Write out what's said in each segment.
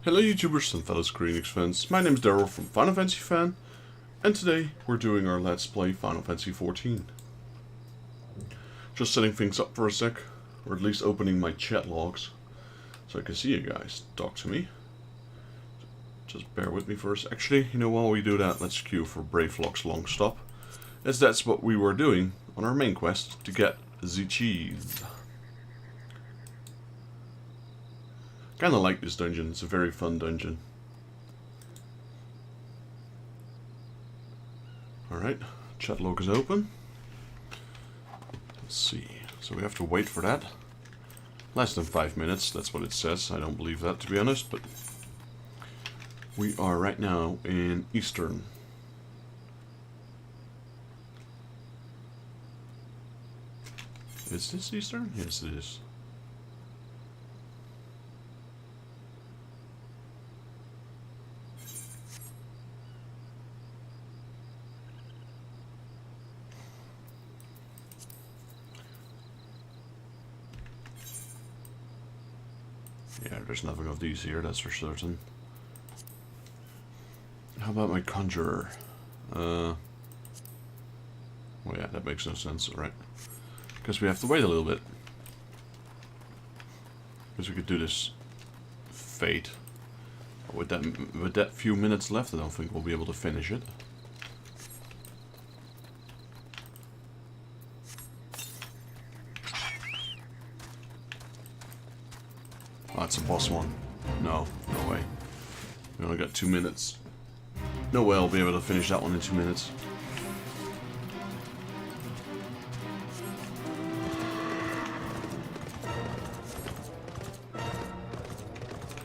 Hello YouTubers and fellow Square Enix fans, my name is Daryl from Final Fantasy Fan, and today we're doing our Let's Play Final Fantasy XIV. Just setting things up for a sec, or at least opening my chat logs, so I can see you guys talk to me. Just bear with me first. Actually, you know, while we do that, let's queue for Bravelock's long stop, as that's what we were doing on our main quest to get the cheese. Kinda like this dungeon, it's a very fun dungeon. Alright, chat log is open. Let's see, so we have to wait for that. Less than 5 minutes, that's what it says. I don't believe that, to be honest, but we are right now in Eastern. Is this Eastern? Yes, it is. Yeah, there's nothing of these here, that's for certain. How about my conjurer? Well, yeah, that makes no sense, right? Because we have to wait a little bit. Because we could do this fate. With that few minutes left, I don't think we'll be able to finish it. Oh, it's a boss one. No, no way. We only got 2 minutes. No way I'll be able to finish that one in 2 minutes.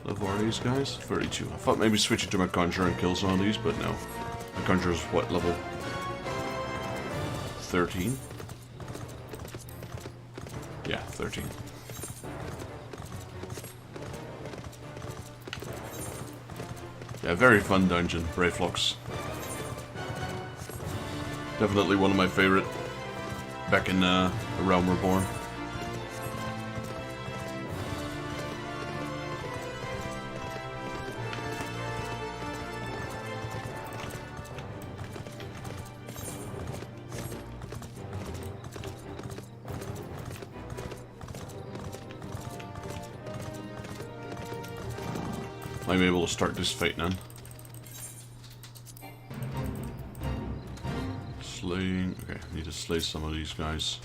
Level are these guys? 32. I thought maybe switching to my conjurer and kill some of these, but no. My conjurer's what, level 13? Yeah, 13. Yeah, very fun dungeon, Bravelock's. Definitely one of my favorite back in A Realm Reborn. I'm able to start this fight now. Slaying. Okay, I need to slay some of these guys.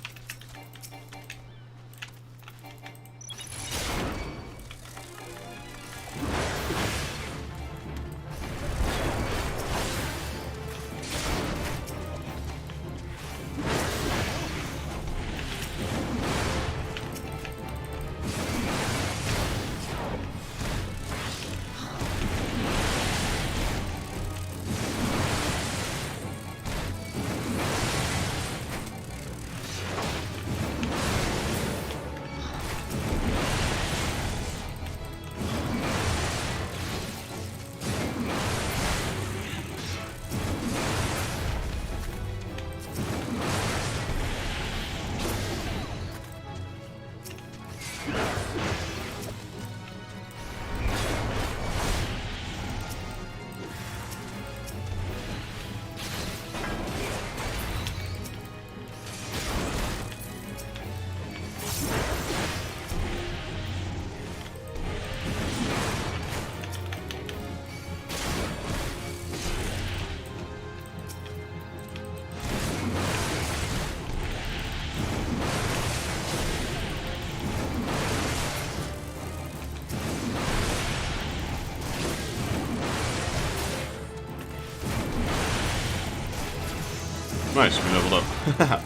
Nice, we leveled up.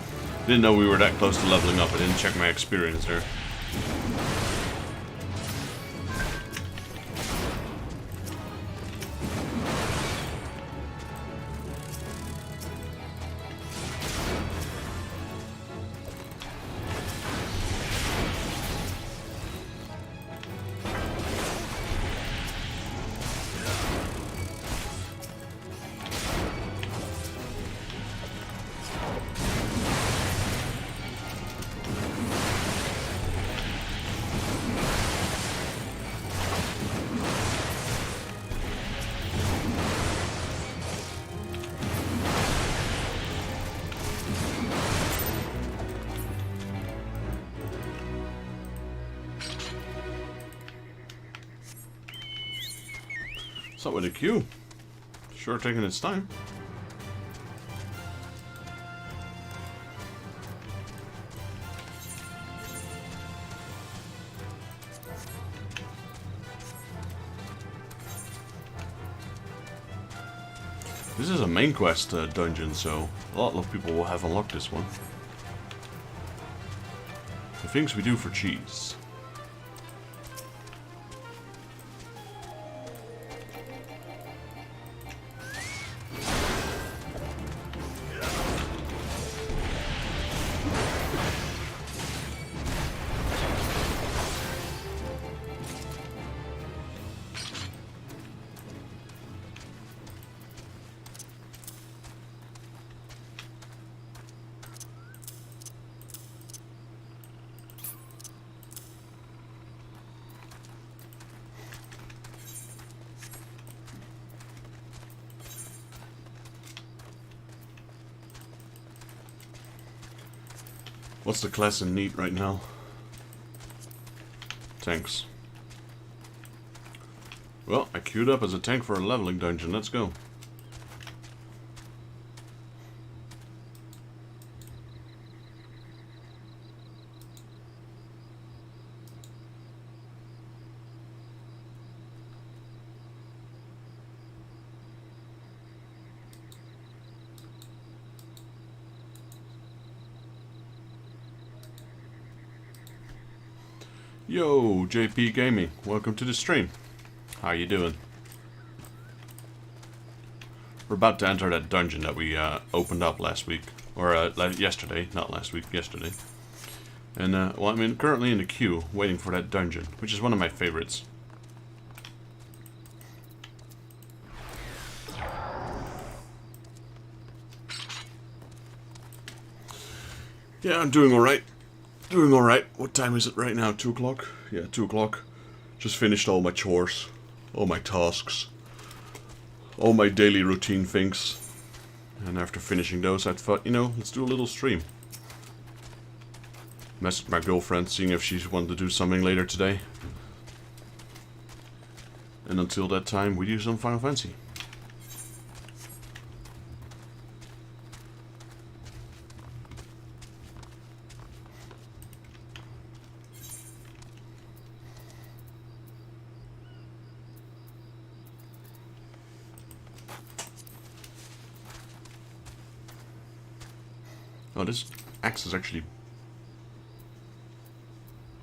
Didn't know we were that close to leveling up. I didn't check my experience there. What's up with the queue? Sure taking its time. This is a main quest dungeon, so a lot of people will have unlocked this one. The things we do for cheese. What's the class in need right now? Tanks. Well, I queued up as a tank for a leveling dungeon. Let's go. Yo, JP Gaming, welcome to the stream. How you doing? We're about to enter that dungeon that we opened up last week, or yesterday, not last week, yesterday. And well, I'm currently in the queue, waiting for that dungeon, which is one of my favorites. Yeah, I'm doing alright. Doing alright. What time is it right now? 2 o'clock? Yeah, 2 o'clock. Just finished all my chores. All my tasks. All my daily routine things. And after finishing those, I thought, you know, let's do a little stream. Messaged my girlfriend, seeing if she wanted to do something later today. And until that time, we do some Final Fantasy. Oh, this axe is actually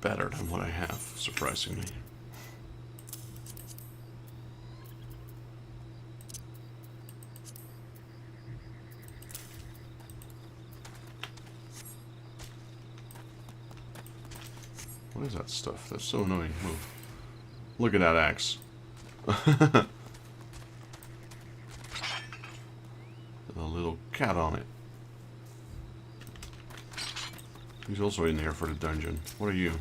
better than what I have, surprisingly. What is that stuff? That's so annoying. Move. Look at that axe. A little cat on it. He's also in there for the dungeon. What are you?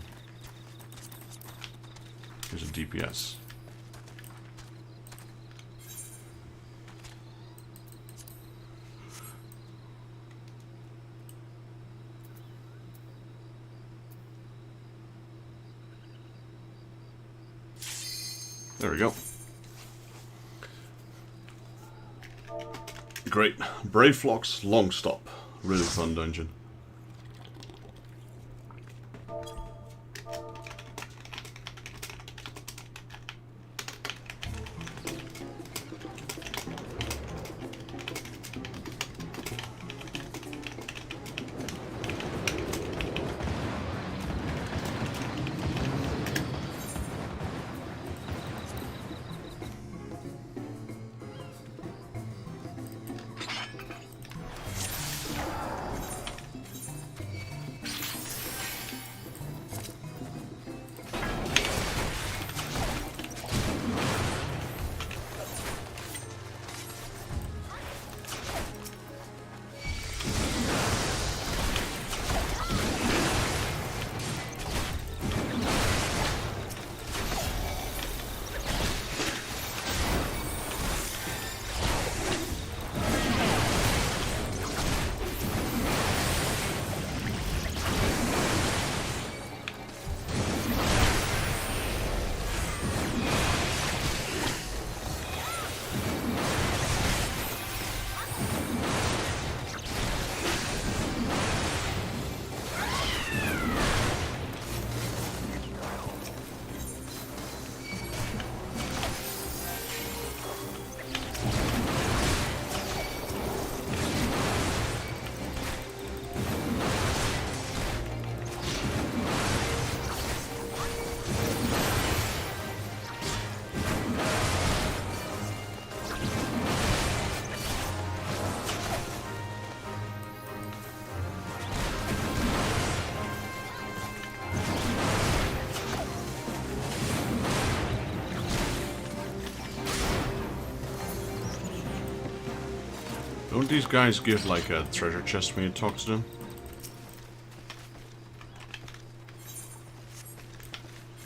Here's a DPS. There we go. Great. Brave Flock's Long Stop. Really fun dungeon. Don't these guys give like a treasure chest when you talk to them?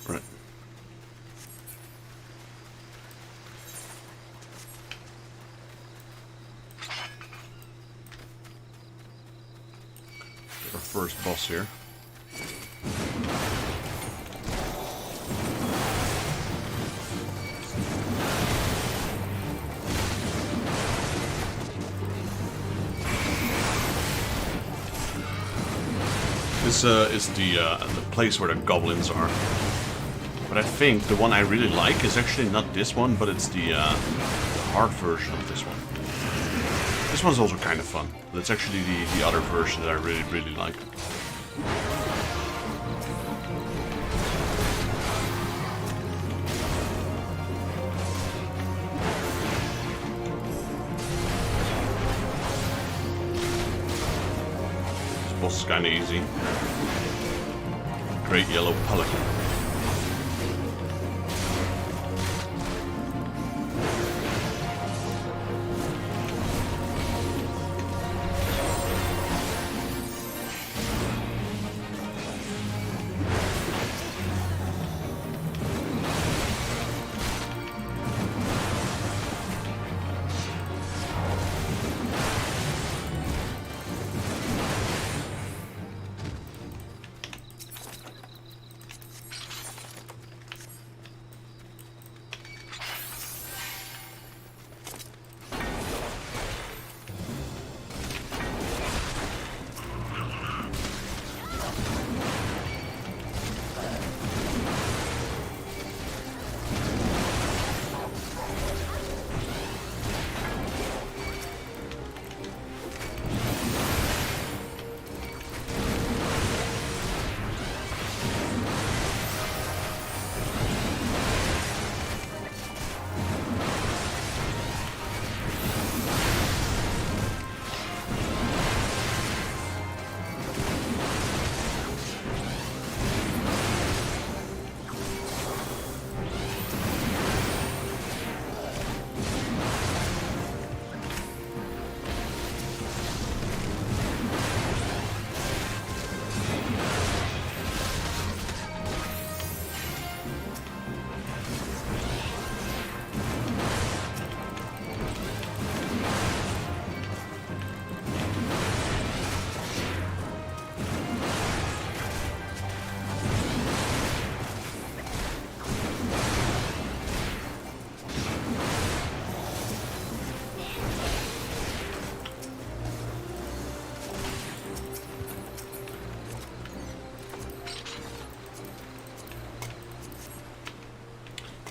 Right. Our first boss here. This is the place where the goblins are. But I think the one I really like is actually not this one, but it's the hard version of this one. This one's also kind of fun, but it's actually the other version that I really like. This boss is kind of easy. Great yellow pelican.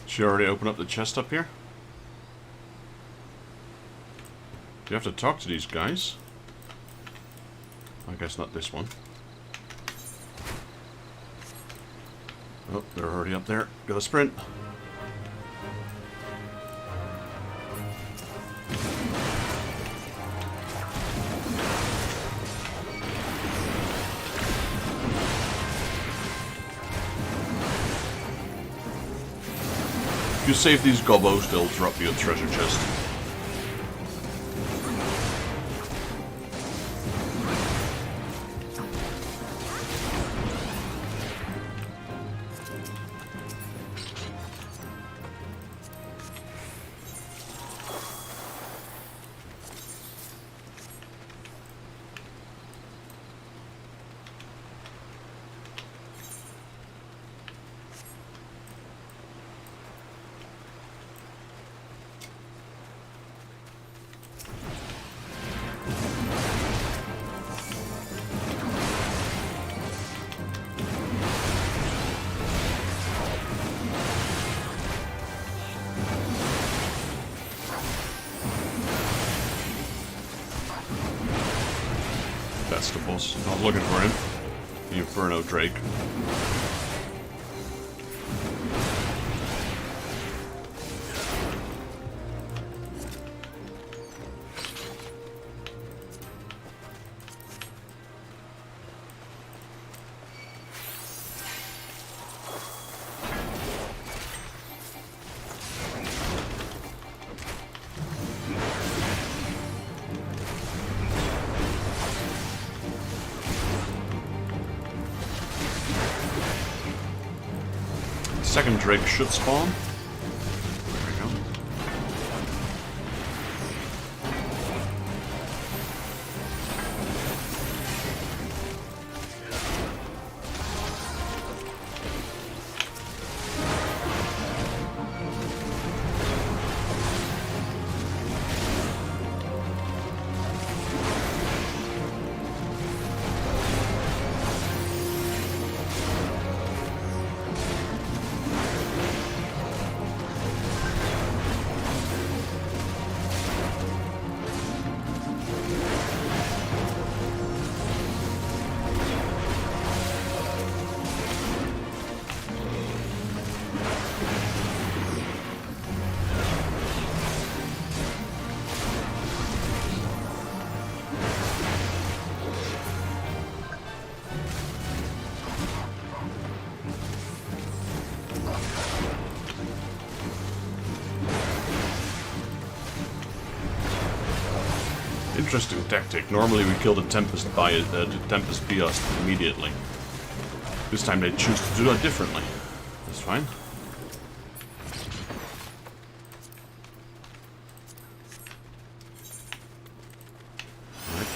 Did you already open up the chest up here? Do you have to talk to these guys? I guess not this one. Oh, they're already up there. Gotta sprint. If you save these gobos, they'll drop you a treasure chest. That's the boss. I was looking for him. The Inferno Drake. second drake should spawn. There we go. Interesting tactic. Normally we kill the Tempest Piast immediately. This time they choose to do that differently. That's fine. Right.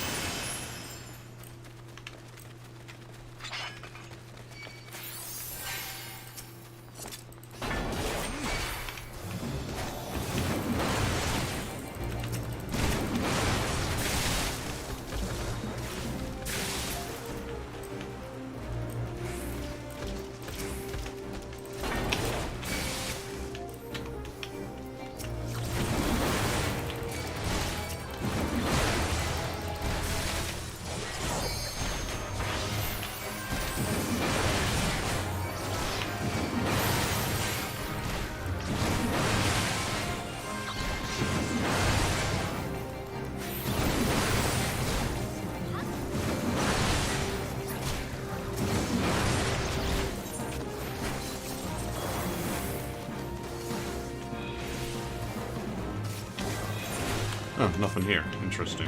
Oh, nothing here. Interesting.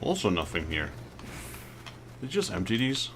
Also nothing here. Did you just empty these?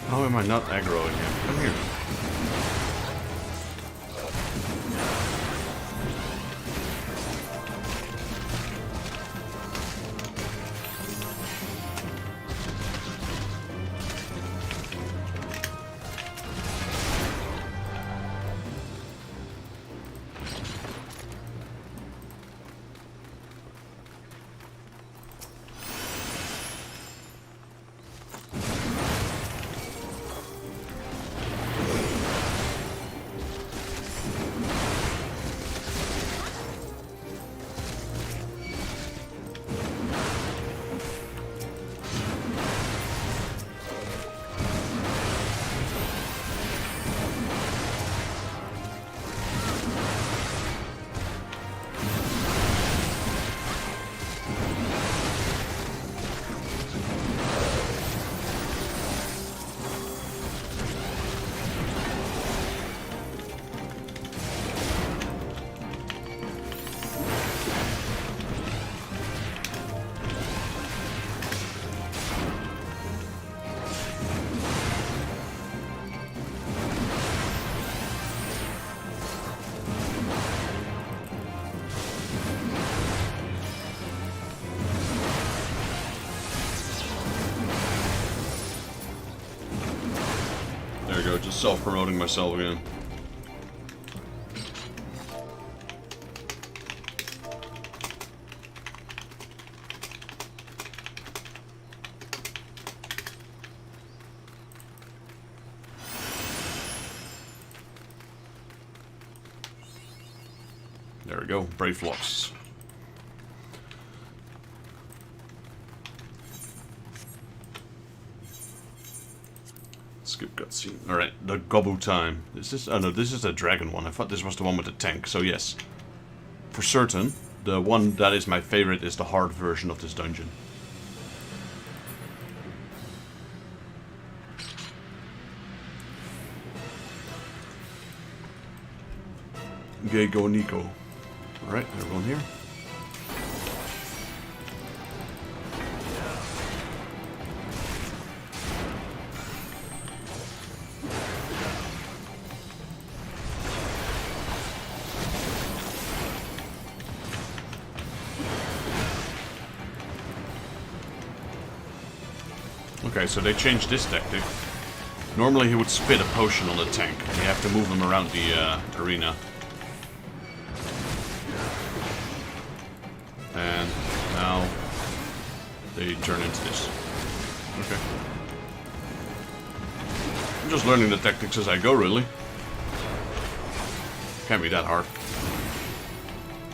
How am I not aggroing him? Come here. There we go, just self-promoting myself again. There we go, Brave Flocks. Skip cutscene. Alright, the Gobu time. Is this? Oh no, this is the dragon one. I thought this was the one with the tank, so yes. For certain, the one that is my favorite is the hard version of this dungeon. Geigo Nico. Alright, everyone here. Okay, so they changed this tactic. Normally he would spit a potion on the tank, and you have to move him around the arena. And now they turn into this. Okay. I'm just learning the tactics as I go, really. Can't be that hard.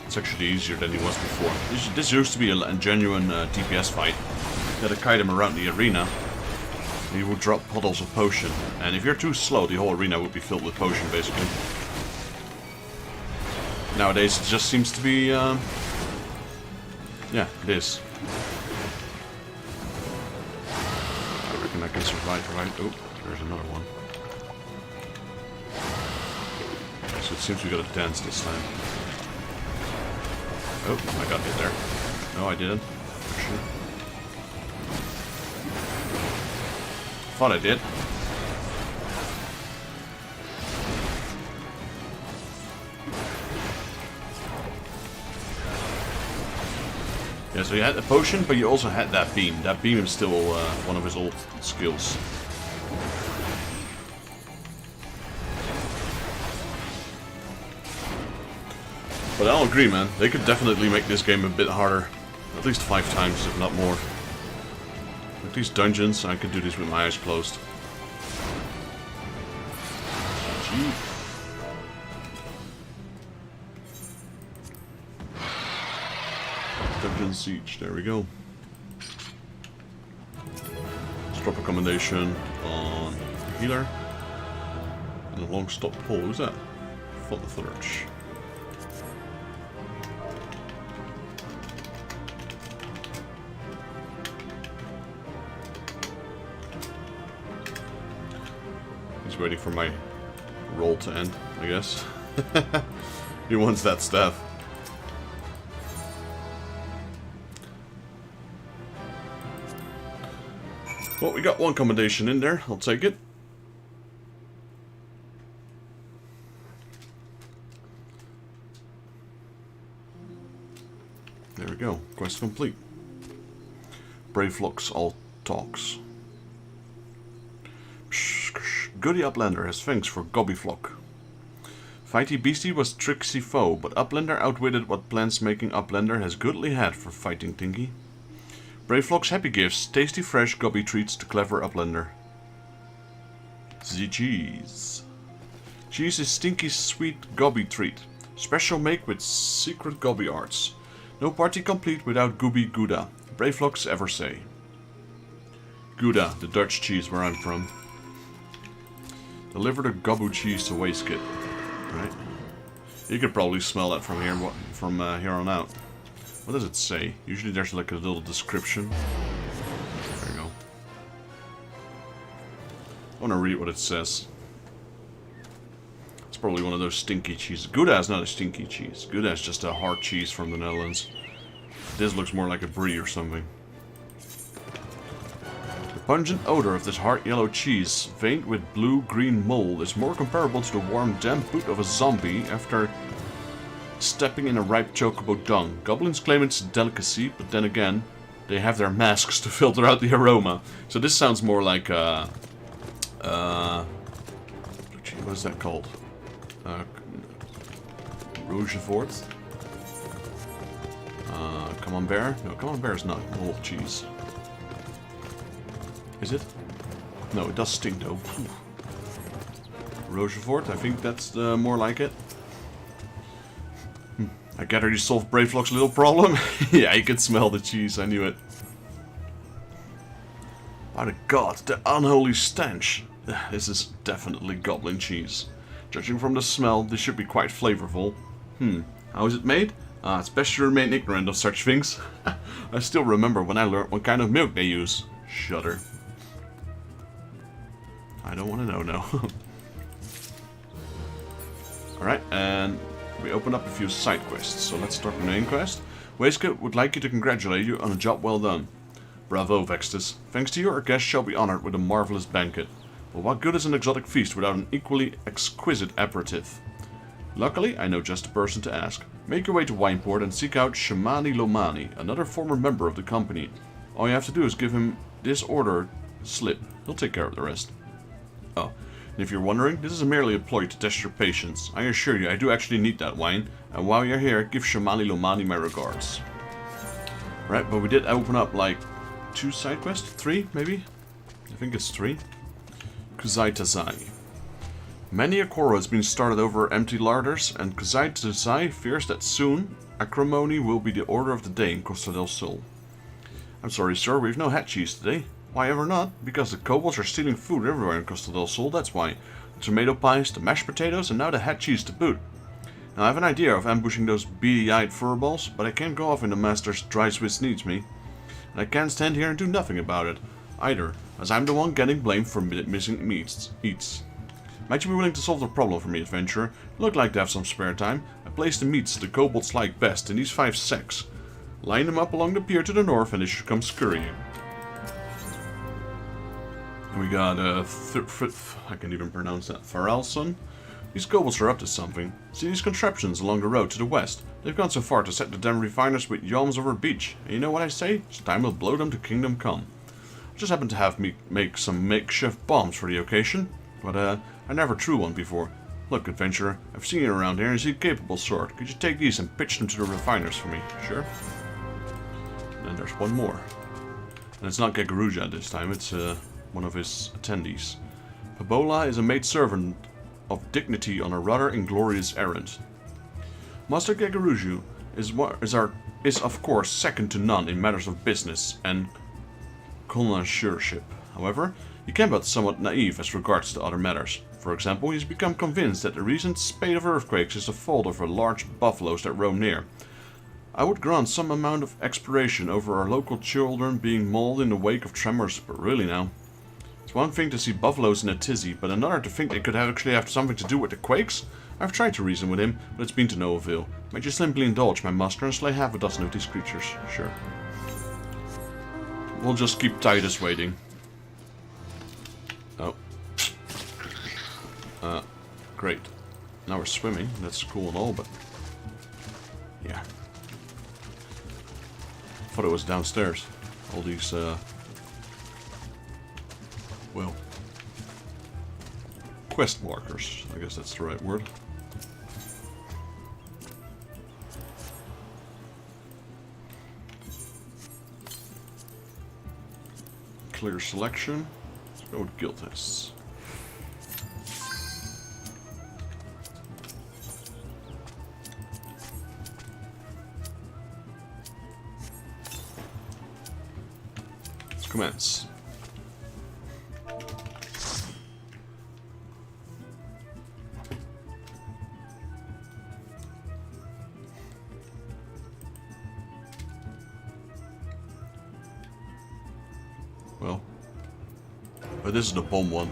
It's actually easier than he was before. This used to be a genuine DPS fight. You had to kite him around the arena. He would drop puddles of potion, and if you're too slow, the whole arena would be filled with potion, basically. Nowadays, it just seems to be, yeah, it is. I reckon I can survive, right? Oh, there's another one. So it seems we gotta dance this time. Oh, I got hit there. No, I didn't. Actually. Thought I did. Yeah, so you had the potion, but you also had that beam. That beam is still one of his old skills. But I'll agree, man. They could definitely make this game a bit harder. At least 5 times, if not more. Like these dungeons, I could do this with my eyes closed. Gee. Dungeon Siege, there we go. Let's drop a commendation on healer. And a long stop pull, who's that? Font the Thurge. He's waiting for my roll to end, I guess. He wants that staff. Well, we got one commendation in there. I'll take it. There we go. Quest complete. Brave Locks all talks. Goody Uplander has thanks for Gobbyflock. Fighty Beastie was tricksy foe, but Uplander outwitted what plans making Uplander has goodly had for fighting Tinky. Brave Flock's happy gifts, tasty fresh gobby treats to clever Uplander. The cheese. Cheese is Tinky's sweet gobby treat. Special make with secret gobby arts. No party complete without Gooby Gouda. Brave Flocks ever say. Gouda, the Dutch cheese where I'm from. Deliver the Gobbo cheese to Waste Kit. Right. You could probably smell that from here here on out. What does it say? Usually there's like a little description. There you go. I want to read what it says. It's probably one of those stinky cheeses. Gouda is not a stinky cheese. Gouda is just a hard cheese from the Netherlands. This looks more like a brie or something. The pungent odor of this hard yellow cheese, veined with blue-green mold, is more comparable to the warm, damp boot of a zombie after stepping in a ripe chocobo dung. Goblins claim it's a delicacy, but then again, they have their masks to filter out the aroma. So this sounds more like what is that called? Rochefort? Camembert? No, Camembert is not whole cheese. Is it? No, it does stink though. Rochefort, I think that's more like it. I gather you solved Brave Flock's little problem? Yeah, you can smell the cheese, I knew it. By the god, the unholy stench. This is definitely goblin cheese. Judging from the smell, this should be quite flavorful. How is it made? It's best to remain ignorant of such things. I still remember when I learned what kind of milk they use. Shudder. I don't want to know now. Alright, and we opened up a few side quests, so let's start with the main quest. Waistcoat would like you to congratulate you on a job well done. Bravo, Vextus. Thanks to you, our guest shall be honored with a marvelous banquet. But what good is an exotic feast without an equally exquisite aperitif? Luckily, I know just the person to ask. Make your way to Wineport and seek out Shamani Lomani, another former member of the company. All you have to do is give him this order slip. He'll take care of the rest. Oh, and if you're wondering, this is merely a ploy to test your patience. I assure you, I do actually need that wine. And while you're here, give Shamani Lomani my regards. Right, but we did open up like 2 side quests? 3, maybe? I think it's 3. Kuzai Tazai. Many a quarrel has been started over empty larders, and Kuzai Tazai fears that soon acrimony will be the order of the day in Costa del Sol. I'm sorry, sir, we've no hat cheese today. Why ever not? Because the kobolds are stealing food everywhere in Costa del Sol, that's why. The tomato pies, the mashed potatoes, and now the hat cheese to boot. Now I have an idea of ambushing those beady-eyed furballs, but I can't go off when the master's dry Swiss needs me. And I can't stand here and do nothing about it, either, as I'm the one getting blamed for missing eats. Might you be willing to solve the problem for me, adventurer? You look like to have some spare time. I placed the meats the kobolds like best in these 5 sacks. Line them up along the pier to the north and they should come scurrying. We got I can't even pronounce that. Faralson. These kobolds are up to something. See these contraptions along the road to the west? They've gone so far to set the damn refiners with yawns over beach. And you know what I say? It's time we'll blow them to kingdom come. I just happened to have me make some makeshift bombs for the occasion, but I never threw one before. Look, adventurer, I've seen you around here and see a capable sort. Could you take these and pitch them to the refiners for me? Sure. And then there's one more. And it's not Gagaruja this time, it's one of his attendees. Pabola is a maidservant of dignity on a rather inglorious errand. Master Gagaruju is of course second to none in matters of business and connoisseurship. However, he can be somewhat naive as regards to other matters. For example, he's become convinced that the recent spate of earthquakes is the fault of the large buffaloes that roam near. I would grant some amount of exploration over our local children being mauled in the wake of tremors, but really now. It's one thing to see buffaloes in a tizzy, but another to think they could actually have something to do with the quakes? I've tried to reason with him, but it's been to no avail. Might you simply indulge my master and slay half a dozen of these creatures? Sure. We'll just keep Titus waiting. great. Now we're swimming. That's cool and all, but yeah. Thought it was downstairs. All these, well, quest markers. I guess that's the right word. Clear selection. Let's go with guild tests. Let's commence. Well, but this is the bomb one.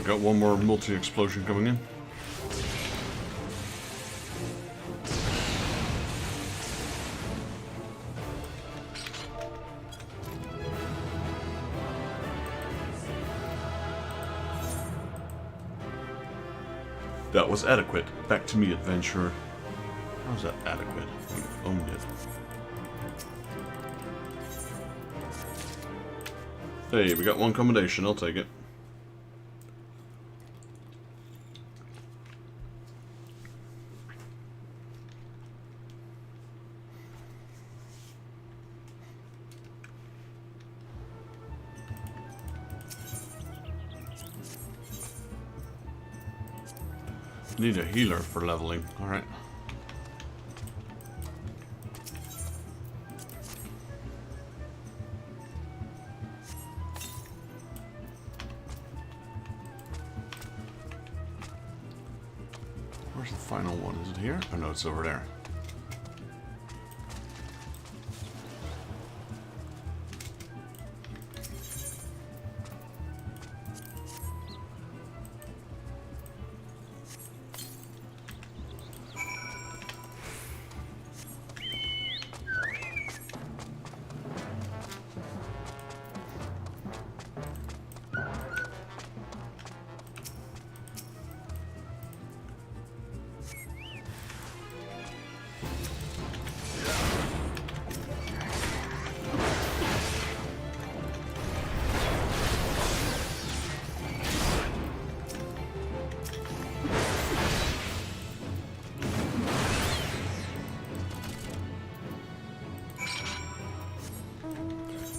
Got one more multi-explosion coming in. That was adequate. Back to me, adventurer. How's that adequate? You owned it. Hey, we got one commendation. I'll take it. Need a healer for leveling. Alright. Where's the final one? Is it here? Oh no, it's over there.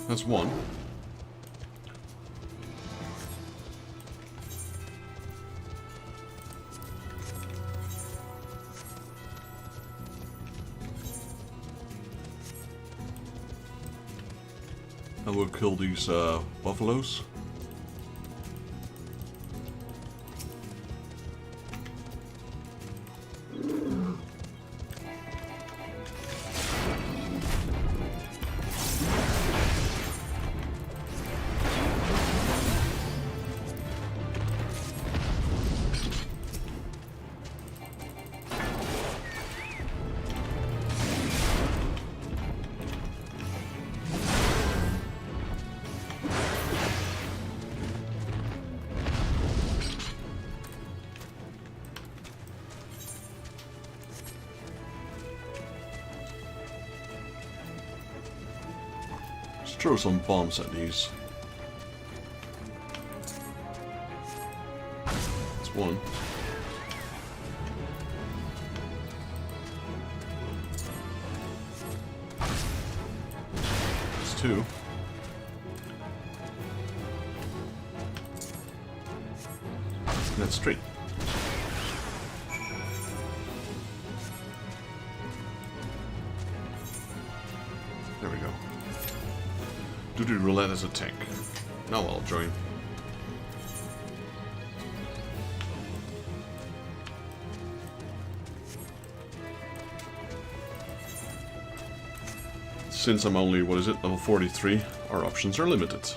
That's one. I will kill these buffaloes. Throw some bombs at these. That's one. That's two. And that's three. There we go. Do the roulette as a tank. Now I'll join. Since I'm only, what is it, level 43, our options are limited.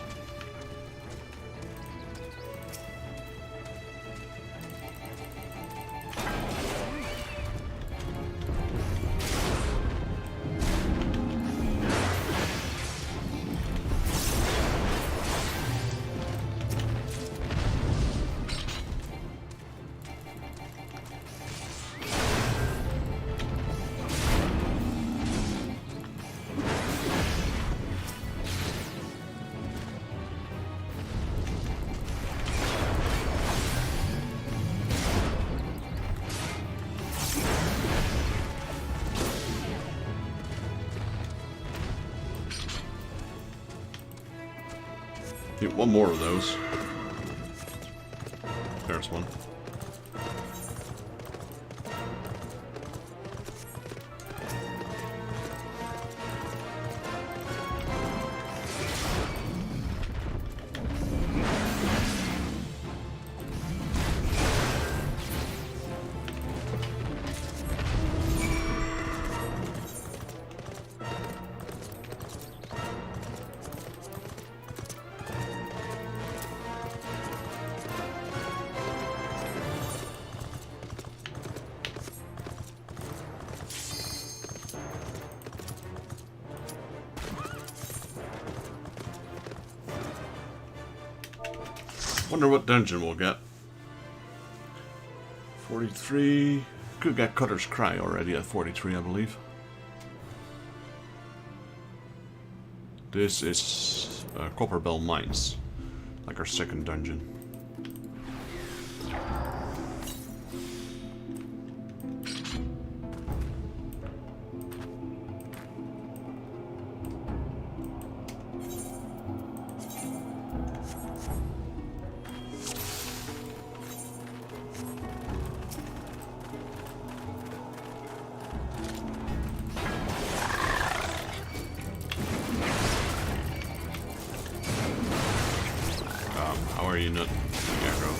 Get one more of those. There's one. Wonder what dungeon we'll get. 43. Could get Cutter's Cry already at 43, I believe. This is Copperbell Mines, like our second dungeon. How are you not aggro?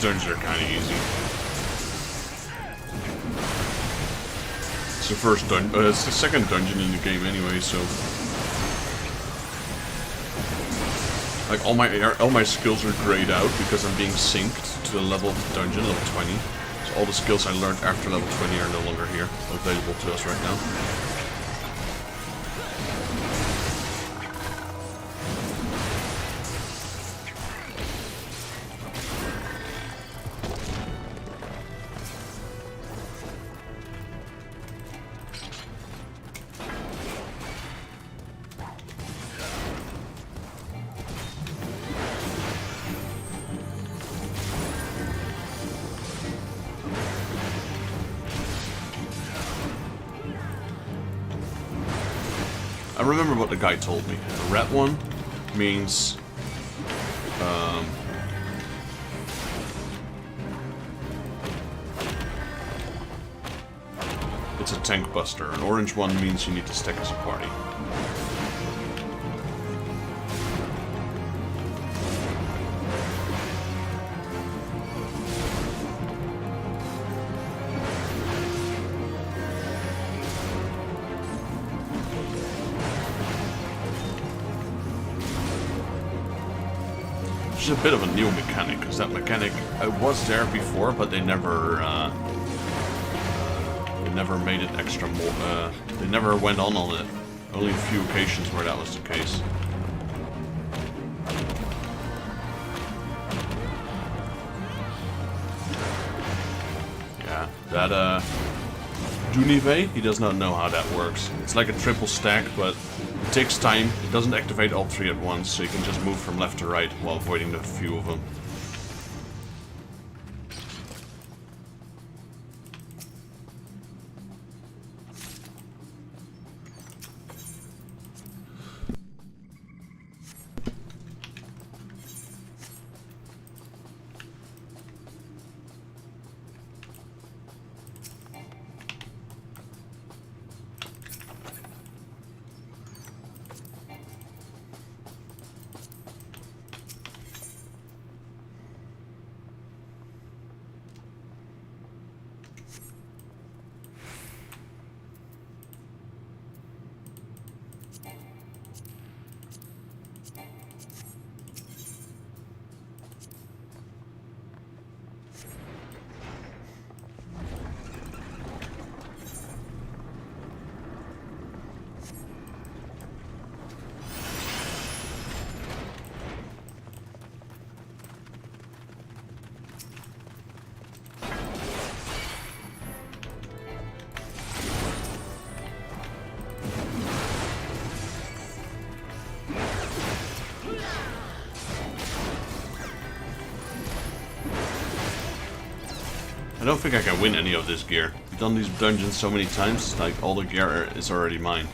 dungeons are kind of easy. It's the first dungeon. It's the second dungeon in the game anyway, so like all my skills are grayed out because I'm being synced to the level of the dungeon, level 20. So all the skills I learned after level 20 are no longer here, available to us right now. I remember what the guy told me. The red one means it's a tank buster. An orange one means you need to stack as a party. Which is a bit of a new mechanic, because that mechanic was there before, but they never made it extra more. They never went on it. Only a few occasions where that was the case. Yeah, that Junive, he does not know how that works. It's like a triple stack, but it takes time. It doesn't activate all three at once, so you can just move from left to right while avoiding the few of them. I don't think I can win any of this gear. I've done these dungeons so many times, like all the gear is already mine.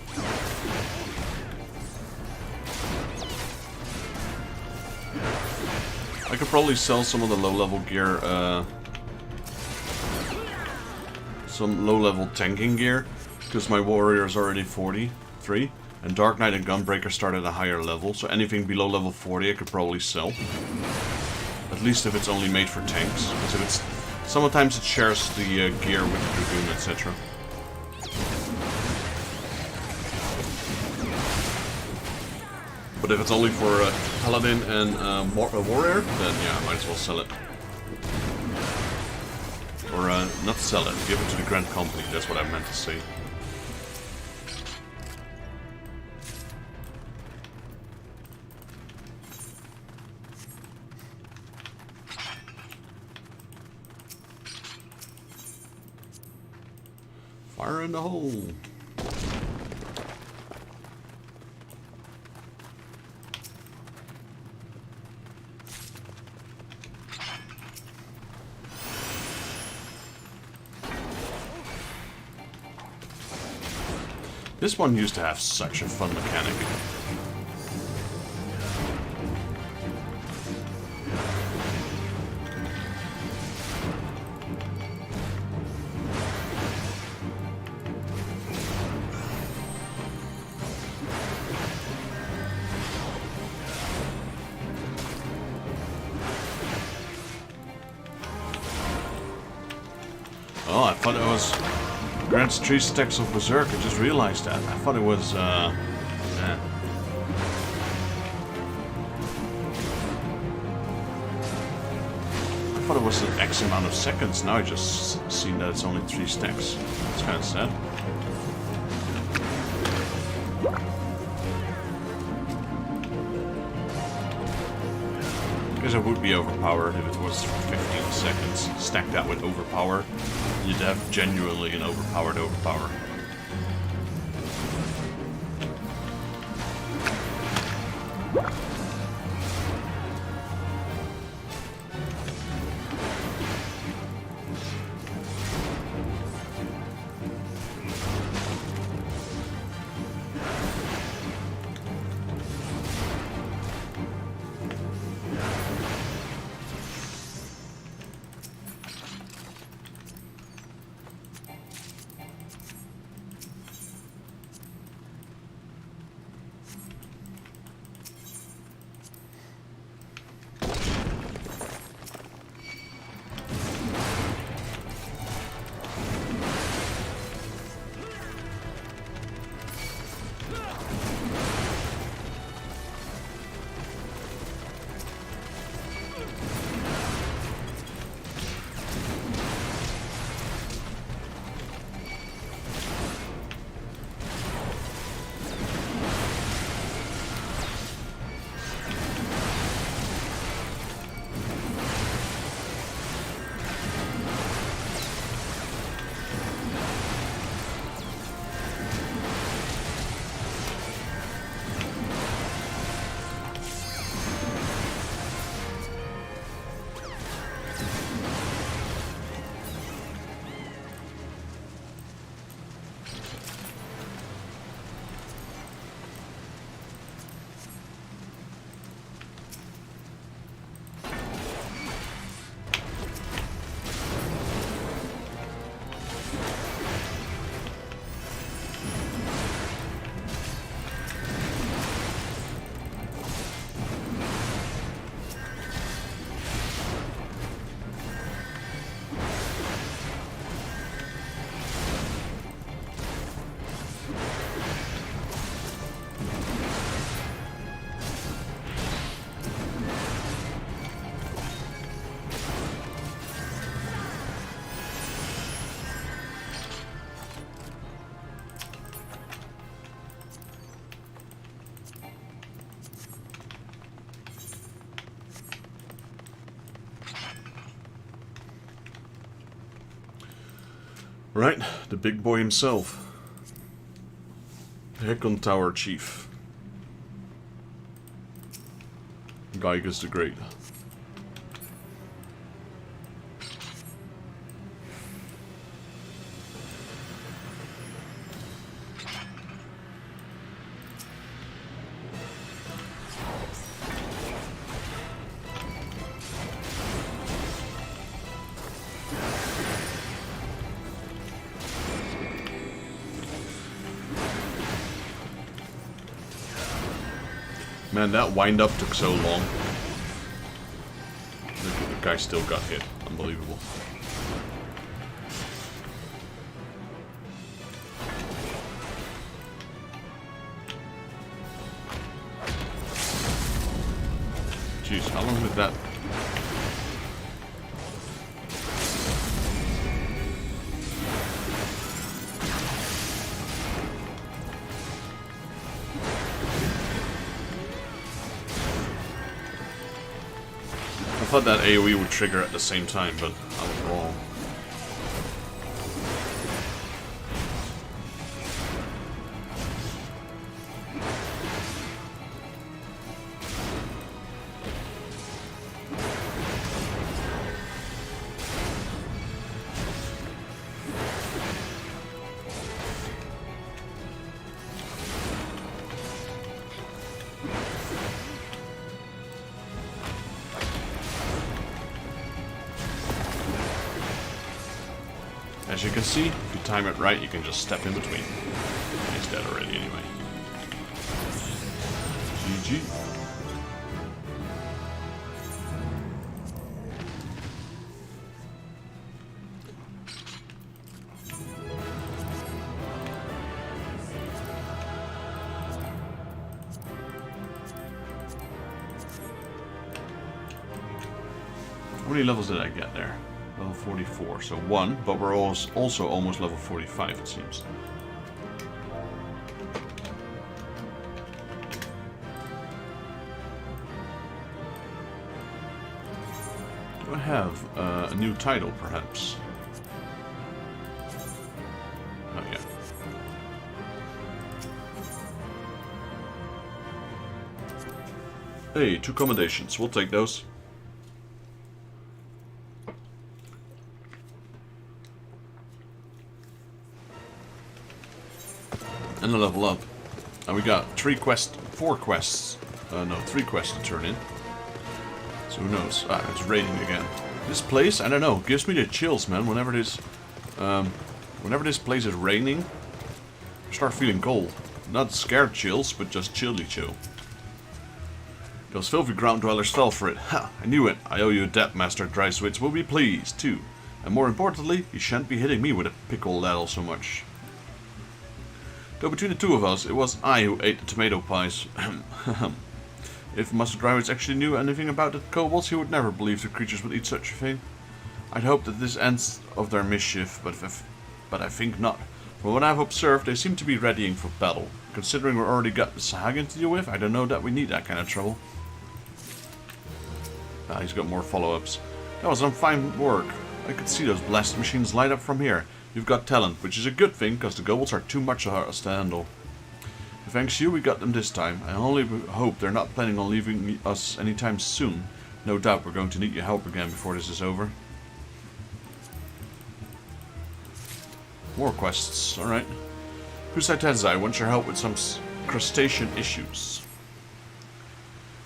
I could probably sell some of the low-level gear, some low-level tanking gear, because my warrior is already 43, and Dark Knight and Gunbreaker start at a higher level, so anything below level 40 I could probably sell. At least if it's only made for tanks, because if it's sometimes it shares the gear with the Dragoon, etc. But if it's only for Paladin and a Warrior, then yeah, I might as well sell it. Or not sell it, give it to the Grand Company, that's what I meant to say. Fire in the hole. This one used to have such a fun mechanic. I thought it was grants 3 stacks of Berserk. I just realized that. I thought it was, yeah. I thought it was an X amount of seconds. Now I just seen that it's only 3 stacks. It's kind of sad. I guess I would be overpowered if it was 15 seconds. Stack that with overpower, you'd have genuinely an overpowered overpower. Right, the big boy himself. Hekon Tower Chief. Gygas the Great. Man, that wind-up took so long. The guy still got hit. Unbelievable. Jeez, how long did that... I thought that AoE would trigger at the same time, but I was wrong. As you can see, if you time it right, you can just step in between. He's dead already anyway. GG. How many levels did I get there? Level 44, so 1, but we're also almost level 45, it seems. Do I have a new title, perhaps? Not yet. Hey, 2 commendations. We'll take those. And a level up. And we got 4 quests. No, 3 quests to turn in. So who knows? Ah, it's raining again. This place, I don't know, gives me the chills, man. Whenever this place is raining, I start feeling cold. Not scared chills, but just chilly chill. Those filthy ground dwellers fell for it. Ha! I knew it. I owe you a debt, Master Dryswitz will be pleased, too. And more importantly, you shan't be hitting me with a pickle ladle so much. Though between the two of us, it was I who ate the tomato pies. If Master Dryswitz actually knew anything about the kobolds, he would never believe the creatures would eat such a thing. I'd hope that this ends of their mischief, but I think not. From what I've observed, they seem to be readying for battle. Considering we've already got the Sahagin to deal with, I don't know that we need that kind of trouble. Ah, he's got more follow-ups. That was some fine work. I could see those blast machines light up from here. You've got talent, which is a good thing, because the kobolds are too much for us to handle. Thanks to you, we got them this time. I only hope they're not planning on leaving us anytime soon. No doubt we're going to need your help again before this is over. More quests, alright. Kusai Tenzai wants your help with some crustacean issues.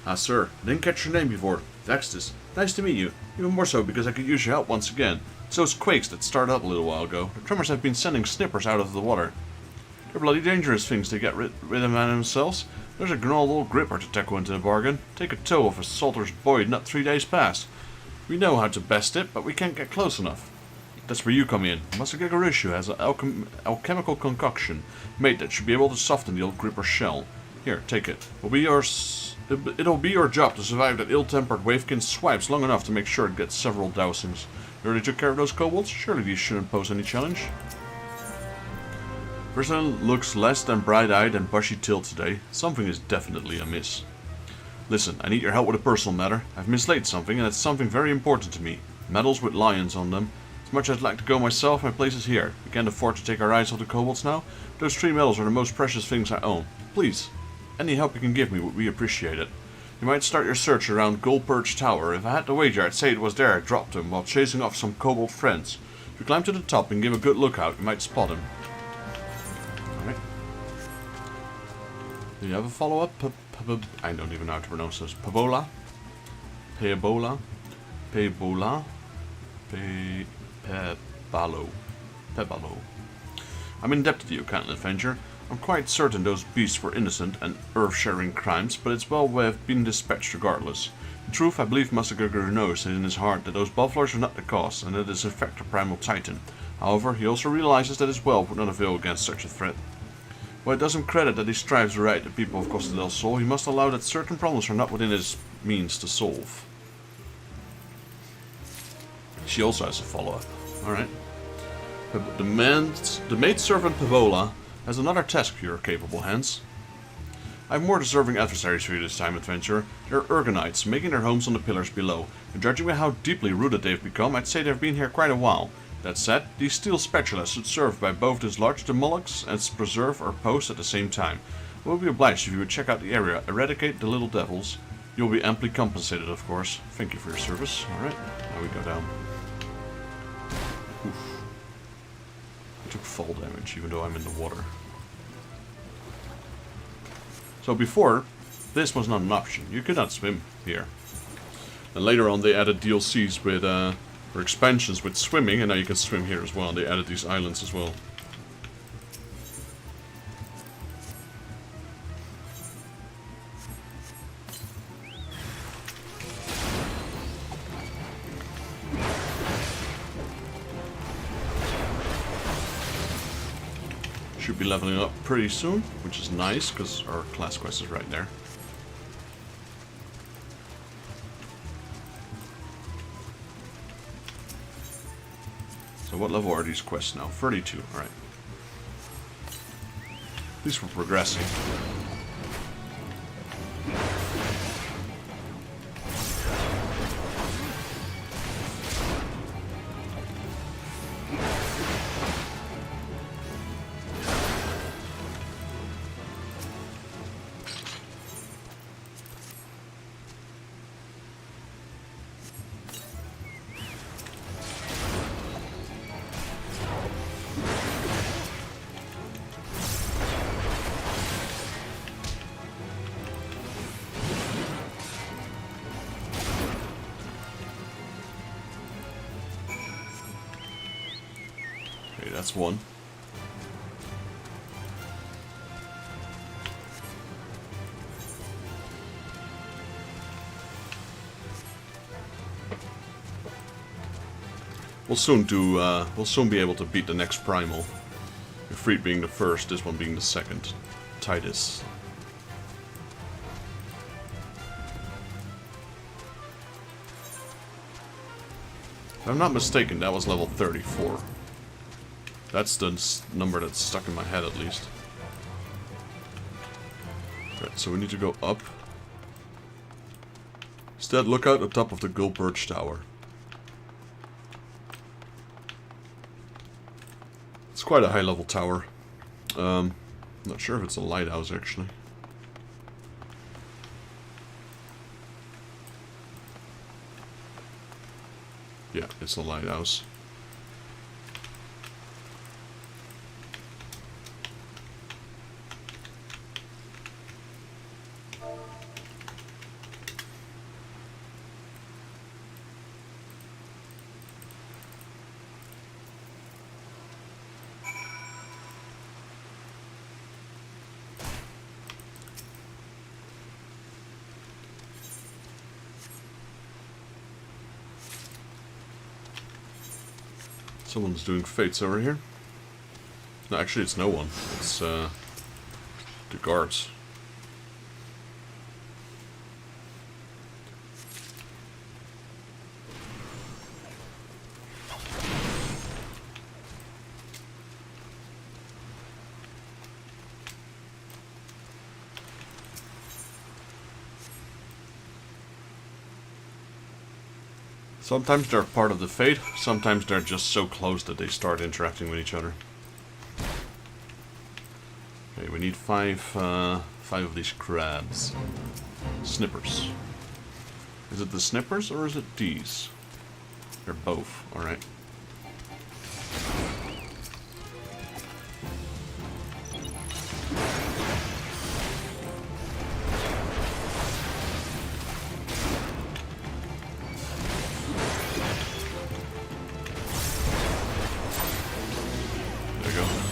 Ah, sir, I didn't catch your name before. Vextus. Nice to meet you. Even more so because I could use your help once again. It's those quakes that started up a little while ago. The tremors have been sending snippers out of the water. They're bloody dangerous things to get rid of man themselves. There's a gnarled old gripper to tackle into the bargain. Take a tow of a salter's boy not 3 days past. We know how to best it, but we can't get close enough. That's where you come in. Master Gegorishu has an alchemical concoction made that should be able to soften the old gripper's shell. Here, take it. It'll be your job to survive that ill-tempered wavekin swipes long enough to make sure it gets several dousings. You already took care of those kobolds? Surely these shouldn't pose any challenge. Person looks less than bright-eyed and bushy-tailed today. Something is definitely amiss. Listen, I need your help with a personal matter. I've mislaid something, and it's something very important to me. Medals with lions on them. As much as I'd like to go myself, my place is here. We can't afford to take our eyes off the kobolds now. Those 3 medals are the most precious things I own. Please, any help you can give me would be appreciated. You might start your search around Goldperch Tower. If I had to wager, I'd say it was there I dropped him while chasing off some kobold friends. If you climb to the top and give a good lookout, you might spot him. Alright. Do you have a follow-up? I don't even know how to pronounce this. Pabola? Peabola? Pebola? Pebalo. Pebalo. I'm indebted to you, Cantlin Avenger. I'm quite certain those beasts were innocent and earth-sharing crimes, but it's well we have been dispatched regardless. In truth, I believe Master Gregor knows in his heart that those buffaloes are not the cause, and that it is in fact a primal titan. However, he also realizes that his wealth would not avail against such a threat. While it does him credit that he strives to right the people of Costa del Sol, he must allow that certain problems are not within his means to solve. She also has a follow-up. Alright. The maidservant Pavola has another task for your capable hands. I have more deserving adversaries for you this time, adventurer. They're Urganites, making their homes on the pillars below. And judging by how deeply rooted they've become, I'd say they've been here quite a while. That said, these steel spatulas should serve by both dislodge the Molochs and preserve our post at the same time. I would be obliged if you would check out the area, eradicate the little devils. You'll be amply compensated, of course. Thank you for your service. Alright, now we go down. Oof. I took fall damage, even though I'm in the water. So before, this was not an option. You could not swim here. And later on they added DLCs with, or expansions with swimming, and now you can swim here as well. They added these islands as well. Should be leveling up pretty soon, which is nice, because our class quest is right there. So what level are these quests now? 32, alright. At least we're progressing. That's one. We'll soon be able to beat the next primal. Ifrit being the first, this one being the second. Titus. If I'm not mistaken, that was level 34. That's the number that's stuck in my head, at least. Right, so we need to go up. Instead, look out the top of the Gull Birch Tower. It's quite a high-level tower. Not sure if it's a lighthouse, actually. Yeah, it's a lighthouse. Someone's doing fates over here. No, actually it's no one. It's the guards. Sometimes they're part of the fate, sometimes they're just so close that they start interacting with each other. Okay, we need five of these crabs. Snippers. Is it the snippers or is it these? They're both, alright.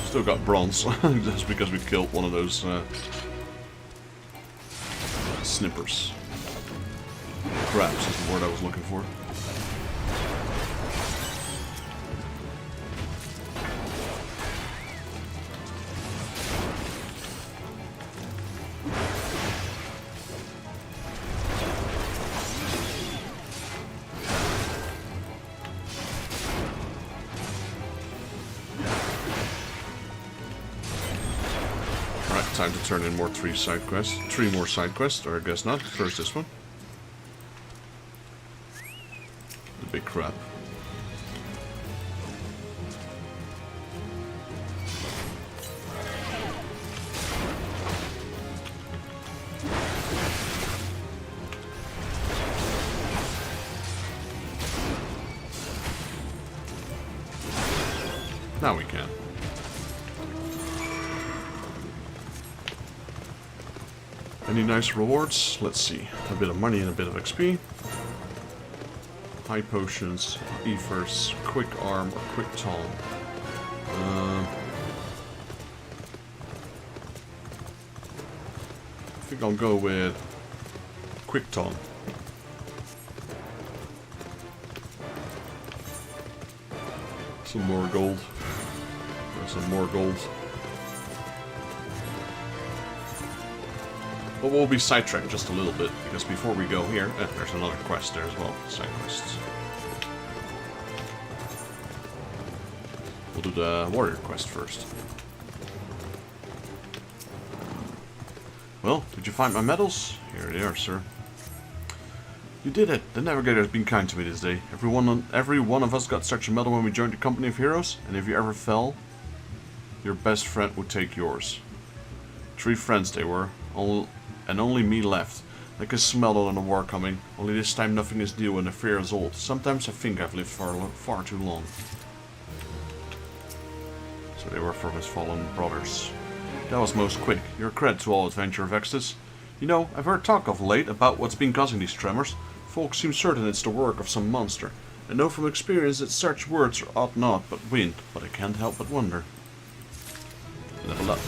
Still got bronze, just because we killed one of those snippers. Crabs is the word I was looking for. Time to turn in more three more side quests, or I guess not. First this one. The big crab. Now we can. Any nice rewards? Let's see. A bit of money and a bit of XP. High potions, ethers, quick arm, or quick taunt. I think I'll go with quick taunt. Some more gold. Some more gold. But we'll be sidetracked just a little bit, because before we go here, there's another quest there as well, side quests. We'll do the warrior quest first. Well, did you find my medals? Here they are, sir. You did it! The Navigator has been kind to me this day. Every one of us got such a medal when we joined the company of heroes, and if you ever fell, your best friend would take yours. 3 friends they were, and only me left. I can smell it on the war coming, only this time nothing is new and the fear is old. Sometimes I think I've lived far too long. So they were from his fallen brothers. That was most quick. Your credit to all adventure of Exodus. You know, I've heard talk of late about what's been causing these tremors. Folks seem certain it's the work of some monster. I know from experience that such words ought not but wind, but I can't help but wonder. Level up.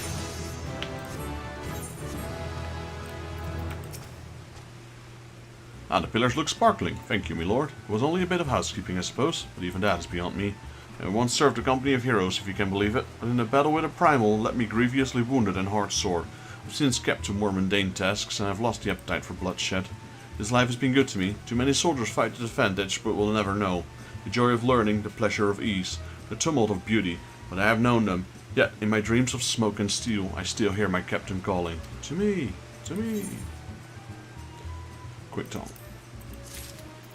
Ah, the pillars look sparkling. Thank you, my lord. It was only a bit of housekeeping, I suppose, but even that is beyond me. I once served the company of heroes, if you can believe it, but in a battle with a primal left me grievously wounded and heart sore. I've since kept to more mundane tasks, and I've lost the appetite for bloodshed. This life has been good to me. Too many soldiers fight to defend it, but will never know. The joy of learning, the pleasure of ease, the tumult of beauty, but I have known them. Yet, in my dreams of smoke and steel, I still hear my captain calling. To me! To me! Quick tongue.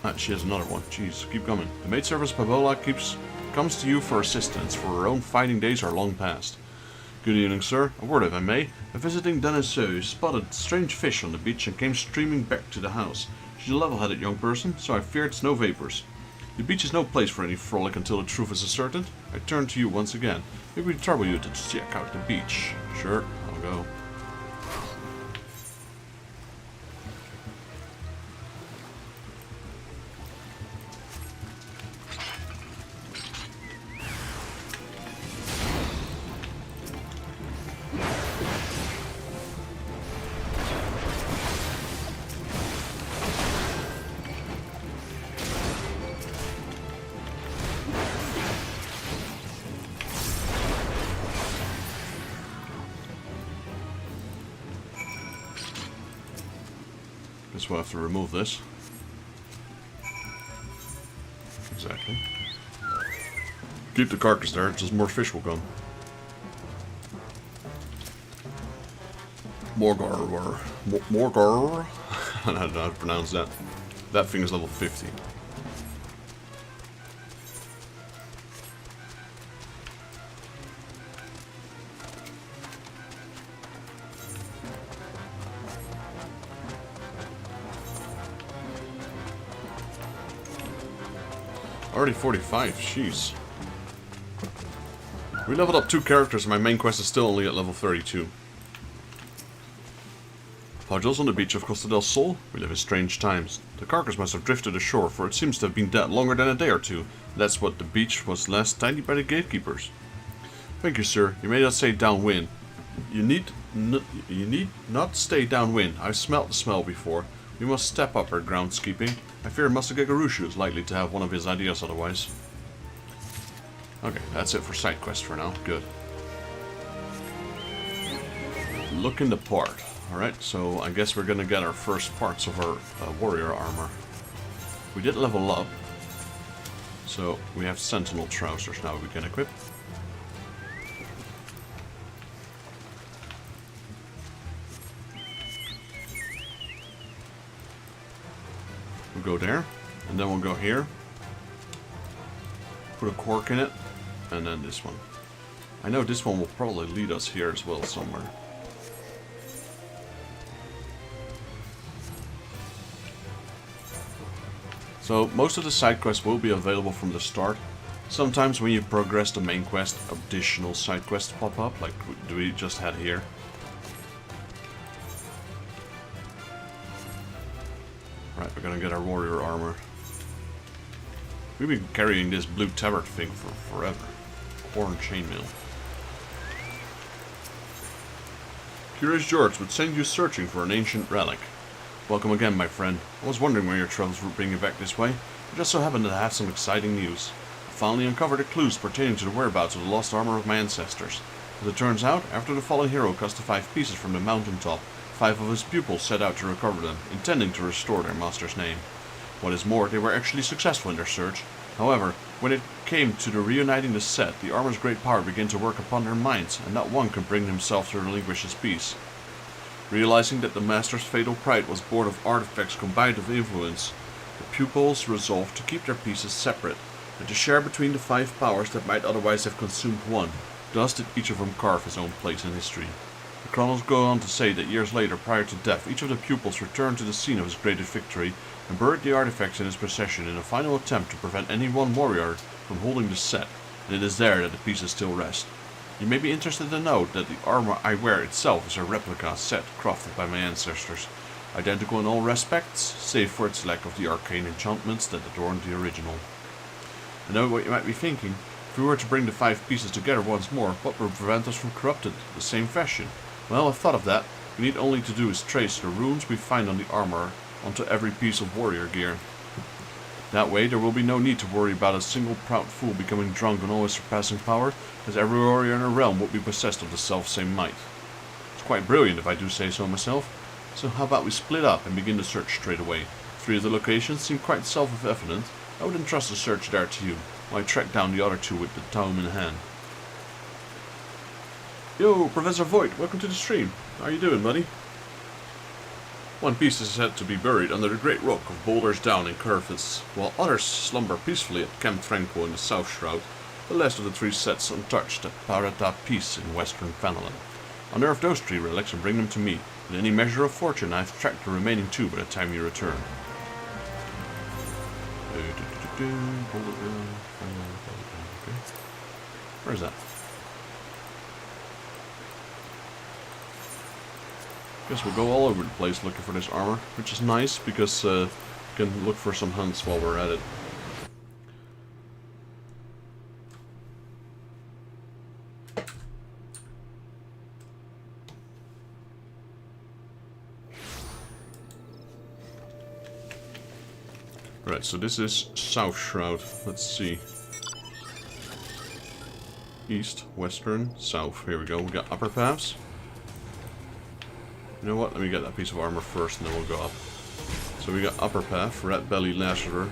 Ah, she has another one. Jeez, keep coming. The maid service Pabola comes to you for assistance, for her own fighting days are long past. Good evening, sir. A word, if I may. A visiting Dalamud spotted strange fish on the beach and came streaming back to the house. She's a level-headed young person, so I fear it's no vapors. The beach is no place for any frolic until the truth is ascertained. I turn to you once again. Maybe we trouble you to check out the beach. Sure, I'll go. Guess we'll have to remove this. Exactly. Keep the carcass there, just more fish will come. Morgar. Morgar? I don't know how to pronounce that. That thing is level 50. Already 45, jeez. We leveled up 2 characters and my main quest is still only at level 32. Puddles on the beach of Costa del Sol. We live in strange times. The carcass must have drifted ashore, for it seems to have been dead longer than a day or two. That's what the beach was last tidied by the gatekeepers. Thank you, sir. You may not stay downwind. You need not stay downwind. I've smelt the smell before. We must step up our groundskeeping. I fear Master Gegarushu is likely to have one of his ideas otherwise. Okay, that's it for side quest for now. Good. Looking the part. Alright, so I guess we're gonna get our first parts of our warrior armor. We did level up. So we have sentinel trousers now we can equip. We'll go there, and then we'll go here. Put a cork in it, and then this one. I know this one will probably lead us here as well somewhere. So most of the side quests will be available from the start. Sometimes when you progress the main quest, additional side quests pop up, like we just had here. Right, we're gonna get our warrior armor. We've been carrying this blue tabard thing for forever. Horn chainmail. Curious George would send you searching for an ancient relic. Welcome again, my friend. I was wondering where your travels would bring you back this way. I just so happened to have some exciting news. I finally uncovered the clues pertaining to the whereabouts of the lost armor of my ancestors. As it turns out, after the fallen hero cast the 5 pieces from the mountaintop, 5 of his pupils set out to recover them, intending to restore their master's name. What is more, they were actually successful in their search. However, when it came to the reuniting the set, the armor's great power began to work upon their minds, and not one could bring himself to relinquish his peace. Realizing that the Master's fatal pride was born of artifacts combined with influence, the pupils resolved to keep their pieces separate, and to share between the 5 powers that might otherwise have consumed one. Thus did each of them carve his own place in history. The chronicles go on to say that years later, prior to death, each of the pupils returned to the scene of his greatest victory and buried the artifacts in his possession in a final attempt to prevent any one warrior from holding the set, and it is there that the pieces still rest. You may be interested to note that the armor I wear itself is a replica set crafted by my ancestors, identical in all respects, save for its lack of the arcane enchantments that adorned the original. I know what you might be thinking. If we were to bring the 5 pieces together once more, what would prevent us from corrupting the same fashion? Well, I've thought of that. We need only to do is trace the runes we find on the armor onto every piece of warrior gear. That way, there will be no need to worry about a single proud fool becoming drunk on all his surpassing power, as every warrior in a realm will be possessed of the self-same might. It's quite brilliant if I do say so myself. So how about we split up and begin the search straight away? 3 of the locations seem quite self-evident. I would entrust the search there to you, while I track down the other 2 with the tome in hand. Yo, Professor Voigt, welcome to the stream. How are you doing, buddy? One piece is said to be buried under the great rock of Boulders Down in Curvis, while others slumber peacefully at Camp Tranquil in the South Shroud. The last of the 3 sets untouched at Parata Peace in western Fanalan. Unearth those 3 relics and bring them to me. With any measure of fortune, I have tracked the remaining 2 by the time you return. Where's that? Guess we'll go all over the place looking for this armor, which is nice because we can look for some hunts while we're at it. Right, so this is South Shroud. Let's see. East, Western, South. Here we go. We got upper paths. You know what? Let me get that piece of armor first and then we'll go up. So we got upper path, Rat Belly Lasseter.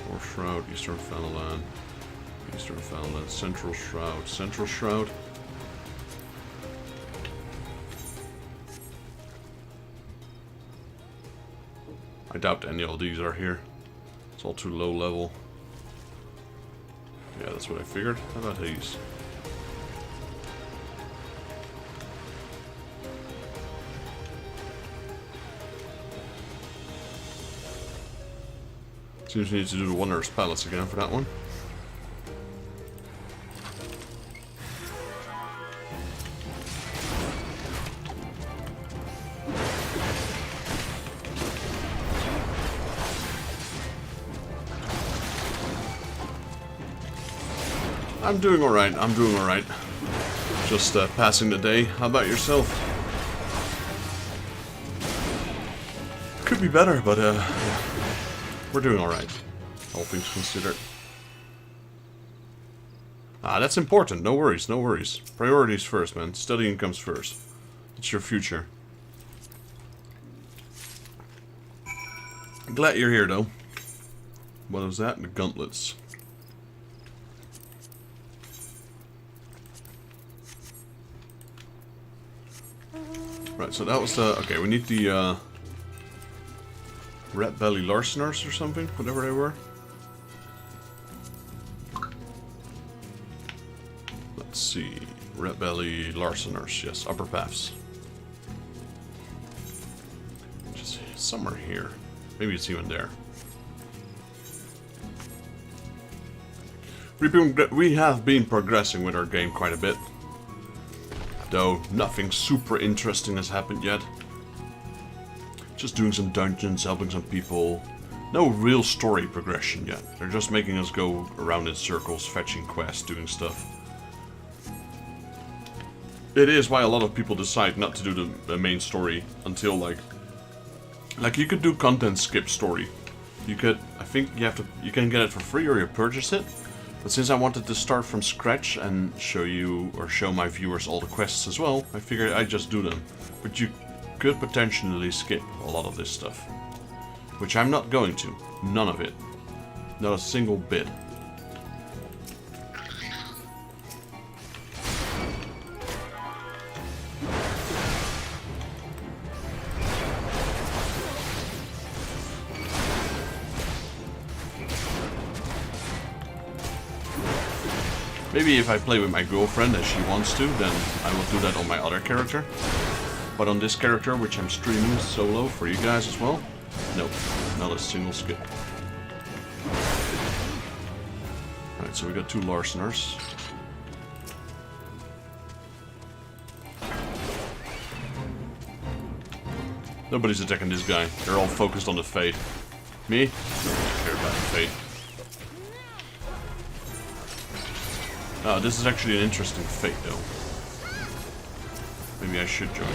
North Shroud, Eastern Fanalan. Eastern Fanalan, Central Shroud. Central Shroud. I doubt any of these are here. It's all too low level. Yeah, that's what I figured. How about these? Seems we need to do the Wanderer's Palace again for that one. I'm doing alright, I'm doing alright. Just passing the day. How about yourself? Could be better, but yeah. We're doing alright, all things considered. Ah, that's important. No worries, no worries. Priorities first, man. Studying comes first. It's your future. Glad you're here, though. What was that? The gauntlets. Right, so that was the... Okay, we need the, Rat Belly Larceners or something, whatever they were. Let's see. Rat Belly Larceners, yes, upper paths. Just somewhere here. Maybe it's even there. We have been progressing with our game quite a bit. Though nothing super interesting has happened yet. Just doing some dungeons, helping some people. No real story progression yet. They're just making us go around in circles, fetching quests, doing stuff. It is why a lot of people decide not to do the main story until like you could do content skip story. You could, I think you can get it for free or you purchase it. But since I wanted to start from scratch and show you or show my viewers all the quests as well, I figured I'd just do them. But you could potentially skip a lot of this stuff. which I'm not going to. None of it. Not a single bit. Maybe if I play with my girlfriend as she wants to, then I will do that on my other character. But on this character, which I'm streaming solo for you guys as well, nope, not a single skip. Alright, so we got 2 Larceners. Nobody's attacking this guy. They're all focused on the Fate. Me? No, I don't care about the Fate. This is actually an interesting Fate, though. Maybe I should join.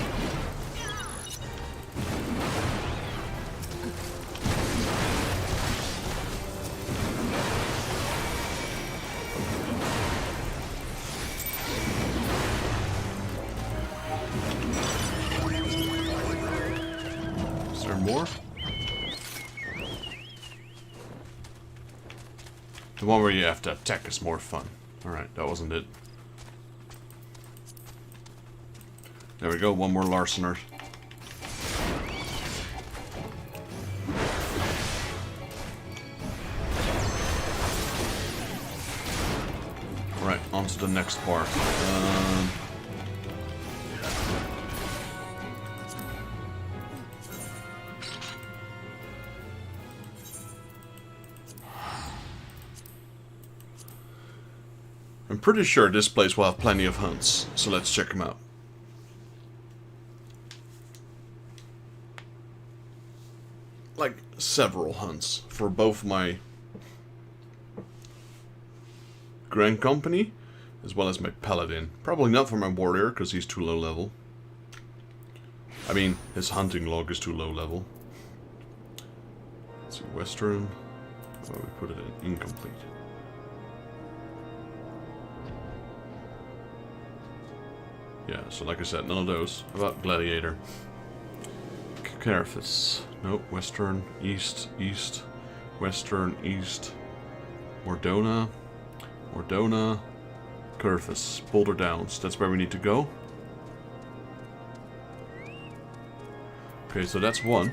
Is there more? The one where you have to attack is more fun. Alright, that wasn't it. There we go, one more Larcener. Alright, on to the next part. I'm pretty sure this place will have plenty of hunts, so let's check them out. Like, several hunts for both my Grand Company as well as my Paladin. Probably not for my Warrior, because he's too low level. I mean, his hunting log is too low level. Let's see, Western. Oh, we put it in incomplete. Yeah, so like I said, none of those. How about Gladiator? Carathis. Nope, Western, East, East, Western, East. Mordona. Mordona. Carathis. Boulder Downs. That's where we need to go. Okay, so that's one.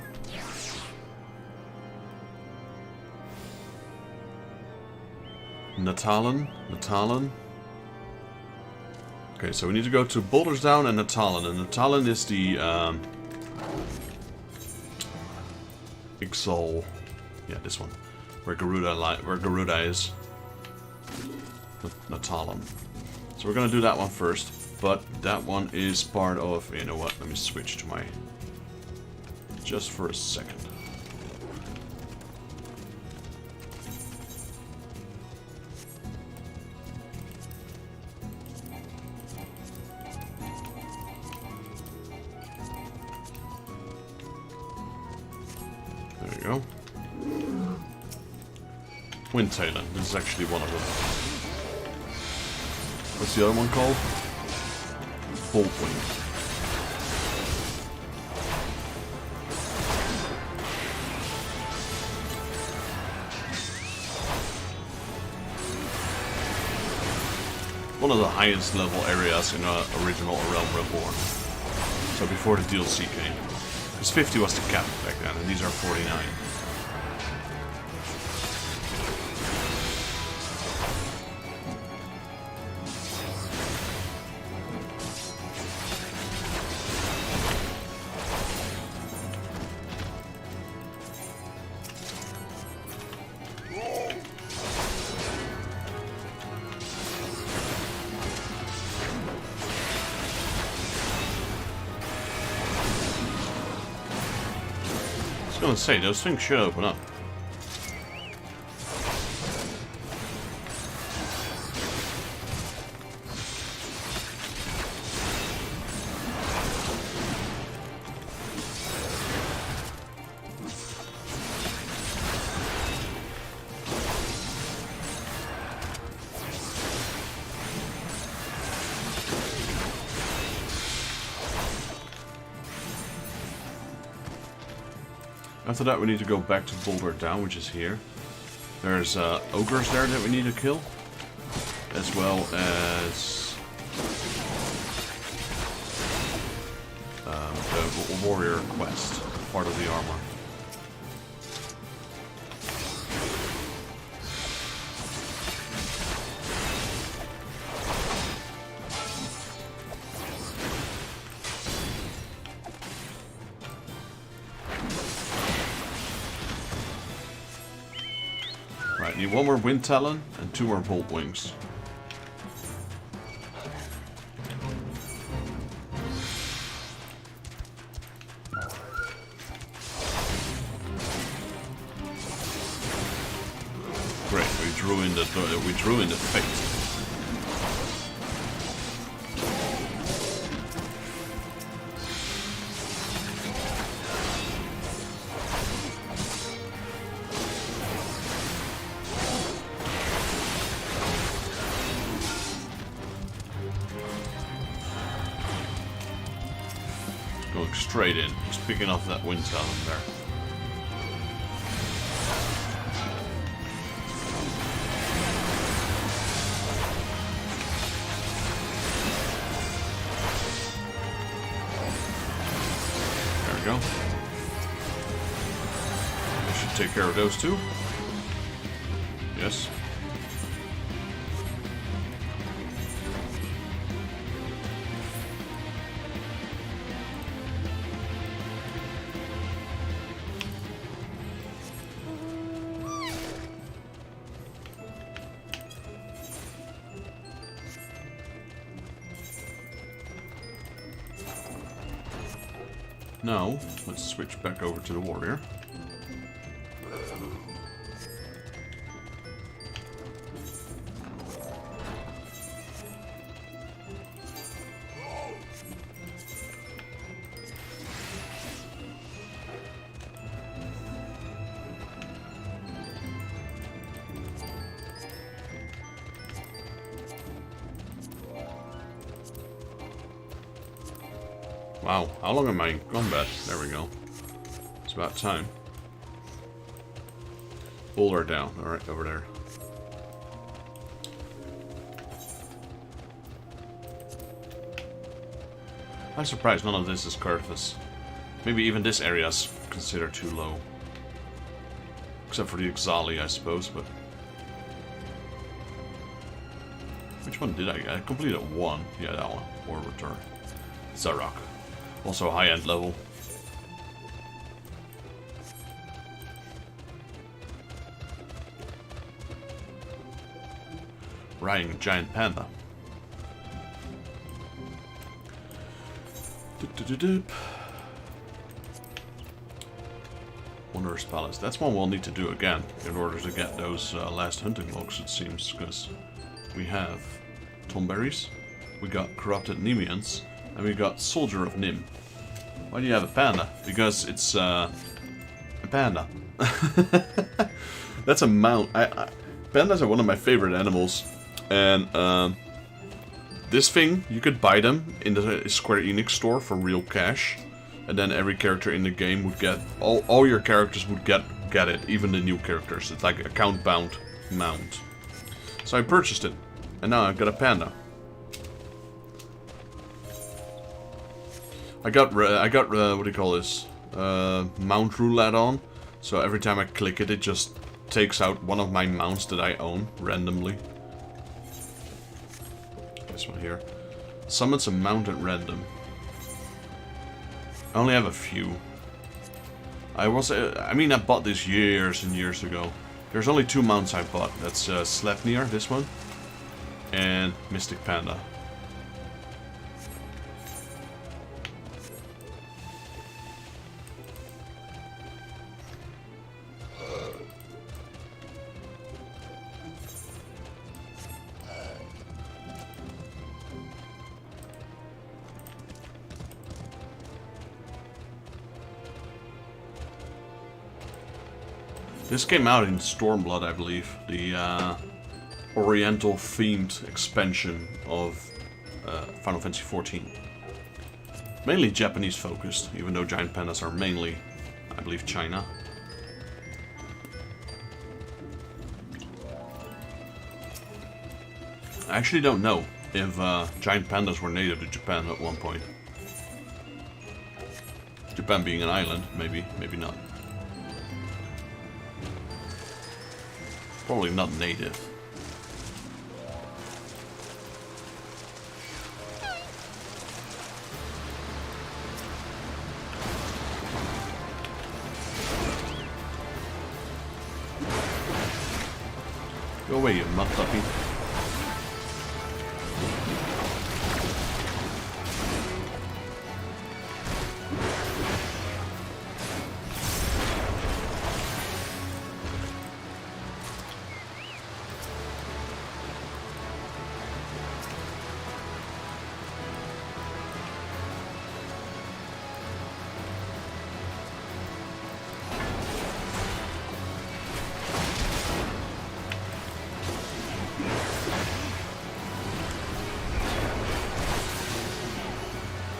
Natalan. Natalan. Okay, so we need to go to Boulders Down and Natalan. And Natalan is the Ixol. Yeah, this one. Where Garuda is. Natalan. So we're gonna do that one first. But that one is part of, you know what, let me switch to my, just for a second. There we go. Windtailor, this is actually one of them. What's the other one called? Boltwing. One of the highest level areas in original A Realm Reborn. So before the DLC came. Because 50 was the cap back then, and these are 49. I was gonna say, those things should open up. After that we need to go back to Boulder Down, which is here. There's ogres there that we need to kill. As well as the warrior quest, part of the armor. Right, need one more Wind Talon and 2 more Bolt Wings. Great, we drew in the fate. Going straight in, just picking off that Wind Talon there. There we go. I should take care of those two. Yes. Now, let's switch back over to the warrior. Wow, how long am I in combat? There we go. It's about time. Boulder down. Alright, over there. I'm surprised none of this is Curthus. Maybe even this area is considered too low. Except for the Exali, I suppose, but... Which one did I completed one. Yeah, that one. War Return. Zarok. Also high-end level. Riding a giant panda. Wondrous Palace. That's one we'll need to do again in order to get those last hunting logs, it seems, because we have Tomberries, we got Corrupted Nemeans, and we got Soldier of Nim. Why do you have a panda? Because it's a panda. That's a mount. Pandas are one of my favorite animals. And this thing, you could buy them in the Square Enix store for real cash. And then every character in the game would get... All your characters would get it, even the new characters. It's like a account-bound mount. So I purchased it. And now I've got a panda. I got what do you call this? Mount roulette on. So every time I click it, it just takes out one of my mounts that I own randomly. This one here. Summons a mount at random. I only have a few. I bought this years and years ago. There's only 2 mounts I bought. That's Sleipnir, this one, and Mystic Panda. This came out in Stormblood, I believe, the Oriental-themed expansion of Final Fantasy XIV. Mainly Japanese-focused, even though giant pandas are mainly I believe China. I actually don't know if giant pandas were native to Japan at one point. Japan being an island, maybe, maybe not. Probably not native. Go away, you mud puppy.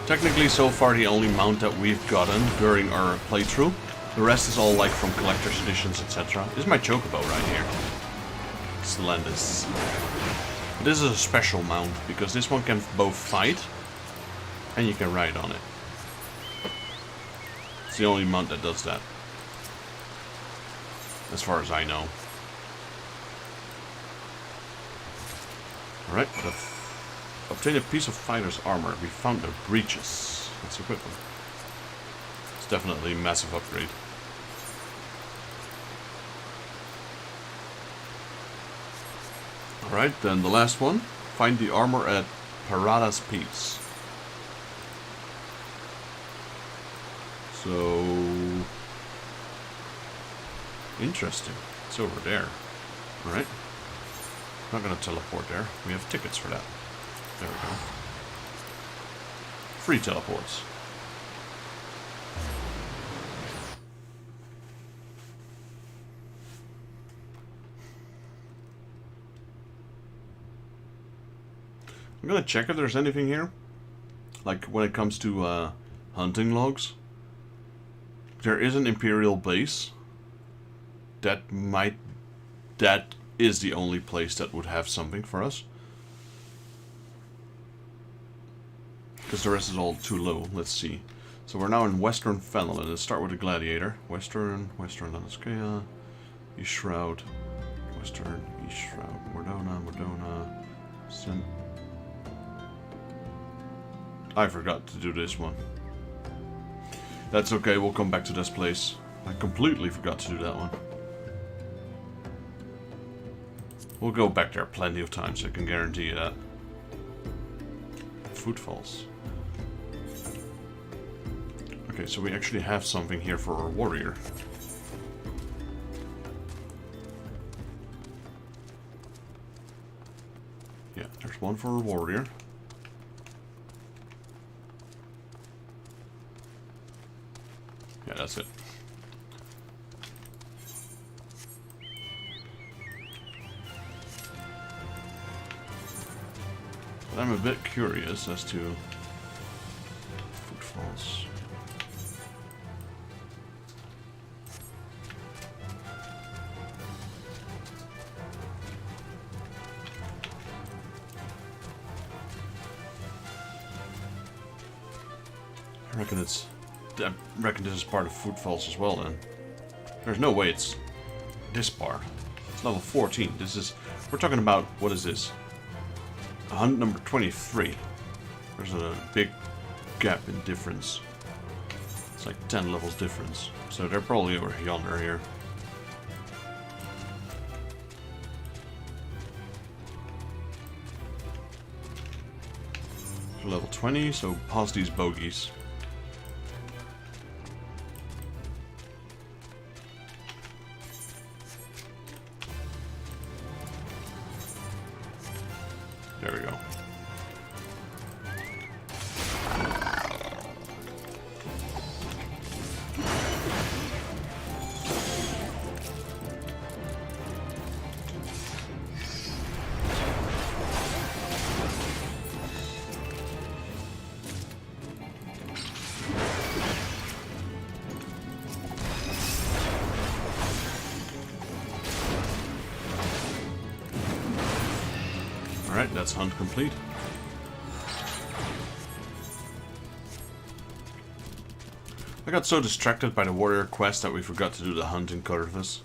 Technically, so far the only mount that we've gotten during our playthrough. The rest is all like from collector's editions, etc. This is my chocobo right here. Splendid. This is a special mount because this one can both fight and you can ride on it. It's the only mount that does that, as far as I know. Alright, obtain a piece of fighter's armor. We found their breeches. Let's equip them. It's definitely a massive upgrade. Alright, then the last one. Find the armor at Parada's Peace. So... interesting. It's over there. Alright. Not gonna teleport there. We have tickets for that. There we go. Free teleports. I'm gonna check if there's anything here. Like when it comes to hunting logs. There is an Imperial base. That is the only place that would have something for us. Because the rest is all too low. Let's see. So we're now in Western Fenland. Let's start with the Gladiator. Western Landskea, East Shroud, Western, East Shroud, Mordona, I forgot to do this one. That's okay, we'll come back to this place. I completely forgot to do that one. We'll go back there plenty of times, I can guarantee you that. Footfalls. Okay, so we actually have something here for our warrior. Yeah, there's one for our warrior. Yeah, that's it. But I'm a bit curious as to footfalls. I reckon this is part of footfalls as well then. There's no way it's this part. It's level 14. This is, we're talking about, what is this? Hunt number 23. There's a big gap in difference. It's like 10 levels difference. So they're probably over yonder here. So level 20, so past these bogeys. There we go. that's hunt complete. I got so distracted by the warrior quest that we forgot to do the hunt in Corvus.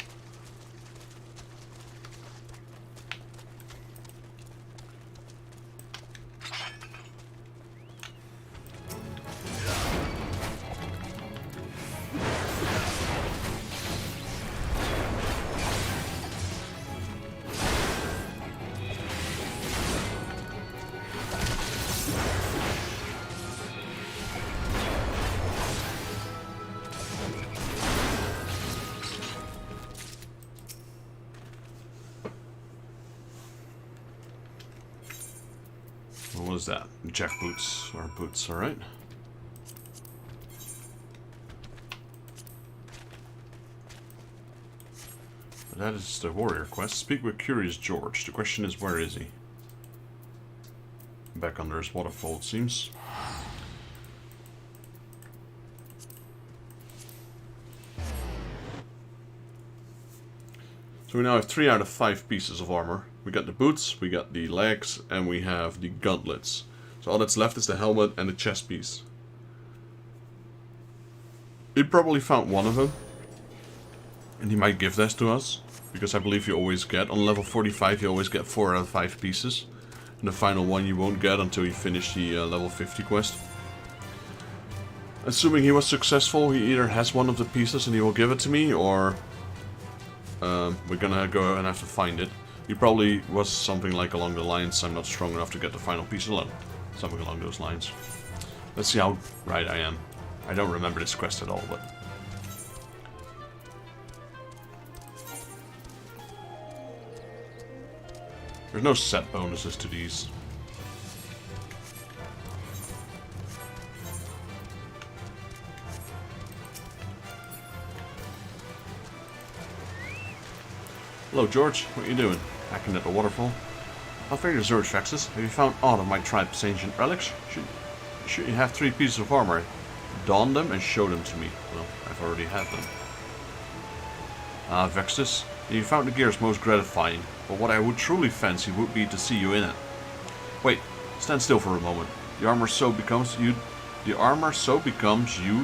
What was that? Jack boots, or boots, alright. That is the warrior quest. Speak with Curious George. The question is, where is he? Back under his waterfall, it seems. So we now have 3 out of 5 pieces of armor. We got the boots, we got the legs, and we have the gauntlets. So all that's left is the helmet and the chest piece. He probably found one of them. And he might give this to us. Because I believe you always get, on level 45 you always get 4 out of 5 pieces. And the final one you won't get until you finish the level 50 quest. Assuming he was successful, he either has one of the pieces and he will give it to me, or we're gonna go and have to find it. He probably was something like along the lines, I'm not strong enough to get the final piece alone. Something along those lines. Let's see how right I am. I don't remember this quest at all, but... There's no set bonuses to these. Hello, George. What are you doing? Hacking at the waterfall? I'll fare your George Vexus. Have you found aught of my tribe's ancient relics? Should you have 3 pieces of armor? Don them and show them to me. Well, I've already had them. Ah, Vexus. You found the gears most gratifying, but what I would truly fancy would be to see you in it. Wait, stand still for a moment. The armor so becomes you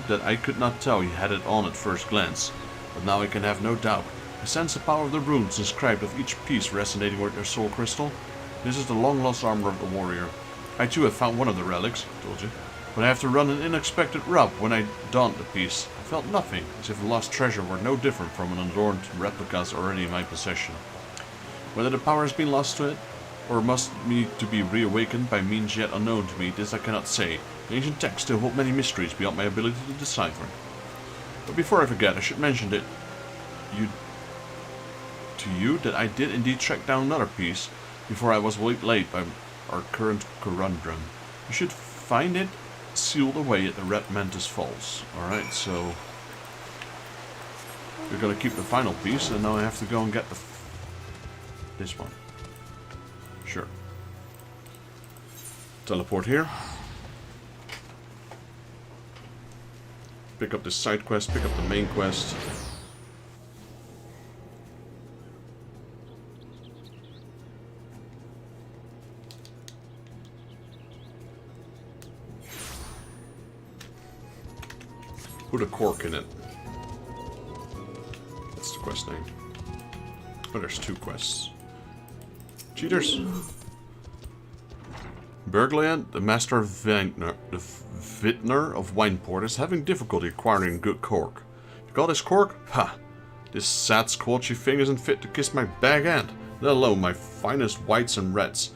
that I could not tell you had it on at first glance. But now I can have no doubt. I sense the power of the runes inscribed of each piece resonating with their soul crystal. This is the long-lost armor of the warrior. I too have found one of the relics, I told you, but I have to run an unexpected rub when I donned the piece. I felt nothing, as if the lost treasure were no different from an adorned replicas already in my possession. Whether the power has been lost to it, or must need to be reawakened by means yet unknown to me, this I cannot say. The ancient texts still hold many mysteries beyond my ability to decipher. But before I forget, I should mention that that I did indeed track down another piece before I was waylaid by our current conundrum. You should find it sealed away at the Red Mantis Falls. Alright, so we're gonna keep the final piece, and now I have to go and get this one. Sure. Teleport here. Pick up this side quest, pick up the main quest. Put a cork in it. That's the quest name. Oh, there's 2 quests. Cheaters. Garlean, the master of vintner of Wineport, is having difficulty acquiring good cork. You got this cork? Ha! This sad squelchy thing isn't fit to kiss my bag hand, let alone my finest whites and reds.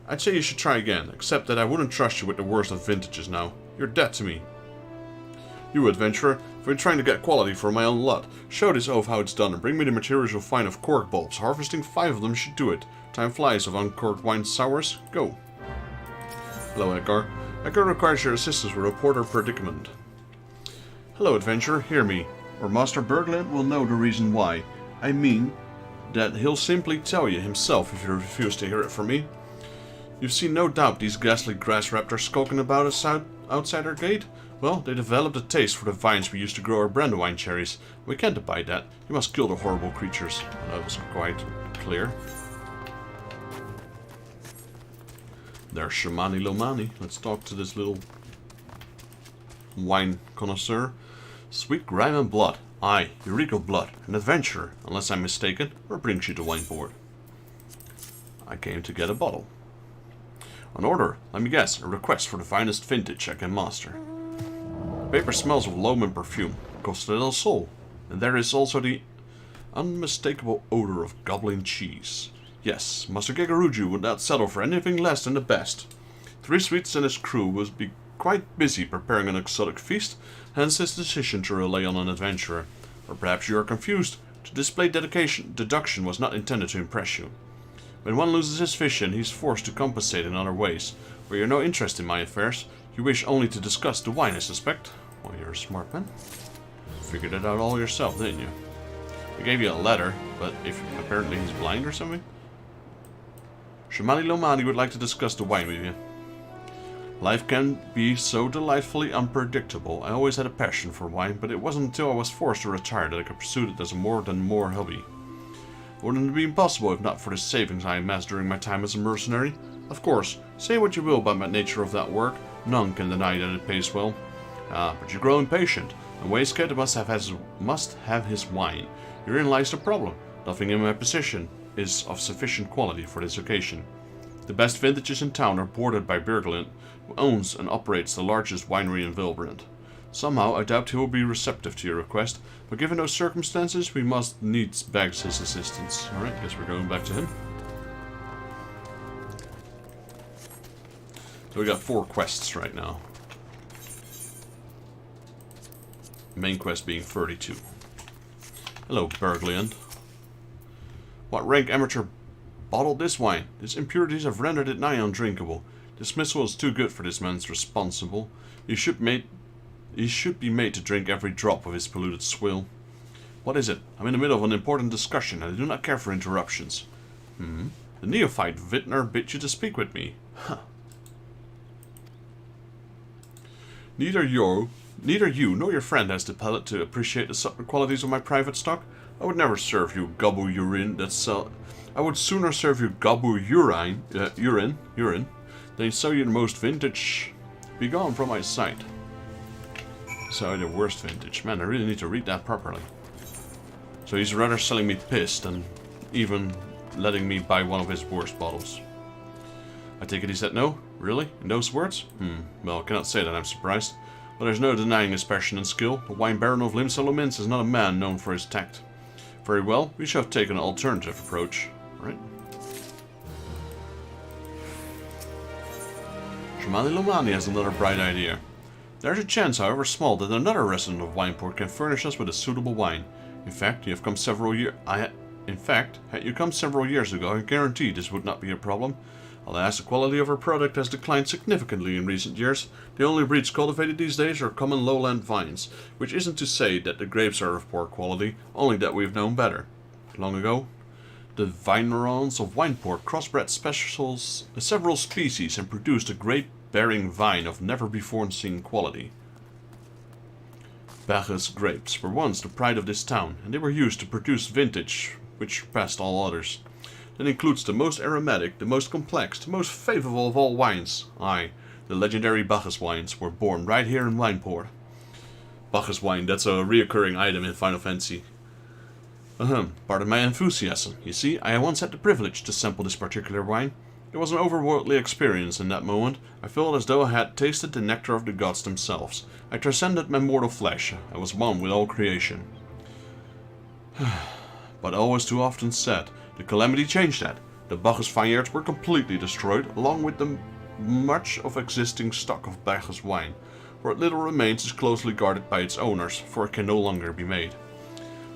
I'd say you should try again, except that I wouldn't trust you with the worst of vintages now. You're dead to me. You, adventurer, have been trying to get quality for my own lot. Show this oaf how it's done and bring me the materials you'll find of cork bulbs. Harvesting 5 of them should do it. Time flies of uncorked wine sours. Go. Hello, Edgar. Edgar requires your assistance with a porter predicament. Hello, adventurer. Hear me, or Master Garlean will know the reason why. I mean that he'll simply tell you himself if you refuse to hear it from me. You've seen no doubt these ghastly grass raptors skulking about us outside our gate? Well, they developed a taste for the vines we used to grow our brandywine cherries. We can't abide that. You must kill the horrible creatures. That was quite clear. There's Shamani Lomani. Let's talk to this little wine connoisseur. Sweet grime and blood. Aye, you reek of blood. An adventurer, unless I'm mistaken. What brings you to Wineport? I came to get a bottle. An order, let me guess, a request for the finest vintage I can master. The paper smells of loam perfume, Costa del Sol, and there is also the unmistakable odor of goblin cheese. Yes, Master Gegaruju would not settle for anything less than the best. 3 Sweets and his crew would be quite busy preparing an exotic feast, hence his decision to rely on an adventurer. Or perhaps you are confused. To display deduction was not intended to impress you. When one loses his vision, he is forced to compensate in other ways. Where you have no interest in my affairs, you wish only to discuss the wine, I suspect. Well, you're a smart man. Figured it out all yourself, didn't you? I gave you a letter, but apparently he's blind or something? Shamali Lomani would like to discuss the wine with you. Life can be so delightfully unpredictable. I always had a passion for wine, but it wasn't until I was forced to retire that I could pursue it as a more hobby. Wouldn't it be impossible if not for the savings I amassed during my time as a mercenary? Of course, say what you will about the nature of that work, none can deny that it pays well. Ah, but you grow impatient, and Waistcoat must have his wine. Herein lies the problem. Nothing in my possession is of sufficient quality for this occasion. The best vintages in town are boarded by Garlean, who owns and operates the largest winery in Vilbrand. Somehow, I doubt he will be receptive to your request, but given those circumstances, we must needs beg his assistance. Alright, guess we're going back to him. So we got 4 quests right now. Main quest being 32. Hello, Garlean. What rank amateur bottled this wine? Its impurities have rendered it nigh undrinkable. Dismissal is too good for this man's responsible. He should be made to drink every drop of his polluted swill. What is it? I'm in the middle of an important discussion, and I do not care for interruptions. The neophyte vintner bid you to speak with me. Huh. Neither you nor your friend has the palate to appreciate the subtle qualities of my private stock. I would never serve you gobble urine I would sooner serve you gobble urine than sell you the most vintage. Be gone from my sight. So the worst vintage. Man, I really need to read that properly. So he's rather selling me piss than even letting me buy one of his worst bottles. I take it he said no? Really? In those words? Well, I cannot say that I'm surprised. But there's no denying his passion and skill. The wine baron of Limsalomins is not a man known for his tact. Very well, we shall have taken an alternative approach. Right? Shamali Lomani has another bright idea. There's a chance, however small, that another resident of Wineport can furnish us with a suitable wine. In fact, had you come several years ago, I guarantee this would not be a problem. Alas, the quality of our product has declined significantly in recent years. The only breeds cultivated these days are common lowland vines, which isn't to say that the grapes are of poor quality, only that we've known better. Long ago, the vignerons of Wineport crossbred several species and produced a grape-bearing vine of never-before-seen quality. Bacchus grapes were once the pride of this town, and they were used to produce vintage which surpassed all others. That includes the most aromatic, the most complex, the most favorable of all wines. Aye, the legendary Bacchus wines were born right here in Wineport. Bacchus wine, that's a reoccurring item in Final Fantasy. Pardon my enthusiasm. You see, I once had the privilege to sample this particular wine. It was an overworldly experience in that moment. I felt as though I had tasted the nectar of the gods themselves. I transcended my mortal flesh. I was one with all creation. But all was too often said. The Calamity changed that. The Bacchus vineyards were completely destroyed, along with the much of existing stock of Bacchus wine. What little remains is closely guarded by its owners, for it can no longer be made.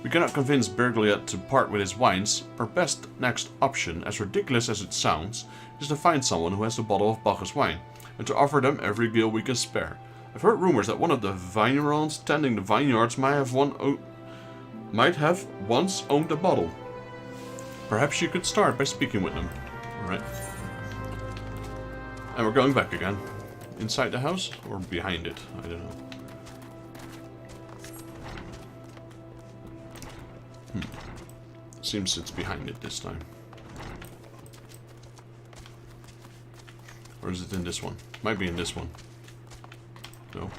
We cannot convince Garlean to part with his wines. Our best next option, as ridiculous as it sounds, is to find someone who has a bottle of Bacchus wine, and to offer them every gil we can spare. I've heard rumors that one of the vignerons tending the vineyards might have once owned a bottle. Perhaps you could start by speaking with them. Alright. And we're going back again. Inside the house? Or behind it? I don't know. Seems it's behind it this time. Or is it in this one? Might be in this one. No.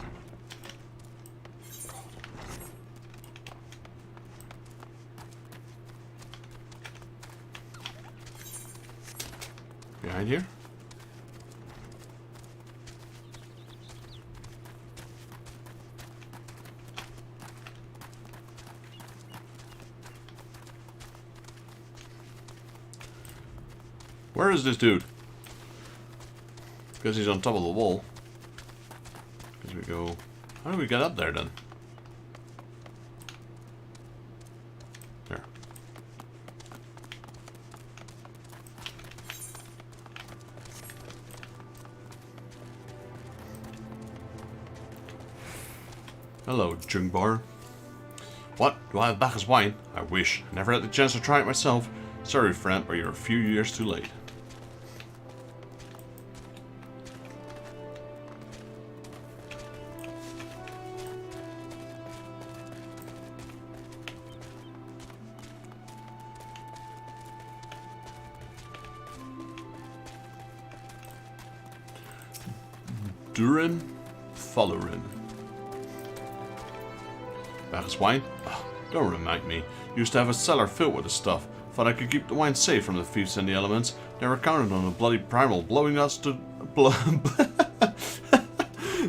Behind here? Where is this dude? Because he's on top of the wall. Here we go. How do we get up there then? There. Hello, junk bar. What? Do I have Bacchus wine? I wish. I never had the chance to try it myself. Sorry, friend, but you're a few years too late. Durin Fallurin. Bacchus wine? Oh, don't remind me. Used to have a cellar filled with the stuff. Thought I could keep the wine safe from the thieves and the elements. Never counted on a bloody primal blowing us to...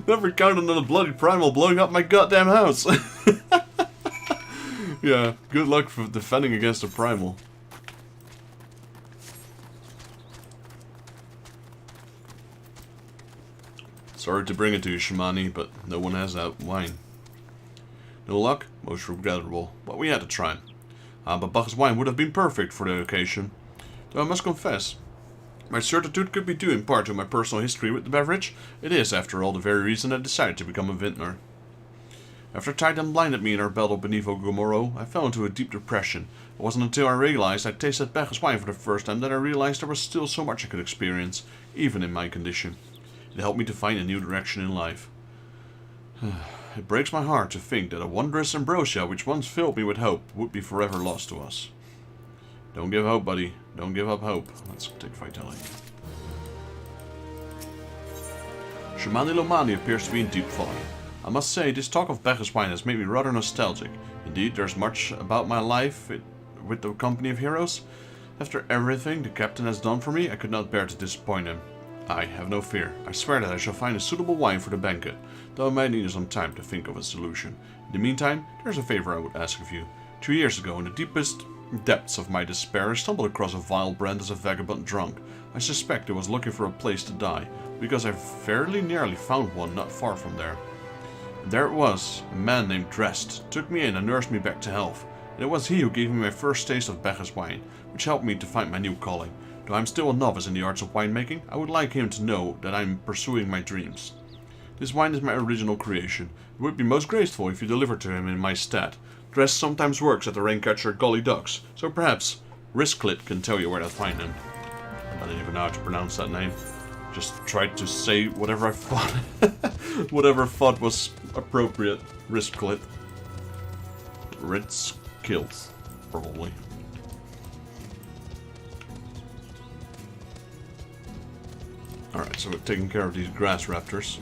Never counted on a bloody primal blowing up my goddamn house. Yeah, good luck for defending against a primal. Sorry to bring it to you, Shamani, but no one has that wine. No luck? Most regrettable, but we had to try. But Bacchus wine would have been perfect for the occasion. Though I must confess, my certitude could be due in part to my personal history with the beverage. It is, after all, the very reason I decided to become a vintner. After Titan blinded me in our battle beneath Ogomoro, I fell into a deep depression. It wasn't until I realized I tasted Bacchus wine for the first time that I realized there was still so much I could experience, even in my condition. It helped me to find a new direction in life. It breaks my heart to think that a wondrous ambrosia which once filled me with hope would be forever lost to us. Don't give hope, buddy. Don't give up hope. Let's take vitality. Shamani Lomani appears to be in deep thought. I must say, this talk of Bacchus wine has made me rather nostalgic. Indeed, there's much about my life with the company of heroes. After everything the captain has done for me, I could not bear to disappoint him. Have no fear. I swear that I shall find a suitable wine for the banquet, though I might need some time to think of a solution. In the meantime, there's a favor I would ask of you. 2 years ago, in the deepest depths of my despair, I stumbled across a vile brand as a vagabond drunk. I suspect it was looking for a place to die, because I fairly nearly found one not far from there. And there it was. A man named Drest took me in and nursed me back to health. And it was he who gave me my first taste of Bacchus wine, which helped me to find my new calling. Though I'm still a novice in the arts of winemaking, I would like him to know that I'm pursuing my dreams. This wine is my original creation. It would be most graceful if you delivered to him in my stead. Drest sometimes works at the raincatcher Golly Ducks, so perhaps Risklit can tell you where to find him. I don't even know how to pronounce that name. Just tried to say whatever I thought was appropriate. Risklit. Risklit, probably. Alright, so we're taking care of these grass raptors.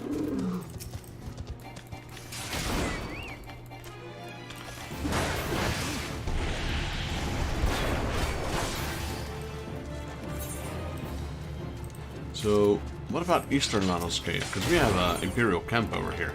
So, what about Eastern Lanos Cave? Because we have an Imperial camp over here.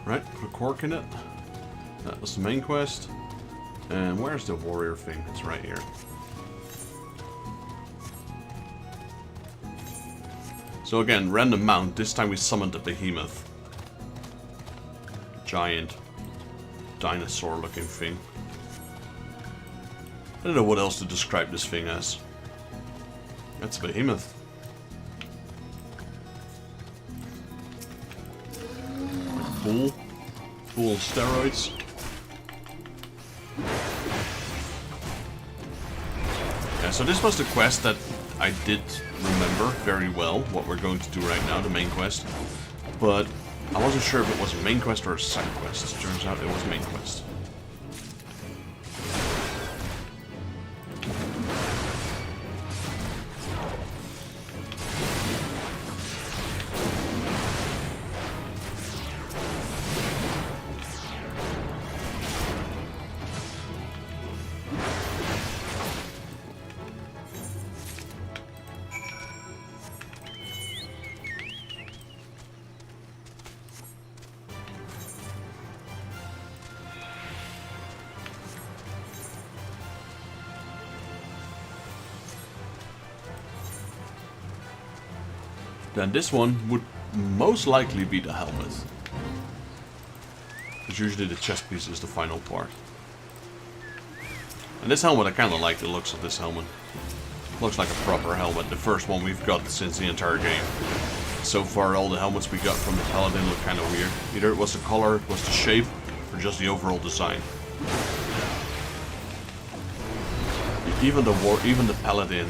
Right, put a cork in it. That was the main quest. And where's the warrior thing? It's right here. So again, random mount. This time we summoned the behemoth. Giant dinosaur looking thing. I don't know what else to describe this thing as. That's a behemoth. Bull. Bull on steroids. Yeah, so this was the quest that I did remember very well, what we're going to do right now, the main quest. But I wasn't sure if it was a main quest or a side quest. Turns out it was a main quest. Then this one would most likely be the helmet. Because usually the chest piece is the final part. And this helmet, I kind of like the looks of this helmet. Looks like a proper helmet. The first one we've got since the entire game. So far, all the helmets we got from the Paladin look kind of weird. Either it was the color, it was the shape, or just the overall design. Even the Paladin...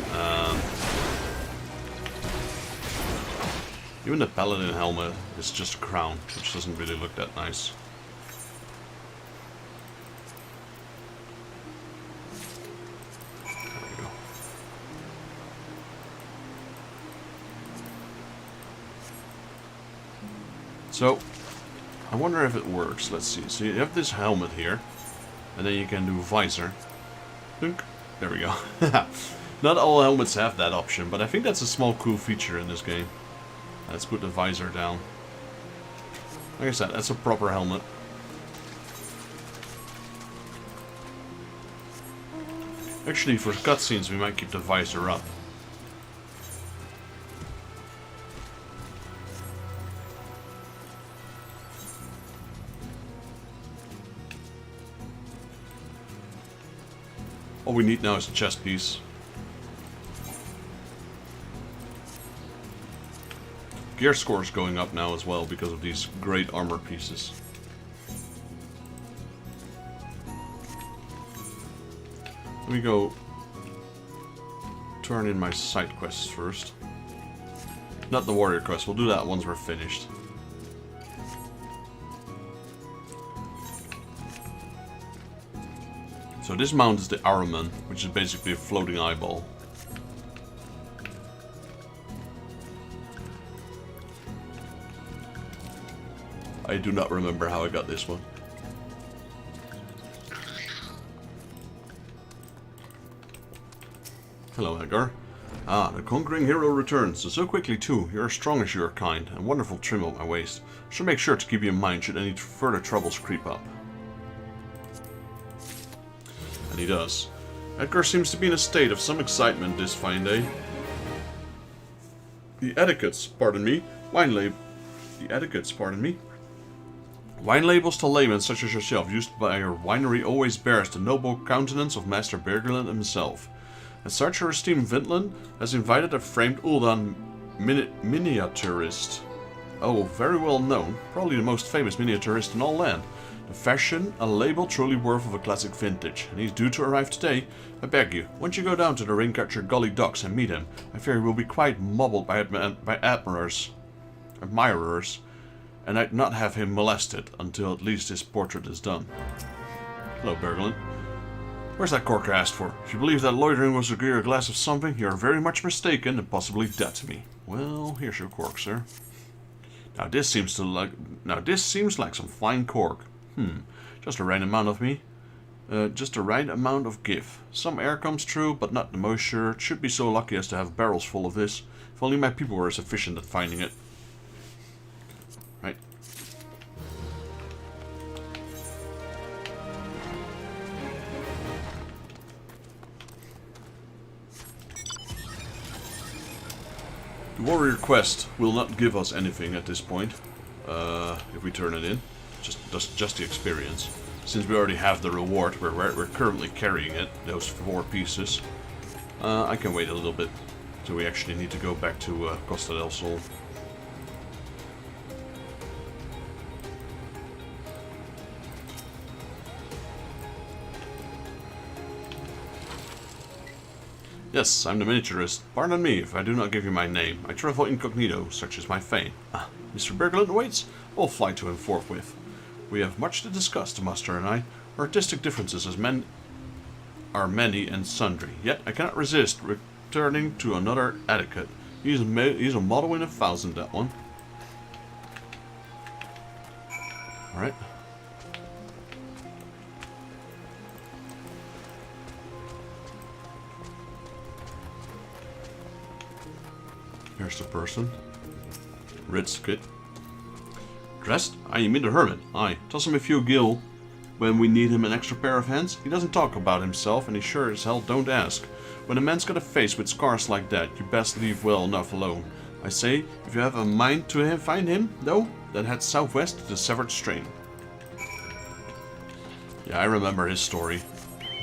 Even the Paladin helmet is just a crown, which doesn't really look that nice. There we go. So, I wonder if it works. Let's see. So you have this helmet here, and then you can do visor. Dunk. There we go. Not all helmets have that option, but I think that's a small cool feature in this game. Let's put the visor down. Like I said, that's a proper helmet. Actually, for cutscenes, we might keep the visor up. All we need now is a chest piece. Gear score is going up now as well because of these great armor pieces. Let me go turn in my side quests first. Not the warrior quest, we'll do that once we're finished. So this mount is the Araman, which is basically a floating eyeball. I do not remember how I got this one. Hello, Edgar. Ah, the conquering hero returns, and so quickly too. You're as strong as you are kind, and wonderful trim on my waist. Should make sure to keep you in mind should any further troubles creep up. And he does. Edgar seems to be in a state of some excitement this fine day. The etiquettes, pardon me. The etiquettes, pardon me. Wine labels to laymen such as yourself used by your winery always bears the noble countenance of Master Garlean himself. As such, your esteemed Vinland has invited a framed Uldan miniaturist. Oh, very well known, probably the most famous miniaturist in all land. The fashion, a label truly worth of a classic vintage, and he's due to arrive today. I beg you, once you go down to the Ringcatcher Gully docks and meet him, I fear he will be quite mobbed by admirers, and I'd not have him molested until at least his portrait is done. Hello, Garlean. Where's that cork I asked for? If you believe that loitering was to give you a glass of something, you are very much mistaken and possibly dead to me. Well, here's your cork, sir. Now this seems like some fine cork. Just the right amount of me. Just the right amount of give. Some air comes through, but not the moisture. Should be so lucky as to have barrels full of this. If only my people were as efficient at finding it. Right. The warrior quest will not give us anything at this point, if we turn it in. Just the experience. Since we already have the reward, we're currently carrying it, those 4 pieces. I can wait a little bit, so we actually need to go back to Costa del Sol. Yes, I'm the miniaturist. Pardon me if I do not give you my name. I travel incognito, such is my fame. Ah, Mr. Berglund waits? We'll fly to him forthwith. We have much to discuss, the master and I. Our artistic differences are many and sundry, yet I cannot resist returning to another etiquette. He's a model in 1,000, that one. Alright. Here's the person. Risk it. Dressed? Aye, you mean the hermit? Aye. Toss him a few gil when we need him an extra pair of hands. He doesn't talk about himself, and he sure as hell don't ask. When a man's got a face with scars like that, you best leave well enough alone. I say, if you have a mind to find him, though, then head southwest to the Severed Strain. Yeah, I remember his story.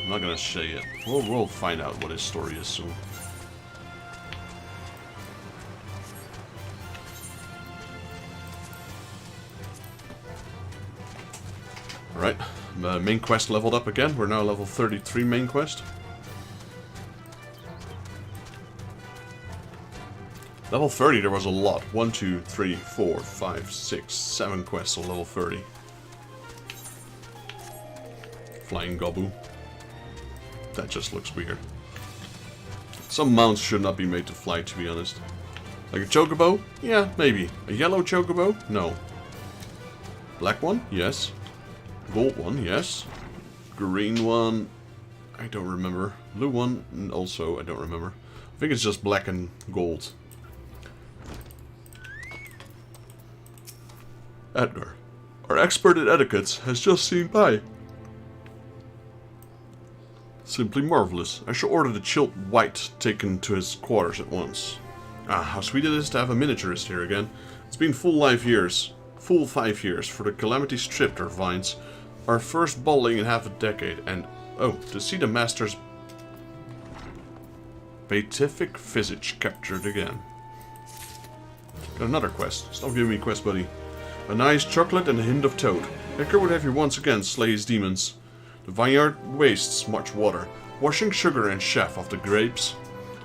I'm not gonna say it. We'll find out what his story is soon. Alright, main quest leveled up again. We're now level 33 main quest. Level 30 there was a lot. 1, 2, 3, 4, 5, 6, 7 quests on level 30. Flying Gobu. That just looks weird. Some mounts should not be made to fly, to be honest. Like a chocobo? Yeah, maybe. A yellow chocobo? No. Black one? Yes. Gold one, yes. Green one, I don't remember. Blue one, also, I don't remember. I think it's just black and gold. Edgar, our expert in etiquettes, has just seen by. Simply marvelous. I shall order the chilled white taken to his quarters at once. Ah, how sweet it is to have a miniaturist here again. It's been full 5 years for the Calamity stripped our vines. Our first bowling in half a decade, and oh, to see the master's beatific visage captured again. Got another quest. Stop giving me quest, buddy. A nice chocolate and a hint of toad. Edgar would have you once again slay his demons. The vineyard wastes much water, washing sugar and chaff off the grapes.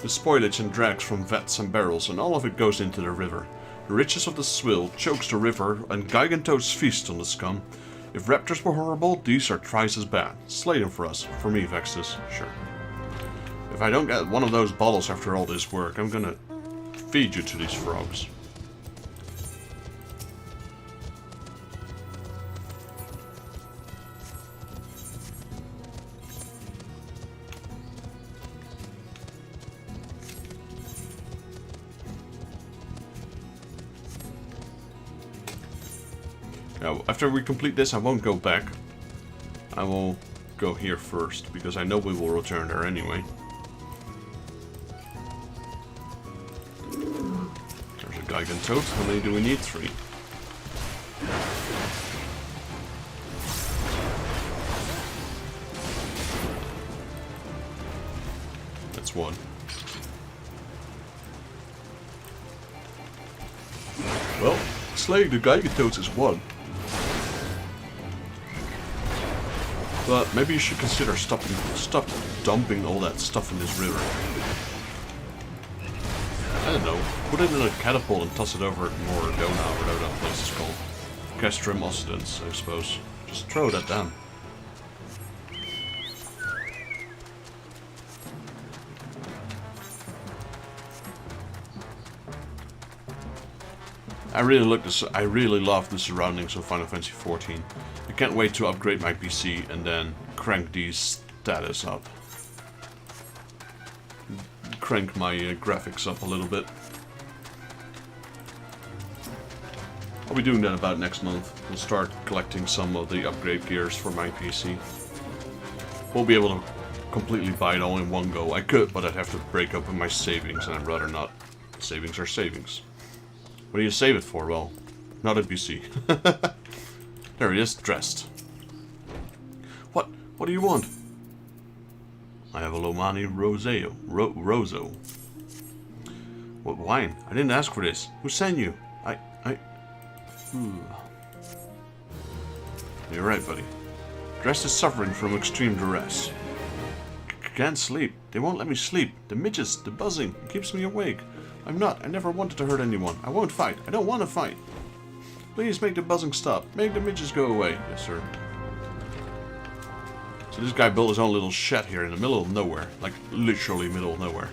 The spoilage and dregs from vats and barrels, and all of it goes into the river. The riches of the swill chokes the river, and gigantoads feast on the scum. If raptors were horrible, these are thrice as bad. Slay them for us. For me, Vextus. Sure. If I don't get one of those bottles after all this work, I'm gonna feed you to these frogs. Now, after we complete this, I won't go back. I will go here first, because I know we will return there anyway. There's a Gigantoad. How many do we need? 3. That's 1. Well, slaying the Gigantoads is 1. But maybe you should consider stop dumping all that stuff in this river. I don't know. Put it in a catapult and toss it over at Moradona, or whatever that place is called. Castrum Occidens, I suppose. Just throw that down. I really love the surroundings of Final Fantasy XIV. I can't wait to upgrade my PC and then crank the status up. Crank my graphics up a little bit. I'll be doing that about next month. We'll start collecting some of the upgrade gears for my PC. Won't be able to completely buy it all in one go. I could, but I'd have to break up my savings, and I'd rather not. Savings are savings. What do you save it for? Well, not a PC. There he is, dressed. What? What do you want? I have a Lomani Rozo. What wine? I didn't ask for this. Who sent you? You're right, buddy. Dressed is suffering from extreme duress. Can't sleep. They won't let me sleep. The midges, the buzzing, it keeps me awake. I never wanted to hurt anyone. I won't fight. I don't want to fight. Please make the buzzing stop. Make the midges go away. Yes, sir. So this guy built his own little shed here in the middle of nowhere. Like, literally middle of nowhere.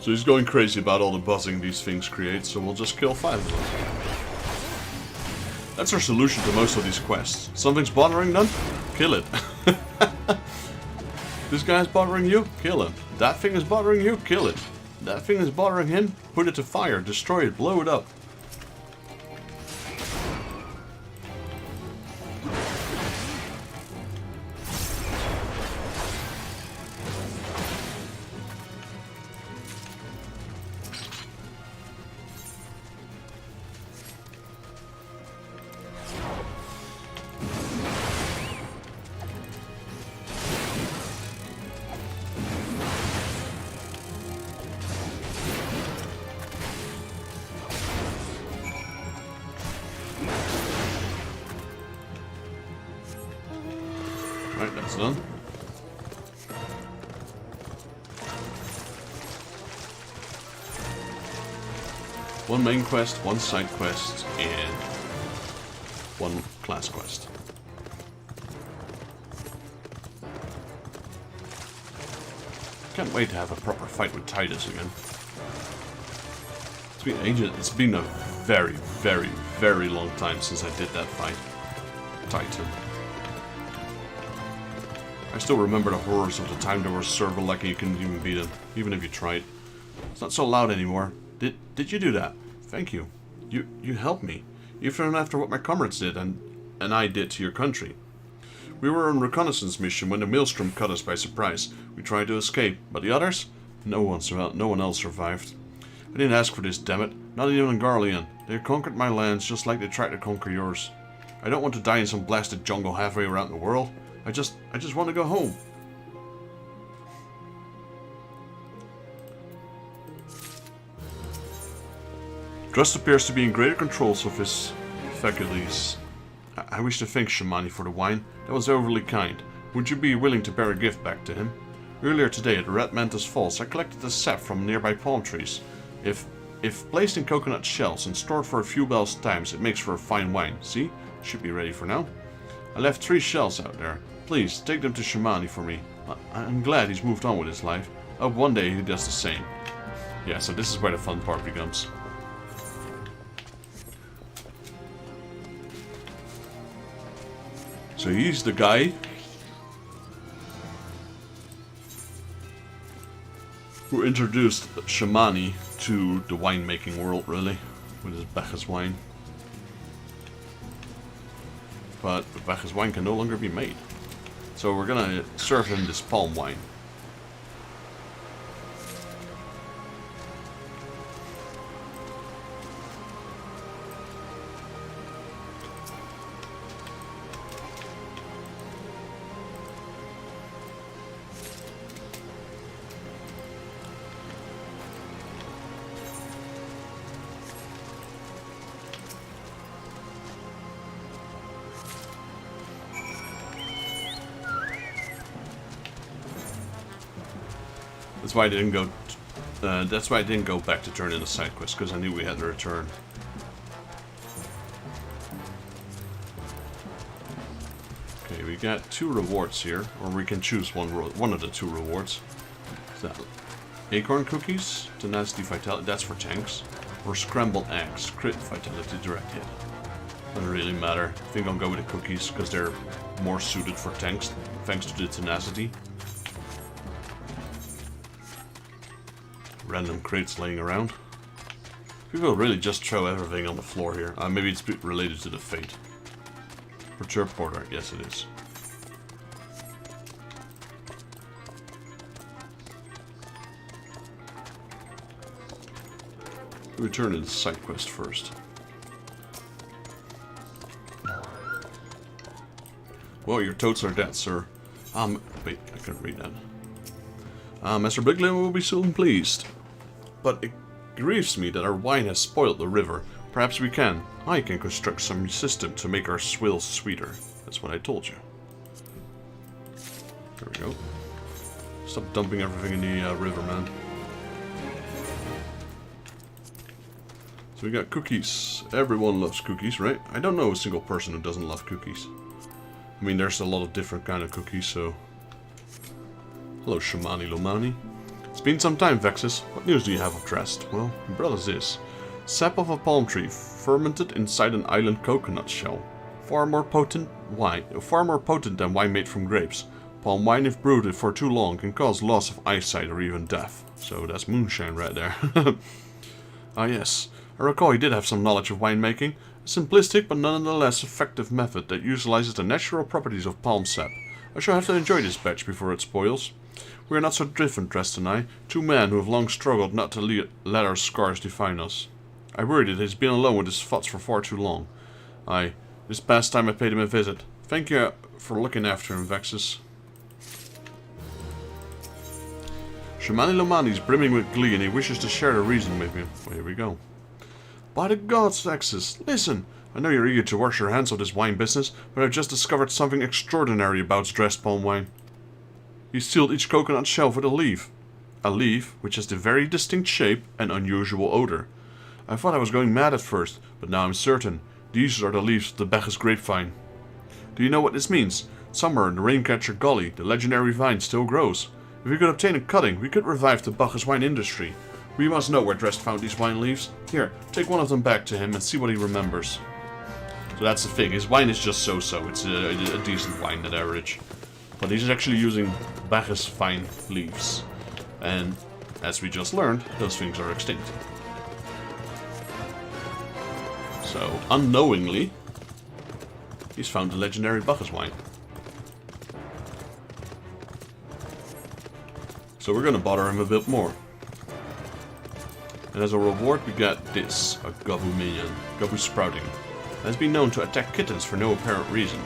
So he's going crazy about all the buzzing these things create, so we'll just kill 5 of them. That's our solution to most of these quests. Something's bothering them? Kill it. This guy's bothering you? Kill him. That thing is bothering you? Kill it. That thing is bothering him? Put it to fire, destroy it, blow it up. Right, that's done. One main quest, one side quest, and one class quest. Can't wait to have a proper fight with Titus again. It's been ages. It's been a very, very, very long time since I did that fight. Titan. I still remember the horrors of the time there was server like you couldn't even beat him, even if you tried. It's not so loud anymore. Did you do that? Thank you. You helped me. Even after what my comrades did and I did to your country. We were on a reconnaissance mission when the maelstrom caught us by surprise. We tried to escape, but the others? No one else survived. I didn't ask for this, damn it. Not even in Garlean. They conquered my lands just like they tried to conquer yours. I don't want to die in some blasted jungle halfway around the world. I just want to go home. Drust appears to be in greater control of his faculties. I wish to thank Shamani for the wine. That was overly kind. Would you be willing to bear a gift back to him? Earlier today at the Red Mantis Falls, I collected the sap from nearby palm trees. If placed in coconut shells and stored for a few bells times, it makes for a fine wine. See? Should be ready for now. I left 3 shells out there. Please, take them to Shamani for me. I'm glad he's moved on with his life. I hope one day he does the same. Yeah, so this is where the fun part begins. So he's the guy who introduced Shamani to the winemaking world, really, with his Bacchus wine. But the Bacchus wine can no longer be made. So we're gonna serve him this palm wine. That's why I didn't go. That's why I didn't go back to turn in the side quest, because I knew we had to return. Okay, we got 2 rewards here, or we can choose one of the 2 rewards. So Acorn cookies, tenacity, vitality, that's for tanks. Or scrambled eggs, crit, vitality, direct hit. Doesn't really matter. I think I'll go with the cookies because they're more suited for tanks thanks to the tenacity. Random crates laying around. People really just throw everything on the floor here. Maybe it's related to the fate. Perturb Porter, yes it is. Return to the side quest first. Well, your toads are dead, sir. Wait, I couldn't read that. Master Briglin will be soon pleased. But it grieves me that our wine has spoiled the river. Perhaps I can construct some system to make our swills sweeter. That's what I told you. There we go. Stop dumping everything in the river, man. So we got cookies. Everyone loves cookies, right? I don't know a single person who doesn't love cookies. I mean, there's a lot of different kind of cookies, so... Hello, Shamani Lomani. It's been some time, Vexus. What news do you have of Drest? Well, my brother's this. Sap of a palm tree, fermented inside an island coconut shell. Far more potent than wine made from grapes. Palm wine, if brewed for too long, can cause loss of eyesight or even death. So that's moonshine right there. Ah yes, I recall he did have some knowledge of winemaking. A simplistic but nonetheless effective method that utilizes the natural properties of palm sap. I shall have to enjoy this batch before it spoils. We are not so different, Drest and I. Two men who have long struggled not to let our scars define us. I worry that he's been alone with his thoughts for far too long. This past time I paid him a visit. Thank you for looking after him, Vexus. Shamani Lomani is brimming with glee and he wishes to share the reason with me. Well, here we go. By the gods, Vexus, listen! I know you're eager to wash your hands of this wine business, but I've just discovered something extraordinary about Drest palm wine. He sealed each coconut shell with a leaf. A leaf which has the very distinct shape and unusual odor. I thought I was going mad at first, but now I'm certain. These are the leaves of the Bacchus grapevine. Do you know what this means? Somewhere in the Raincatcher Gully, the legendary vine still grows. If we could obtain a cutting, we could revive the Bacchus wine industry. We must know where Drest found these wine leaves. Here, take one of them back to him and see what he remembers. So that's the thing, his wine is just so-so. It's a decent wine at average. But he's actually using Bacchus vine leaves. And, as we just learned, those things are extinct. So, unknowingly, he's found the legendary Bacchus wine. So we're gonna bother him a bit more. And as a reward we get this, a Gabu minion, Gabu Sprouting. It has been known to attack kittens for no apparent reason.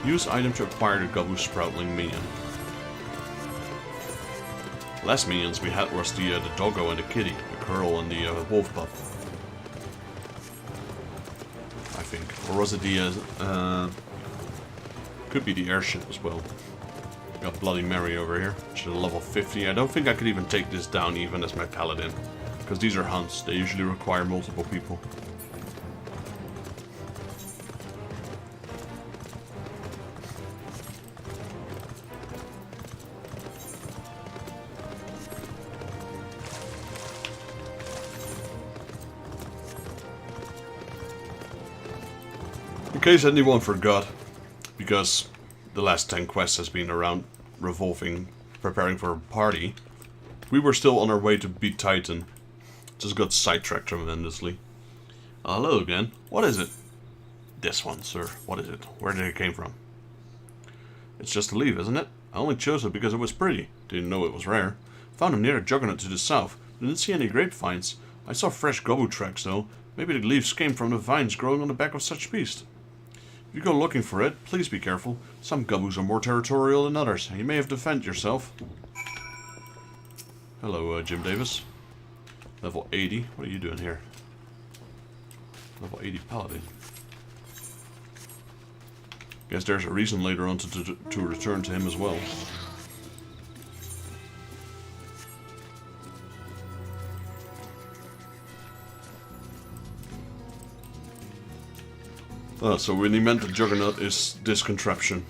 Use item to acquire the Gabu Sproutling minion. Last minions we had was the doggo and the kitty, the curl and the wolf pup. I think. Or was it the, could be the airship as well. Got Bloody Mary over here, which is a level 50. I don't think I could even take this down even as my paladin. Because these are hunts, they usually require multiple people. In case anyone forgot, because the last 10 quests has been around revolving, preparing for a party, we were still on our way to beat Titan. Just got sidetracked tremendously. Hello again. What is it? This one, sir. What is it? Where did it came from? It's just a leaf, isn't it? I only chose it because it was pretty. Didn't know it was rare. Found them near a juggernaut to the south. Didn't see any grapevines. I saw fresh gobu tracks though. Maybe the leaves came from the vines growing on the back of such beast. If you go looking for it, please be careful. Some gobus are more territorial than others, and you may have to defend yourself. Hello, Jim Davis. Level 80. What are you doing here? Level 80 Paladin. Guess there's a reason later on to return to him as well. So when he meant the Juggernaut is this contraption.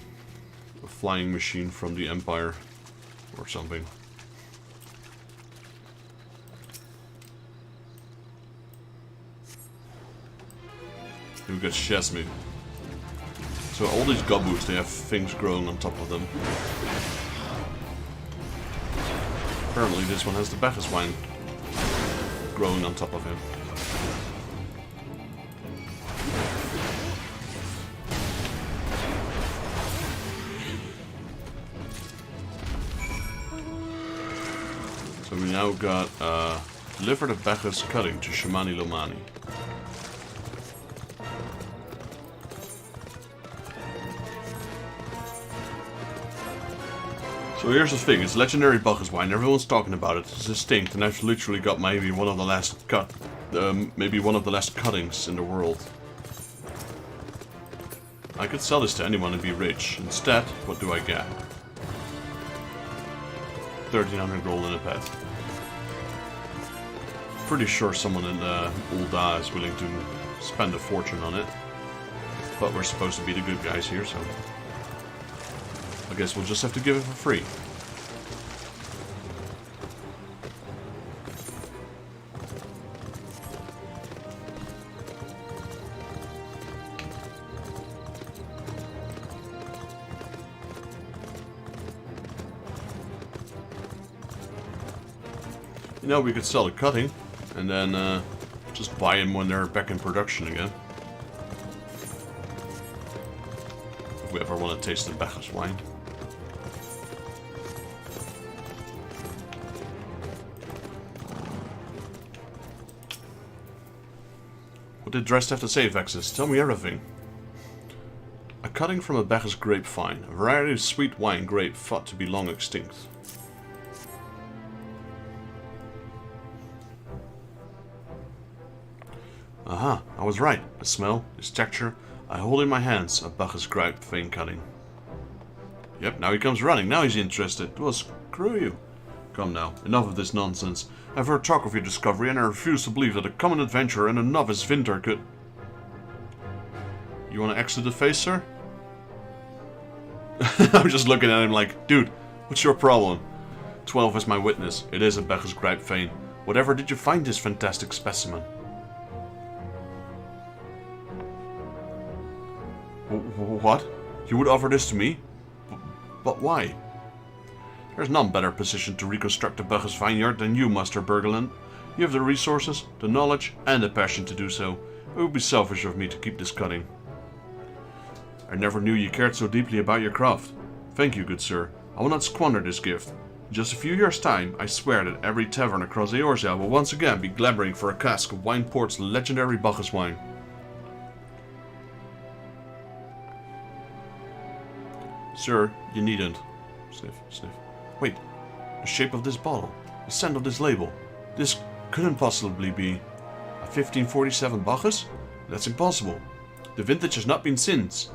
A flying machine from the Empire. Or something. Then we got Shazmu. So all these goboots, they have things growing on top of them. Apparently this one has the Bacchus wine growing on top of him. So we now got deliver the Bacchus cutting to Shamani Lomani. So here's the thing, it's legendary Bacchus wine, everyone's talking about it, it's distinct, and I've literally got maybe one of the last cuttings in the world. I could sell this to anyone and be rich. Instead, what do I get? 1300 gold in a pet. Pretty sure someone in Ul'dah is willing to spend a fortune on it. But we're supposed to be the good guys here, so I guess we'll just have to give it for free. You know, we could sell the cutting and then just buy them when they're back in production again. If we ever want to taste the Bacchus wine. What did Drest have to say, Vexus? Tell me everything. A cutting from a Bacchus grapevine, a variety of sweet wine grape thought to be long extinct. Aha, I was right. The smell, its texture, I hold in my hands a Bacchus grapevine cutting. Yep, now he comes running, now he's interested. Well, screw you. Come now, enough of this nonsense. I've heard talk of your discovery and I refuse to believe that a common adventurer and a novice Vinter could... You want to exit the face, sir? I'm just looking at him like, dude, what's your problem? 12 is my witness. It is a Bacchus grapevine. Whatever did you find this fantastic specimen? What? You would offer this to me? But why? There's none better positioned to reconstruct the Bacchus vineyard than you, Master Bergeland. You have the resources, the knowledge, and the passion to do so. It would be selfish of me to keep this cutting. I never knew you cared so deeply about your craft. Thank you, good sir. I will not squander this gift. In just a few years' time, I swear that every tavern across Eorzea will once again be clamoring for a cask of Wineport's legendary Bacchus wine. Sir, you needn't. Sniff, sniff. Wait, the shape of this bottle, the scent of this label. This couldn't possibly be a 1547 Bacchus? That's impossible. The vintage has not been since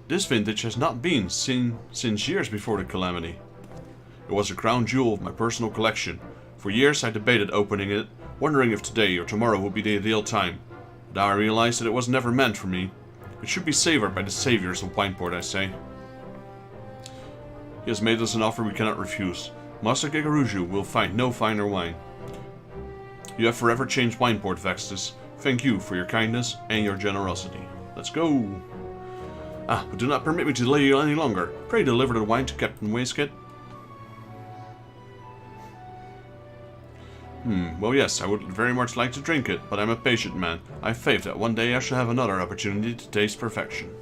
this vintage has not been since years before the calamity. It was a crown jewel of my personal collection. For years I debated opening it, wondering if today or tomorrow would be the ideal time. But now I realized that it was never meant for me. It should be savored by the saviors of Wineport, I say. He has made us an offer we cannot refuse. Master Gegaruju will find no finer wine. You have forever changed Wineport, Vextus. Thank you for your kindness and your generosity. Let's go. But do not permit me to delay you any longer. Pray deliver the wine to Captain Waistcoat. Well yes, I would very much like to drink it, but I'm a patient man. I have faith that one day I shall have another opportunity to taste perfection.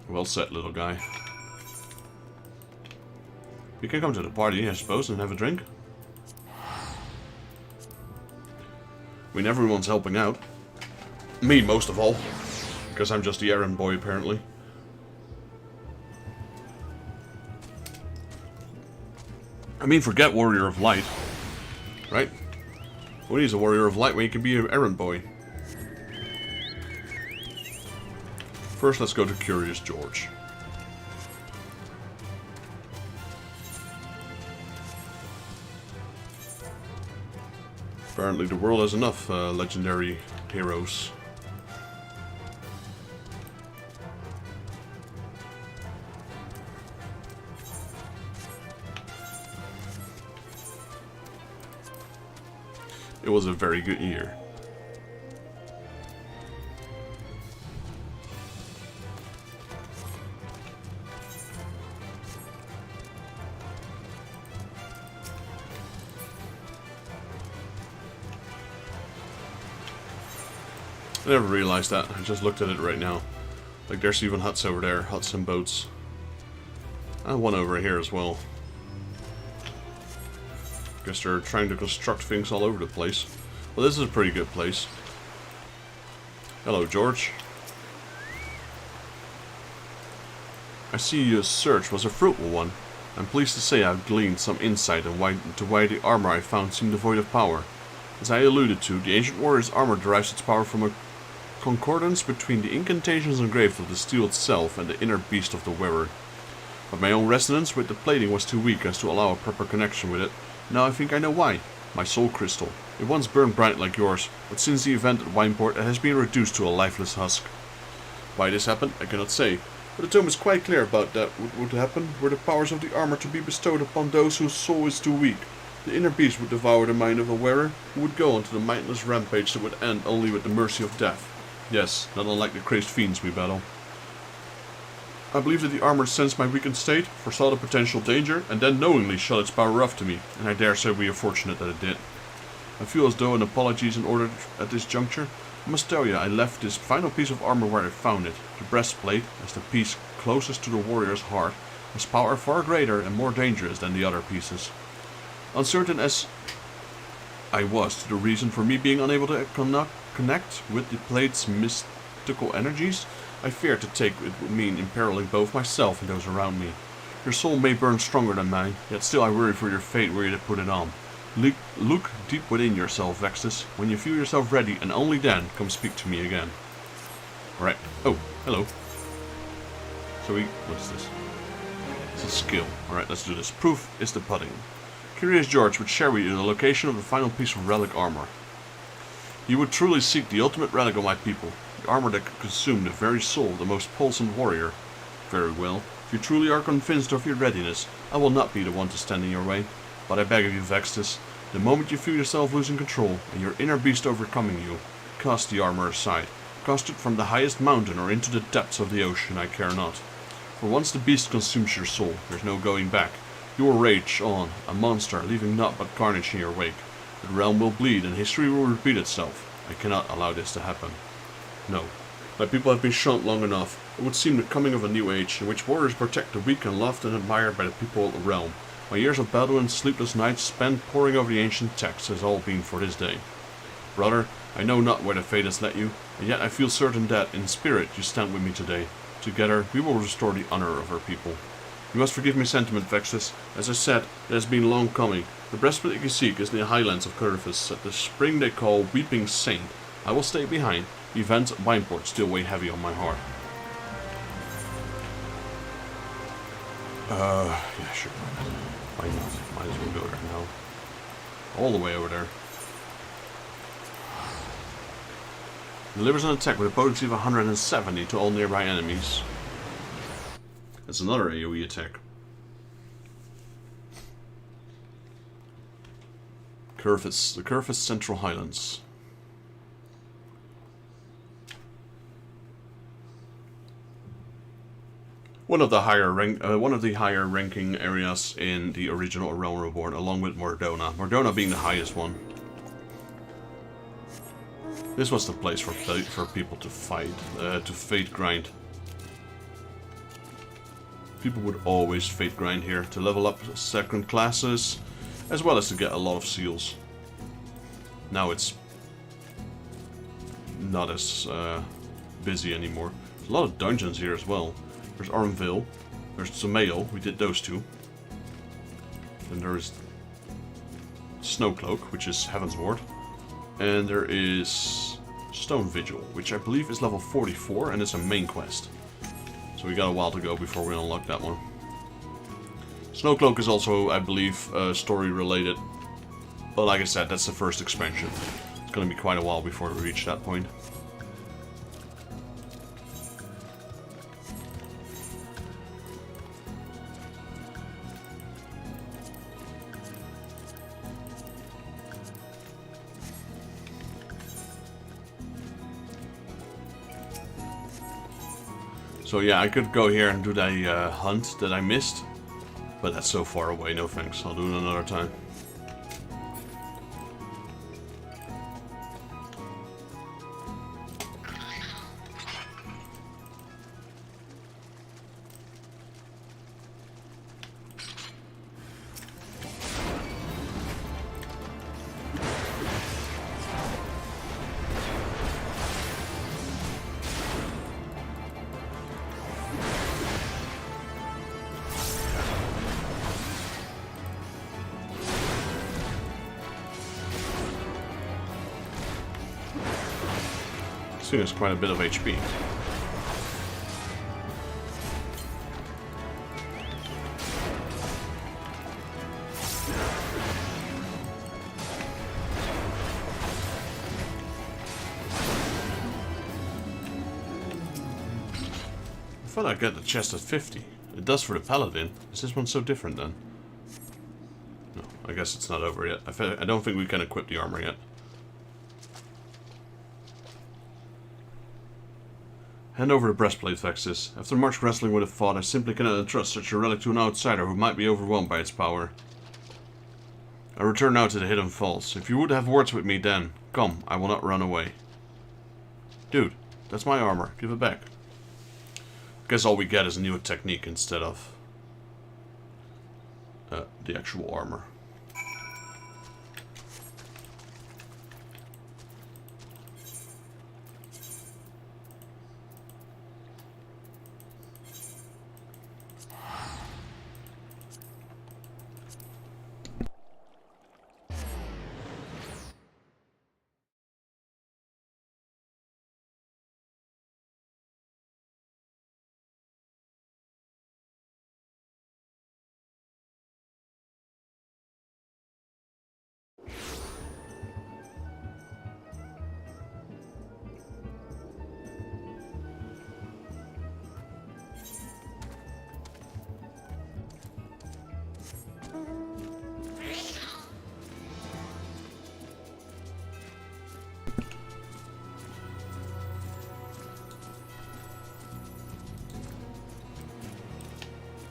Well said, little guy. You can come to the party, I suppose, and have a drink. I mean, everyone's helping out. Me, most of all. Because I'm just the errand boy, apparently. I mean, forget Warrior of Light. Right? Well, he's a Warrior of Light when he can be an errand boy. First, let's go to Curious George. Apparently the world has enough legendary heroes. It was a very good year. I never realized that. I just looked at it right now. Like, there's even huts over there, huts and boats. And one over here as well. Guess they're trying to construct things all over the place. Well, this is a pretty good place. Hello, George. I see your search was a fruitful one. I'm pleased to say I've gleaned some insight into why the armor I found seemed devoid of power. As I alluded to, the ancient warrior's armor derives its power from a concordance between the incantations engraved of the steel itself and the inner beast of the wearer. But my own resonance with the plating was too weak as to allow a proper connection with it. Now I think I know why. My soul crystal. It once burned bright like yours, but since the event at Wineport it has been reduced to a lifeless husk. Why this happened, I cannot say, but the tome is quite clear about that. What would happen were the powers of the armor to be bestowed upon those whose soul is too weak. The inner beast would devour the mind of a wearer, who would go on to the mindless rampage that would end only with the mercy of death. Yes, not unlike the crazed fiends we battle. I believe that the armor sensed my weakened state, foresaw the potential danger, and then knowingly shut its power off to me, and I dare say we are fortunate that it did. I feel as though an apology is in order at this juncture. I must tell you, I left this final piece of armor where I found it. The breastplate, as the piece closest to the warrior's heart, has power far greater and more dangerous than the other pieces. Uncertain as I was to the reason for me being unable to connect with the plate's mystical energies, I feared to take it would mean imperiling both myself and those around me. Your soul may burn stronger than mine, yet still I worry for your fate were you to put it on. Look deep within yourself, Vextus. When you feel yourself ready, and only then, come speak to me again. Alright. Oh, hello. So what is this? It's a skill. Alright, let's do this. Proof is the pudding. Curious George would share with you the location of the final piece of relic armor. You would truly seek the ultimate relic of my people. The armor that could consume the very soul of the most pulsant warrior. Very well. If you truly are convinced of your readiness, I will not be the one to stand in your way. But I beg of you, Vextus, the moment you feel yourself losing control, and your inner beast overcoming you, cast the armor aside. Cast it from the highest mountain or into the depths of the ocean, I care not. For once the beast consumes your soul, there's no going back. You will rage on, a monster, leaving naught but carnage in your wake. The realm will bleed, and history will repeat itself. I cannot allow this to happen. No. My people have been shunned long enough. It would seem the coming of a new age, in which warriors protect the weak and loved and admired by the people of the realm. My years of battle and sleepless nights spent poring over the ancient texts has all been for this day. Brother, I know not where the fate has led you, and yet I feel certain that, in spirit, you stand with me today. Together, we will restore the honor of our people. You must forgive me sentiment, Vextus. As I said, it has been long coming. The breastplate you seek is in the highlands of Curvus, at the spring they call Weeping Saint. I will stay behind. The events at Wineport still weigh heavy on my heart. Yeah, sure. Why not? Might as well go there now. All the way over there. Delivers an attack with a potency of 170 to all nearby enemies. That's another AoE attack. The Curvus Central Highlands. One of the higher ranking areas in the original A Realm Reborn, along with Mordona. Mordona being the highest one. This was the place for people to fight, to fate grind. People would always fate grind here to level up second classes, as well as to get a lot of seals. Now it's not as busy anymore. There's a lot of dungeons here as well. There's Armville, there's Sumail, we did those two. Then there is Snowcloak, which is Heaven's Ward. And there is Stone Vigil, which I believe is level 44 and it's a main quest. So we got a while to go before we unlock that one. Snowcloak is also, I believe, story related. But like I said, that's the first expansion. It's going to be quite a while before we reach that point. So yeah, I could go here and do the hunt that I missed. But that's so far away, no thanks. I'll do it another time. This thing has quite a bit of HP. I thought I'd get the chest at 50. It does for the paladin. Is this one so different then? No, I guess it's not over yet. I don't think we can equip the armor yet. Hand over the breastplate, Vexus. After much wrestling with a thought, I simply cannot entrust such a relic to an outsider who might be overwhelmed by its power. I return now to the Hidden Falls. If you would have words with me then, come, I will not run away. Dude, that's my armor. Give it back. Guess all we get is a new technique instead of the actual armor.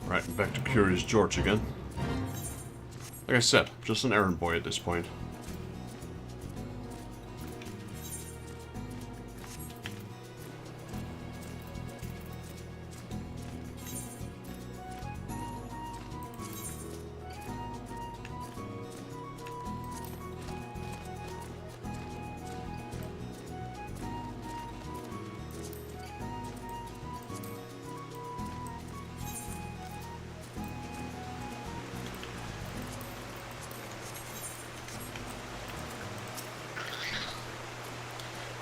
Right, back to Curious George again. Like I said, just an errand boy at this point.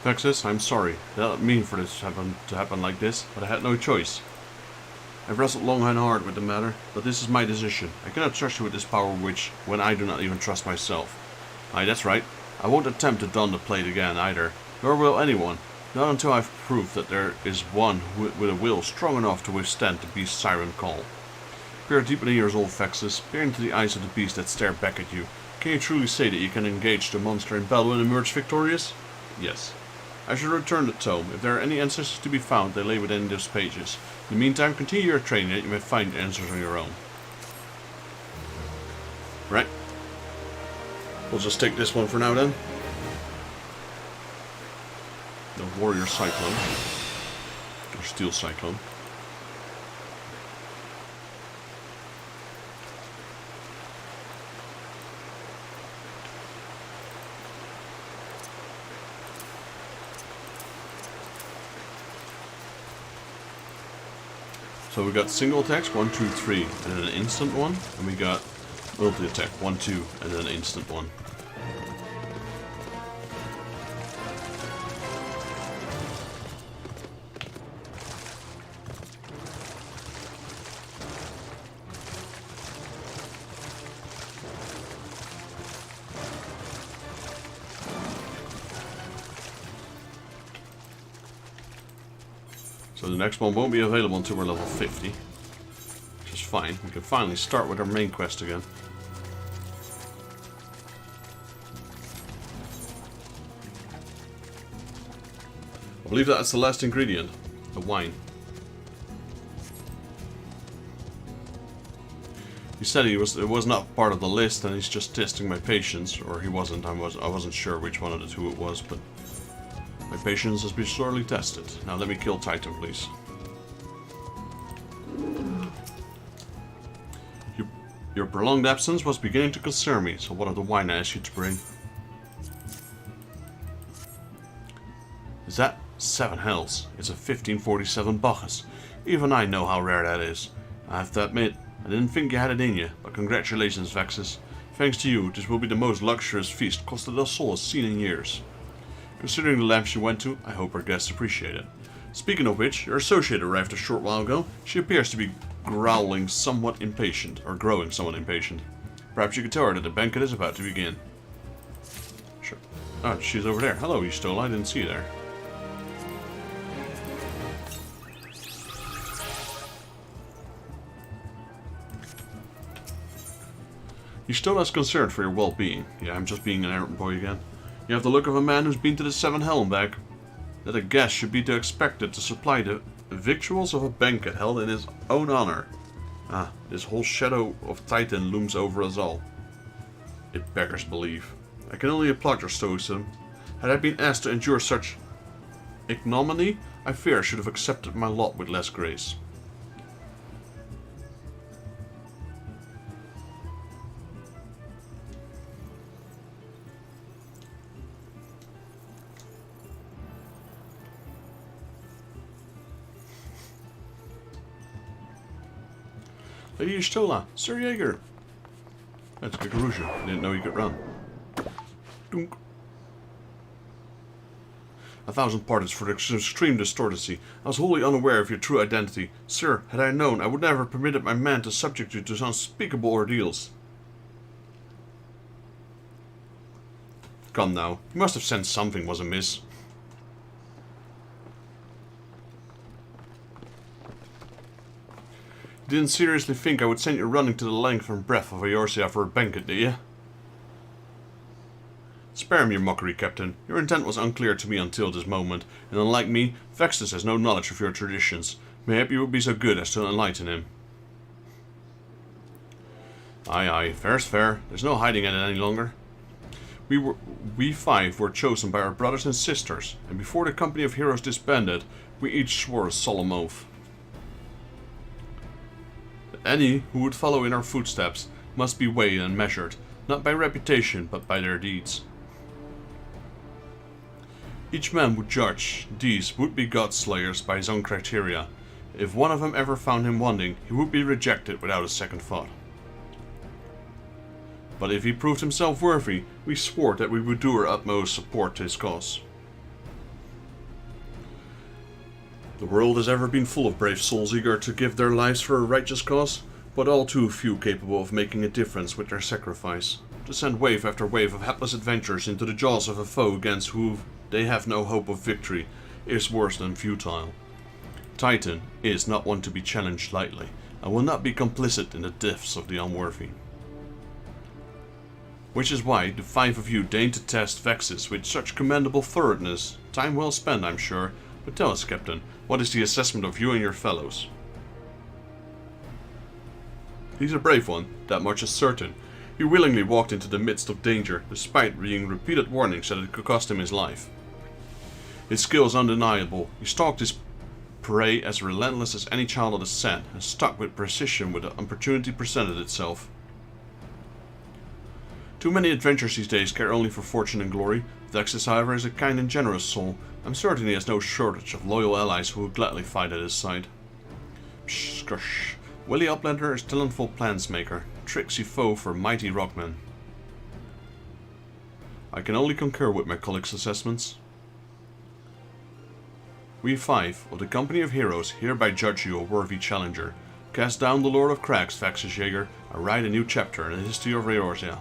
Vexus, I'm sorry. I didn't mean for this to happen like this, but I had no choice. I've wrestled long and hard with the matter, but this is my decision. I cannot trust you with this power which, when I do not even trust myself. Aye, that's right. I won't attempt to don the plate again either, nor will anyone, not until I've proved that there is one with a will strong enough to withstand the beast's siren call. Peer deep in the ears, old Vexus, peer into the eyes of the beast that stare back at you. Can you truly say that you can engage the monster in battle and emerge victorious? Yes. I shall return the tome. If there are any answers to be found, they lay within those pages. In the meantime, continue your training that you may find answers on your own. Right. We'll just take this one for now then. The Warrior Cyclone. Or Steel Cyclone. So we got single attacks, 1, 2, 3, and then an instant one. And we got multi-attack, 1, 2, and then an instant one. So the next one won't be available until we're level 50. Which is fine. We can finally start with our main quest again. I believe that's the last ingredient. The wine. He said it was not part of the list, and he's just testing my patience, or he wasn't. I wasn't sure which one of the two it was, but my patience has been sorely tested. Now let me kill Titan, please. Your prolonged absence was beginning to concern me, so what of the wine I asked you to bring? Is that 7 hells? It's a 1547 Bacchus. Even I know how rare that is. I have to admit, I didn't think you had it in you, but congratulations, Vexus. Thanks to you, this will be the most luxurious feast Costa del Sol has seen in years. Considering the lengths you went to, I hope our guests appreciate it. Speaking of which, your associate arrived a short while ago. She appears to be growing somewhat impatient. Perhaps you could tell her that the banquet is about to begin. Sure. Oh, she's over there. Hello, Yoshida. I didn't see you there. Yoshida's concerned for your well-being. Yeah, I'm just being an errand boy again. You have the look of a man who's been to the 7 Hell and back. That a guest should be expected to supply the victuals of a banquet held in his own honor. Ah, this whole shadow of Titan looms over us all. It beggars belief. I can only applaud your stoicism. Had I been asked to endure such ignominy, I fear I should have accepted my lot with less grace. Lady Yoshida, Sir Jaeger. That's Gagaruja. I didn't know you could run. Dunk. 1,000 pardons for the extreme distortancy. I was wholly unaware of your true identity. Sir, had I known, I would never have permitted my man to subject you to unspeakable ordeals. Come now, you must have sensed something was amiss. You didn't seriously think I would send you running to the length and breadth of Eorzea for a banquet, did you? Spare me your mockery, Captain. Your intent was unclear to me until this moment, and unlike me, Vexus has no knowledge of your traditions. Mayhap you would be so good as to enlighten him. Aye, aye, fair's fair. There's no hiding at it any longer. We 5 were chosen by our brothers and sisters, and before the company of heroes disbanded, we each swore a solemn oath. Any who would follow in our footsteps must be weighed and measured, not by reputation, but by their deeds. Each man would judge these would-be god-slayers by his own criteria. If one of them ever found him wanting, he would be rejected without a second thought. But if he proved himself worthy, we swore that we would do our utmost support to his cause. The world has ever been full of brave souls eager to give their lives for a righteous cause, but all too few capable of making a difference with their sacrifice. To send wave after wave of hapless adventurers into the jaws of a foe against whom they have no hope of victory is worse than futile. Titan is not one to be challenged lightly, and will not be complicit in the deaths of the unworthy. Which is why the 5 of you deigned to test Vexus with such commendable thoroughness. Time well spent, I'm sure. But tell us, Captain, what is the assessment of you and your fellows? He's a brave one, that much is certain. He willingly walked into the midst of danger, despite being repeated warnings that it could cost him his life. His skill is undeniable. He stalked his prey as relentless as any child of the Sen, and stuck with precision when the opportunity presented itself. Too many adventurers these days care only for fortune and glory. Vexus, however, is a kind and generous soul. I'm certain he has no shortage of loyal allies who will gladly fight at his side. Psh, skrush. Willie Uplander is talentful plansmaker, tricksy foe for mighty rockmen. I can only concur with my colleagues' assessments. We 5 of the Company of Heroes hereby judge you a worthy challenger. Cast down the Lord of Crags, Vexus Jaeger, and write a new chapter in the history of Eorzea.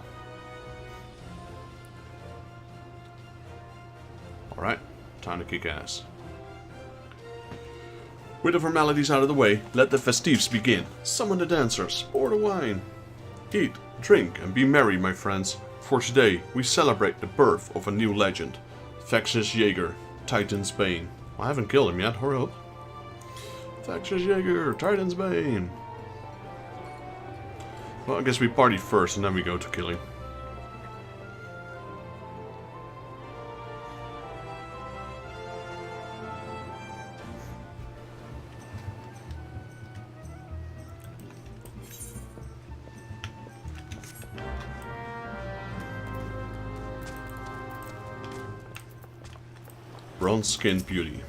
Alright, time to kick ass. With the formalities out of the way, let the festives begin. Summon the dancers, pour the wine. Eat, drink, and be merry, my friends, for today we celebrate the birth of a new legend. Vexus Jaeger, Titan's Bane. I haven't killed him yet, hurry up. Vexus Jaeger, Titan's Bane. Well, I guess we party first and then we go to killing. Bronze Skin Beauty.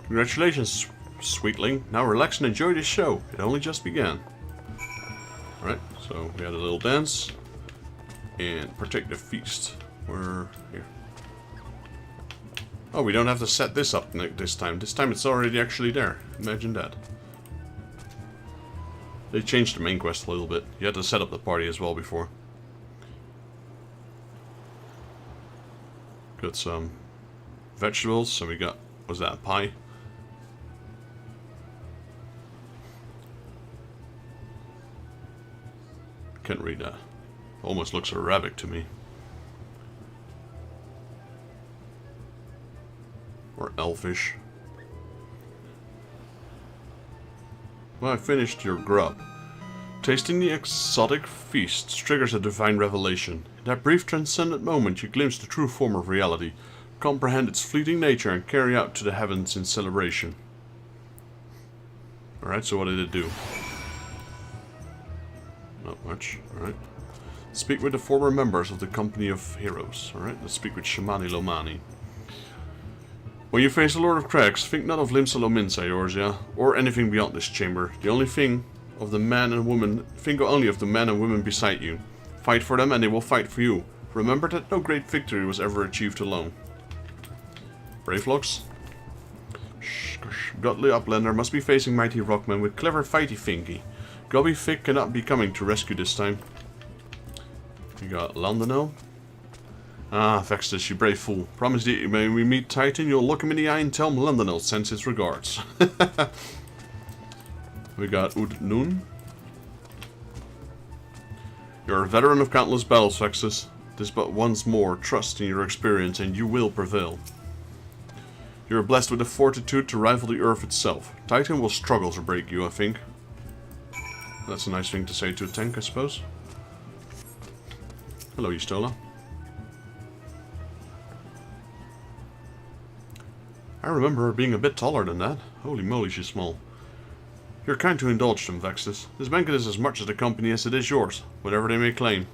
Congratulations, sweetling. Now relax and enjoy this show. It only just began. Alright, so we had a little dance. And partake the feast. We're here. Oh, we don't have to set this up this time. This time it's already actually there. Imagine that. They changed the main quest a little bit. You had to set up the party as well before. Got some vegetables, so we got, was that a pie? Can't read that. Almost looks Arabic to me. Or elfish. Well, I finished your grub. Tasting the exotic feast triggers a divine revelation. In that brief transcendent moment you glimpse the true form of reality, comprehend its fleeting nature and carry out to the heavens in celebration. Alright, so what did it do? Not much, alright. Speak with the former members of the Company of Heroes. Alright, let's speak with Shamani Lomani. When you face the Lord of Crags, think not of Limsa Lominsa, Eorzea, or anything beyond this chamber. The only thing of the man and woman, think only of the men and women beside you. Fight for them and they will fight for you. Remember that no great victory was ever achieved alone. Bravelocks? Godly Uplander must be facing mighty rockmen with clever fighty thingy. Gobby Fick cannot be coming to rescue this time. We got Landano. Ah, Vextus, you brave fool. Promise that when we meet Titan, you'll look him in the eye and tell him Landano sends his regards. We got Ud Noon. You're a veteran of countless battles, Vextus. This but once more, trust in your experience and you will prevail. You are blessed with the fortitude to rival the earth itself. Titan will struggle to break you, I think. That's a nice thing to say to a tank, I suppose. Hello, Yustola. I remember her being a bit taller than that. Holy moly, she's small. You're kind to indulge them, Vextus. This banquet is as much of the company as it is yours, whatever they may claim.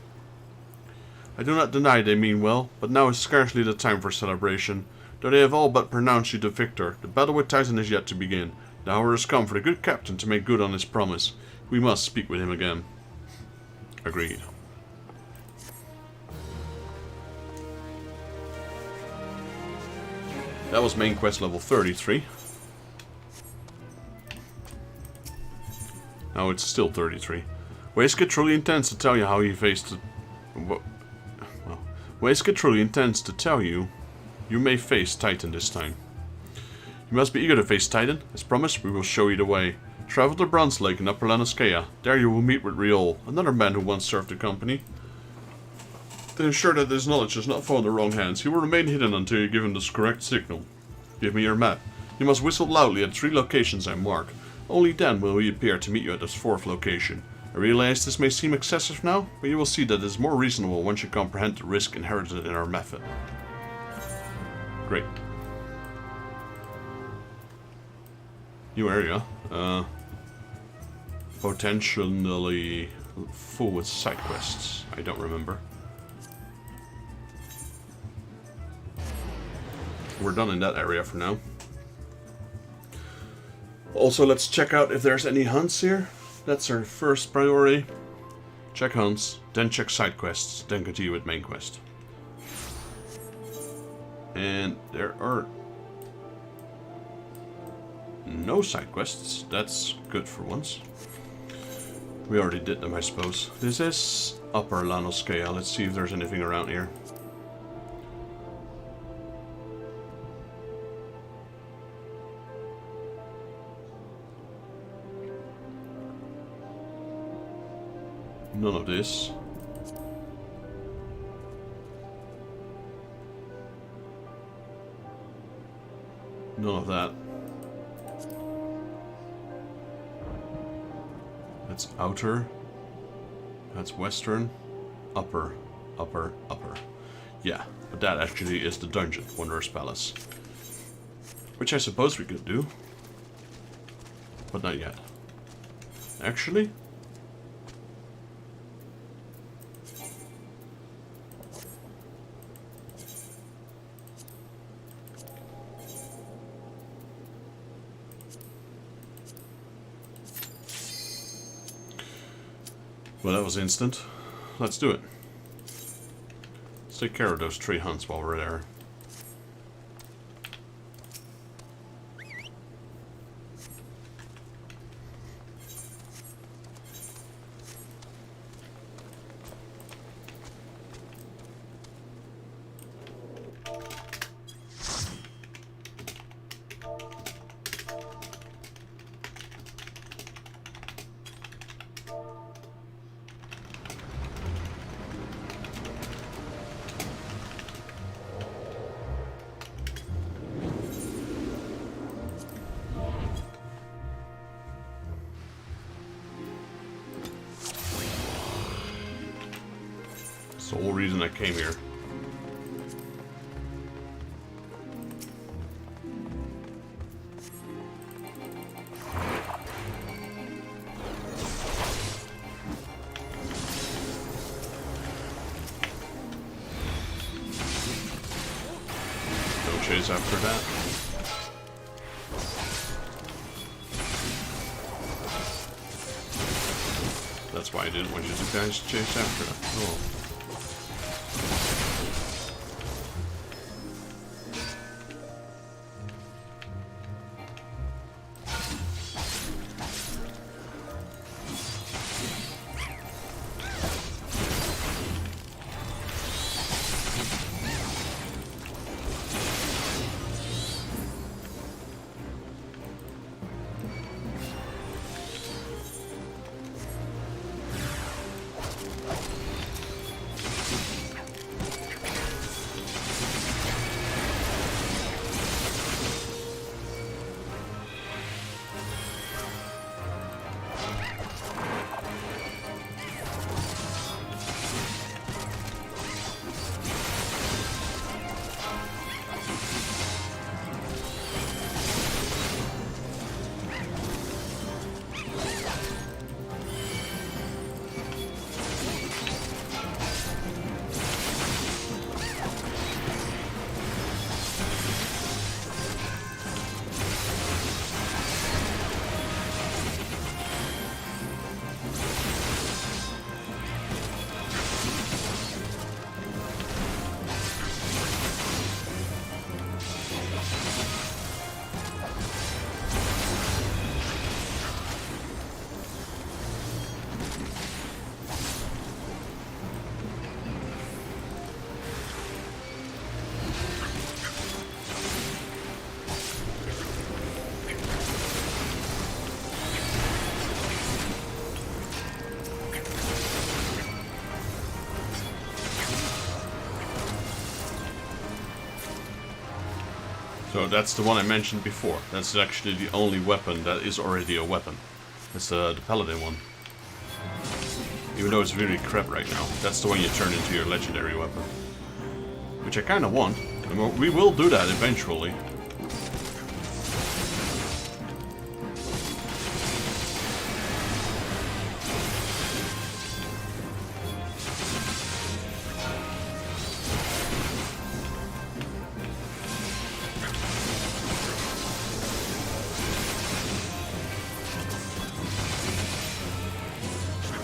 I do not deny they mean well, but now is scarcely the time for celebration. Though they have all but pronounced you the victor, the battle with Titan is yet to begin. The hour has come for the good captain to make good on his promise. We must speak with him again. Agreed. That was main quest level 33. Now it's still 33. Waistcoat truly intends to tell you how he faced the... Well, Waistcoat truly intends to tell you you may face Titan this time. You must be eager to face Titan. As promised, we will show you the way. Travel to Bronze Lake in Upper Lanoskea. There you will meet with Riol, another man who once served the company. To ensure that his knowledge does not fall in the wrong hands, he will remain hidden until you give him the correct signal. Give me your map. You must whistle loudly at 3 locations I mark. Only then will he appear to meet you at this 4th location. I realize this may seem excessive now, but you will see that it is more reasonable once you comprehend the risk inherited in our method. Great. New area. Potentially full with side quests. I don't remember. We're done in that area for now. Also, let's check out if there's any hunts here. That's our first priority. Check hunts, then check side quests, then continue with main quest. And there are no side quests. That's good for once. We already did them, I suppose. This is Upper Lanoskea. Let's see if there's anything around here. None of this. None of that. That's outer. That's western, upper, upper, upper. Yeah, but that actually is the dungeon, Wanderer's Palace. Which I suppose we could do. But not yet. Actually? Well, that was instant. Let's do it. Let's take care of those 3 hunts while we're there. That's the whole reason I came here. No chase after that. That's why I didn't want you guys to chase after that. Oh. So that's the one I mentioned before. That's actually the only weapon that is already a weapon. It's the Paladin one. Even though it's really crap right now. That's the one you turn into your legendary weapon. Which I kind of want. And we will do that eventually.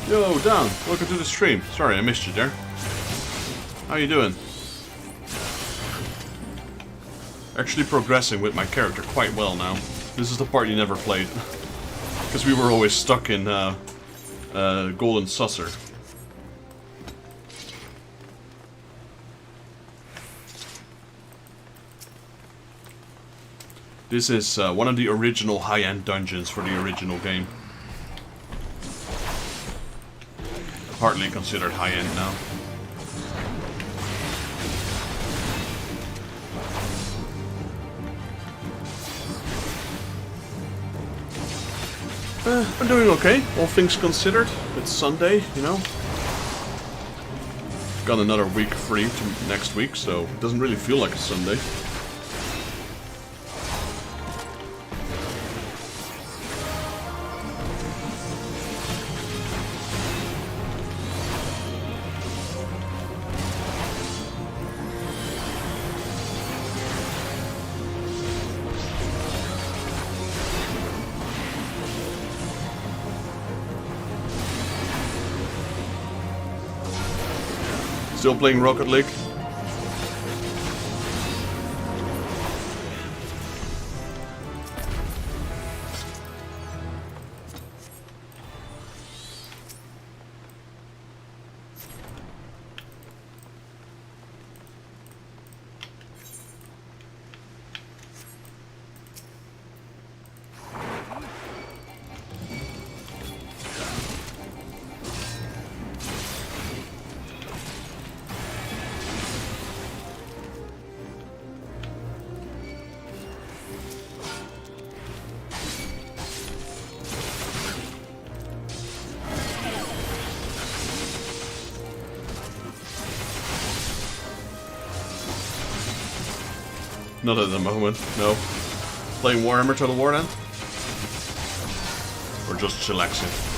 Yo, Dan, welcome to the stream. Sorry, I missed you there. How you doing? Actually progressing with my character quite well now. This is the part you never played. Because we were always stuck in Golden Saucer. This is one of the original high-end dungeons for the original game. Hardly considered high-end now. I'm doing okay, all things considered. It's Sunday, you know. got another week free to next week, so it doesn't really feel like a Sunday. Still playing Rocket League? Not at the moment, no. Playing Warhammer Total War then? Or just chillaxing?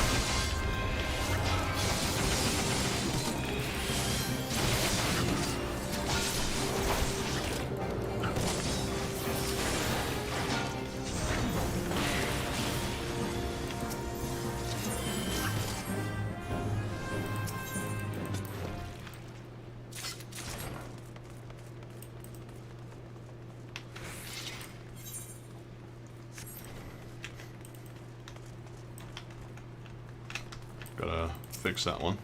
Gotta fix that one.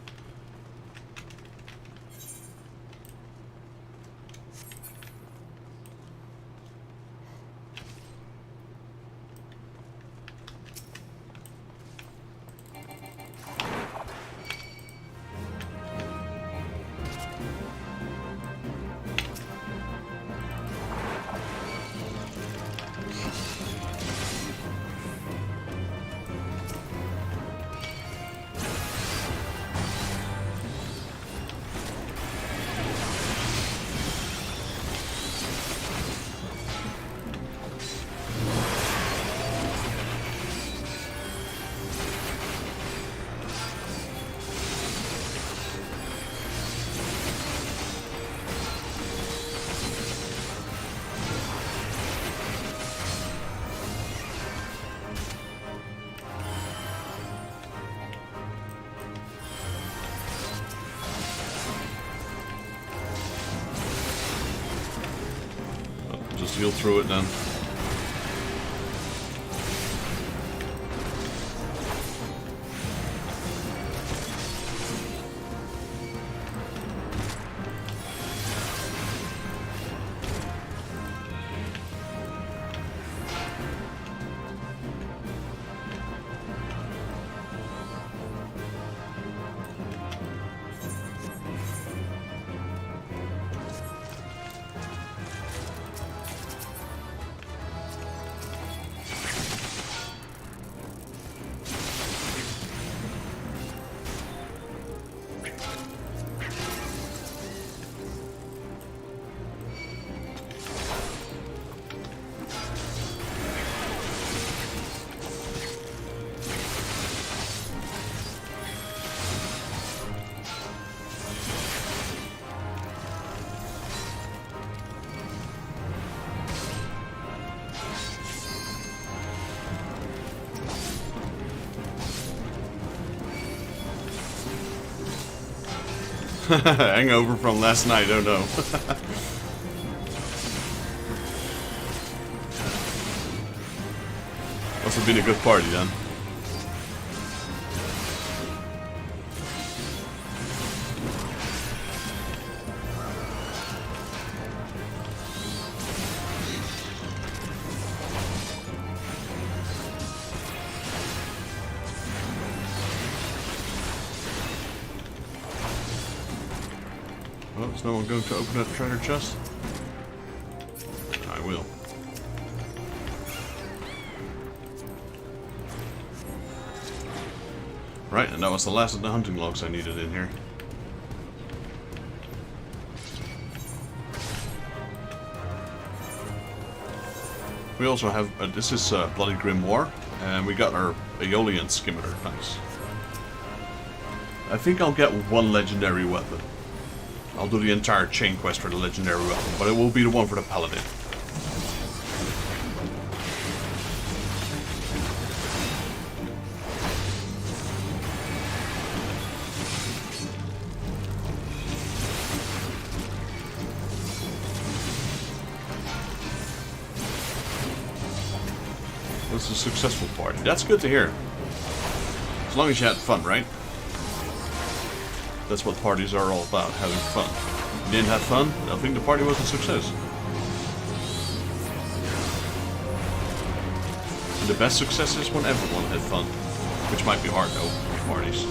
Just heal through it then. Hangover from last night, oh no. Must have been a good party then. Oh, is no one going to open that treasure chest? I will. Right, and that was the last of the hunting logs I needed in here. We also have, this is Bloody Grimoire, and we got our Aeolian Scimitar. Nice. I think I'll get one legendary weapon. I'll do the entire chain quest for the legendary weapon, but it will be the one for the Paladin. It's a successful party. That's good to hear. As long as you had fun, right? That's what parties are all about, having fun. If you didn't have fun, I think the party was a success. And the best success is when everyone had fun. Which might be hard though, with parties.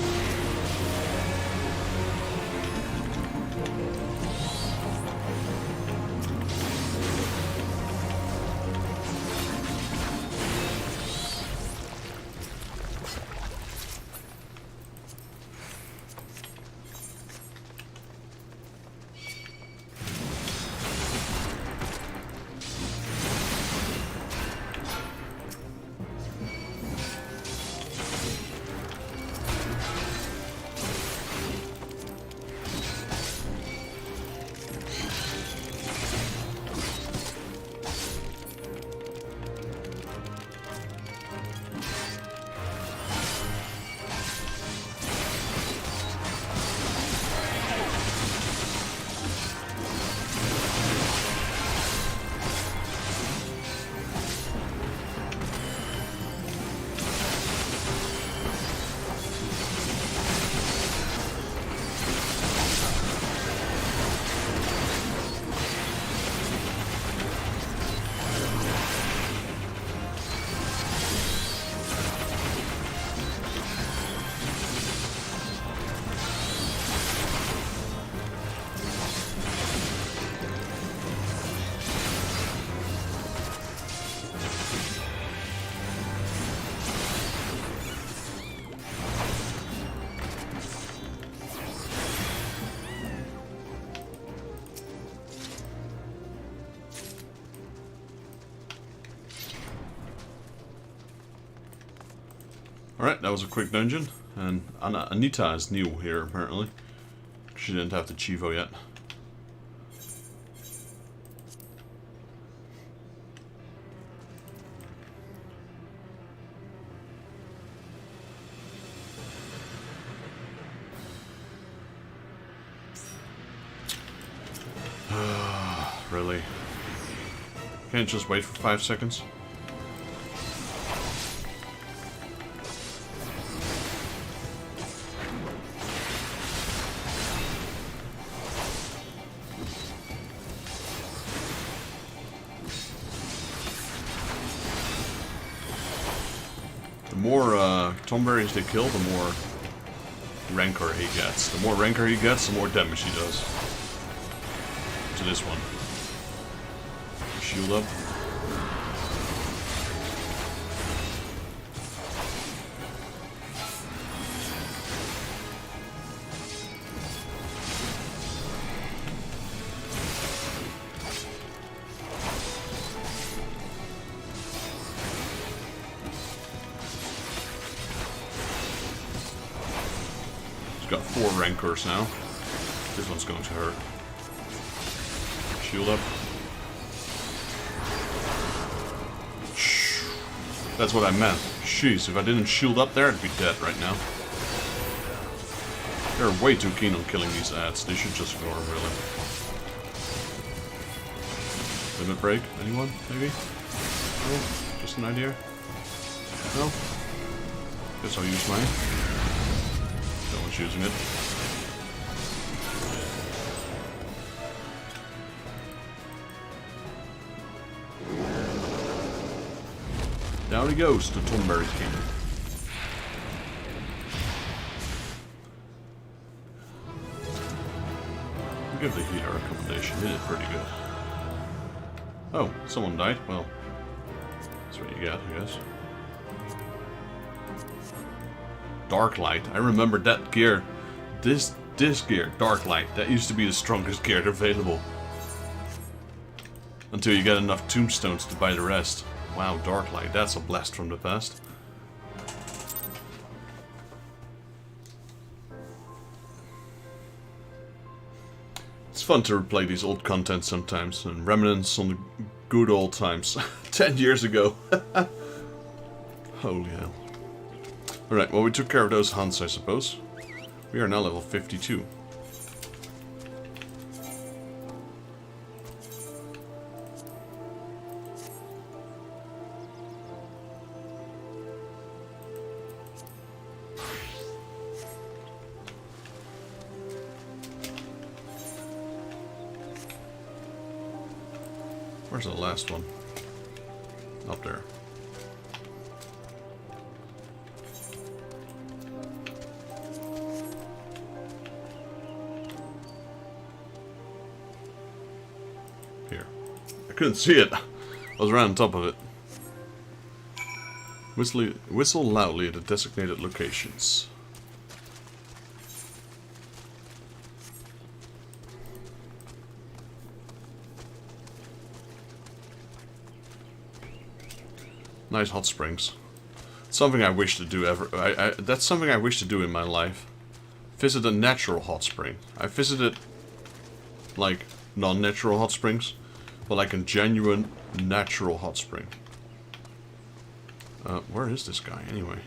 Alright, that was a quick dungeon, and Anita is new here apparently. She didn't have the Chivo yet. Really? Can't just wait for 5 seconds? The more Tomberries they kill, the more rancor he gets. The more rancor he gets, the more damage he does. To this one. Shield up. He's got 4 rancors now. This one's going to hurt. Shield up. That's what I meant. Jeez, if I didn't shield up there, I'd be dead right now. They're way too keen on killing these ads. They should just ignore them, really. Limit break? Anyone? Maybe? No? Just an idea? No? Guess I'll use mine. No one's using it. Down he goes to Tomberry's King. I'll give the healer a recommendation. He did pretty good. Oh, someone died? Well, that's what you get, I guess. Dark Light. I remember that gear. This gear, Dark Light, that used to be the strongest gear available. Until you get enough tombstones to buy the rest. Wow, Darklight, that's a blast from the past. It's fun to replay these old content sometimes, and reminisce on the good old times. 10 years ago. Holy hell. Alright, well we took care of those hunts, I suppose. We are now level 52. Where's the last one? Up there. Here. I couldn't see it. I was right on top of it. Whistle loudly at the designated locations. Nice hot springs. Something I wish to do that's something I wish to do in my life. Visit a natural hot spring. I visited, like, non-natural hot springs, but like a genuine natural hot spring. Where is this guy, anyway?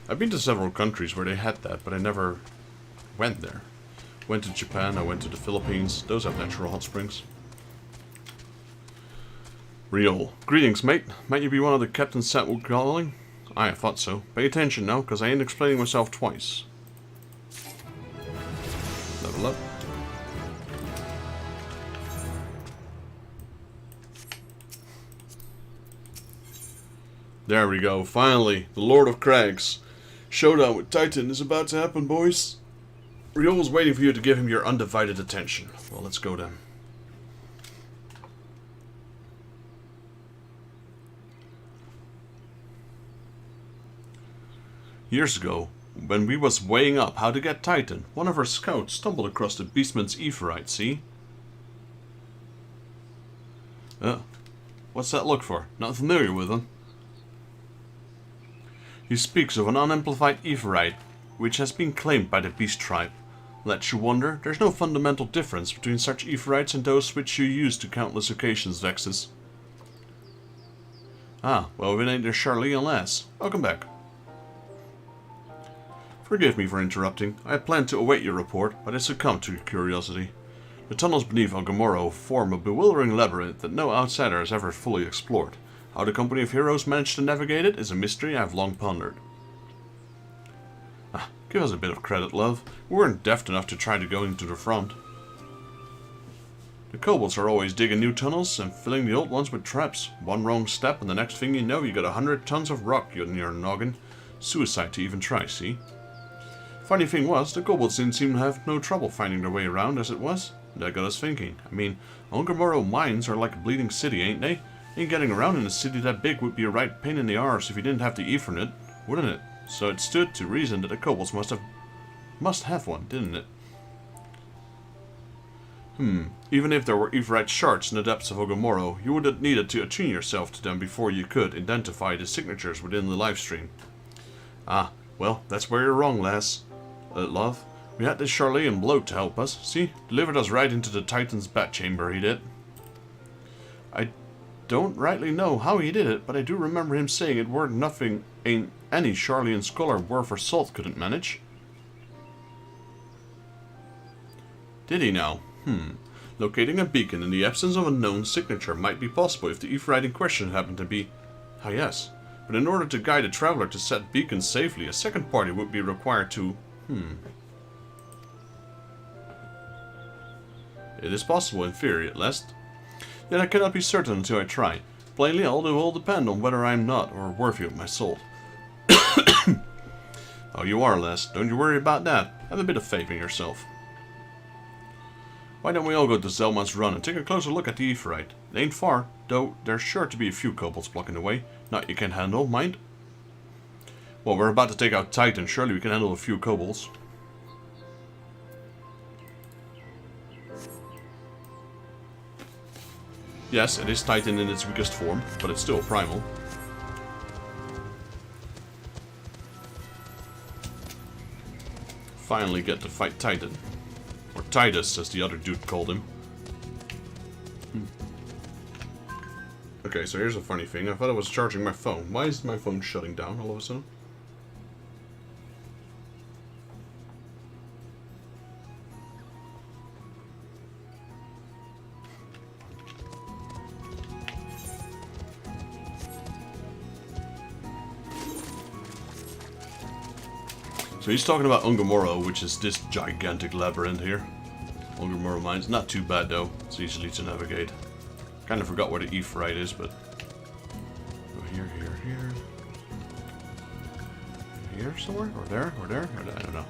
I've been to several countries where they had that, but I never went there. Went to Japan, I went to the Philippines. Those have natural hot springs. Riol. Greetings, mate. Might you be one of the captains sent with calling? I thought so. Pay attention now, because I ain't explaining myself twice. Level up. There we go. Finally, the Lord of Crags. Showdown with Titan is about to happen, boys. Riol's waiting for you to give him your undivided attention. Well, let's go then. Years ago, when we was weighing up how to get Titan, one of our scouts stumbled across the Beastman's Aephorite, see? What's that look for? Not familiar with him? He speaks of an unamplified Aephorite, which has been claimed by the Beast Tribe. Lets you wonder, there's no fundamental difference between such Aephorites and those which you use to countless occasions, Vexus. Ah, well, if it ain't their Charlie lass. Welcome back. Forgive me for interrupting. I had planned to await your report, but I succumbed to your curiosity. The tunnels beneath Ogomoro form a bewildering labyrinth that no outsider has ever fully explored. How the company of heroes managed to navigate it is a mystery I have long pondered. Give us a bit of credit, love. We weren't deft enough to try to go into the front. The kobolds are always digging new tunnels and filling the old ones with traps. One wrong step and the next thing you know you got 100 tons of rock in your noggin. Suicide to even try, see? Funny thing was, the kobolds didn't seem to have no trouble finding their way around as it was. That got us thinking. I mean, Ogomoro mines are like a bleeding city, ain't they? Ain't getting around in a city that big would be a right pain in the arse if you didn't have the Ethernet, wouldn't it? So it stood to reason that the kobolds must have one, didn't it? Even if there were Aephorite shards in the depths of Ogomoro, you would have needed to attune yourself to them before you could identify the signatures within the livestream. Ah, well, that's where you're wrong, lass. Love, we had this Charlean bloke to help us, see? Delivered us right into the Titan's bat chamber, he did. I don't rightly know how he did it, but I do remember him saying it weren't nothing any Charlean scholar worth her salt couldn't manage. Did he now? Locating a beacon in the absence of a known signature might be possible if the Aephorite in question happened to be... Ah yes, but in order to guide a traveler to set beacons safely, a second party would be required to... It is possible in theory, at least. Yet I cannot be certain until I try. Plainly, all will depend on whether I am not, or worthy of my salt. Oh, you are, lass. Don't you worry about that. Have a bit of faith in yourself. Why don't we all go to Zelman's Run and take a closer look at the Aephorite? It ain't far, though there's sure to be a few kobolds blocking the way. Not you can handle, mind? Well, we're about to take out Titan. Surely we can handle a few kobolds. Yes, it is Titan in its weakest form, but it's still primal. Finally get to fight Titan. Or Titus, as the other dude called him. Okay, so here's a funny thing. I thought I was charging my phone. Why is my phone shutting down all of a sudden? So he's talking about Ungamoro, which is this gigantic labyrinth here. Ungamoro Mines. Not too bad though. It's easily to navigate. Kind of forgot where the Ephraite is, but... Go here, here, here. Here somewhere? Or there? Or there? I don't know.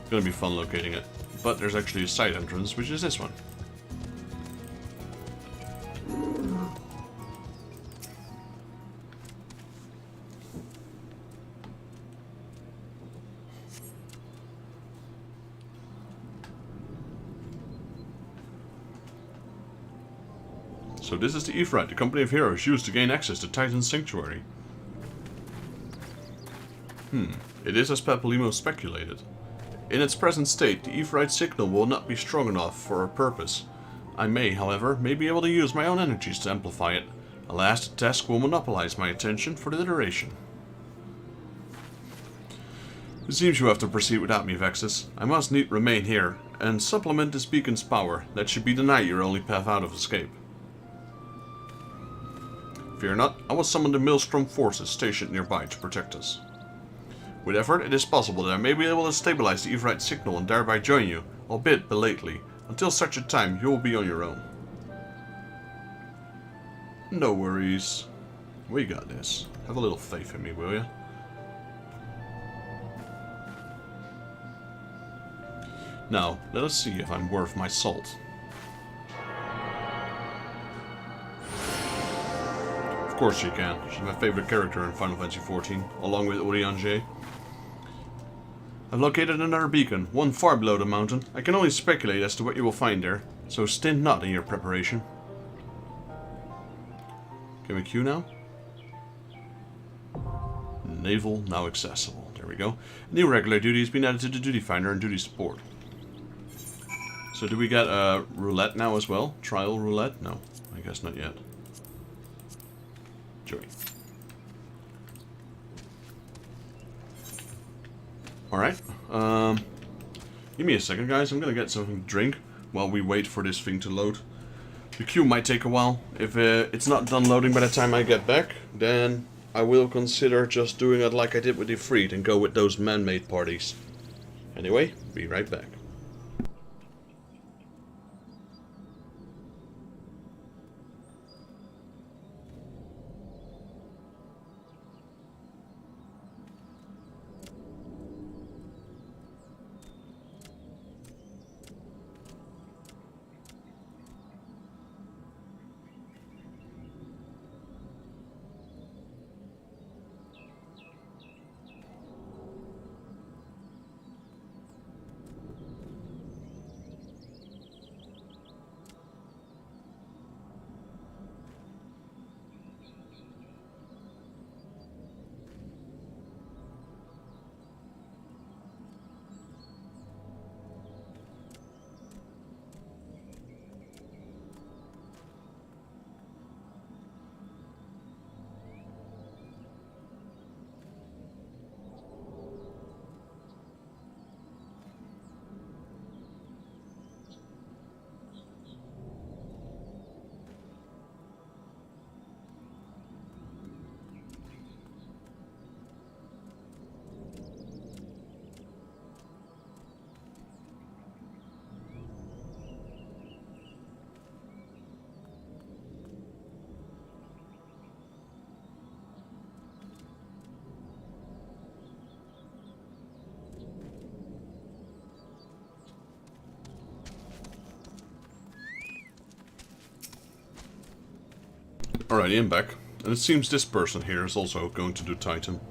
It's gonna be fun locating it. But there's actually a side entrance, which is this one. So this is the Ephraite, the company of heroes used to gain access to Titan's sanctuary. It is as Papalimo speculated. In its present state, the Ephraite signal will not be strong enough for our purpose. I may, however, be able to use my own energies to amplify it. Alas, the task will monopolize my attention for the duration. It seems you have to proceed without me, Vexus. I must remain here, and supplement this beacon's power. That should be denied your only path out of escape. Fear not, I will summon the Maelstrom forces stationed nearby to protect us. With effort, it is possible that I may be able to stabilize the Ephraite signal and thereby join you, albeit belatedly. Until such a time, you will be on your own. No worries. We got this. Have a little faith in me, will ya? Now, let us see if I'm worth my salt. Of course she can. She's my favorite character in Final Fantasy XIV, along with Urianger. I've located another beacon, one far below the mountain. I can only speculate as to what you will find there, so stint not in your preparation. Can we queue now? Naval now accessible. There we go. New regular duty has been added to the duty finder and duty support. So do we get roulette now as well? Trial roulette? No, I guess not yet. Joy. Alright. Give me a second, guys. I'm gonna get something to drink while we wait for this thing to load. The queue might take a while. If it's not done loading by the time I get back, then I will consider just doing it like I did with the Ifrit and go with those man-made parties. Anyway, be right back. Alrighty, I'm back. And it seems this person here is also going to do Titan.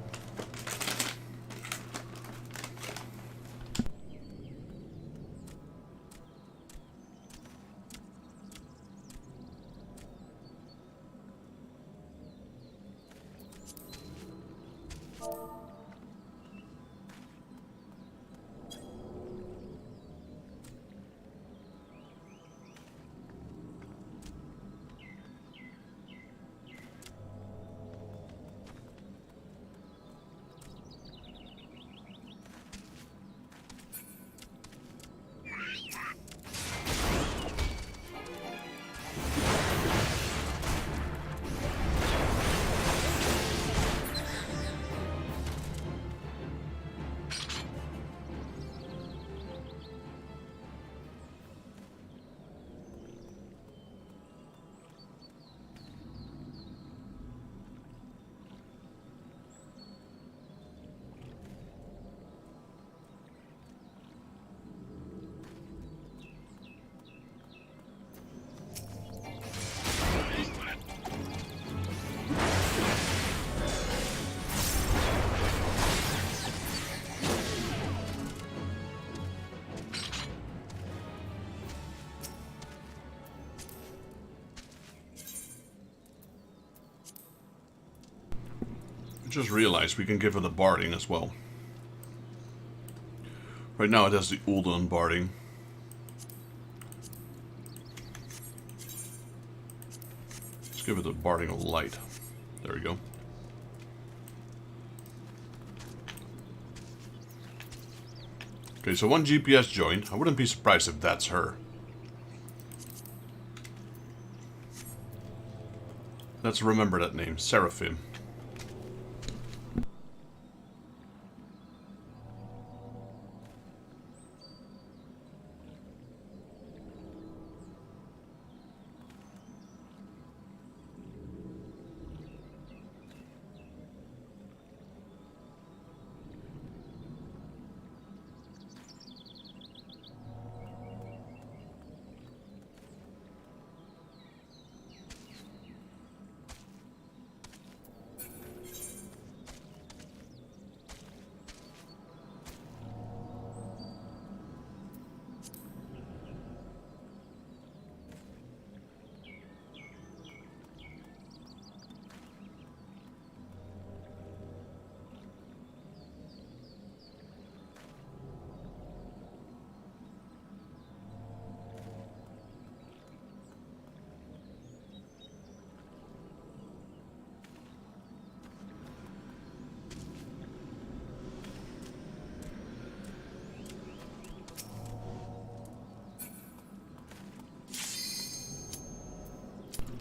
Just realized we can give it a barding as well. Right now it has the Uldan barding. Let's give it a barding of light. There we go. Okay, so one GPS joined. I wouldn't be surprised if that's her. Let's remember that name, Seraphim.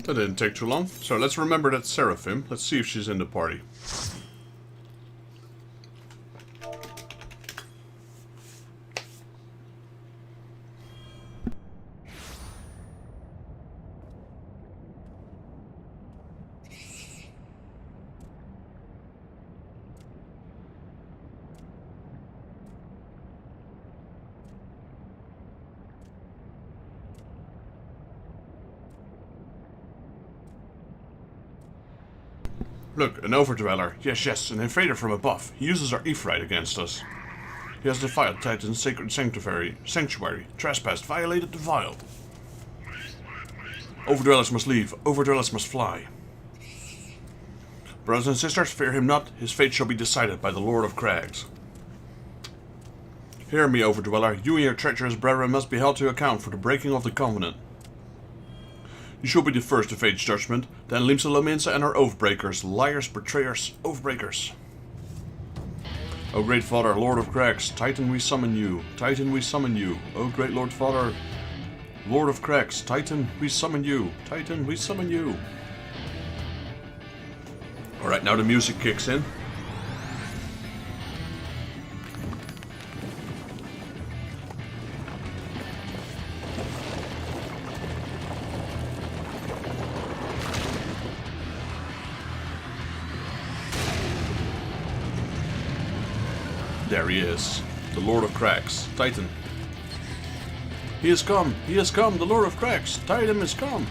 That didn't take too long. So let's remember that Seraphim. Let's see if she's in the party. Look, an overdweller. Yes, an invader from above. He uses our Ifrit against us. He has defiled Titan's sacred sanctuary, trespassed, violated the Vile. Overdwellers must leave. Overdwellers must fly. Brothers and sisters, fear him not. His fate shall be decided by the Lord of Crags. Hear me, Overdweller. You and your treacherous brethren must be held to account for the breaking of the covenant. You shall be the first to face judgment, then Limsa Lominsa and our oath-breakers, liars, betrayers, oath-breakers. O great Father, Lord of Crags, Titan we summon you, Titan we summon you. O great Lord Father, Lord of Crags, Titan we summon you, Titan we summon you. Alright, now the music kicks in. There he is, the Lord of Cracks, Titan. He has come, the Lord of Cracks, Titan has come.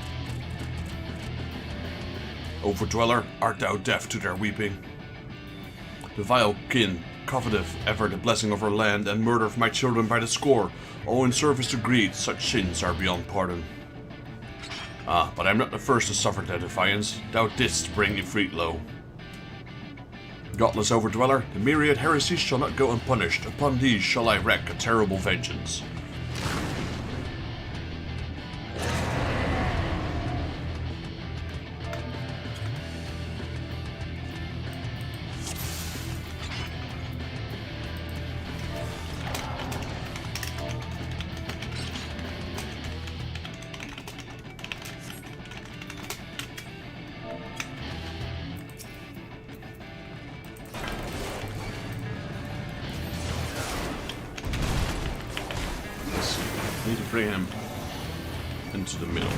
Overdweller, art thou deaf to their weeping? The vile kin, coveteth ever the blessing of our land, and murdereth my children by the score, all in service to greed, such sins are beyond pardon. Ah, but I am not the first to suffer their defiance, thou didst bring Ifrit low. Godless Overdweller, the myriad heresies shall not go unpunished. Upon these shall I wreak a terrible vengeance. Need to bring him into the middle.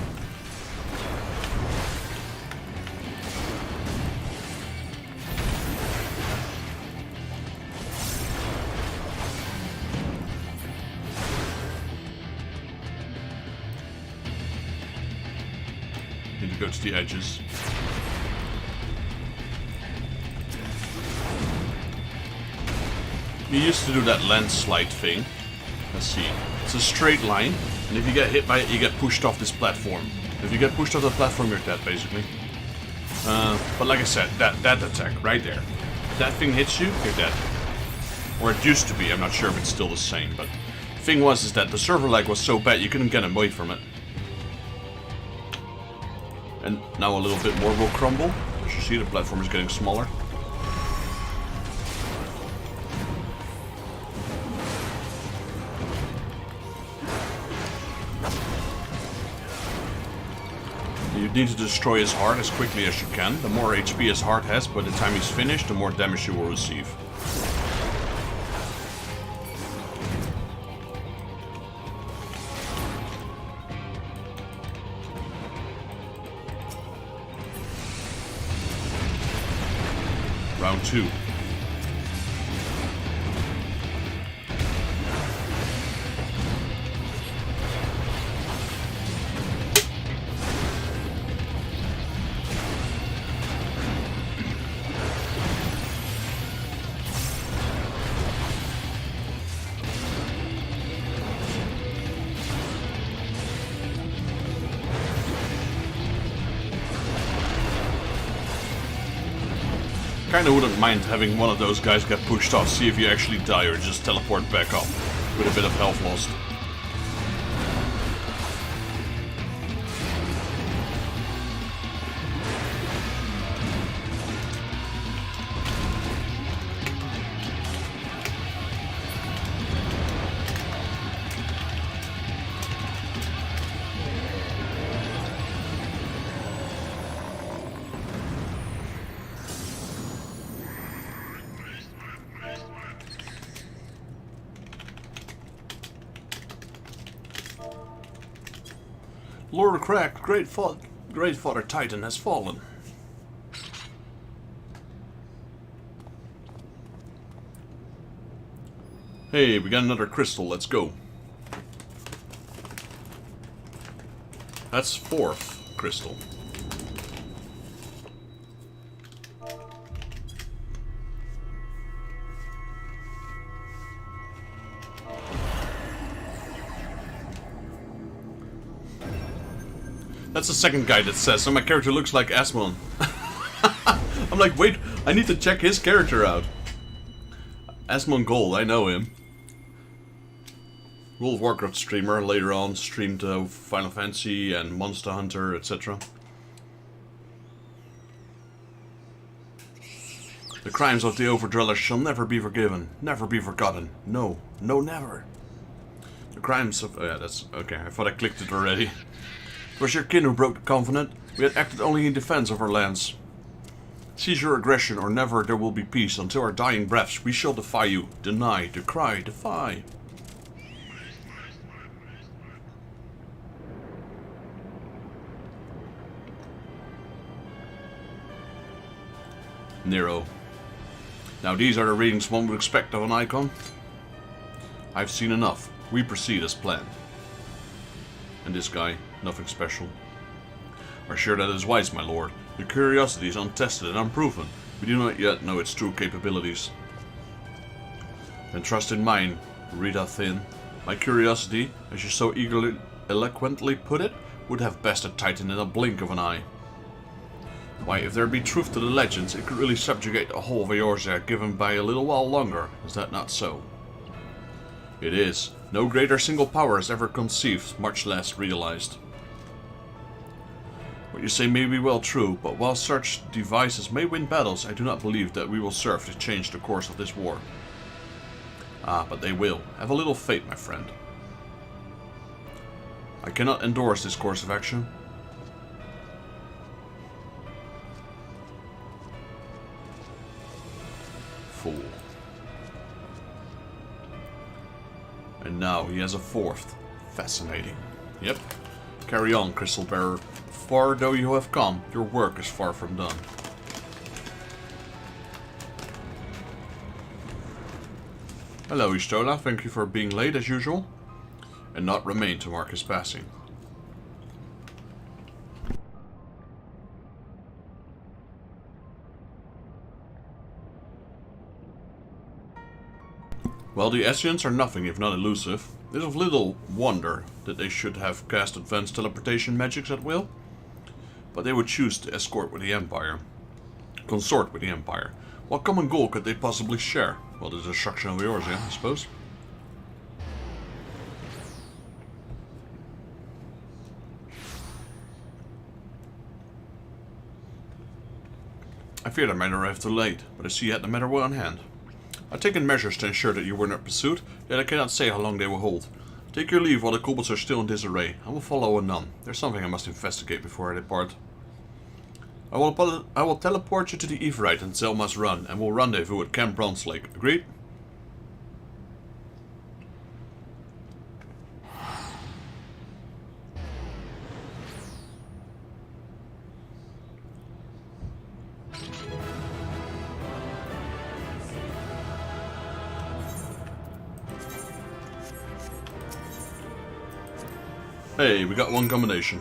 Need to go to the edges. You used to do that landslide thing. Let's see. It's a straight line, and if you get hit by it, you get pushed off this platform. If you get pushed off the platform, you're dead, basically. But like I said, that attack right there. If that thing hits you, you're dead. Or it used to be. I'm not sure if it's still the same, but the thing is that the server lag was so bad you couldn't get away from it. And now a little bit more will crumble. As you see, the platform is getting smaller. You need to destroy his heart as quickly as you can. The more HP his heart has, by the time he's finished, the more damage you will receive. Round 2. Kinda wouldn't mind having one of those guys get pushed off, see if you actually die or just teleport back up with a bit of health lost. Lord of Crack, great Father Titan has fallen. Hey, we got another crystal, let's go. That's 4th crystal. That's the second guy that says, so my character looks like Asmon. I'm like, wait, I need to check his character out. Asmon Gold, I know him. World of Warcraft streamer, later on streamed Final Fantasy and Monster Hunter, etc. The crimes of the Overdwellers shall never be forgiven, never be forgotten. No, no, never. The crimes of... Oh yeah, that's... Okay, I thought I clicked it already. It was your kin who broke the covenant. We had acted only in defense of our lands. Cease your aggression, or never there will be peace. Until our dying breaths, we shall defy you. Deny, decry, defy. Nero. Now these are the readings one would expect of an icon. I've seen enough. We proceed as planned. And this guy, nothing special. Are sure that is wise, my lord. Your curiosity is untested and unproven. We do not yet know its true capabilities. Then trust in mine, Rita Thin. My curiosity, as you so eloquently put it, would have bested Titan in a blink of an eye. Why, if there be truth to the legends, it could really subjugate the whole of Eorzea given by a little while longer. Is that not so? It is. No greater single power is ever conceived, much less realized. What you say may be well true, but while such devices may win battles, I do not believe that we will serve to change the course of this war. Ah, but they will. Have a little faith, my friend. I cannot endorse this course of action. Fool. And now he has a fourth. Fascinating. Yep. Carry on, Crystal Bearer. Far though you have come, your work is far from done. Hello, Ishtola. Thank you for being late as usual. And not remain to mark his passing. Well, the Esseans are nothing if not elusive. It is of little wonder that they should have cast advanced teleportation magics at will. But they would choose to consort with the Empire. What common goal could they possibly share? Well, the destruction of Eorzea, I suppose. I feared I might arrive too late, but I see you had the matter well in hand. I've taken measures to ensure that you were not pursued, yet I cannot say how long they will hold. Take your leave while the kobolds are still in disarray. I will follow anon. There's something I must investigate before I depart. I will teleport you to the Everite and Zelma's Run, and will rendezvous at Camp Bronzelake. Agreed? Hey, we got one combination.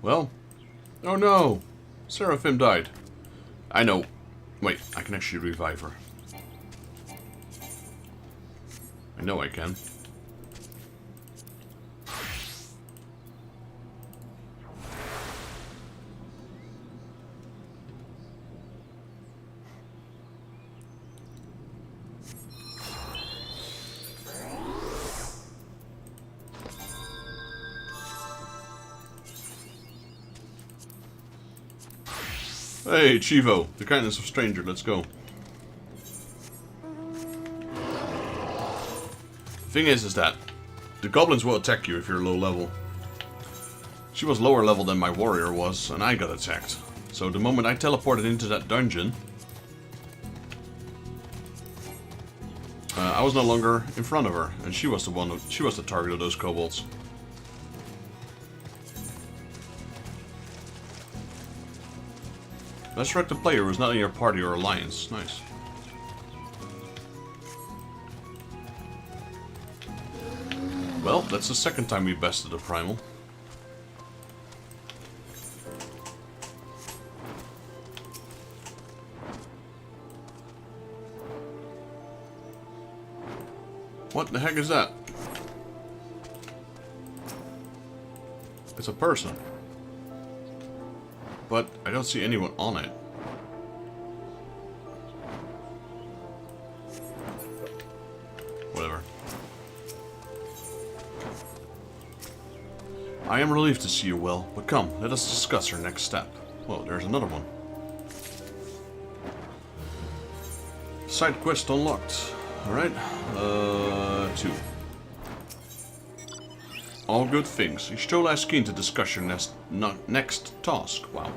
Well, oh no, Seraphim died. I know. Wait, I can actually revive her. I know I can. Hey, Chivo, the kindness of stranger, let's go. Thing is that the goblins will attack you if you're low level. She was lower level than my warrior was, and I got attacked. So the moment I teleported into that dungeon, I was no longer in front of her, and she was the target of those kobolds. Let's select a player who's not in your party or alliance. Nice. Well, that's the second time we bested a primal. What the heck is that? It's a person. But I don't see anyone on it. Whatever. I am relieved to see you well, but come, let us discuss our next step. Well, there's another one. Side quest unlocked. Alright, 2. All good things. Ishtola is keen to discuss your next task. Wow.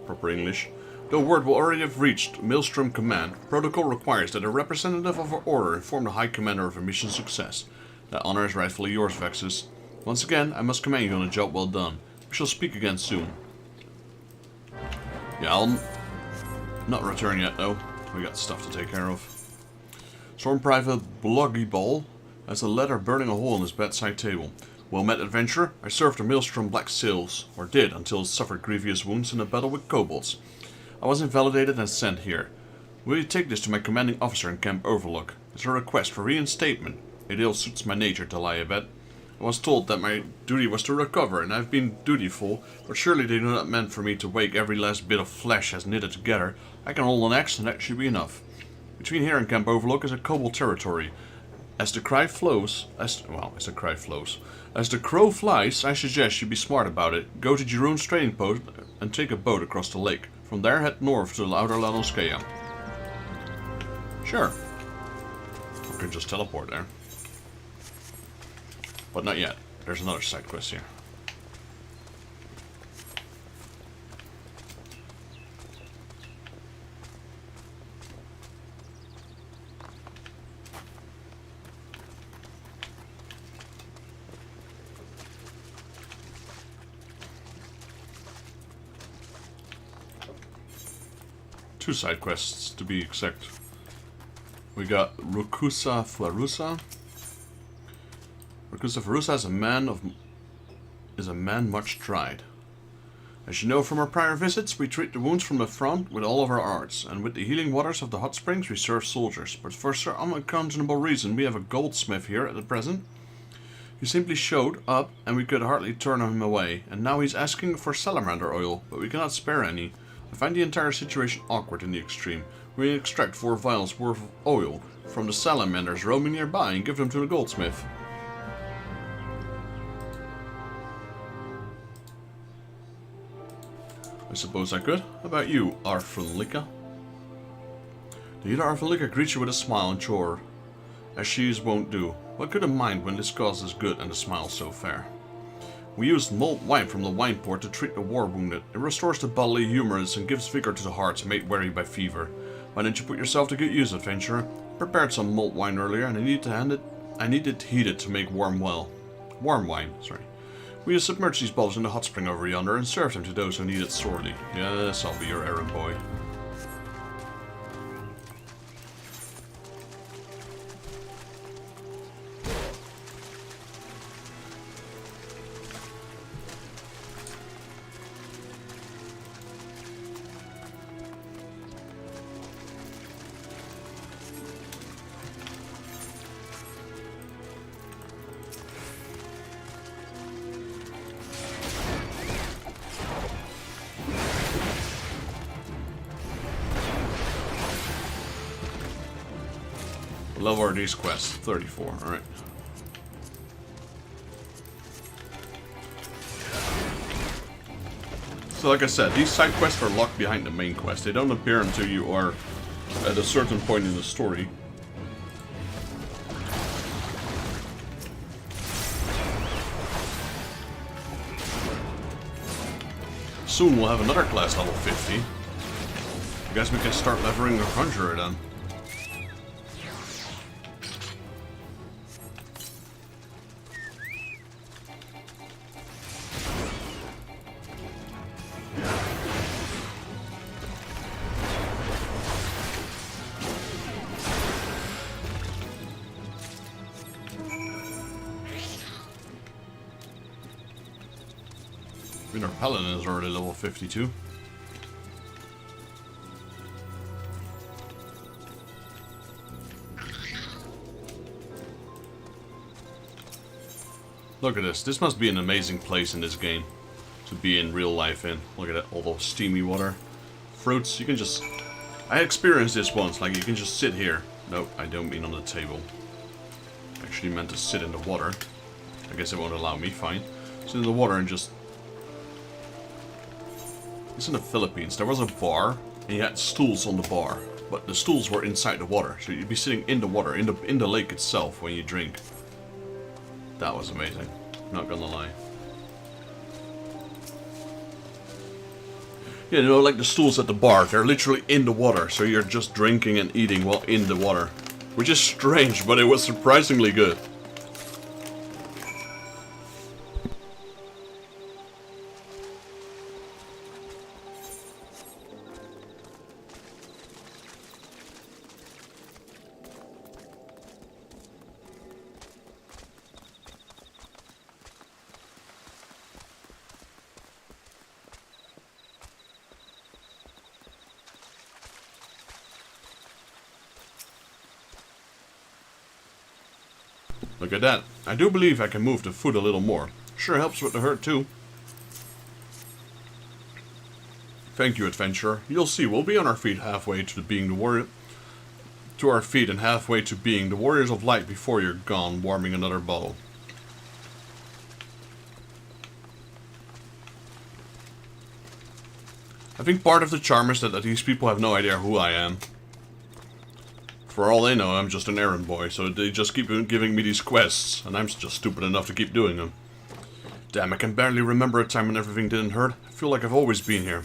Proper English. Though word will already have reached Maelstrom Command, protocol requires that a representative of our order inform the High Commander of a mission's success. That honor is rightfully yours, Vexus. Once again, I must commend you on a job well done. We shall speak again soon. Yeah, I'll not return yet, though. We got stuff to take care of. Storm Private Bloggy Ball has a letter burning a hole in his bedside table. Well met, adventurer. I served the Maelstrom Black Sails, or did, until suffered grievous wounds in a battle with kobolds. I was invalidated and sent here. Will you take this to my commanding officer in Camp Overlook? It's a request for reinstatement. It ill suits my nature to lie a bet. I was told that my duty was to recover, and I've been dutiful, but surely they do not meant for me to wake every last bit of flesh as knitted together. I can hold an axe, and that should be enough. Between here and Camp Overlook is a kobold territory. As the crow flies, I suggest you be smart about it. Go to Jeroen's trading post and take a boat across the lake. From there, head north to the outer Lanoscea. Sure. I could just teleport there. But not yet. There's another side quest here. Two side quests, to be exact. We got Rukusa Flarusa. Rukusa Flarusa is a man much tried. As you know from our prior visits, we treat the wounds from the front with all of our arts, and with the healing waters of the hot springs we serve soldiers. But for some unconscionable reason, we have a goldsmith here at the present. He simply showed up, and we could hardly turn him away, and now he's asking for salamander oil, but we cannot spare any. I find the entire situation awkward in the extreme. We extract 4 vials worth of oil from the salamanders roaming nearby and give them to the goldsmith. I suppose I could. How about you, Arfenlika? The healer Arfenlika greets you with a smile and chore, as she's wont do. What could a mind when this cause is good and the smile so fair? We used mulled wine from the wine port to treat the war wounded. It restores the bodily humors and gives vigor to the hearts made weary by fever. Why don't you put yourself to good use, adventurer? Prepared some mulled wine earlier, and I need it heated to make warm wine. We just submerge these bottles in the hot spring over yonder and serve them to those who need it sorely. Yes, I'll be your errand boy. What level are these quests? 34, alright. So like I said, these side quests are locked behind the main quest. They don't appear until you are at a certain point in the story. Soon we'll have another class level 50. I guess we can start leveling our conjurer then. I mean, our paladin is already level 52. Look at this. This must be an amazing place in this game to be in real life in. Look at that, all the steamy water. Fruits, you can just... I experienced this once, like you can just sit here. No, I don't mean on the table. I actually meant to sit in the water. I guess it won't allow me, fine. Sit in the water and just... It's in the Philippines. There was a bar, and you had stools on the bar. But the stools were inside the water, so you'd be sitting in the water, in the lake itself when you drink. That was amazing. Not gonna lie. Yeah, you know, like the stools at the bar, they're literally in the water, so you're just drinking and eating while in the water. Which is strange, but it was surprisingly good. Look at that. I do believe I can move the foot a little more. Sure helps with the hurt too. Thank you, adventurer. You'll see, we'll be on our feet halfway to being the warrior. To our feet and halfway to being the warriors of light before you're gone, warming another bottle. I think part of the charm is that these people have no idea who I am. For all they know, I'm just an errand boy, so they just keep giving me these quests, and I'm just stupid enough to keep doing them. Damn, I can barely remember a time when everything didn't hurt. I feel like I've always been here.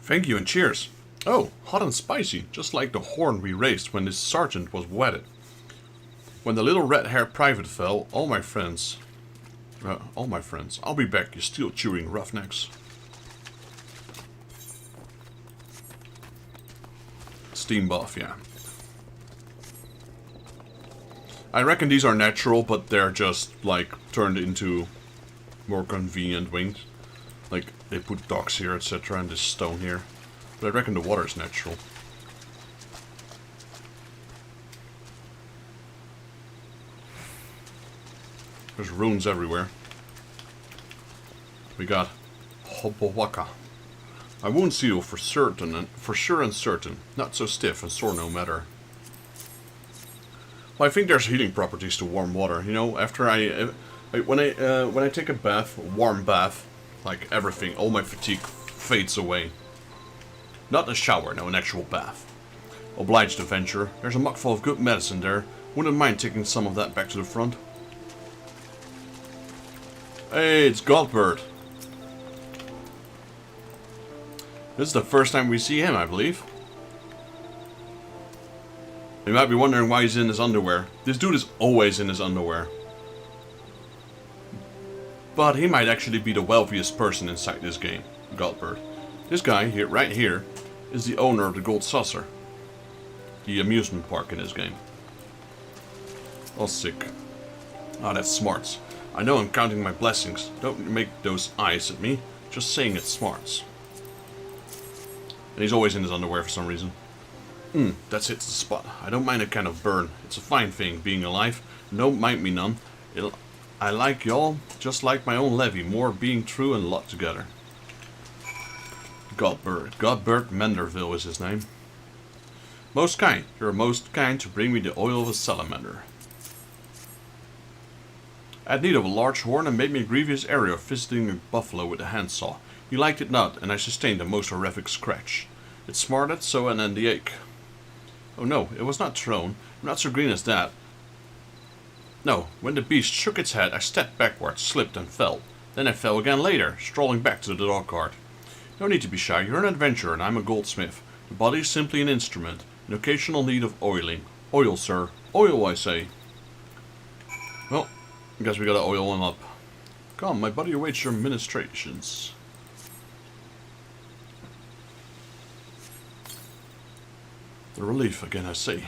Thank you and cheers. Oh, hot and spicy, just like the horn we raised when this sergeant was wedded. When the little red-haired private fell, all my friends, I'll be back, you steel-chewing roughnecks. Steam buff, yeah. I reckon these are natural, but they're just, like, turned into more convenient wings. Like, they put docks here, etc., and this stone here. But I reckon the water is natural. There's runes everywhere. We got Hobowaka. I won't seal for certain, and for sure and certain. Not so stiff and sore no matter. Well, I think there's healing properties to warm water. You know, after when I take a bath, a warm bath, like everything, all my fatigue fades away. Not a shower, no, an actual bath. Obliged, adventurer. There's a mug full of good medicine there. Wouldn't mind taking some of that back to the front. Hey, it's Godbird. This is the first time we see him, I believe. You might be wondering why he's in his underwear. This dude is always in his underwear. But he might actually be the wealthiest person inside this game, Godbird. This guy, here, right here, is the owner of the Gold Saucer. The amusement park in this game. Oh, sick. Ah, that's smarts. I know I'm counting my blessings. Don't make those eyes at me. Just saying it's smarts. And he's always in his underwear for some reason. That hits the spot. I don't mind a kind of burn. It's a fine thing, being alive. Don't mind me none. I like y'all, just like my own levy. More being true and lot together. Godbird. Godbird Menderville is his name. Most kind. You're most kind to bring me the oil of a salamander. I had need of a large horn and made me a grievous error of visiting a buffalo with a handsaw. He liked it not, and I sustained a most horrific scratch. It smarted so and then the ache. Oh no, it was not thrown. I'm not so green as that. No, when the beast shook its head, I stepped backwards, slipped and fell. Then I fell again later, strolling back to the dog cart. No need to be shy, you're an adventurer and I'm a goldsmith. The body is simply an instrument, an occasional need of oiling. Oil, sir. Oil, I say. Well, I guess we gotta oil him up. Come, my buddy awaits your ministrations. The relief, again I say.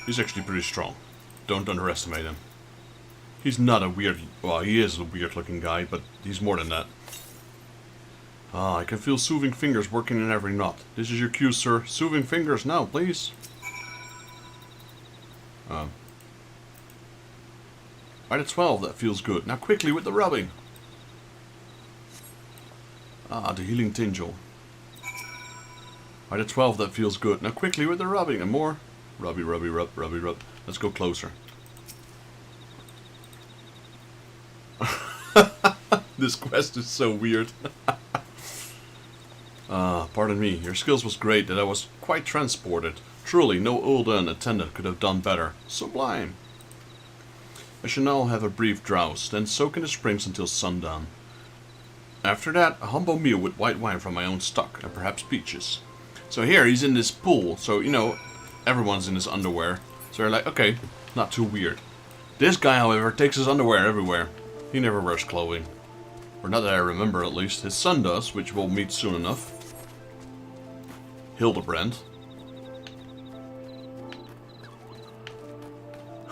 He's actually pretty strong. Don't underestimate him. He's not a weird... Well, he is a weird looking guy, but he's more than that. Ah, I can feel soothing fingers working in every knot. This is your cue, sir. Soothing fingers now, please. Right at 12, that feels good. Now quickly with the rubbing. Ah, the healing tingle. Right at 12, that feels good. Now quickly with the rubbing and more. Rubby, rubby, rub, rubby, rub. Let's go closer. This quest is so weird. Pardon me. Your skills was great that I was quite transported. Truly, no Ul'dun attendant could have done better. Sublime. I shall now have a brief drowse, then soak in the springs until sundown. After that, a humble meal with white wine from my own stock, and perhaps peaches. So here, he's in this pool, so, you know, everyone's in his underwear. So they're like, okay, not too weird. This guy, however, takes his underwear everywhere. He never wears clothing. Or not that I remember, at least. His son does, which we'll meet soon enough. Hildebrand.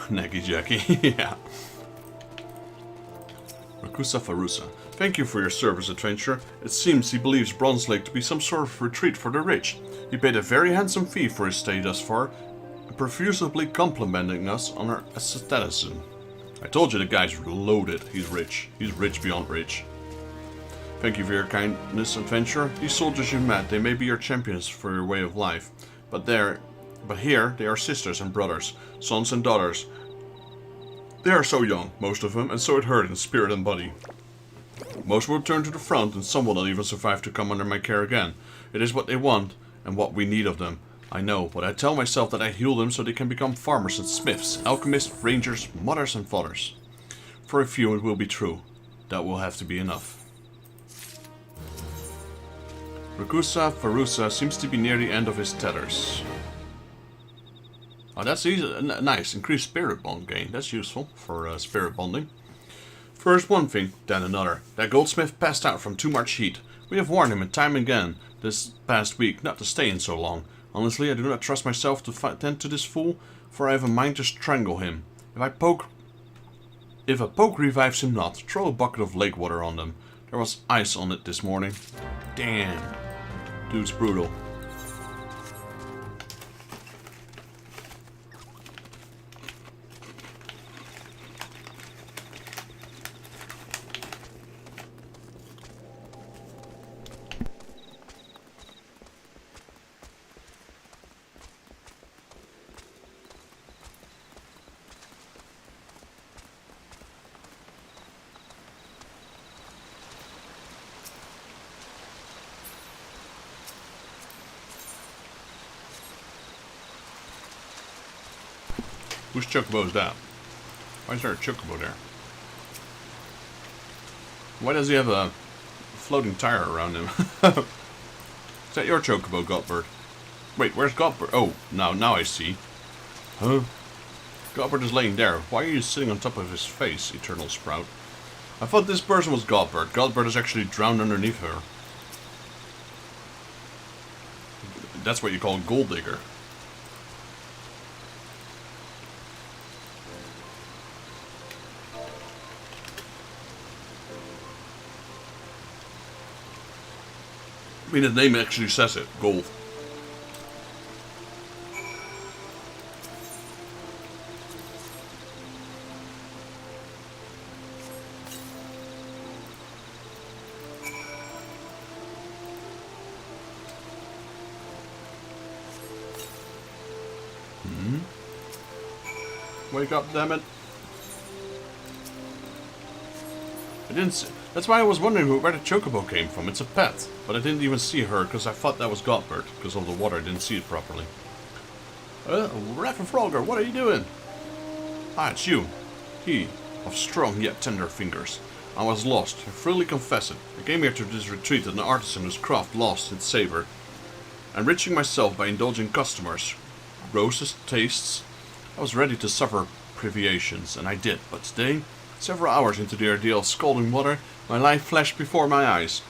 Naggy Jackie, yeah. Rakusa Farusa. Thank you for your service, adventurer. It seems he believes Bronze Lake to be some sort of retreat for the rich. He paid a very handsome fee for his stay thus far, profusely complimenting us on our aestheticism. I told you the guy's loaded. He's rich. He's rich beyond rich. Thank you for your kindness, adventurer. These soldiers you met, they may be your champions for your way of life, but here they are sisters and brothers, sons and daughters. They are so young, most of them, and so it hurt in spirit and body. Most will return to the front, and some will not even survive to come under my care again. It is what they want, and what we need of them. I know, but I tell myself that I heal them so they can become farmers and smiths, alchemists, rangers, mothers and fathers. For a few it will be true. That will have to be enough. Rakusa Farusa seems to be near the end of his tethers. Oh, that's easy. Nice. Increased spirit bond gain. That's useful for spirit bonding. First one thing, then another. That goldsmith passed out from too much heat. We have warned him time and again this past week not to stay in so long. Honestly, I do not trust myself to tend to this fool, for I have a mind to strangle him. If a poke revives him not, throw a bucket of lake water on them. There was ice on it this morning. Damn. Dude's brutal. Whose chocobo is that? Why is there a chocobo there? Why does he have a floating tire around him? Is that your chocobo, Godbird? Wait, where's Godbird? Oh, now I see. Huh? Godbird is laying there. Why are you sitting on top of his face, Eternal Sprout? I thought this person was Godbird. Godbird is actually drowned underneath her. That's what you call Gold Digger. I mean, the name actually says it. Gold. Wake up, damn it. I didn't see. That's why I was wondering where the chocobo came from. It's a pet. But I didn't even see her because I thought that was Godbird. Because of the water, I didn't see it properly. Frogger, what are you doing? Ah, it's you. He, of strong yet tender fingers. I was lost. I freely confess it. I came here to this retreat as an artisan whose craft lost its savor. Enriching myself by indulging customers. Roses, tastes. I was ready to suffer privations, and I did. But today, several hours into the ordeal of scalding water, my life flashed before my eyes.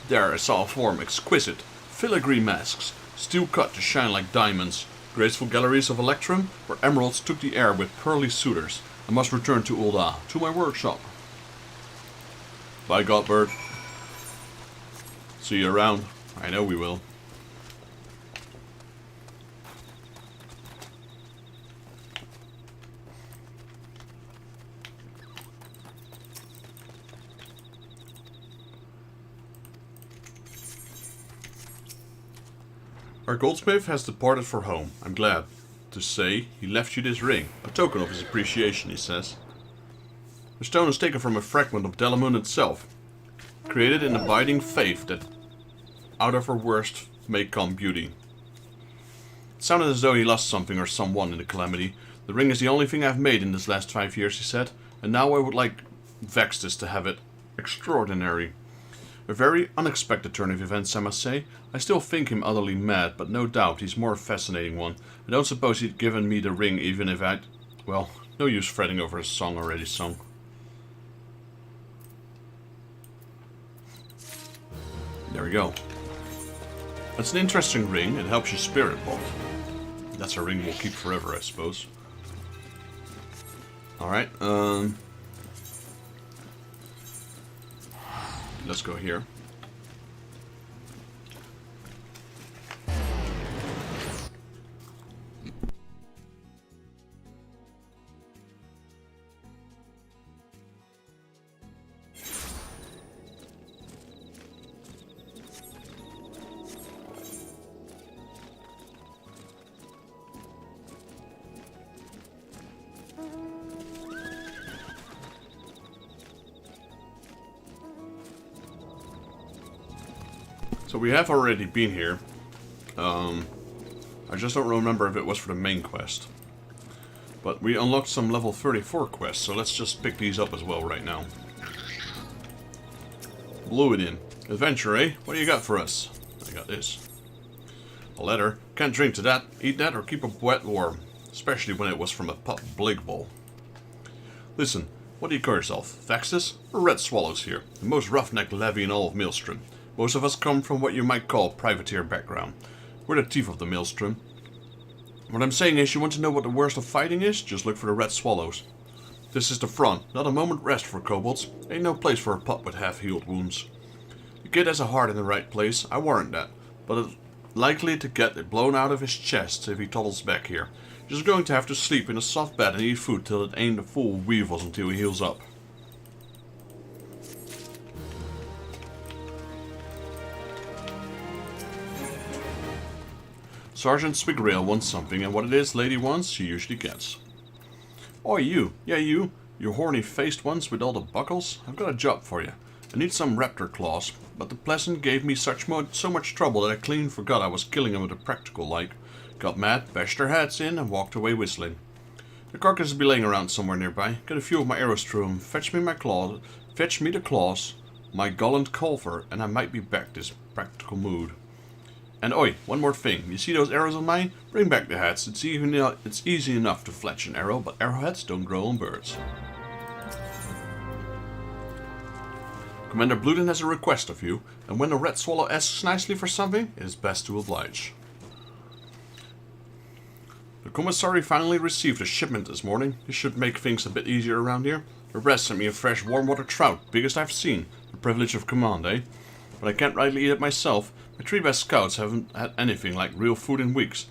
There I saw a form exquisite, filigree masks, steel cut to shine like diamonds, graceful galleries of electrum, where emeralds took the air with pearly suitors. I must return to Ulda, to my workshop. Bye, Godbird. See you around. I know we will. Our goldsmith has departed for home. I'm glad to say he left you this ring, a token of his appreciation, he says. The stone is taken from a fragment of Dalamud itself, created in abiding faith that out of her worst may come beauty. It sounded as though he lost something or someone in the calamity. The ring is the only thing I've made in this last 5 years, he said, and now I would like Vextus to have it. Extraordinary. A very unexpected turn of events, I must say. I still think him utterly mad, but no doubt he's more a fascinating one. I don't suppose he'd given me the ring even if I'd... Well, no use fretting over a song already sung. There we go. That's an interesting ring. It helps you spirit bond. That's a ring we'll keep forever, I suppose. Alright, let's go here. So we have already been here. I just don't remember if it was for the main quest. But we unlocked some level 34 quests, so let's just pick these up as well right now. Blew it in. Adventure, eh? What do you got for us? I got this. A letter. Can't drink to that, eat that, or keep a wet warm. Especially when it was from a public bowl. Listen, what do you call yourself? Vaxus? Or Red Swallows here? The most roughneck levy in all of Maelstrom. Most of us come from what you might call privateer background. We're the teeth of the Maelstrom. What I'm saying is, you want to know what the worst of fighting is? Just look for the Red Swallows. This is the front, not a moment rest for kobolds. Ain't no place for a pup with half-healed wounds. The kid has a heart in the right place, I warrant that. But it's likely to get it blown out of his chest if he toddles back here. Just going to have to sleep in a soft bed and eat food till it ain't a full weevils until he heals up. Sergeant Spigrail wants something, and what it is lady wants, she usually gets. Oi, you. Yeah, you. You horny-faced ones with all the buckles. I've got a job for you. I need some raptor claws, but the pleasant gave me so much trouble that I clean forgot I was killing them with a practical like. Got mad, bashed their heads in, and walked away whistling. The carcass will be laying around somewhere nearby. Get a few of my arrows through 'em. Fetch me the claws, my gallant culver, and I might be back this practical mood. And oi, one more thing. You see those arrows on mine? Bring back the heads. It's easy enough to fletch an arrow, but arrowheads don't grow on birds. Commander Bluden has a request of you, and when a red swallow asks nicely for something, it is best to oblige. The commissary finally received a shipment this morning. This should make things a bit easier around here. The rest sent me a fresh warm water trout, biggest I've seen. The privilege of command, eh? But I can't rightly eat it myself. My 3 best scouts haven't had anything like real food in weeks.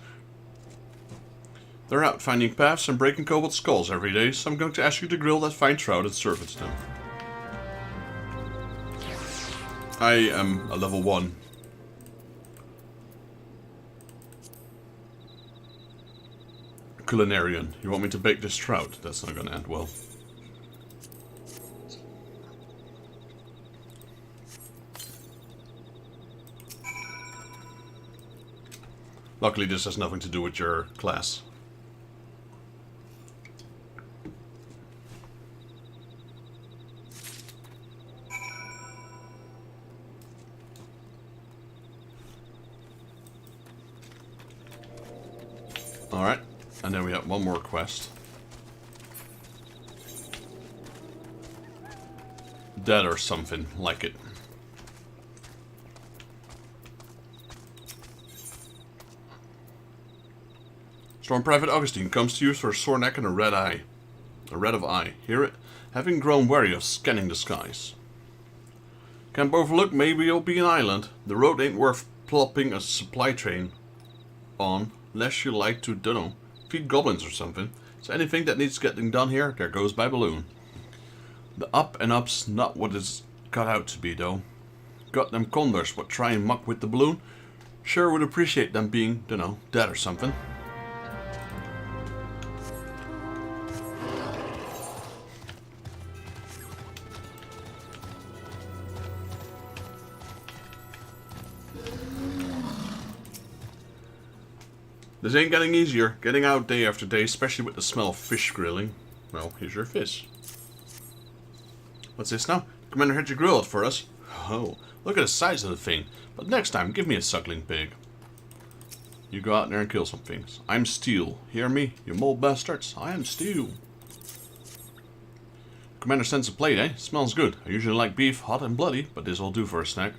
They're out finding paths and breaking kobold skulls every day, so I'm going to ask you to grill that fine trout and serve it to them. I am a level 1. Culinarian. You want me to bake this trout? That's not going to end well. Luckily, this has nothing to do with your class. Alright, and then we have one more quest. Dead or something like it. Storm Private Augustine comes to you for a sore neck and a red eye. A red of eye. Hear it? Having grown wary of scanning the skies. Can't overlook, maybe it'll be an island. The road ain't worth plopping a supply train on, unless you like to, dunno, feed goblins or something. So anything that needs getting done here, there goes by balloon. The up and up's not what it's cut out to be, though. Got them condors what try and muck with the balloon. Sure would appreciate them being, dunno, dead or something. This ain't getting easier. Getting out day after day, especially with the smell of fish grilling. Well, here's your fish. What's this now? Commander had you grill it for us. Oh, look at the size of the thing. But next time, give me a suckling pig. You go out there and kill some things. I'm Steel. Hear me, you mole bastards? I am Steel. Commander sends a plate, eh? Smells good. I usually like beef, hot and bloody, but this'll do for a snack.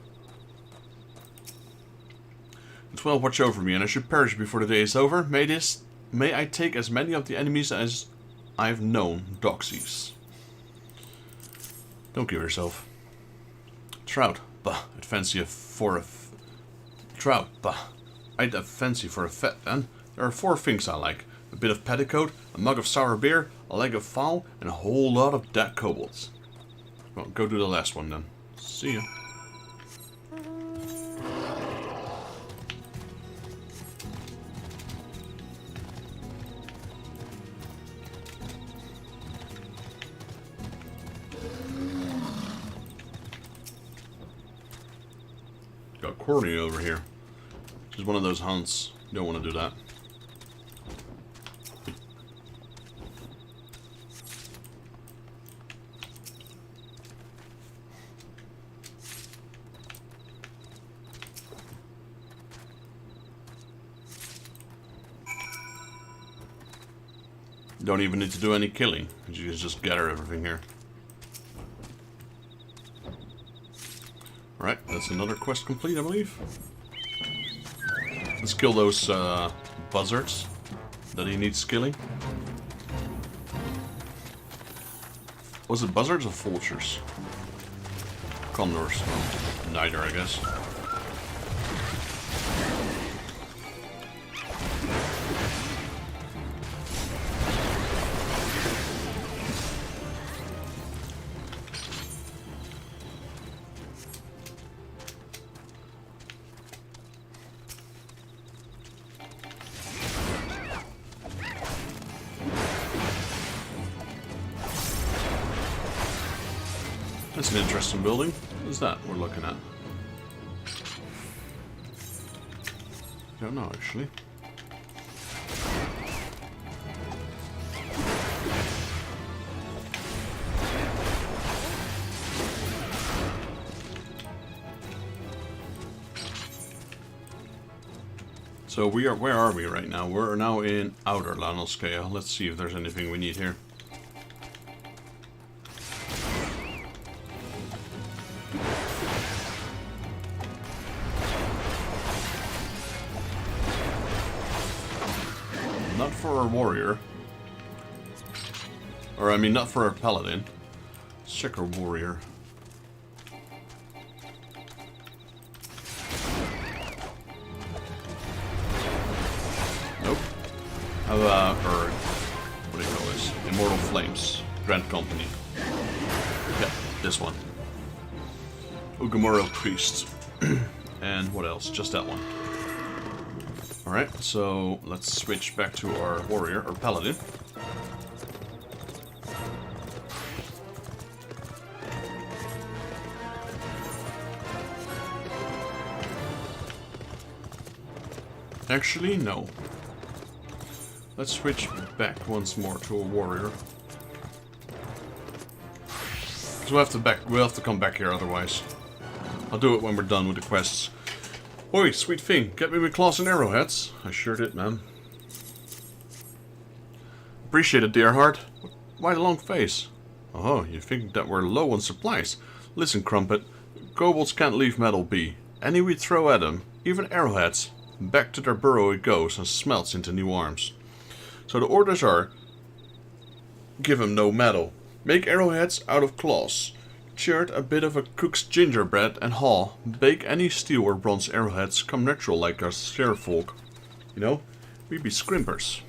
The 12 watch over me, and I should perish before the day is over. May I take as many of the enemies as I've known, doxies. Don't give yourself. Trout, bah, I'd fancy for a trout, bah, I'd have fancy for a fet then. There are 4 things I like: a bit of petticoat, a mug of sour beer, a leg of fowl, and a whole lot of dead kobolds. Well, go do the last one then. See ya. Got Corny over here. She's one of those hunts. You don't want to do that. Don't even need to do any killing. You can just gather everything here. Alright, that's another quest complete, I believe. Let's kill those buzzards that he needs killing. Was it buzzards or vultures? Condors. Well, neither, I guess. That's an interesting building. What is that we're looking at? Don't know, actually. So where are we right now? We're now in Outer Lanelscale. Let's see if there's anything we need here. Not for our warrior. Or I mean not for our paladin. Let's check our warrior. Nope. How about our, what do you call this? Immortal Flames. Grand Company. Yeah, this one. Ugamoral Priest. And what else? Just that one. Alright, so let's switch back to our warrior, or paladin. Actually, no. Let's switch back once more to a warrior. Because we'll have to come back here otherwise. I'll do it when we're done with the quests. Oi, sweet thing, get me with claws and arrowheads. I sure did, man. Appreciate it, dear heart. Why the long face? Oh, you think that we're low on supplies? Listen, Crumpet, kobolds can't leave metal be. Any we throw at them, even arrowheads, back to their burrow it goes and smelts into new arms. So the orders are, give them no metal. Make arrowheads out of claws. Chart a bit of a cook's gingerbread and haw. Bake any steel or bronze arrowheads. Come natural like us share folk. You know, we be scrimpers.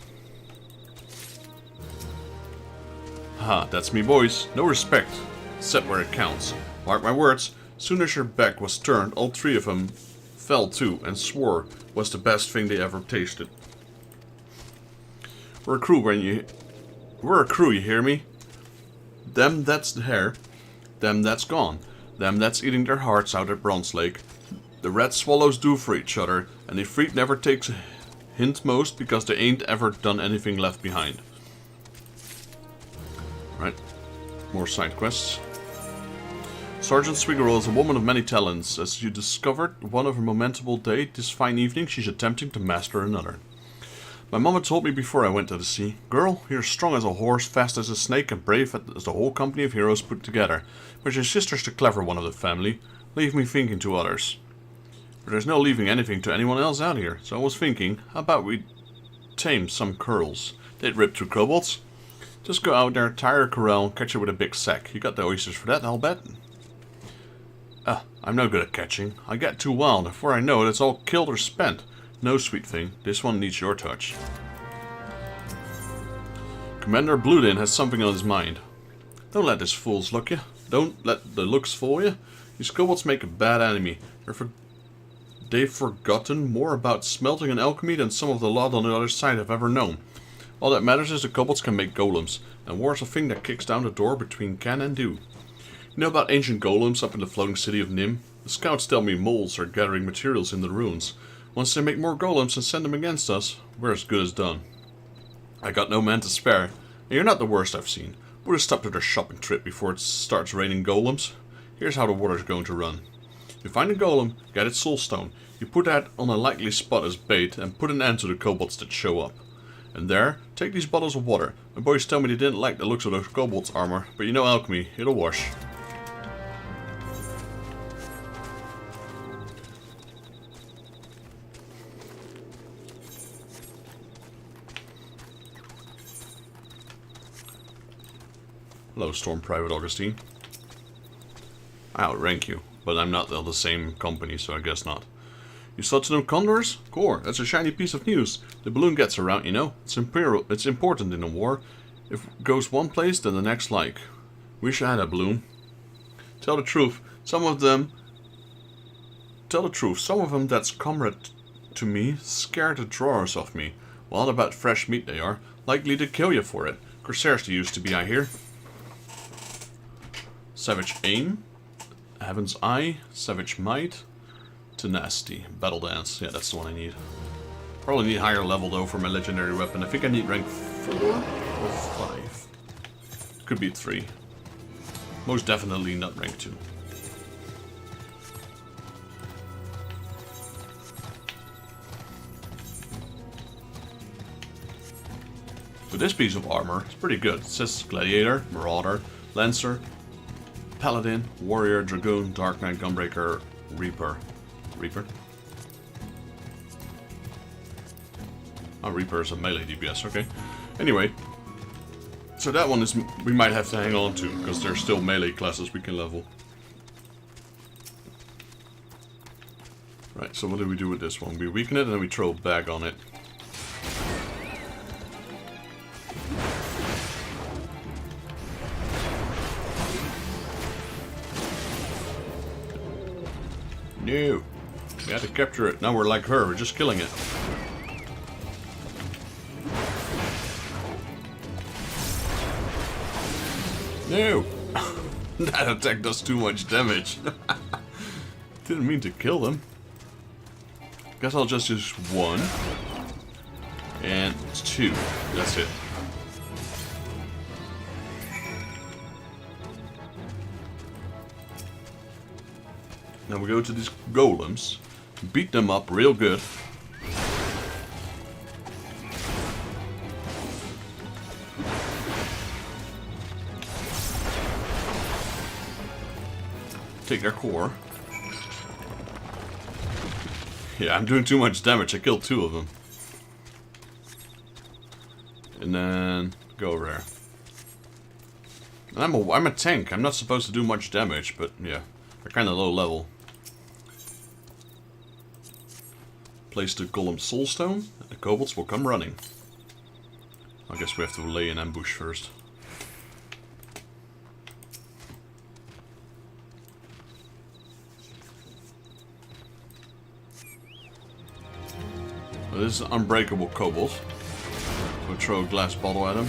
Ha, that's me boys. No respect. Except where it counts. Mark my words. Soon as your back was turned, all three of them fell to and swore was the best thing they ever tasted. We're a crew you hear me? Them that's the hair. Them that's gone. Them that's eating their hearts out at Bronze Lake. The red swallows do for each other, and the freak never takes a hint most because they ain't ever done anything left behind. Right. More side quests. Sergeant Swiggerell is a woman of many talents. As you discovered one of her momentable day, this fine evening she's attempting to master another. My mama told me before I went to the sea, girl, you're strong as a horse, fast as a snake, and brave as the whole company of heroes put together. But your sister's the clever one of the family. Leave me thinking to others. But there's no leaving anything to anyone else out here, so I was thinking, how about we tame some curls? They'd rip through kobolds. Just go out there, tire a corral, and catch it with a big sack. You got the oysters for that, I'll bet. I'm no good at catching. I get too wild, before I know it, it's all killed or spent. No, sweet thing. This one needs your touch. Commander Bluedin has something on his mind. Don't let this fools look you. Don't let the looks fool you. These kobolds make a bad enemy. They've forgotten more about smelting and alchemy than some of the lot on the other side have ever known. All that matters is the kobolds can make golems, and war's a thing that kicks down the door between can and do. You know about ancient golems up in the floating city of Nim? The scouts tell me moles are gathering materials in the ruins. Once they make more golems and send them against us, we're as good as done. I got no man to spare, and you're not the worst I've seen. Put a stop to their shopping trip before it starts raining golems. Here's how the water's going to run. You find a golem, get its soulstone. You put that on a likely spot as bait and put an end to the kobolds that show up. And there, take these bottles of water. My boys tell me they didn't like the looks of those kobolds' armor, but you know alchemy, it'll wash. Hello, Storm Private Augustine. I outrank you, but I'm not of the same company, so I guess not. You saw to them condors? Core, that's a shiny piece of news. The balloon gets around, you know. It's important in a war. If it goes one place, then the next like. Wish I had a balloon. Tell the truth, some of them that's comrade to me scare the drawers off me. Wild about fresh meat they are, likely to kill you for it. Corsairs they used to be, I hear. Savage Aim, Heaven's Eye, Savage Might, Tenacity, Battle Dance. Yeah, that's the one I need. Probably need higher level though for my legendary weapon. I think I need rank 4 or 5. Could be 3. Most definitely not rank 2. So this piece of armor is pretty good. It says Gladiator, Marauder, Lancer, Paladin, Warrior, Dragoon, Dark Knight, Gunbreaker, Reaper. Reaper? Oh, Reaper is a melee DPS, okay. Anyway, so that one is we might have to hang on to, because there's still melee classes we can level. Right, so what do we do with this one? We weaken it and then we throw a bag on it. No. We had to capture it. Now we're like her. We're just killing it. No. That attack does too much damage. Didn't mean to kill them. Guess I'll just use 1. And 2. That's it. Now we go to these golems, beat them up real good. Take their core. Yeah, I'm doing too much damage. I killed 2 of them. And then go over there. And I'm a tank. I'm not supposed to do much damage, but yeah, they're kind of low level. Place the golem soulstone, and the kobolds will come running. I guess we have to lay an ambush first. Well, this is an unbreakable kobold. So we'll throw a glass bottle at him.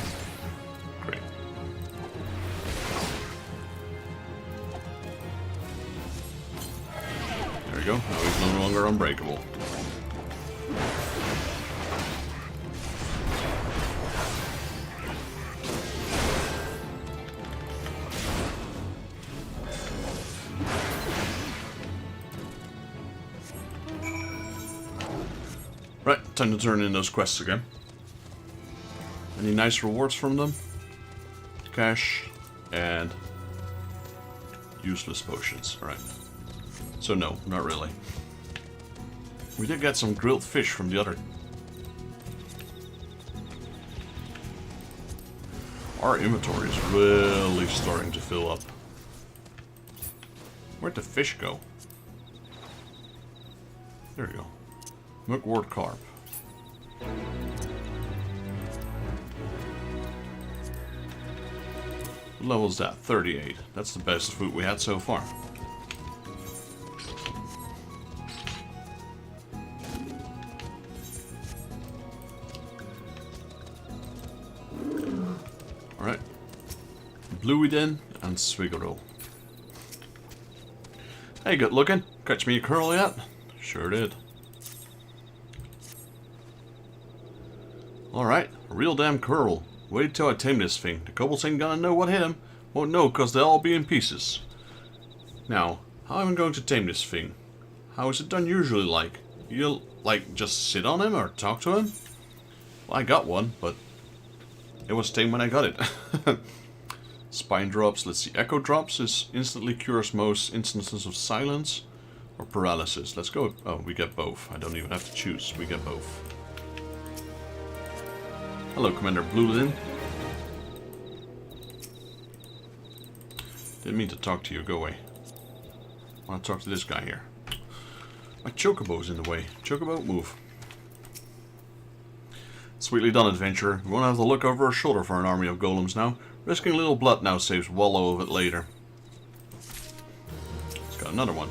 Great. There we go. Now he's no longer unbreakable. Right, time to turn in those quests again. Any nice rewards from them? Cash and useless potions. Alright. So no, not really. We did get some grilled fish from the other. Our inventory is really starting to fill up. Where'd the fish go? There you go. Mugwort carp. What level is that? 38. That's the best food we had so far. Alright. Bluey Den and Swiggle. Hey, good looking. Catch me a curl yet? Sure did. Alright, a real damn curl. Wait till I tame this thing. The kobolds ain't gonna know what hit him. Won't know cause they'll all be in pieces. Now, how am I going to tame this thing? How is it done usually like? You, like, just sit on him or talk to him? Well, I got one, but it was tame when I got it. Spine drops, let's see. Echo drops is instantly cures most instances of silence or paralysis. Let's go. Oh, we get both. I don't even have to choose. We get both. Hello, Commander Bluelin. Didn't mean to talk to you. Go away. I want to talk to this guy here. My chocobo's in the way. Chocobo, move. Sweetly done, adventurer. We won't have to look over our shoulder for an army of golems now. Risking a little blood now saves wallow of it later. Let's got another one.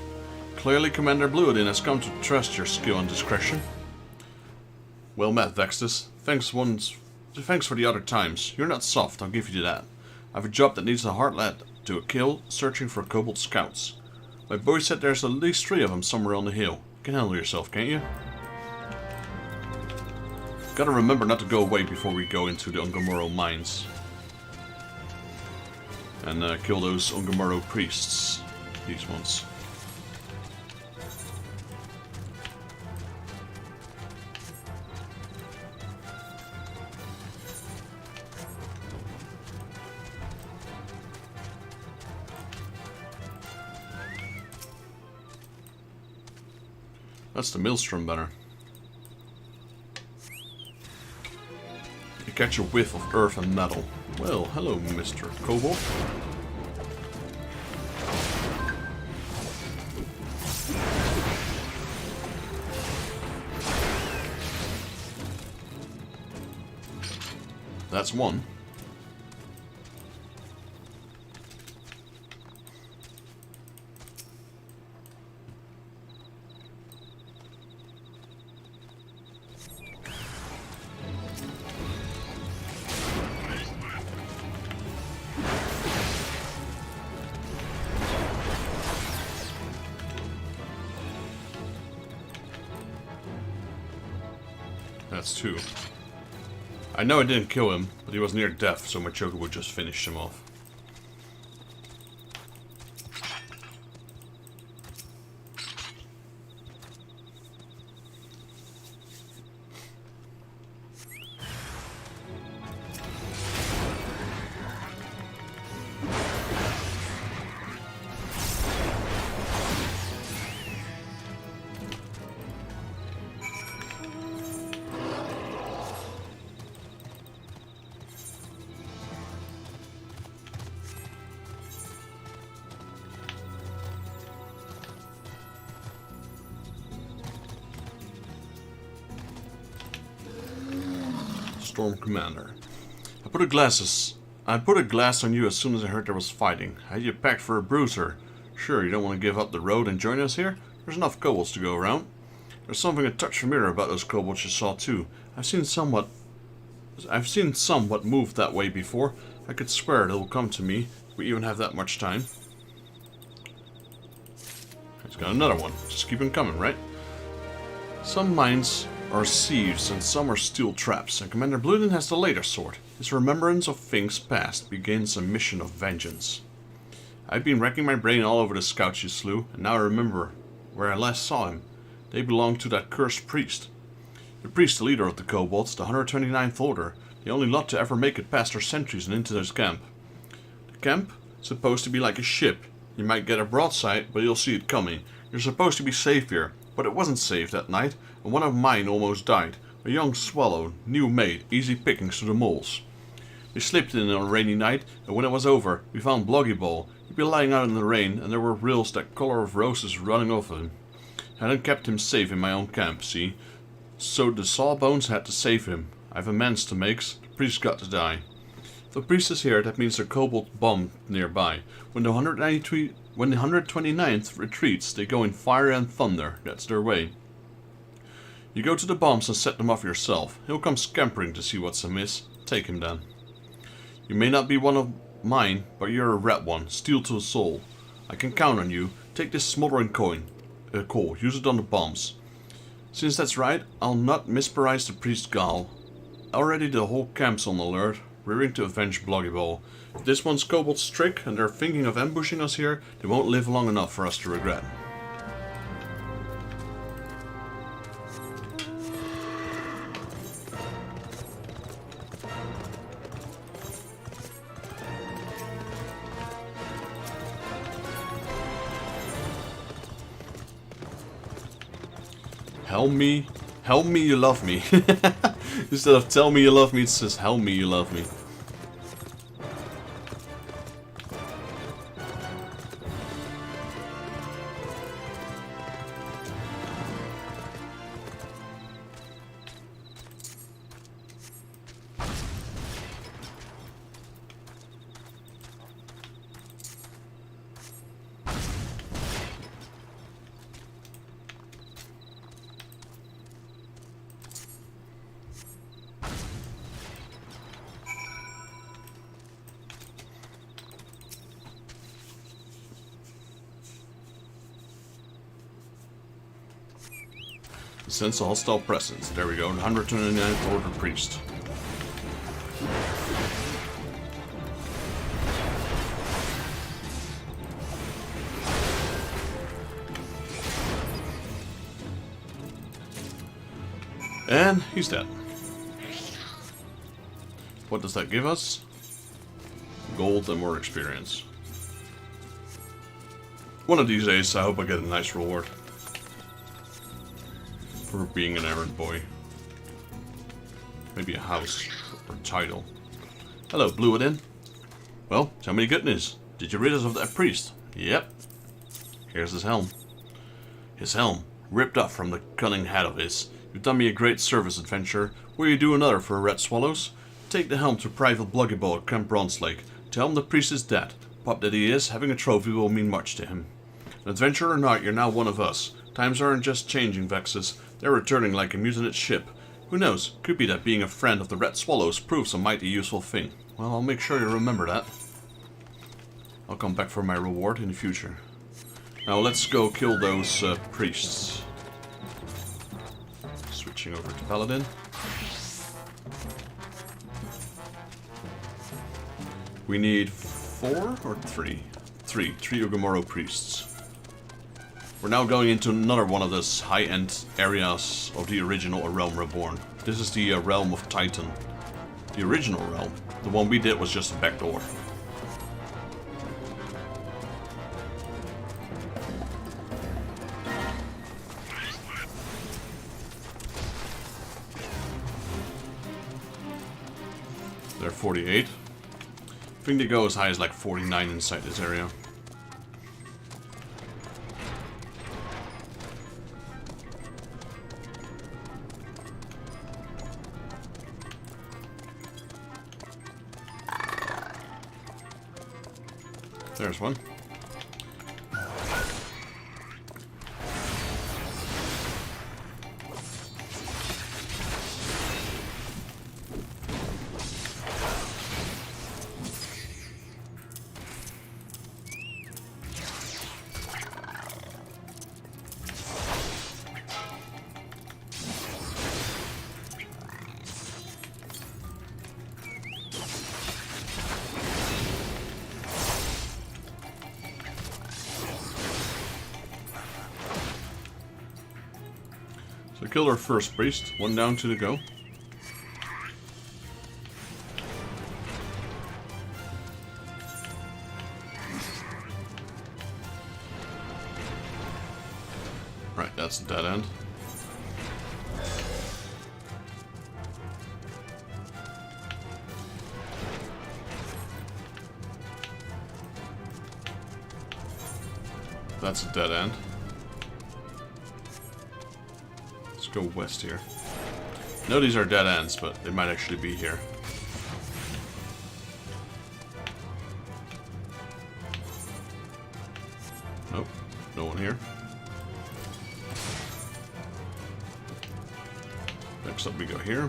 Clearly, Commander Bluedin has come to trust your skill and discretion. Well met, Vextus. Thanks for the other times. You're not soft, I'll give you that. I have a job that needs a hard lad to a kill, searching for kobold scouts. My boy said there's at least 3 of them somewhere on the hill. You can handle yourself, can't you? Gotta remember not to go away before we go into the Ungamoro mines. And kill those Ungamoro priests. These ones. That's the Maelstrom banner. You catch a whiff of earth and metal. Well, hello, Mr. Kobold. That's one. That's 2. I know I didn't kill him, but he was near death, so my chocobo just finished him off. Storm Commander. I put a glass on you as soon as I heard there was fighting. I had you packed for a bruiser. Sure, you don't want to give up the road and join us here? There's enough kobolds to go around. There's something a touch familiar about those kobolds you saw too. I've seen some what moved that way before. I could swear they'll come to me if we even have that much time. He's got another one. Just keep them coming, right? Some mines are sieves and some are steel traps, and Commander Blueden has the later sort. His remembrance of things past begins a mission of vengeance. I've been racking my brain all over the scouts you slew, and now I remember where I last saw him. They belonged to that cursed priest. The priest, the leader of the kobolds, the 129th Order, the only lot to ever make it past their sentries and into this camp. The camp is supposed to be like a ship. You might get a broadside, but you'll see it coming. You're supposed to be safe here, but it wasn't safe that night, and one of mine almost died. A young swallow, new made, easy pickings to the moles. We slipped in on a rainy night, and when it was over, we found Bloggyball. He'd been lying out in the rain, and there were rills that color of roses running off of him. I hadn't kept him safe in my own camp, see? So the Sawbones had to save him. I've amends to make, the priest got to die. If the priest is here, that means the kobold bomb nearby. When the 129th retreats, they go in fire and thunder. That's their way. You go to the bombs and set them off yourself. He'll come scampering to see what's amiss. Take him then. You may not be one of mine, but you're a red one, steel to the soul. I can count on you. Take this smoldering coal. Use it on the bombs. Since that's right, I'll not misprice the priest Gal. Already the whole camp's on alert, rearing to avenge Bloggyball. If this one's Kobold's trick and they're thinking of ambushing us here, they won't live long enough for us to regret. Help me you love me. Instead of tell me you love me, it says help me you love me. Sense a hostile presence. There we go. 129th Order Priest. And he's dead. What does that give us? Gold and more experience. One of these days, I hope I get a nice reward for being an errand boy. Maybe a house or title. Hello, blew it in. Well, tell me the good news. Did you rid us of that priest? Yep. Here's his helm. His helm, ripped off from the cunning head of his. You've done me a great service, adventurer. Will you do another for Red Swallows? Take the helm to Private Bloggyball at Camp Bronze Lake. Tell him the priest is dead. Pop that he is, having a trophy will mean much to him. An adventurer or not, you're now one of us. Times aren't just changing, Vexus. They're returning like a mutinied ship. Who knows? Could be that being a friend of the Red Swallows proves a mighty useful thing. Well, I'll make sure you remember that. I'll come back for my reward in the future. Now let's go kill those priests. Switching over to Paladin. We need 4 or 3? 3 Ugomoro priests. We're now going into another one of those high-end areas of the original A Realm Reborn. This is the Realm of Titan. The original realm. The one we did was just a backdoor. They're 48. I think they go as high as like 49 inside this area. There's one. So kill our first priest, 1 down, 2 to go. Right, that's a dead end. That's a dead end. Go west here. No, these are dead ends, but they might actually be here. Nope, no one here. Next up we go here.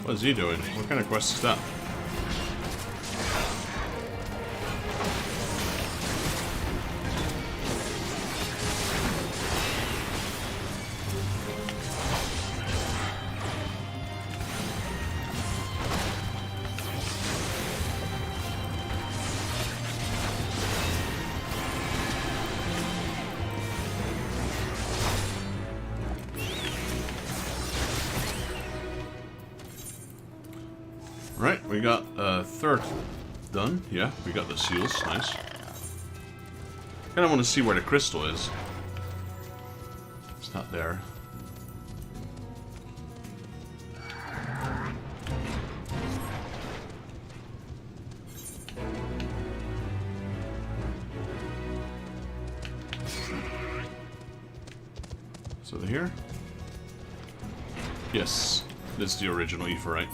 What is he doing? What kind of quest is that? Right, we got a third done. Yeah, we got the seals. Nice. Kinda want to see where the crystal is. It's not there. So here? Yes, this is the original Aephorite.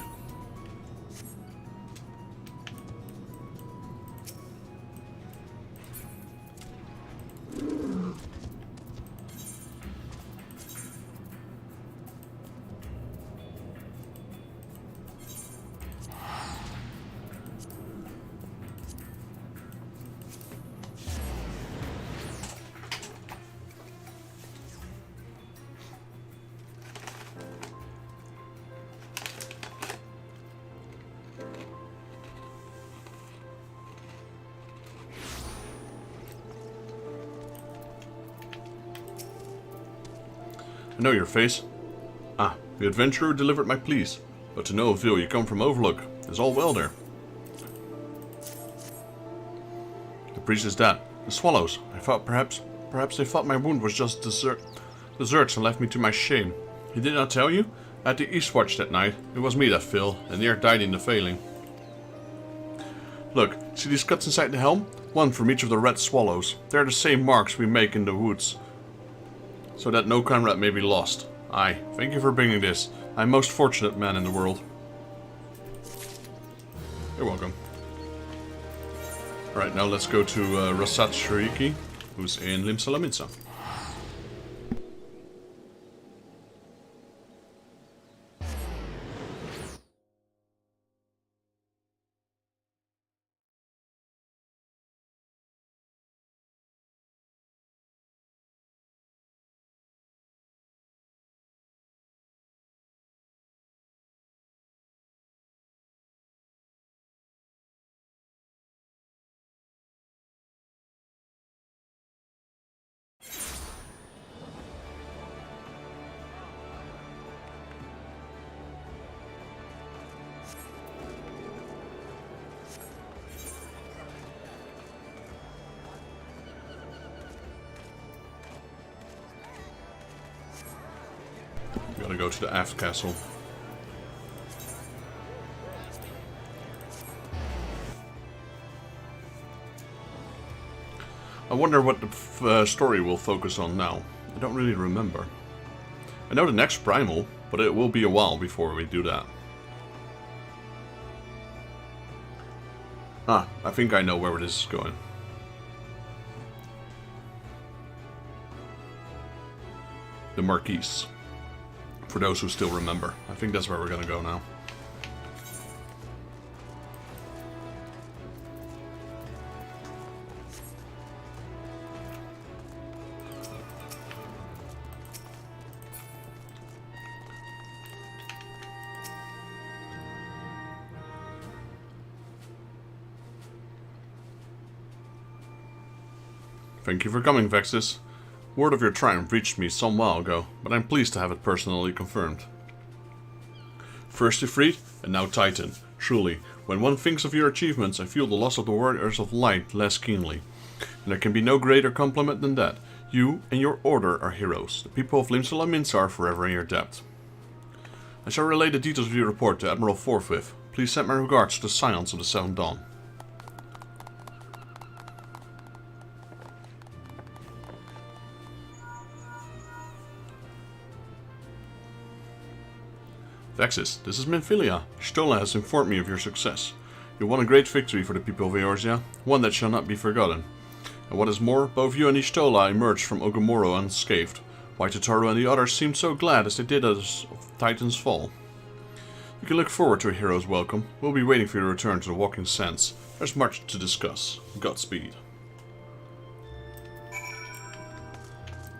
I know your face. Ah, the adventurer delivered my pleas, but to no avail. You come from Overlook. Is all well there? The priest is dead. The swallows. I thought perhaps they thought my wound was just deserts and left me to my shame. He did not tell you? At the East Watch that night, it was me that fell, and near died in the failing. Look, see these cuts inside the helm? One from each of the red swallows. They are the same marks we make in the woods, so that no comrade may be lost. Aye, thank you for bringing this. I'm most fortunate man in the world. You're welcome. Alright, now let's go to Rasat Shariki, who's in Lim Salaminsa. Gotta go to the aft castle. I wonder what the story will focus on now. I don't really remember. I know the next primal, but it will be a while before we do that. Ah, I think I know where this is going. The Marquise. For those who still remember. I think that's where we're gonna go now. Thank you for coming, Vexus. Word of your triumph reached me some while ago, but I'm pleased to have it personally confirmed. First Ifrit, and now Titan. Truly, when one thinks of your achievements, I feel the loss of the Warriors of Light less keenly. And there can be no greater compliment than that. You and your order are heroes. The people of Limsala Minsa are forever in your debt. I shall relay the details of your report to Admiral forthwith. Please send my regards to the Scions of the Seventh Dawn. Vexus, this is Minfilia. Stola has informed me of your success. You won a great victory for the people of Eorzea, one that shall not be forgotten. And what is more, both you and Ishtola emerged from Ogomoro unscathed. Why Totoro and the others seemed so glad as they did of Titan's fall. You You can look forward to a hero's welcome. We'll be waiting for your return to the Walking Sands. There's much to discuss. Godspeed.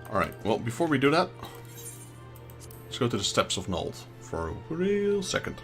Alright, well, before we do that, let's go to the Steps of Nald for a real second.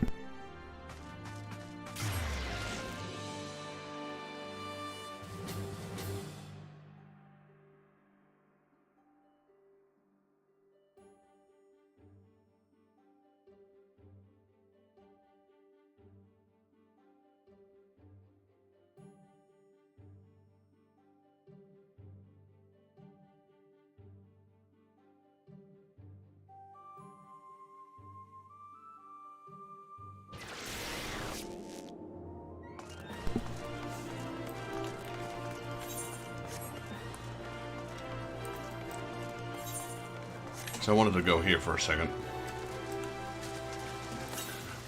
So I wanted to go here for a second.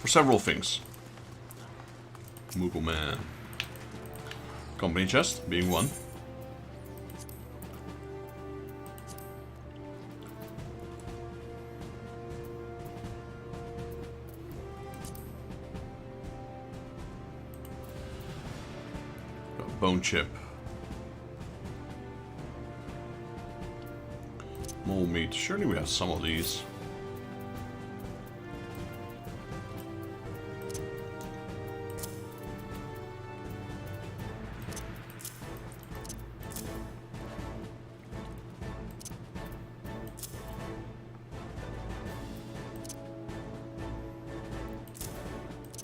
For several things. Moogle Man. Company chest, being one. Got bone chip. Mole meat. Surely we have some of these.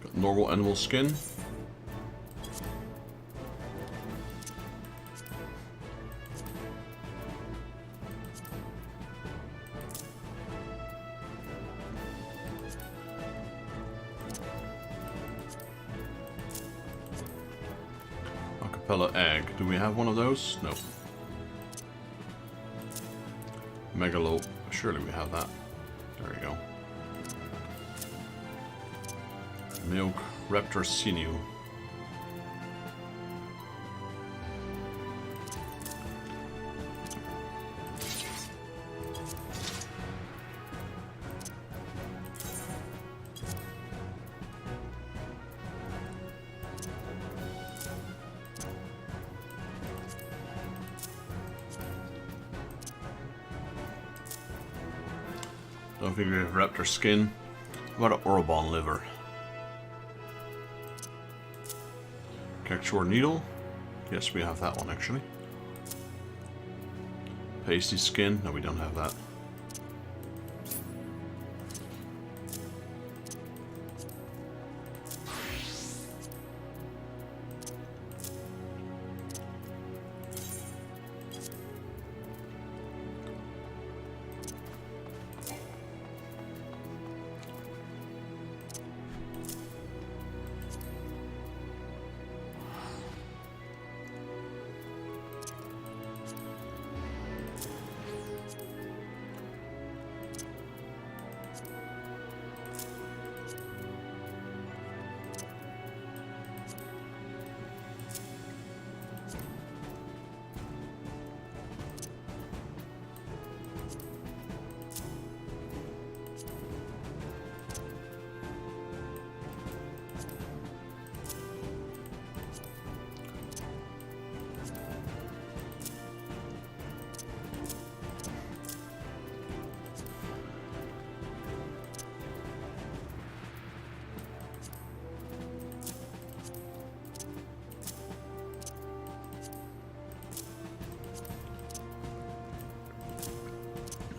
Got normal animal skin. Egg. Do we have one of those? No. Megalo. Surely we have that. There we go. Milk. Raptor sinew. Don't think we have raptor skin. What about an Orobon liver? Cactuar needle? Yes, we have that one actually. Pasty skin? No, we don't have that.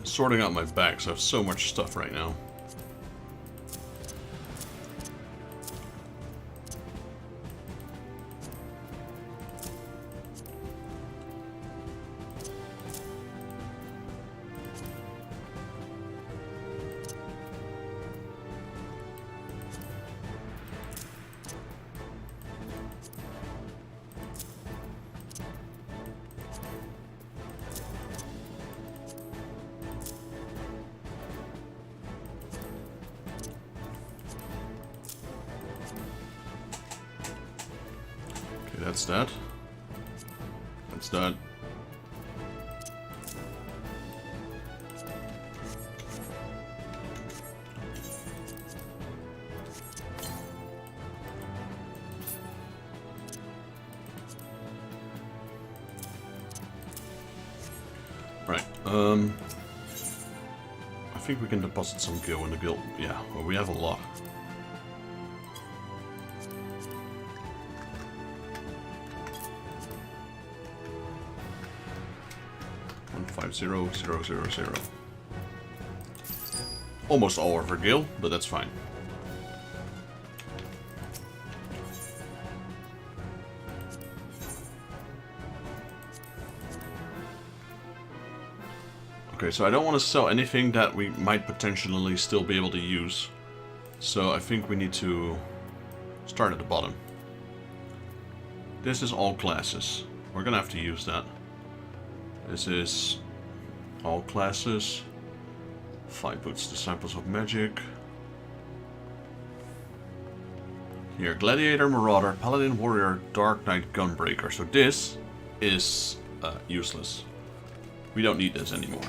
Sorting out my bags. I have so much stuff right now. That's that. That's that. Right. I think we can deposit some gil in the guild. Yeah, well, we have a lot. One 50000. Almost all of our gil, but that's fine. Okay, so I don't want to sell anything that we might potentially still be able to use. So I think we need to start at the bottom. This is all classes. We're gonna have to use that. This is all classes. 5 boots, Disciples of Magic. Here, Gladiator, Marauder, Paladin, Warrior, Dark Knight, Gunbreaker. So this is useless. We don't need this anymore.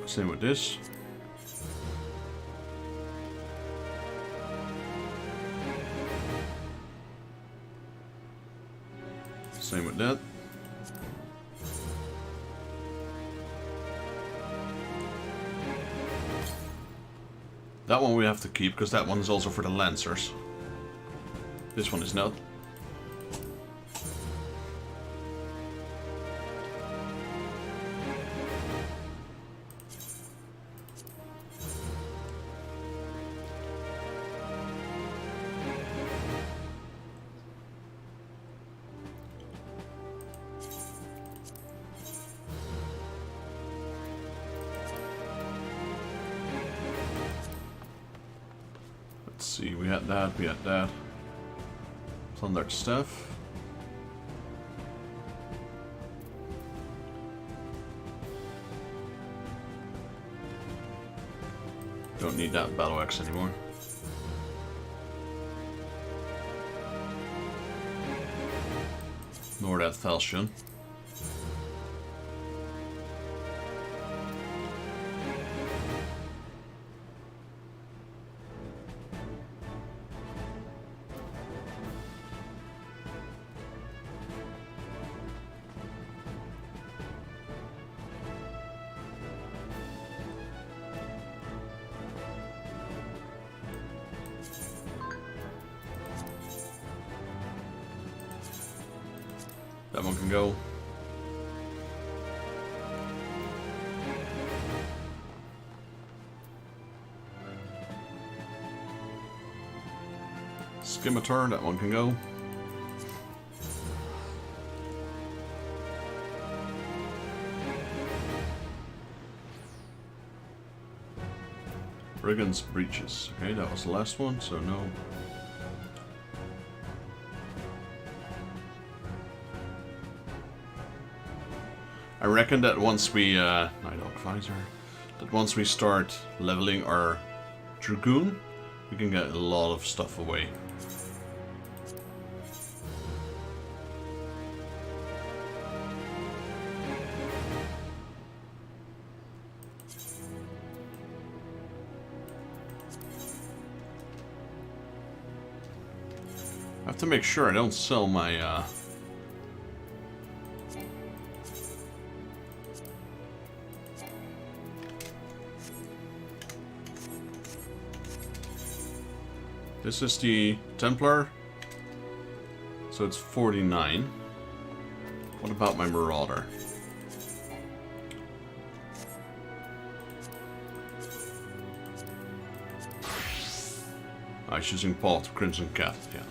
Same with this. Same with that. That one we have to keep, because that one is also for the Lancers. This one is not. See, we had that, we had that. Standard stuff. Don't need that battle axe anymore. Nor that falchion. That one can go. Scimitar, that one can go. Brigand's Breaches. Okay, that was the last one, so no. I reckon that once we, Night Hawk Visor, that once we start leveling our Dragoon, we can get a lot of stuff away. I have to make sure I don't sell my, This is the Templar, so it's 49. What about my Marauder? I was using Path of Crimson Cat, yeah.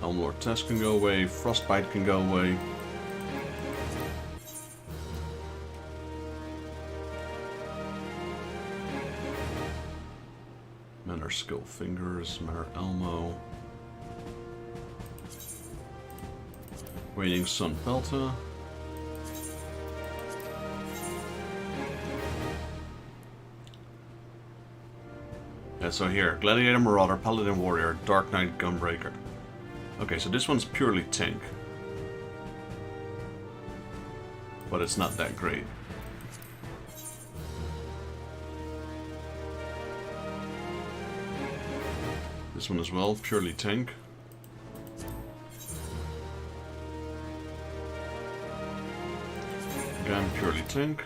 Lord Test can go away, Frostbite can go away. Manor Skill Fingers, Mare Elmo. Waning Sun Pelta. Yeah, so here, Gladiator, Marauder, Paladin, Warrior, Dark Knight, Gunbreaker. Okay, so this one's purely tank. But it's not that great. This one as well, purely tank. Again, purely tank.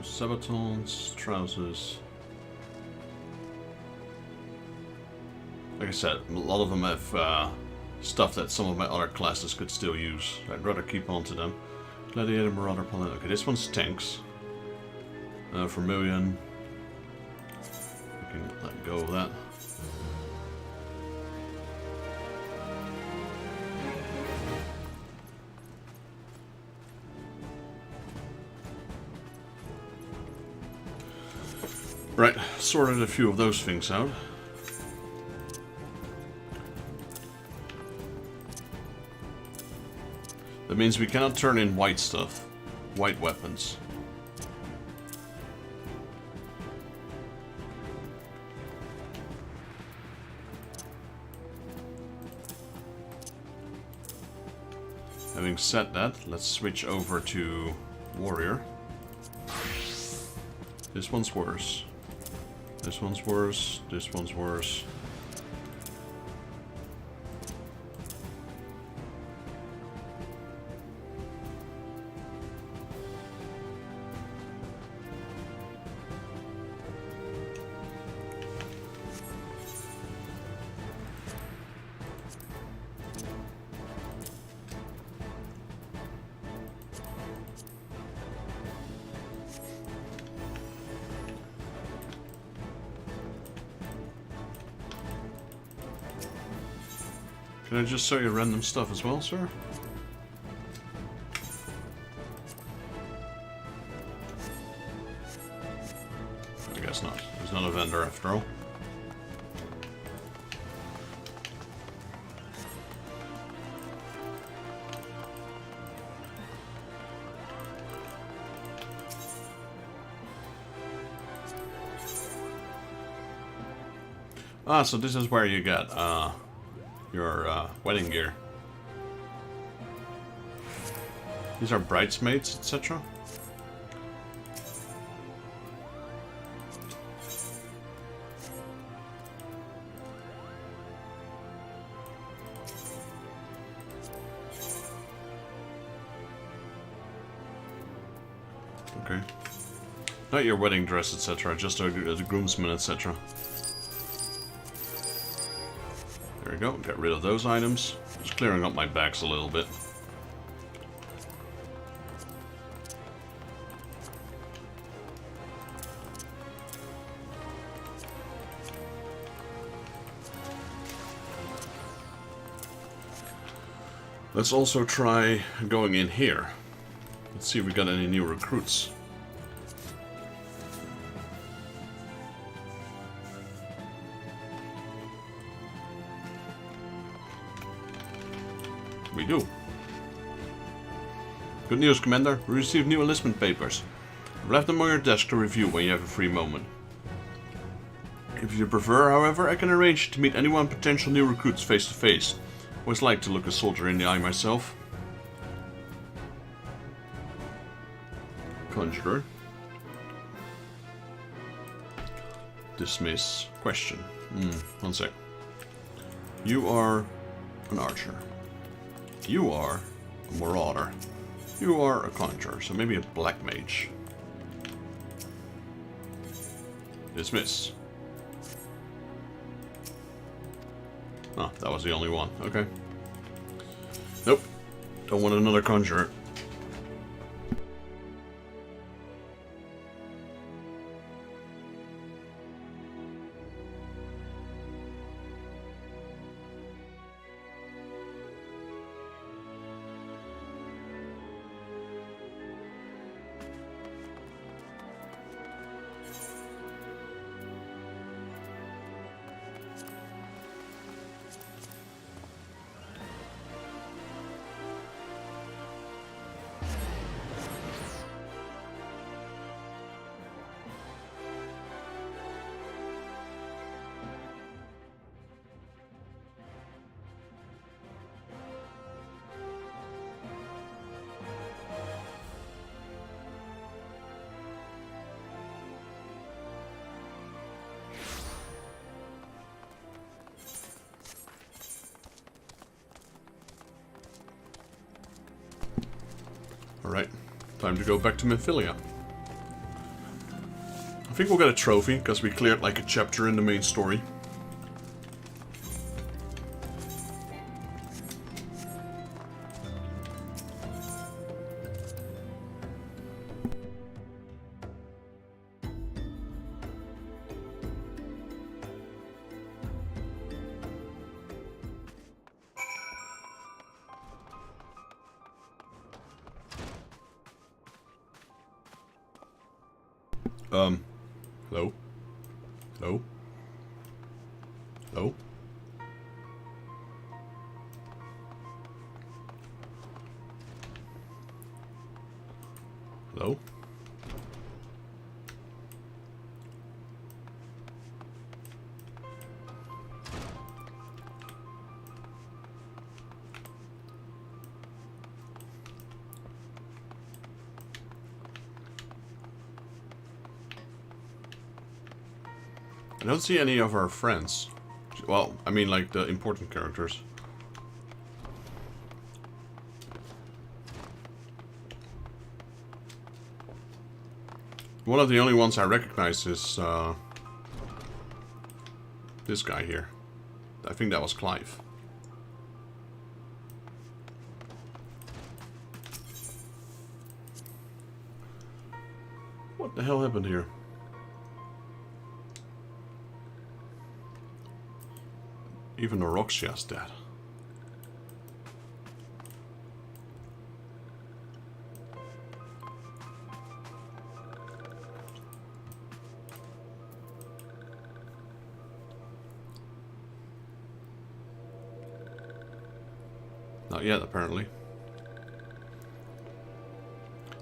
Sabatons, trousers. Like I said, a lot of them have stuff that some of my other classes could still use. I'd rather keep on to them. Gladiator, Marauder, Paladin. Okay, this one's tanks. Vermilion. We can let go of that. Right, sorted a few of those things out. That means we cannot turn in white stuff, white weapons. Having said that, let's switch over to Warrior. This one's worse. This one's worse. This one's worse. Can I just show you random stuff as well, sir? I guess not. He's not a vendor after all. Ah, so this is where you get, your wedding gear. These are bridesmaids, etc. Okay. Not your wedding dress, etc. Just a groomsman, etc. There we go, get rid of those items. Just clearing up my bags a little bit. Let's also try going in here. Let's see if we got any new recruits. We do. Good news, Commander. We received new enlistment papers. I've left them on your desk to review when you have a free moment. If you prefer, however, I can arrange to meet anyone potential new recruits face to face. Always like to look a soldier in the eye myself. Conjurer. Dismiss. Question. One sec. You are an archer. You are a marauder. You are a conjurer, so maybe a black mage. Dismiss. Oh, that was the only one. Okay. Nope. Don't want another conjurer. Alright, time to go back to Memphilia. I think we'll get a trophy, because we cleared like a chapter in the main story. Hello? Hello? Hello? Hello? I don't see any of our friends. Well, I mean like the important characters. One of the only ones I recognize is this guy here. I think that was Clive. What the hell happened here? Even Eorzea's dead. Not yet, apparently.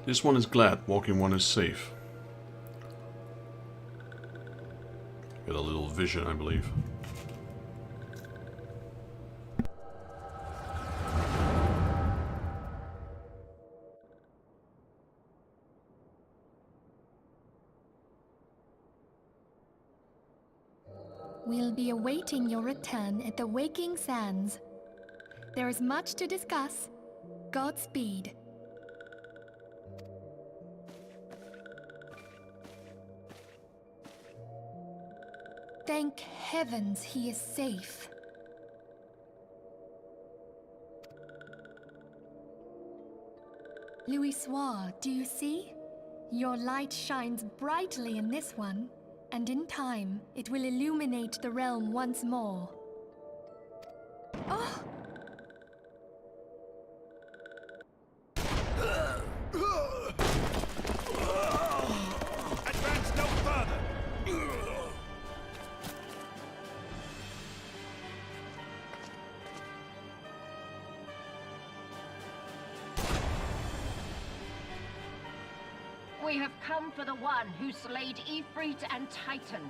This one is glad, walking one is safe. Get a little vision, I believe. We'll be awaiting your return at the Waking Sands. There is much to discuss. Godspeed. Thank heavens he is safe. Louisoire, do you see? Your light shines brightly in this one. And in time, it will illuminate the realm once more. Oh! Advance no further! We have come for the one who slayed Ifrit and Titan.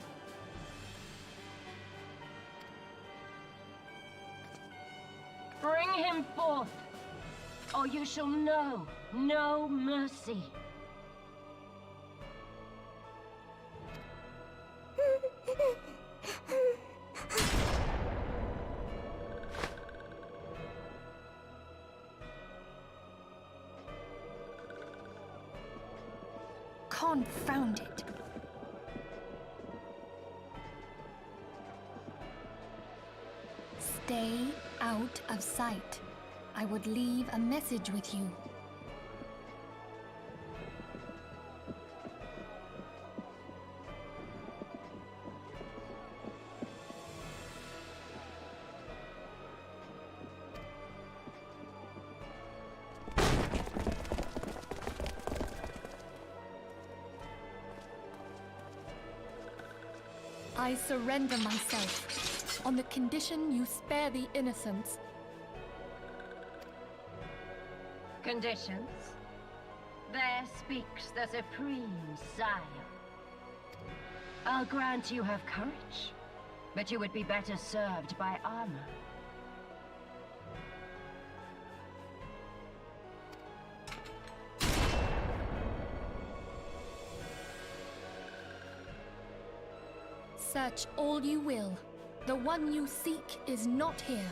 Bring him forth, or you shall know no mercy. Confound it. Stay out of sight. I would leave a message with you. I surrender myself, on the condition you spare the innocents. Conditions? There speaks the Supreme Sire. I'll grant you have courage, but you would be better served by armor. Search all you will. The one you seek is not here.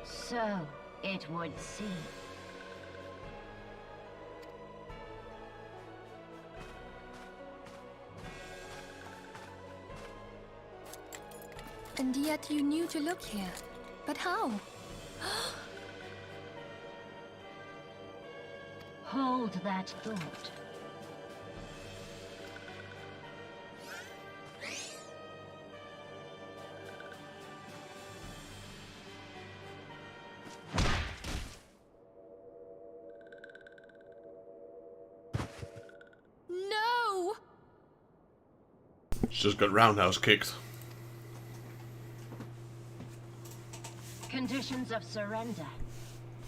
So it would seem. And yet you knew to look here. But how? Hold that thought. No! She just got roundhouse kicked. Conditions of surrender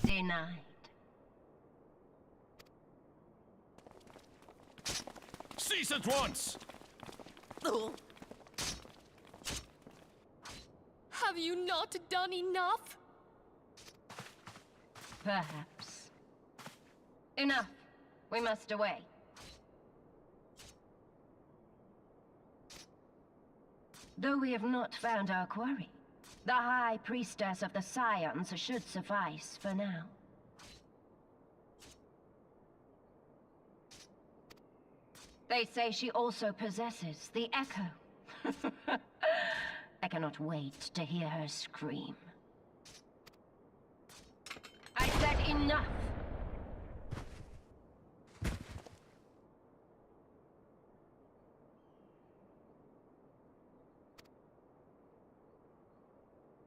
denied. Cease at once! Have you not done enough? Perhaps. Enough. We must away. Though we have not found our quarry, the High Priestess of the Scions should suffice for now. They say she also possesses the Echo. I cannot wait to hear her scream. I said enough!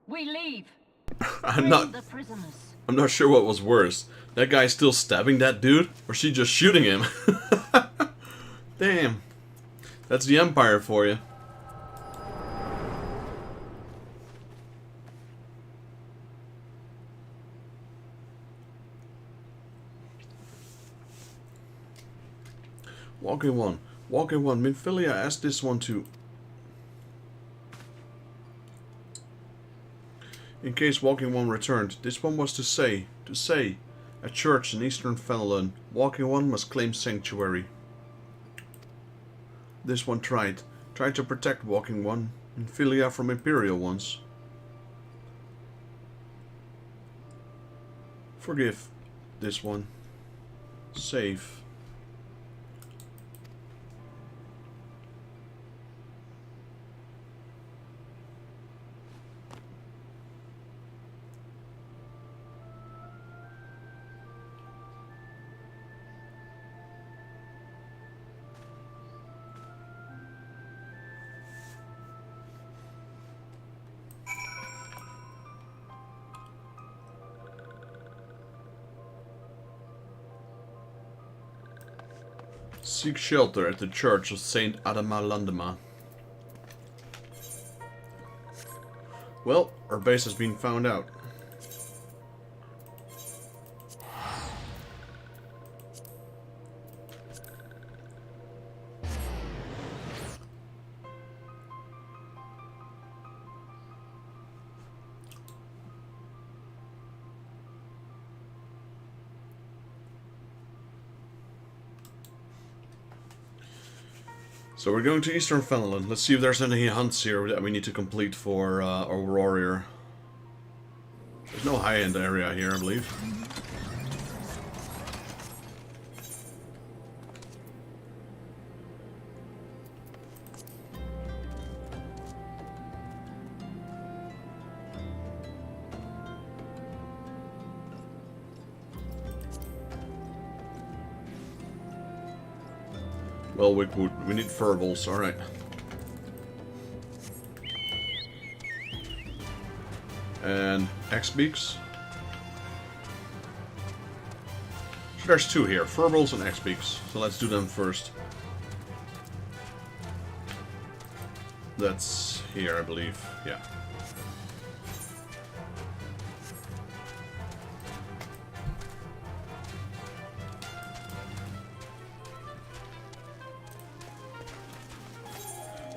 We leave. I'm Bring the prisoners. not sure what was worse. That guy still stabbing that dude, or she just shooting him? Damn. That's the Empire for you. Walking one. Minfilia asked this one to... In case Walking One returned, this one was to say, a church in eastern Fenelon, Walking One must claim sanctuary. This one tried to protect Walking One, Minfilia from Imperial ones. Forgive this one. Save. Seek shelter at the Church of Saint Adamalandama. Well, our base has been found out. So we're going to Eastern Fenland. Let's see if there's any hunts here that we need to complete for our warrior. There's no high-end area here, I believe. Well, we need furballs, alright. And X-Beaks. So there's two here, furballs and X-Beaks. So let's do them first. That's here, I believe. Yeah.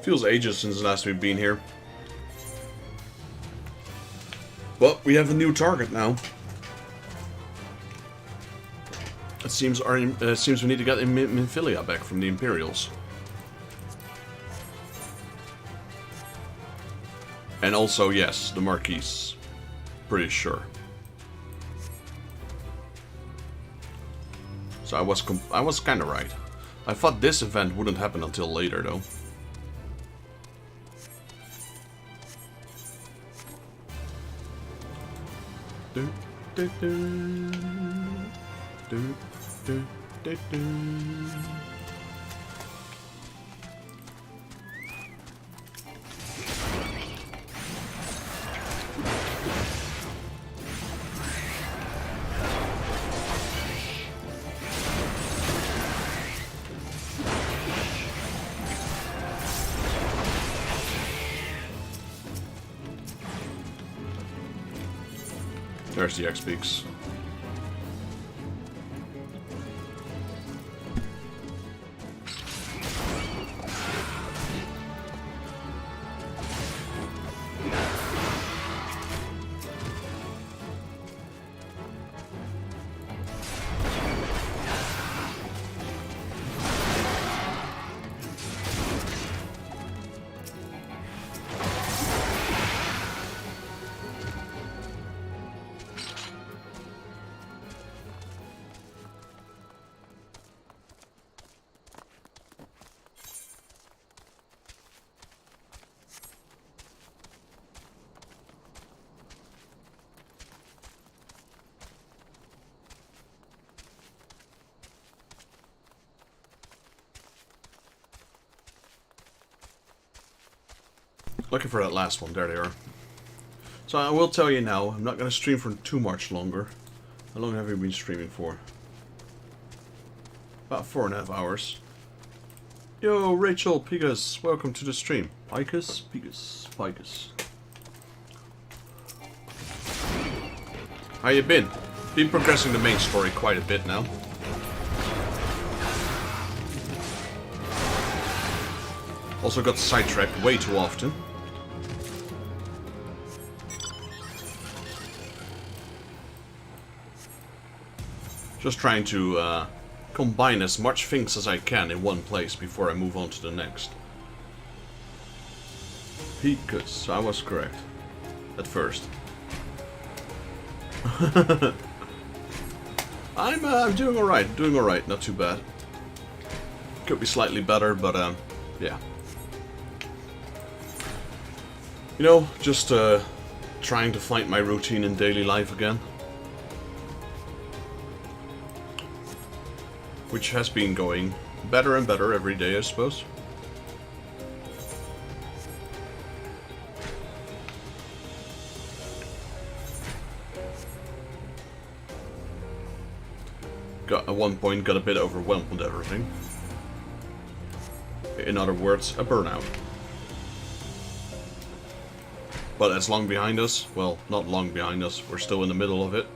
Feels ages since the last we've been here. But we have a new target now. It seems we need to get Minfilia back from the Imperials. And also, yes, the Marquise. Pretty sure. So I was kind of right. I thought this event wouldn't happen until later, though. There's the X-Beaks. Looking for that last one. There they are. So I will tell you now, I'm not going to stream for too much longer. How long have we been streaming for? About 4.5 hours. Yo, Rachel, Pigus, welcome to the stream. Pigus? Pigus. How you been? Been progressing the main story quite a bit now. Also got sidetracked way too often. Just trying to combine as much things as I can in one place before I move on to the next. Because I was correct. At first. I'm doing alright, not too bad. Could be slightly better, but yeah. You know, just trying to find my routine in daily life again. Which has been going better and better every day, I suppose. At one point got a bit overwhelmed with everything. In other words, a burnout. But it's long behind us. Well, not long behind us. We're still in the middle of it.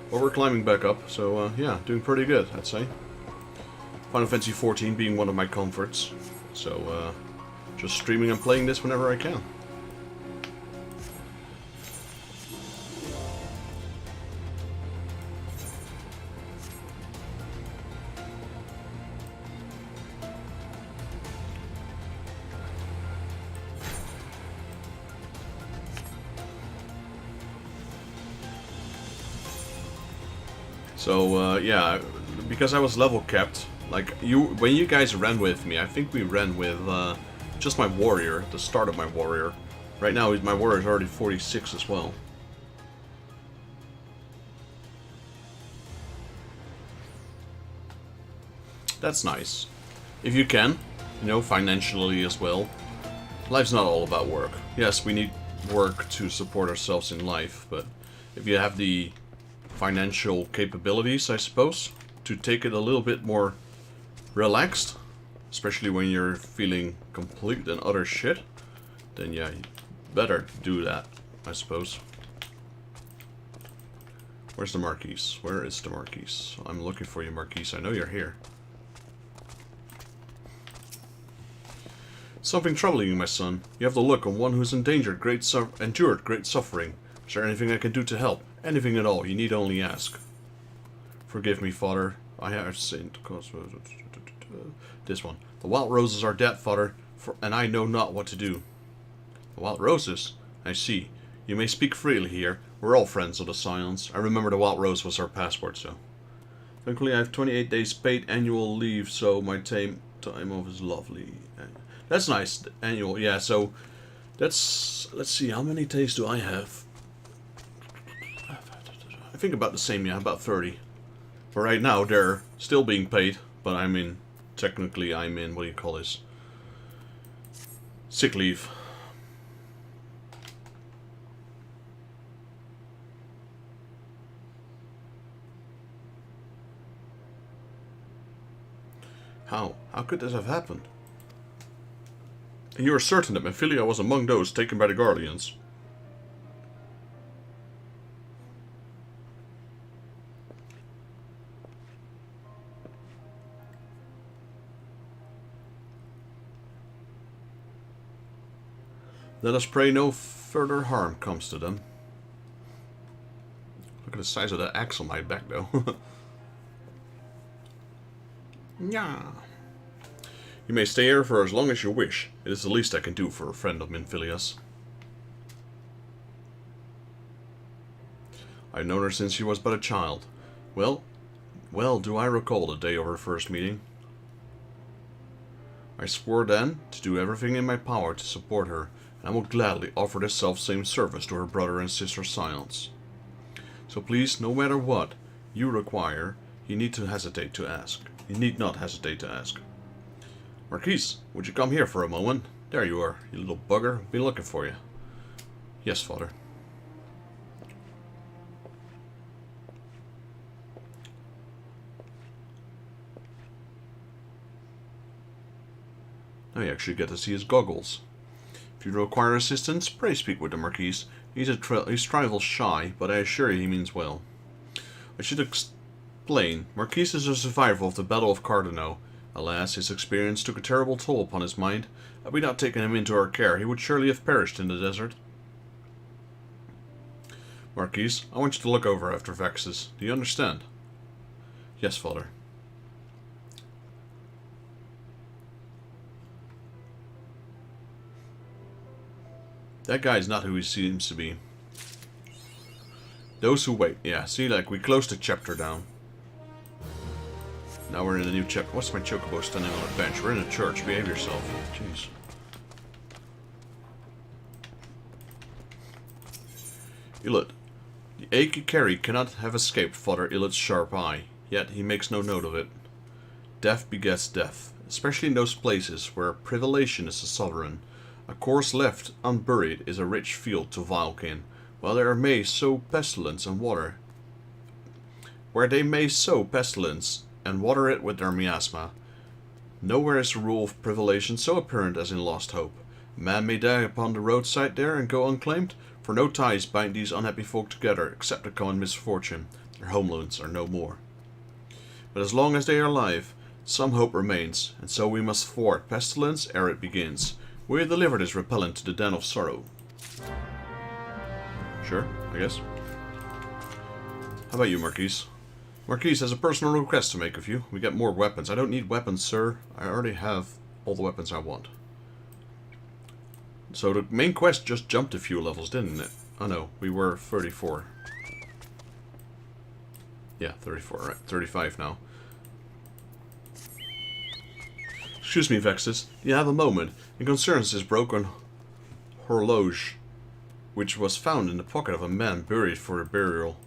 But we're climbing back up. So, yeah, doing pretty good, I'd say. Final Fantasy XIV being one of my comforts. So, just streaming and playing this whenever I can. So, yeah, because I was level capped, like, when you guys ran with me, I think we ran with, just my warrior, the start of my warrior. Right now, my warrior is already 46 as well. That's nice. If you can, you know, financially as well. Life's not all about work. Yes, we need work to support ourselves in life, but if you have the financial capabilities, I suppose, to take it a little bit more relaxed, especially when you're feeling complete and utter shit, then yeah, you better do that, I suppose. Where's the Marquise? Where is the Marquise? I'm looking for you, Marquise. I know you're here. Something troubling you, my son. You have the look of one who's endured great suffering. Is there anything I can do to help? Anything at all. You need only ask. Forgive me, father. I have sinned. This one. The wild roses are dead, father, and I know not what to do. The wild roses? I see. You may speak freely here. We're all friends of the silence. I remember the wild rose was our passport, so. Thankfully, I have 28 days paid annual leave, so my time off is lovely. That's nice. Annual, yeah, so that's, let's see, how many days do I have? I think about the same, yeah, about 30. But right now, they're still being paid, but I'm in, technically I'm in, what do you call this? Sick leave. How? How could this have happened? You are certain that Memphilia was among those taken by the Garleans? Let us pray no further harm comes to them. Look at the size of that axe on my back, though. Yeah. You may stay here for as long as you wish. It is the least I can do for a friend of Minphilia's. I've known her since she was but a child. Well, do I recall the day of our first meeting. I swore then to do everything in my power to support her, and I will gladly offer the self-same service to her brother and sister Silence. So please, no matter what you require, you need not hesitate to ask. Marquise, would you come here for a moment? There you are, you little bugger. I've been looking for you. Yes, father. Now you actually get to see his goggles. If you require assistance, pray speak with the Marquise. He's trifle shy, but I assure you he means well. I should explain. Marquise is a survivor of the Battle of Cardano. Alas, his experience took a terrible toll upon his mind. Had we not taken him into our care, he would surely have perished in the desert. Marquise, I want you to look over after Vexus. Do you understand? Yes, father. That guy's not who he seems to be. Those who wait. Yeah, see, like, we closed the chapter down. Now we're in a new chapter. What's my chocobo standing on a bench? We're in a church. Behave yourself. Jeez. Illit. The ache you carry cannot have escaped Father Illit's sharp eye, yet he makes no note of it. Death begets death, especially in those places where privilation is the sovereign. A corse left unburied is a rich field to vilekin, while there may sow pestilence and water. Where they may sow pestilence and water it with their miasma. Nowhere is the rule of privilation so apparent as in Lost Hope. A man may die upon the roadside there and go unclaimed, for no ties bind these unhappy folk together except a common misfortune. Their homelands are no more. But as long as they are alive, some hope remains, and so we must thwart pestilence ere it begins. We deliver this repellent to the den of sorrow. Sure, I guess. How about you, Marquise? Marquise has a personal request to make of you. We get more weapons. I don't need weapons, sir. I already have all the weapons I want. So the main quest just jumped a few levels, didn't it? Oh no, we were 34. Yeah, 34, right. 35 now. Excuse me, Vexus. Do you have a moment? It concerns this broken horloge, which was found in the pocket of a man buried for a burial.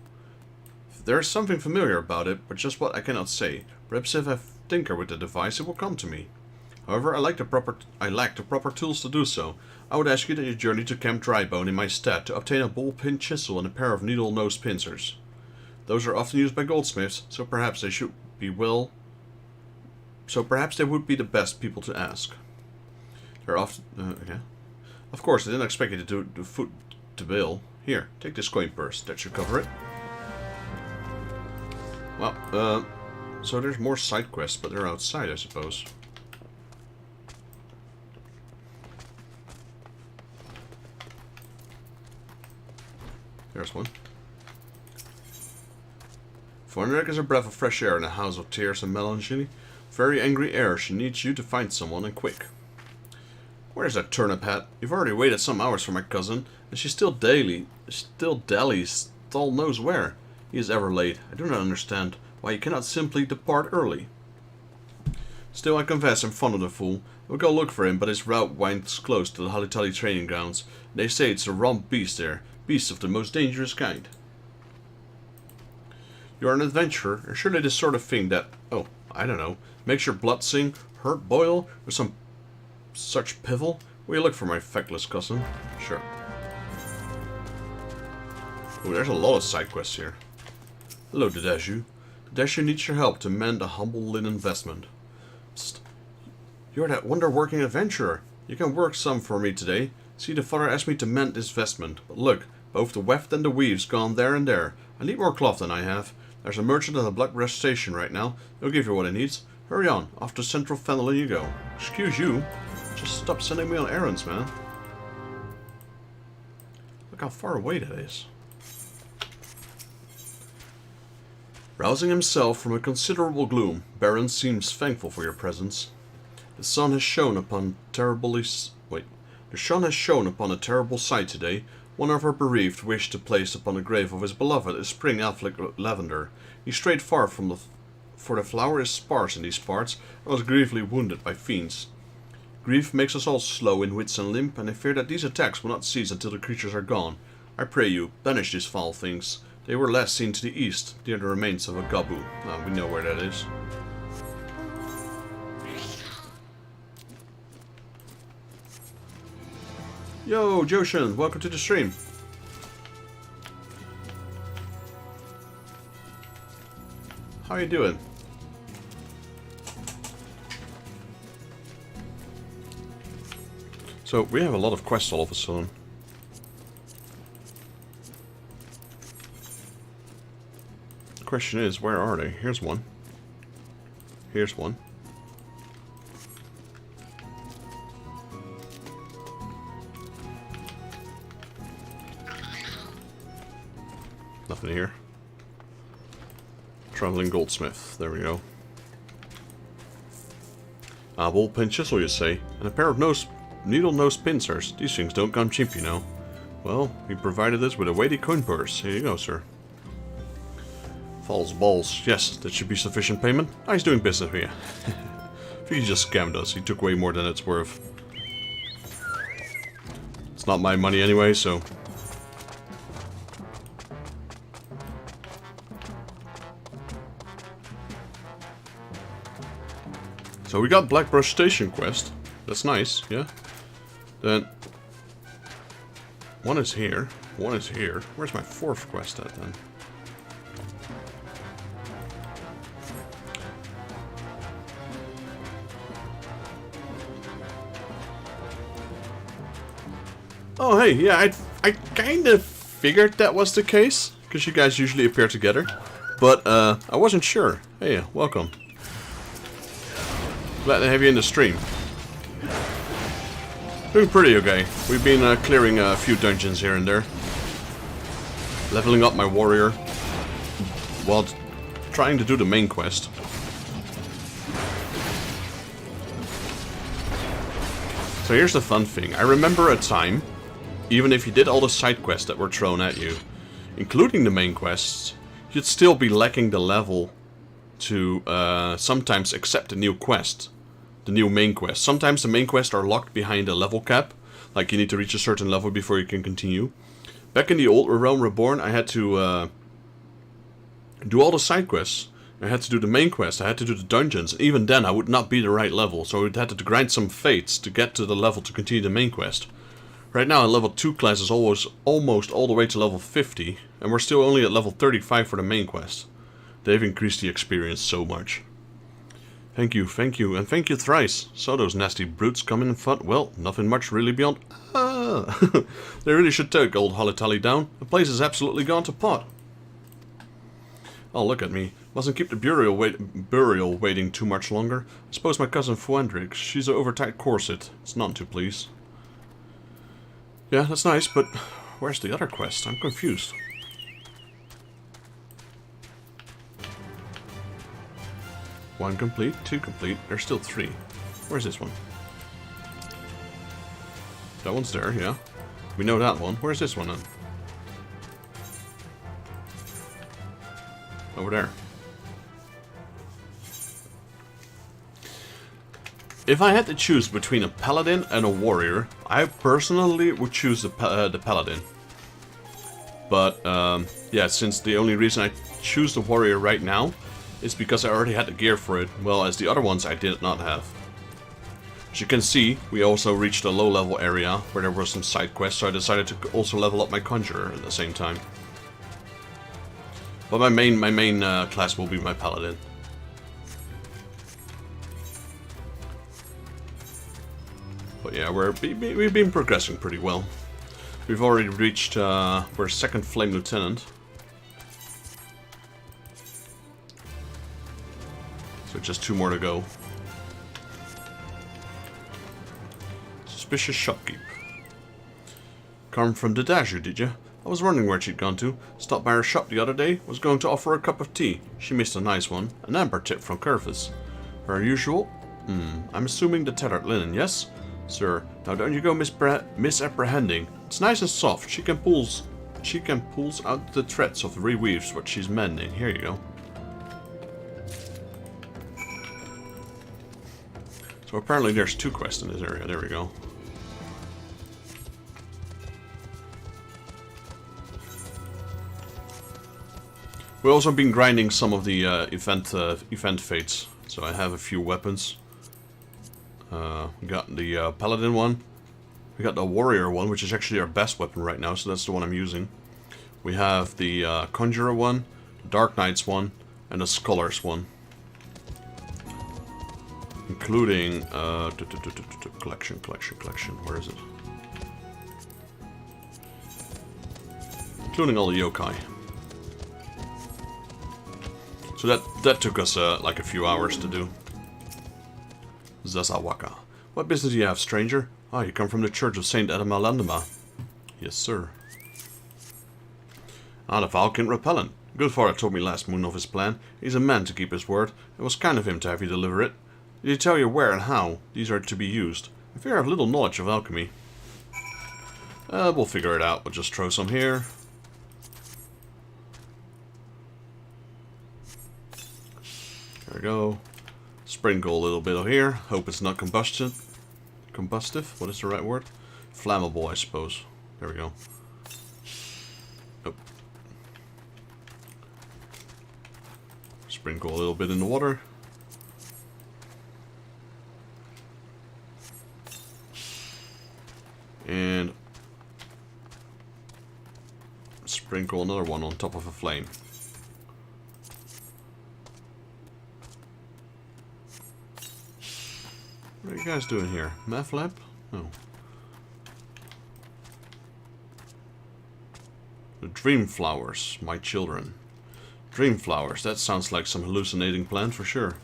There is something familiar about it, but just what I cannot say. Perhaps if I tinker with the device, it will come to me. However, I lack the proper tools to do so. I would ask you that you journey to Camp Drybone in my stead to obtain a ball-pin chisel and a pair of needle-nosed pincers. Those are often used by goldsmiths, so perhaps they should be well. So perhaps they would be the best people to ask. They're often, yeah. Of course, I didn't expect you to do the foot to bill. Here, take this coin purse. That should cover it. Well, so there's more side quests, but they're outside, I suppose. There's one. Vornrek is a breath of fresh air in a house of tears and melancholy. Very angry air. She needs you to find someone, and quick. Where's that turnip hat? You've already waited some hours for my cousin, and she still dallies, Thal knows where. He is ever late. I do not understand why he cannot simply depart early. Still, I confess I'm fond of the fool. We'll go look for him, but his route winds close to the Halitali training grounds. They say it's a rump beast there. Beasts of the most dangerous kind. You are an adventurer, and surely this sort of thing that, oh, I don't know, makes your blood sing, heart boil, or some such piffle? Will you look for my feckless cousin? Sure. Oh, there's a lot of side quests here. Hello, Dedeshu. Dedeshu needs your help to mend a humble linen vestment. Psst. You're that wonder-working adventurer. You can work some for me today. See, the father asked me to mend this vestment, but look, both the weft and the weave's gone there and there. I need more cloth than I have. There's a merchant at the Blackbreast station right now. He'll give you what he needs. Hurry on, off to Central Fenelon you go. Excuse you. Just stop sending me on errands, man. Look how far away that is. Rousing himself from a considerable gloom, Baron seems thankful for your presence. The sun has shone upon a terrible sight today. One of our bereaved wished to place upon the grave of his beloved a spring afflict lavender. He strayed far from for the flower is sparse in these parts, and was grievously wounded by fiends. Grief makes us all slow in wits and limb, and I fear that these attacks will not cease until the creatures are gone. I pray you, banish these foul things. They were last seen to the east, near the remains of a gabu. We know where that is. Yo, Joshin, welcome to the stream. How you doing? So, we have a lot of quests all of a sudden. The question is, where are they? Here's one. Here's one. Nothing here. Traveling goldsmith. There we go. A ball-pin chisel, you say? And a pair of needle-nosed pincers. These things don't come cheap, you know. Well, we provided this with a weighty coin purse. Here you go, sir. False balls. Yes, that should be sufficient payment. He's doing business with you. If he just scammed us, he took way more than it's worth. It's not my money anyway, so... So we got Blackbrush Station quest. That's nice, yeah. Then... one is here. One is here. Where's my fourth quest at, then? Oh, hey, yeah, I kind of figured that was the case, because you guys usually appear together. But, I wasn't sure. Hey, welcome. Glad to have you in the stream. Doing pretty okay. We've been clearing a few dungeons here and there. Leveling up my warrior. While trying to do the main quest. So here's the fun thing. I remember a time, even if you did all the side quests that were thrown at you, including the main quests, you'd still be lacking the level to sometimes accept a new quest. The new main quest. Sometimes the main quests are locked behind a level cap. Like you need to reach a certain level before you can continue. Back in the old A Realm Reborn, I had to do all the side quests. I had to do the main quest, I had to do the dungeons. Even then I would not be the right level, so I had to grind some fates to get to the level to continue the main quest. Right now, level 2 class is almost all the way to level 50, and we're still only at level 35 for the main quest. They've increased the experience so much. Thank you, and thank you thrice. So those nasty brutes come in and fought, well, nothing much really beyond... They really should take old Holly down. The place is absolutely gone to pot. Oh, look at me. Mustn't keep the burial waiting too much longer. I suppose my cousin Fuendrix, she's an overtight corset. It's none too pleased. Yeah, that's nice, but where's the other quest? I'm confused. One complete, two complete, there's still three. Where's this one? That one's there, yeah. We know that one. Where's this one then? Over there. If I had to choose between a paladin and a warrior, I personally would choose the paladin. But, yeah, since the only reason I choose the warrior right now is because I already had the gear for it, well, as the other ones I did not have. As you can see, we also reached a low-level area where there were some side quests, so I decided to also level up my conjurer at the same time. But my main class will be my paladin. But yeah, we've been progressing pretty well. We've already reached, we're second Flame Lieutenant. So just 2 more to go. Suspicious shopkeep. Come from the Dasher, did you? I was wondering where she'd gone to. Stopped by her shop the other day. Was going to offer her a cup of tea. She missed a nice one. An amber tip from Curvis. Per usual? I'm assuming the tethered linen, yes? Sir, now don't you go misapprehending. It's nice and soft. She can pulls out the threads of the reweaves what she's mending. Here you go. So apparently there's 2 quests in this area. There we go. We've also been grinding some of the event fates. So I have a few weapons. We got the paladin one. We got the warrior one, which is actually our best weapon right now, so that's the one I'm using. We have the conjurer one, the dark knights one, and the scholars one. Including collection. Where is it? Including all the yokai. So that took us like a few hours to do. Zazawaka. What business do you have, stranger? Ah, you come from the Church of Saint Edamalandama. Yes, sir. Ah, the Valkynt Repellent. Good father told me last moon of his plan. He's a man to keep his word. It was kind of him to have you deliver it. Did he tell you where and how these are to be used? I fear I have little knowledge of alchemy. We'll figure it out. We'll just throw some here. There we go. Sprinkle a little bit of here. Hope it's not combustive. What is the right word? Flammable, I suppose. There we go. Nope. Sprinkle a little bit in the water. And sprinkle another one on top of a flame. What are you guys doing here? Meth lab? Oh. The dream flowers, my children. Dream flowers, that sounds like some hallucinating plant for sure.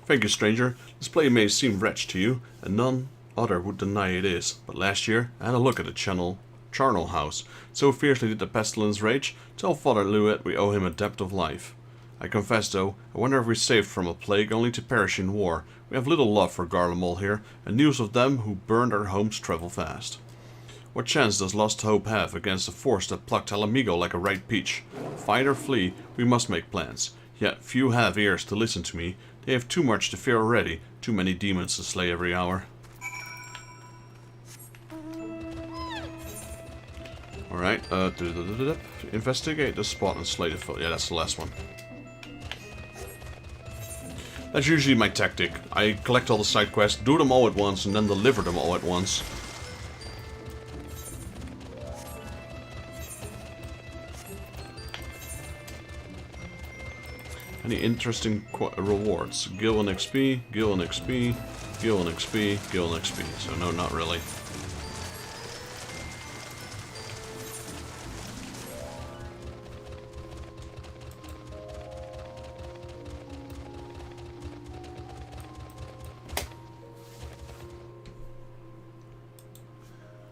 Thank you, stranger. This play may seem wretched to you, and none other would deny it is. But last year, I had a look at the charnel house. So fiercely did the pestilence rage. Tell Father Louet we owe him a debt of life. I confess, though, I wonder if we saved from a plague only to perish in war. We have little love for Garlemald here, and news of them who burned our homes travel fast. What chance does Lost Hope have against a force that plucked Alamigo like a ripe peach? Fight or flee, we must make plans. Yet few have ears to listen to me. They have too much to fear already, too many demons to slay every hour. Alright, investigate the spot and slay the foe. Yeah, that's the last one. That's usually my tactic. I collect all the side quests, do them all at once, and then deliver them all at once. Any interesting rewards? Gil and XP, Gil and XP, Gil and XP, Gil and XP. So no, not really.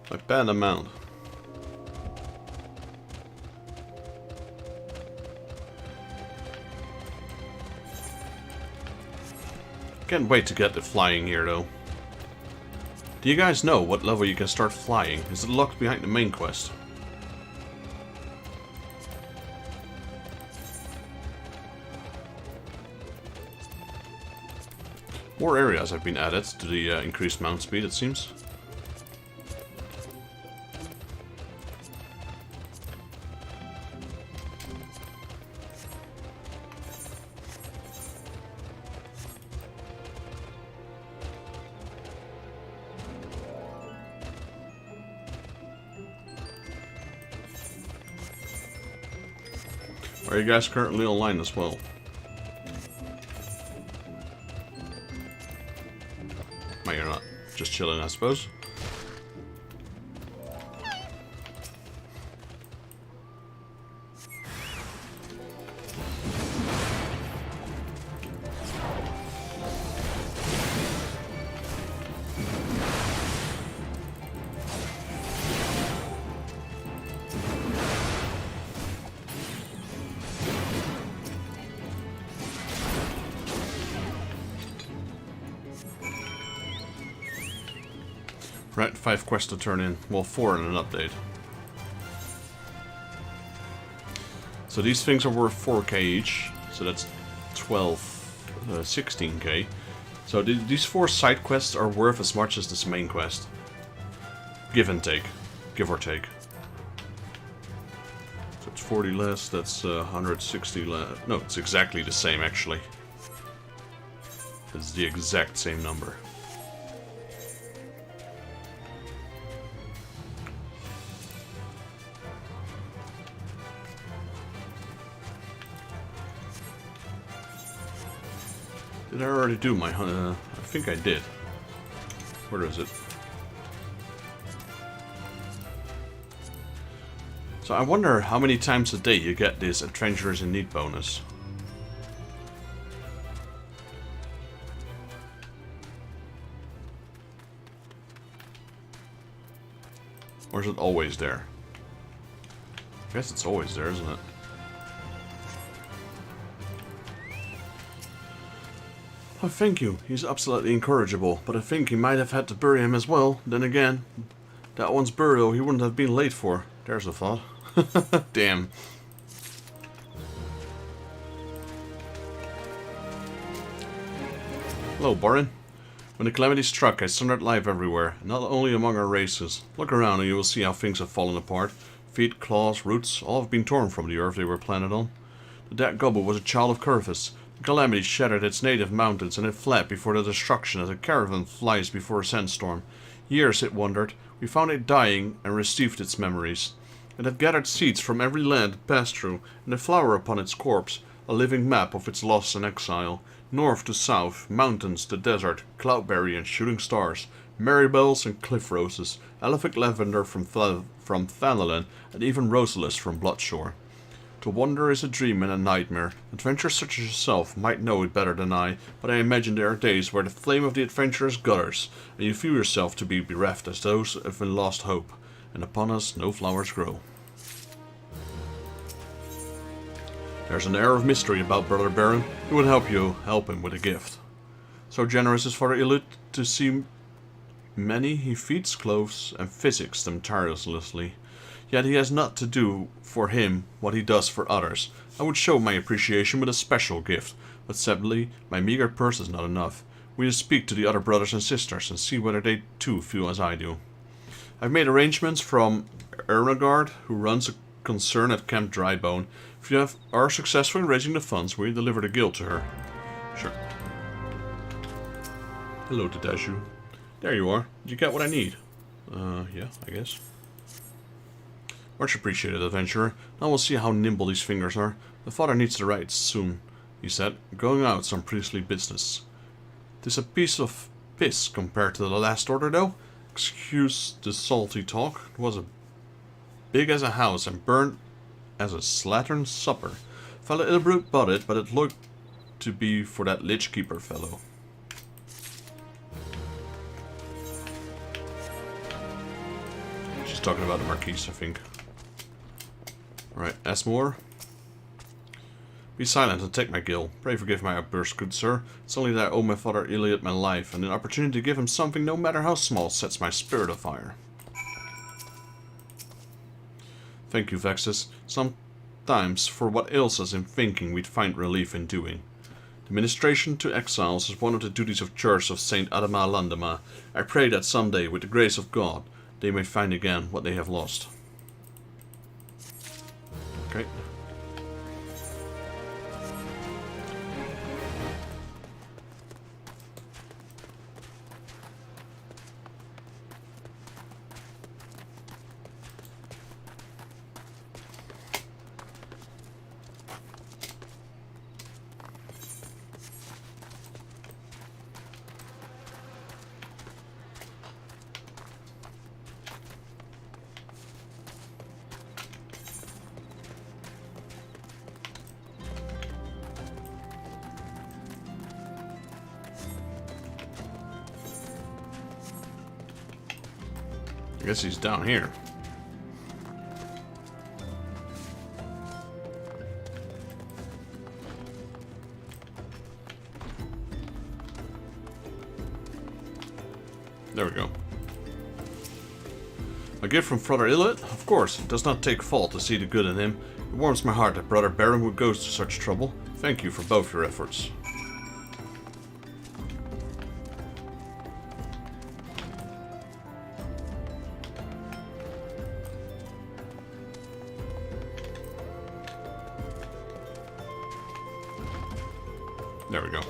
A bad amount. Can't wait to get the flying here though. Do you guys know what level you can start flying? Is it locked behind the main quest? More areas have been added to the increased mount speed, it seems. Are you guys currently online as well? No, you're not. Just chilling, I suppose. Right, 5 quests to turn in. Well, 4 in an update. So these things are worth 4k each. So that's 16k. So these 4 side quests are worth as much as this main quest. Give and take. Give or take. So it's 40 less, that's 160 less. No, it's exactly the same actually. It's the exact same number. Did I already do my I think I did. Where is it? So I wonder how many times a day you get this Adventurers in Need bonus. Or is it always there? I guess it's always there, isn't it? Oh, thank you. He's absolutely incorrigible, but I think he might have had to bury him as well. Then again, that one's burial he wouldn't have been late for. There's a thought. Damn. Hello, Barin. When the calamity struck, I sundered life everywhere, not only among our races. Look around and you will see how things have fallen apart. Feet, claws, roots, all have been torn from the earth they were planted on. The dead Gobble was a child of Curvis. The calamity shattered its native mountains and it fled before the destruction as a caravan flies before a sandstorm. Years it wandered. We found it dying and received its memories. It had gathered seeds from every land it passed through, and a flower upon its corpse, a living map of its loss and exile. North to south, mountains to desert, cloudberry and shooting stars, marybells and cliff roses, elephant lavender from Thanalan, and even rosalis from Bloodshore. To wander is a dream and a nightmare. Adventurers such as yourself might know it better than I, but I imagine there are days where the flame of the adventurers gutters, and you feel yourself to be bereft as those of a lost hope, and upon us no flowers grow. There's an air of mystery about Brother Baron. He would help him with a gift. So generous is Father Illud to see many he feeds, clothes, and physics them tirelessly. Yet he has not to do for him what he does for others. I would show my appreciation with a special gift, but sadly, my meager purse is not enough. We must speak to the other brothers and sisters and see whether they too feel as I do. I've made arrangements from Ernegard, who runs a concern at Camp Drybone. If you are successful in raising the funds, will you deliver the guild to her? Sure. Hello, Tadashu. There you are. Did you get what I need? Yeah, I guess. Much appreciated, adventurer. Now we'll see how nimble these fingers are. The father needs the rights soon, he said, going out some priestly business. 'Tis a piece of piss compared to the last order, though. Excuse the salty talk. It was as big as a house and burnt as a slattern supper. Fella Ilbrut bought it, but it looked to be for that lich keeper fellow. She's talking about the Marquise, I think. Right, Asmore. Be silent and take my gill. Pray forgive my outburst, good sir. It's only that I owe my father Iliad my life, and an opportunity to give him something, no matter how small, sets my spirit afire. Thank you, Vexus. Sometimes, for what ails us in thinking, we'd find relief in doing. The ministration to exiles is one of the duties of Church of Saint Adama Landama. I pray that someday, with the grace of God, they may find again what they have lost. Okay. I guess he's down here. There we go. A gift from Brother Illet? Of course, it does not take fault to see the good in him. It warms my heart that Brother Baron would go to such trouble. Thank you for both your efforts. There we go.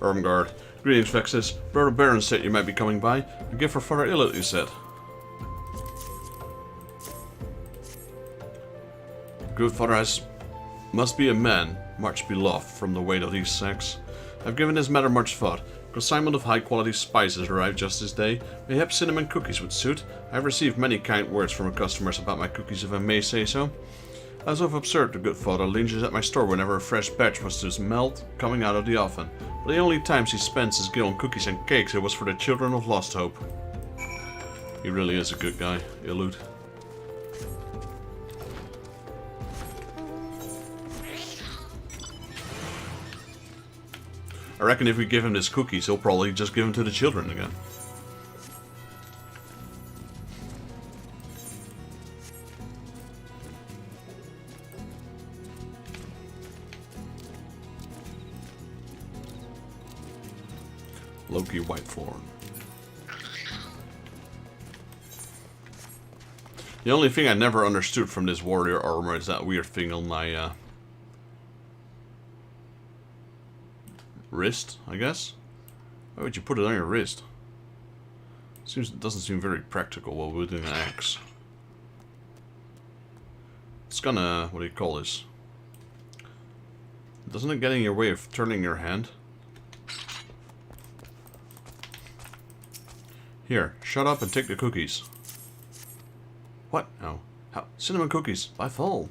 Ermgard. Greetings, Vexus. Brother Baron said you might be coming by. A gift for Father Illet, you said. Good father must be a man, much beloved from the weight of these sacks. I've given this matter much thought. Consignment of high-quality spices arrived just this day. Mayhap cinnamon cookies would suit. I've received many kind words from customers about my cookies, if I may say so. As I've observed, the good father lingers at my store whenever a fresh batch was to melt coming out of the oven. But the only times he spends his gill on cookies and cakes, it was for the children of Lost Hope. He really is a good guy, Ilud. I reckon if we give him this cookies, he'll probably just give them to the children again. Loki Whitethorn. The only thing I never understood from this warrior armor is that weird thing on my wrist, I guess. Why would you put it on your wrist? It doesn't seem very practical while wielding an axe. It's gonna, what do you call this? Doesn't it get in your way of turning your hand? Here, shut up and take the cookies. What? No. How? Cinnamon cookies, by fall.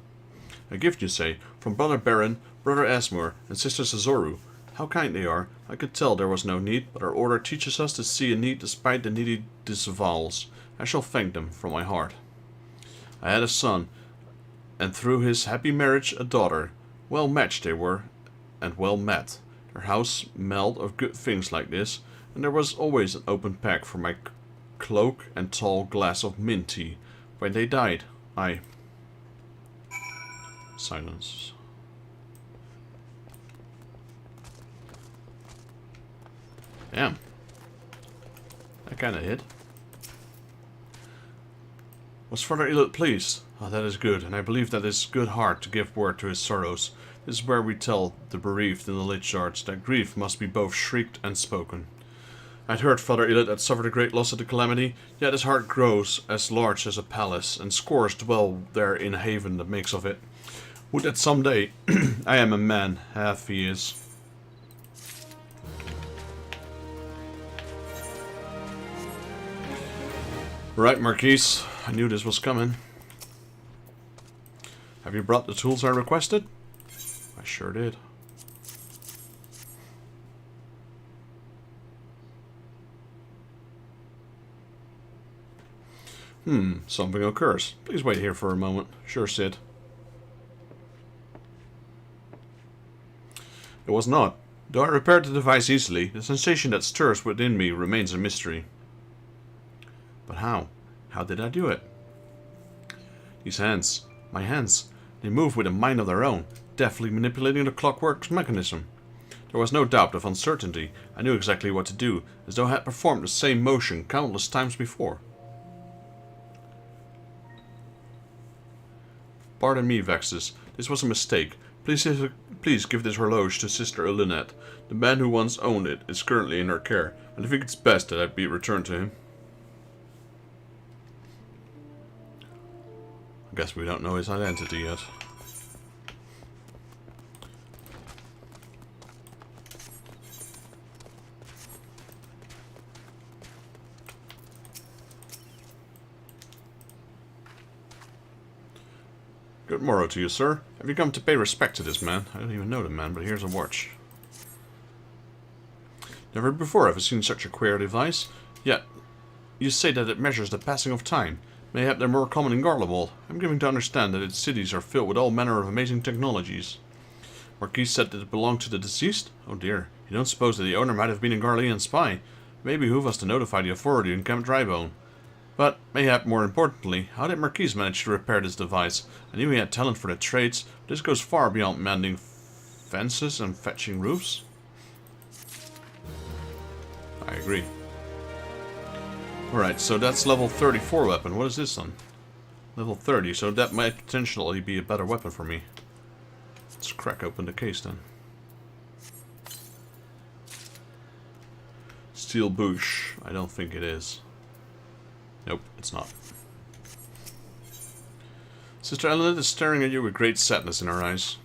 A gift, you say, from Brother Baron, Brother Asmore, and Sister Sazoru. How kind they are. I could tell there was no need, but our order teaches us to see a need despite the needy disavowals. I shall thank them from my heart. I had a son, and through his happy marriage a daughter. Well matched they were, and well met. Their house smelled of good things like this, and there was always an open pack for my cloak and tall glass of mint tea. When they died, I... Silence. Damn. That kinda hit. Was Father Elliot pleased? Oh, that is good, and I believe that his good heart to give word to his sorrows. This is where we tell the bereaved in the lich arts that grief must be both shrieked and spoken. I'd heard Father Elliot had suffered a great loss at the calamity, yet his heart grows as large as a palace, and scores dwell there in a haven that makes of it. Would that someday I am a man, half he is. Right, Marquise. I knew this was coming. Have you brought the tools I requested? I sure did. Something occurs. Please wait here for a moment. Sure, Sid. It was not. Though I repaired the device easily, the sensation that stirs within me remains a mystery. But how? How did I do it? These hands, my hands, they move with a mind of their own, deftly manipulating the clockwork mechanism. There was no doubt of uncertainty. I knew exactly what to do, as though I had performed the same motion countless times before. Pardon me, Vexus. This was a mistake. Please give this horloge to Sister Lynette. The man who once owned it is currently in her care, and I think it's best that it be returned to him. I guess we don't know his identity yet. Good morrow to you, sir. Have you come to pay respect to this man? I don't even know the man, but here's a watch. Never before have I seen such a queer device. Yet, you say that it measures the passing of time. Mayhap they're more common in Garlean. I'm given to understand that its cities are filled with all manner of amazing technologies. Marquis said that it belonged to the deceased? Oh dear, you don't suppose that the owner might have been a Garlean spy? Maybe behoove us to notify the authority in Camp Drybone. But, mayhap more importantly, how did Marquis manage to repair this device? I knew he had talent for the trades, but this goes far beyond mending fences and fetching roofs. I agree. Alright, so that's level 34 weapon. What is this one? Level 30, so that might potentially be a better weapon for me. Let's crack open the case then. Steel bush. I don't think it is. Nope, it's not. Sister Elinette is staring at you with great sadness in her eyes.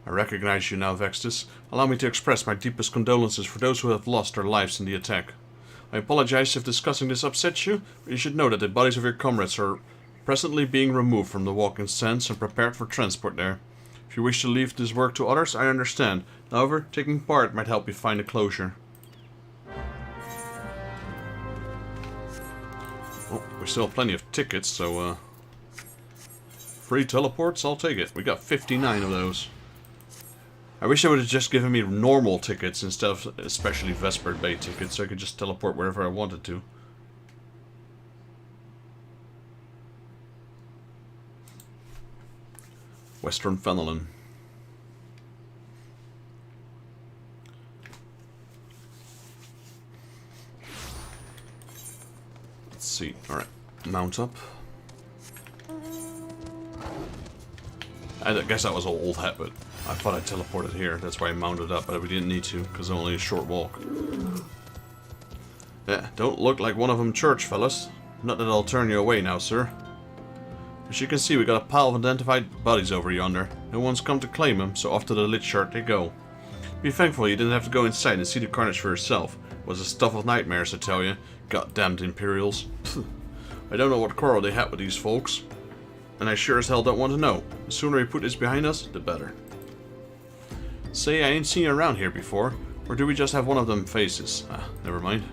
I recognize you now, Vextus. Allow me to express my deepest condolences for those who have lost their lives in the attack. I apologize if discussing this upsets you, but you should know that the bodies of your comrades are presently being removed from the walking sands and prepared for transport there. If you wish to leave this work to others, I understand. However, taking part might help you find a closure. Oh, we still have plenty of tickets, so free teleports, I'll take it. We got 59 of those. I wish they would have just given me normal tickets instead of especially Vesper Bay tickets, so I could just teleport wherever I wanted to. Western Fenelon. Let's see. Alright. Mount up. I guess that was an old habit. I thought I teleported here. That's why I mounted up, but we didn't need to, because only a short walk. Yeah, don't look like one of them church fellas. Not that I'll turn you away now, sir. As you can see, we got a pile of identified bodies over yonder. No one's come to claim them, so off to the lich chart they go. Be thankful you didn't have to go inside and see the carnage for yourself. It was the stuff of nightmares, I tell you. Goddamned Imperials. I don't know what quarrel they had with these folks. And I sure as hell don't want to know. The sooner we put this behind us, the better. Say, I ain't seen you around here before. Or do we just have one of them faces? Ah, never mind.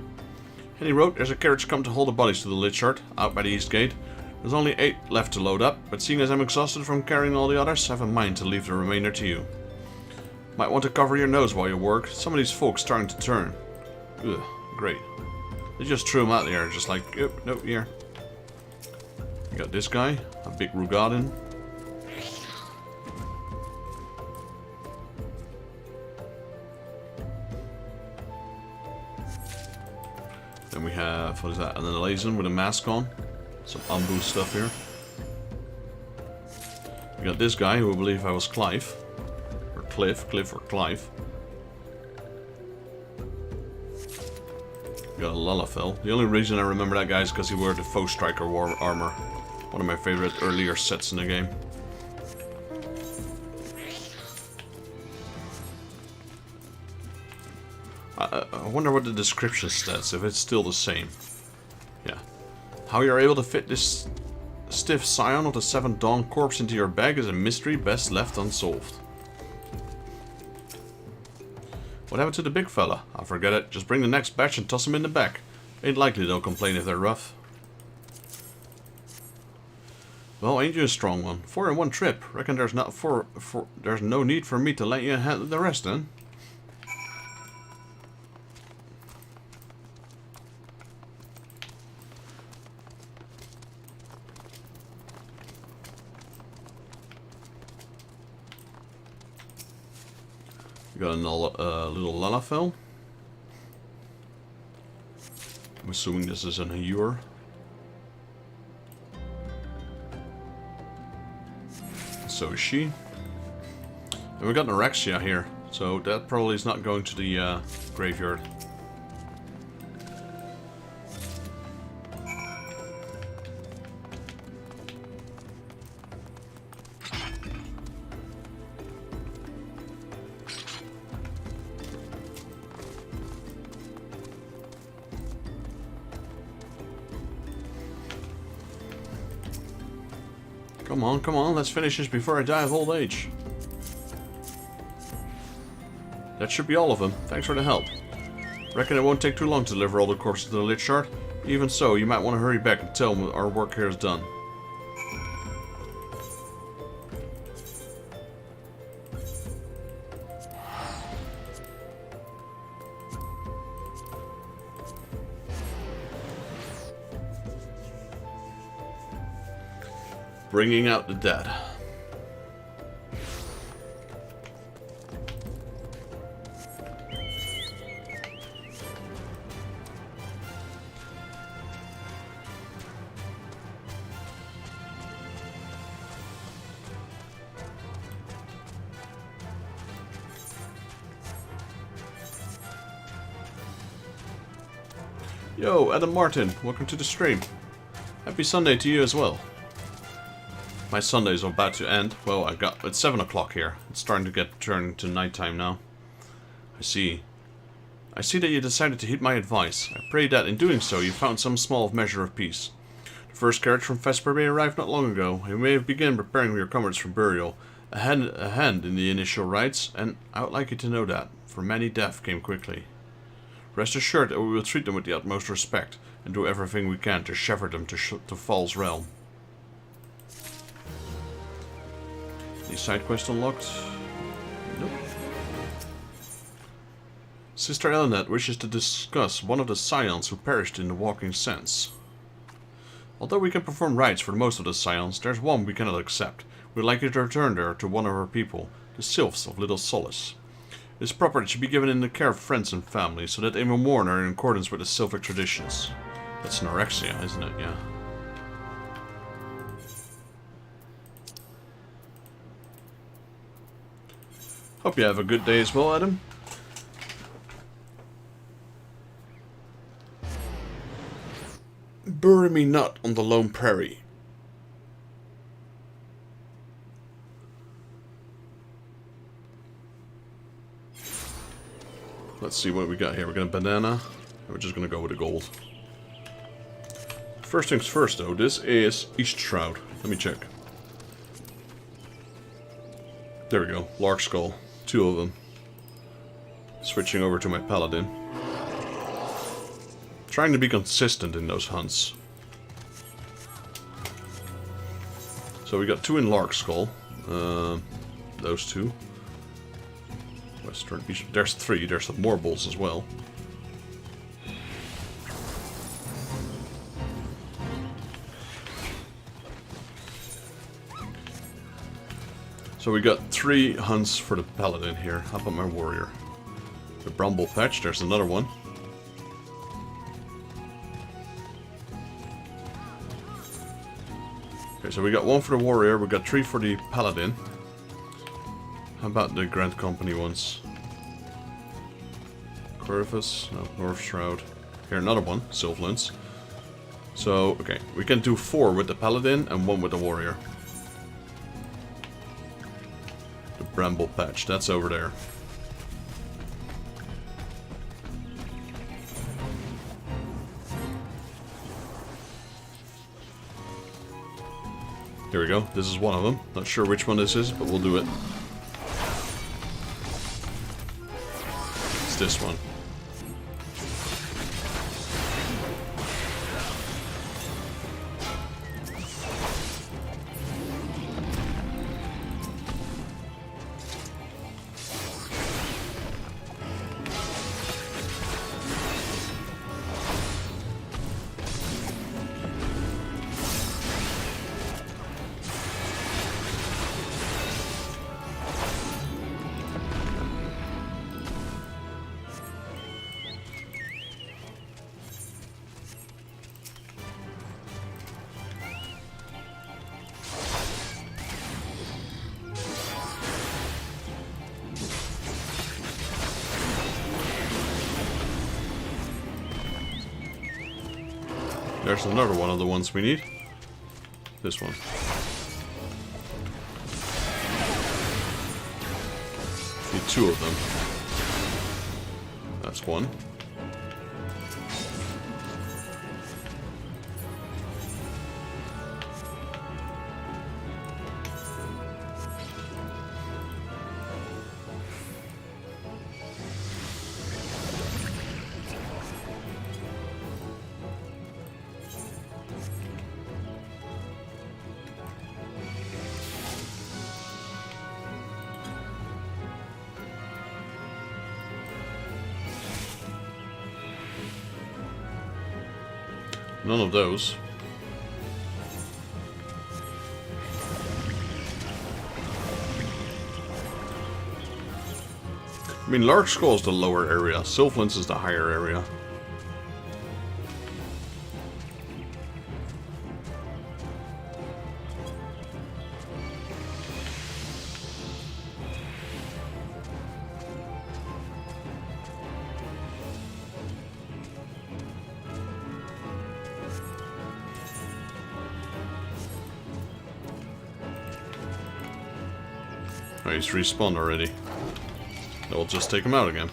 Henny wrote, there's a carriage come to haul the bodies to the lich chart, out by the east gate. There's only 8 left to load up, but seeing as I'm exhausted from carrying all the others, I have a mind to leave the remainder to you. Might want to cover your nose while you work. Some of these folks starting to turn. Ugh, great. They just threw him out there, just like, oh, no, here. We got this guy, a big Rugadin. Then we have, what is that, an Elazon with a mask on. Some Umbu stuff here. We got this guy who I believe I was Clive. Or Cliff or Clive. We got a Lalafell. The only reason I remember that guy is because he wore the Foe Striker war armor. One of my favorite earlier sets in the game. I wonder what the description says, if it's still the same. Yeah. How you're able to fit this stiff scion of the Seventh Dawn corpse into your bag is a mystery best left unsolved. What happened to the big fella? I forget it. Just bring the next batch and toss them in the back. Ain't likely they'll complain if they're rough. Well, ain't you a strong one? 4 in one trip. Reckon there's there's no need for me to let you handle the rest, then. We got a little Lalafell. I'm assuming this is an Eorzea. So is she. And we got an Eorzea here, so that probably is not going to the graveyard. Come on, let's finish this before I die of old age. That should be all of them. Thanks for the help. Reckon it won't take too long to deliver all the corpses to the Lich Shard. Even so, you might want to hurry back and tell them our work here is done. Bringing out the dead. Yo, Adam Martin, welcome to the stream. Happy Sunday to you as well. My Sunday's about to end. Well, it's 7 o'clock here. It's starting to get turned to nighttime now. I see that you decided to heed my advice. I pray that in doing so you found some small measure of peace. The first carriage from Vesper Bay arrived not long ago. You may have begun preparing your comrades for burial. A hand in the initial rites, and I would like you to know that, for many death came quickly. Rest assured that we will treat them with the utmost respect, and do everything we can to shepherd them to Fal's realm. Any side quest unlocked? Nope. Sister Elenet wishes to discuss one of the scions who perished in the Walking Sands. Although we can perform rites for most of the scions, there's one we cannot accept. We'd like you to return there to one of our people, the Sylphs of Little Solace. This property should be given in the care of friends and family, so that they may mourn her in accordance with the Sylphic traditions. That's an Eorzea, isn't it? Yeah. Hope you have a good day as well, Adam. Bury me not on the lone prairie. Let's see what we got here. We got a banana. And we're just gonna go with the gold. First things first, though. This is East Shroud. Let me check. There we go. Lark Skull. 2 of them. Switching over to my paladin. Trying to be consistent in those hunts. So we got 2 in Lark Skull. Those 2. Western. There's 3. There's some more bulls as well. So we got 3 hunts for the paladin here. How about my warrior? The Bramble Patch, there's another one. Okay, so we got 1 for the warrior, we got 3 for the paladin. How about the Grand Company ones? Corvus, no, North Shroud. Here, another one, Sylvan's. So, okay, we can do 4 with the paladin and 1 with the warrior. The Bramble Patch, that's over there. Here we go, this is one of them. Not sure which one this is, but we'll do it. It's this one. There's another one of the ones we need. This one. Need 2 of them. That's one. None of those. I mean, Large Skull is the lower area. Sylvan's is the higher area. Oh, he's respawned already. We'll just take him out again.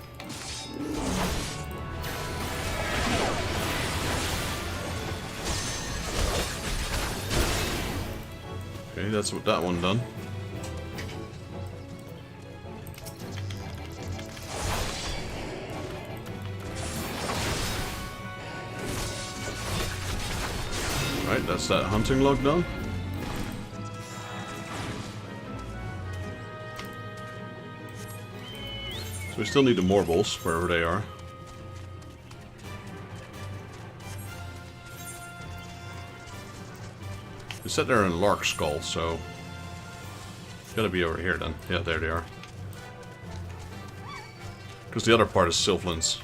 Okay, that's what that one done. Right, that's that hunting log done. So we still need the Morbles, wherever they are. They said they're in Lark Skull, so... Gotta be over here then. Yeah, there they are. Because the other part is Sylvan's.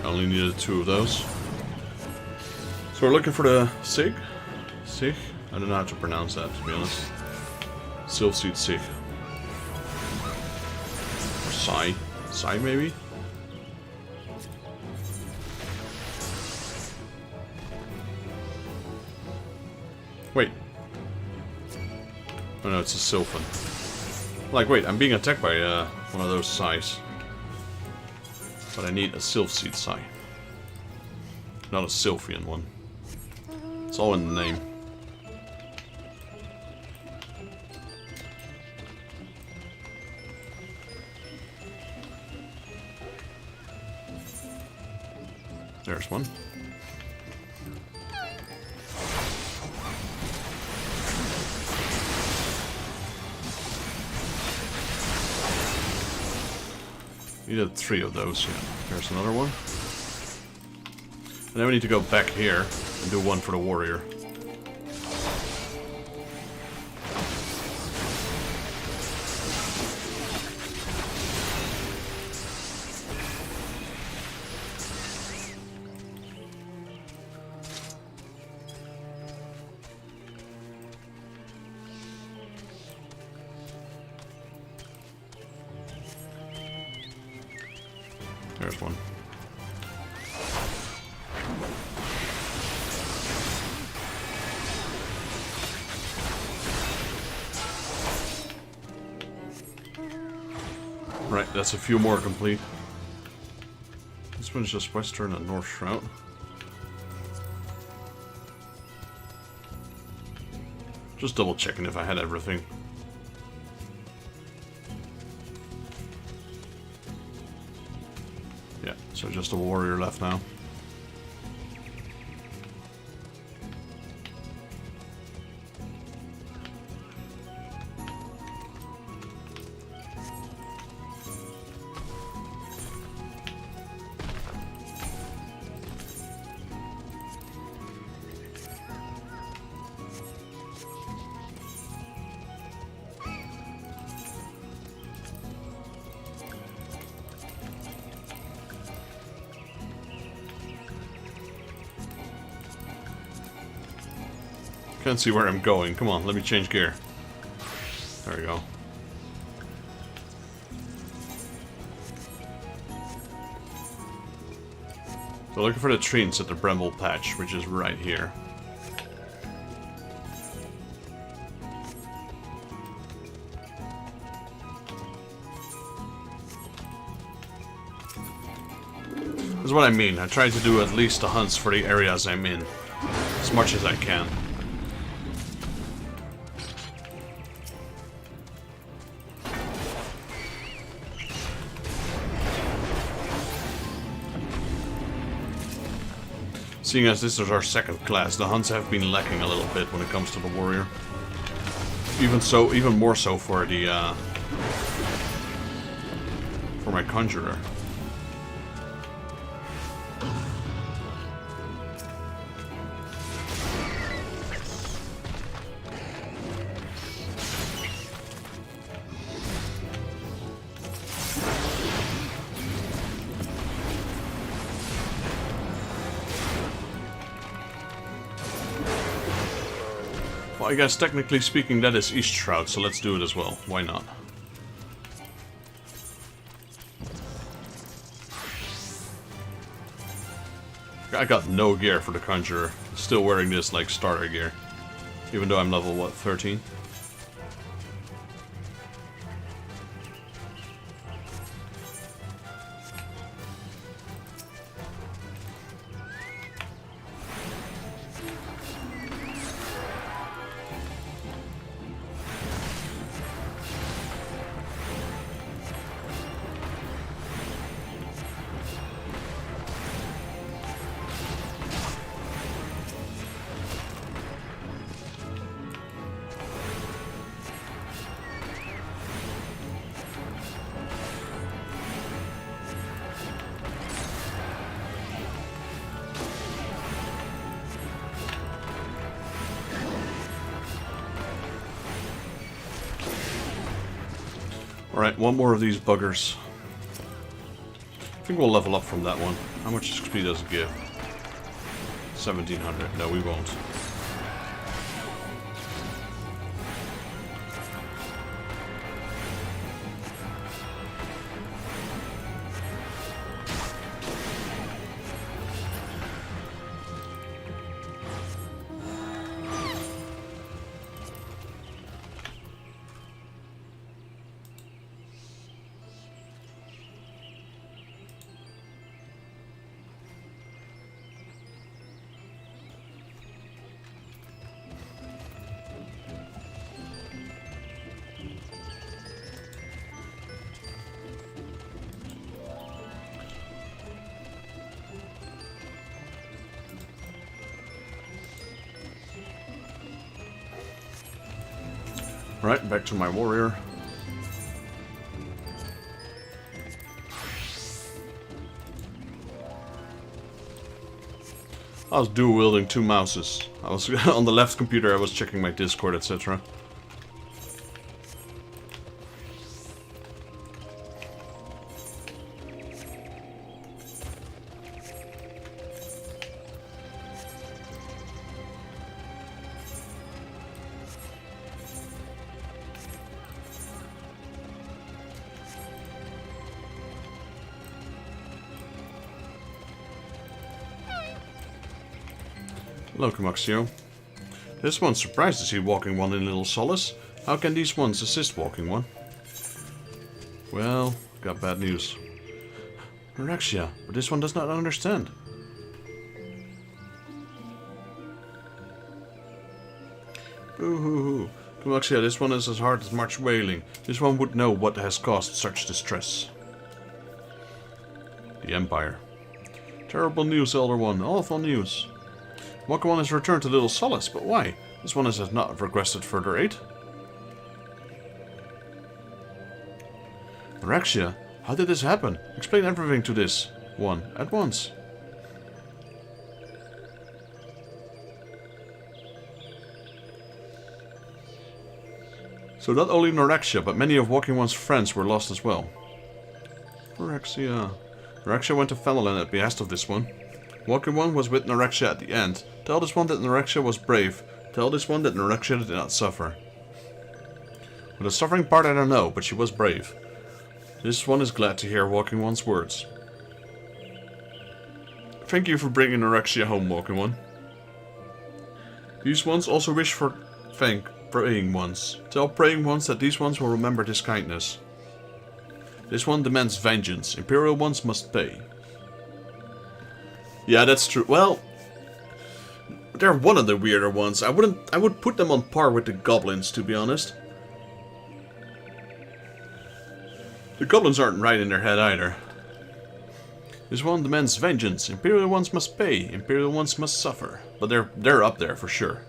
Only needed 2 of those. So we're looking for the Sig? Sig? I don't know how to pronounce that, to be honest. Sylphseed Sig. Or Sai. Sai, maybe? Wait. Oh no, it's a Sylphan. Like, wait, I'm being attacked by one of those Sais. But I need a Sylphseed Sai. Not a Sylphian one. It's all in the name. There's one. Needed 3 of those, yeah. There's another one. And then we need to go back here and do one for the warrior. There's one. Right, that's a few more complete. This one's just western and north route. Just double checking if I had everything. Yeah, so just a warrior left now. Can't see where I'm going. Come on, let me change gear. There we go. So looking for the trees at the bramble patch, which is right here. That's what I mean. I try to do at least the hunts for the areas I'm in, as much as I can. Seeing as this is our second class, the hunts have been lacking a little bit when it comes to the warrior. Even more so for the for my conjurer. Well, I guess technically speaking that is East Shroud, so let's do it as well. Why not? I got no gear for the Conjurer. Still wearing this like starter gear. Even though I'm level, what, 13? Alright, one more of these buggers. I think we'll level up from that one. How much XP does it give? 1700. No, we won't. Right, back to my warrior. I was dual wielding 2 mouses. I was on the left computer, I was checking my Discord, etc. Hello, Comoxio. This one's surprised to see Walking One in Little Solace. How can these ones assist Walking One? Well, got bad news. Eorzea, but this one does not understand. Boo-hoo-hoo. Comoxia, this one is as hard as March wailing. This one would know what has caused such distress. The Empire. Terrible news, Elder One. Awful news. Walking One has returned to Little Solace, but why? This one has not requested further aid. Eorzea, how did this happen? Explain everything to this one at once. So not only Eorzea, but many of Walking One's friends were lost as well. Eorzea went to Fenland at behest of this one. Walking One was with Eorzea at the end. Tell this one that Eorzea was brave. Tell this one that Eorzea did not suffer. With the suffering part I don't know, but she was brave. This one is glad to hear Walking One's words. Thank you for bringing Eorzea home, Walking One. These ones also wish for praying ones. Tell praying ones that these ones will remember this kindness. This one demands vengeance. Imperial ones must pay. Yeah, that's true. Well, they're one of the weirder ones. I would put them on par with the goblins, to be honest. The goblins aren't right in their head either. This one demands vengeance. Imperial ones must pay. Imperial ones must suffer. But they're up there for sure.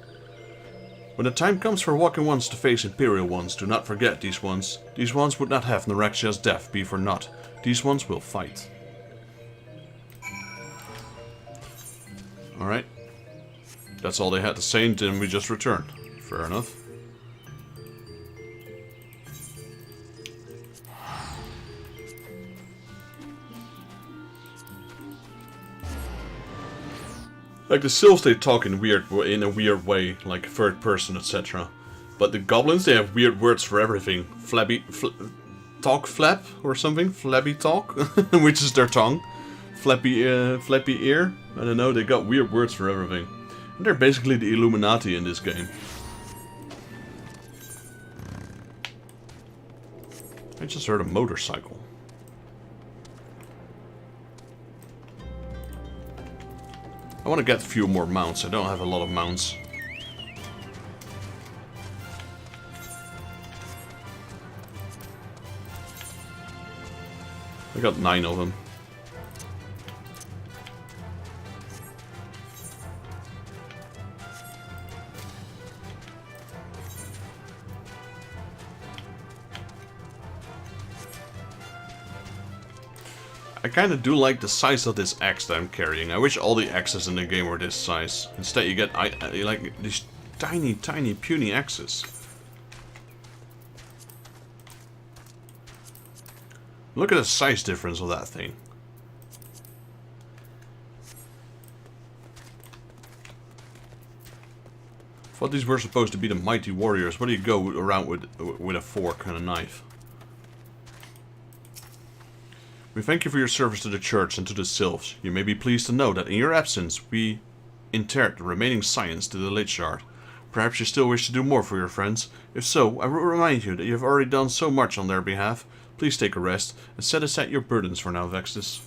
When the time comes for Walking Ones to face Imperial ones, do not forget these ones. These ones would not have Eorzea's death be for naught. These ones will fight. Alright. That's all they had to say, and then we just returned. Fair enough. Like the Sylphs, they talk in a weird way, like third person, etc. But the goblins, they have weird words for everything. Talk flap or something, flabby talk, which is their tongue. Flappy ear. I don't know. They got weird words for everything. And they're basically the Illuminati in this game. I just heard a motorcycle. I want to get a few more mounts. I don't have a lot of mounts. I got 9 of them. I kind of do like the size of this axe that I'm carrying. I wish all the axes in the game were this size. Instead you get like these tiny puny axes. Look at the size difference of that thing. I thought these were supposed to be the mighty warriors. What do you go around with a fork and a knife? We thank you for your service to the church and to the Sylphs. You may be pleased to know that in your absence we interred the remaining science to the Lich Shard. Perhaps you still wish to do more for your friends. If so, I will remind you that you have already done so much on their behalf. Please take a rest and set aside your burdens for now, Vextus.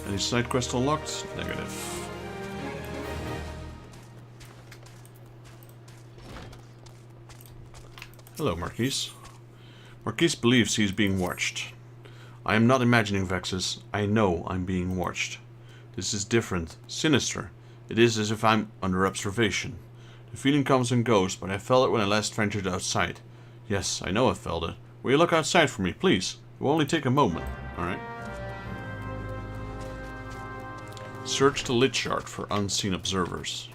Any side quest unlocked? Negative. Hello, Marquise. Marquise believes he is being watched. I am not imagining, Vexus. I know I'm being watched. This is different, sinister. It is as if I'm under observation. The feeling comes and goes, but I felt it when I last ventured outside. Yes, I know I felt it. Will you look outside for me, please? It will only take a moment. Alright. Search the lit chart for unseen observers.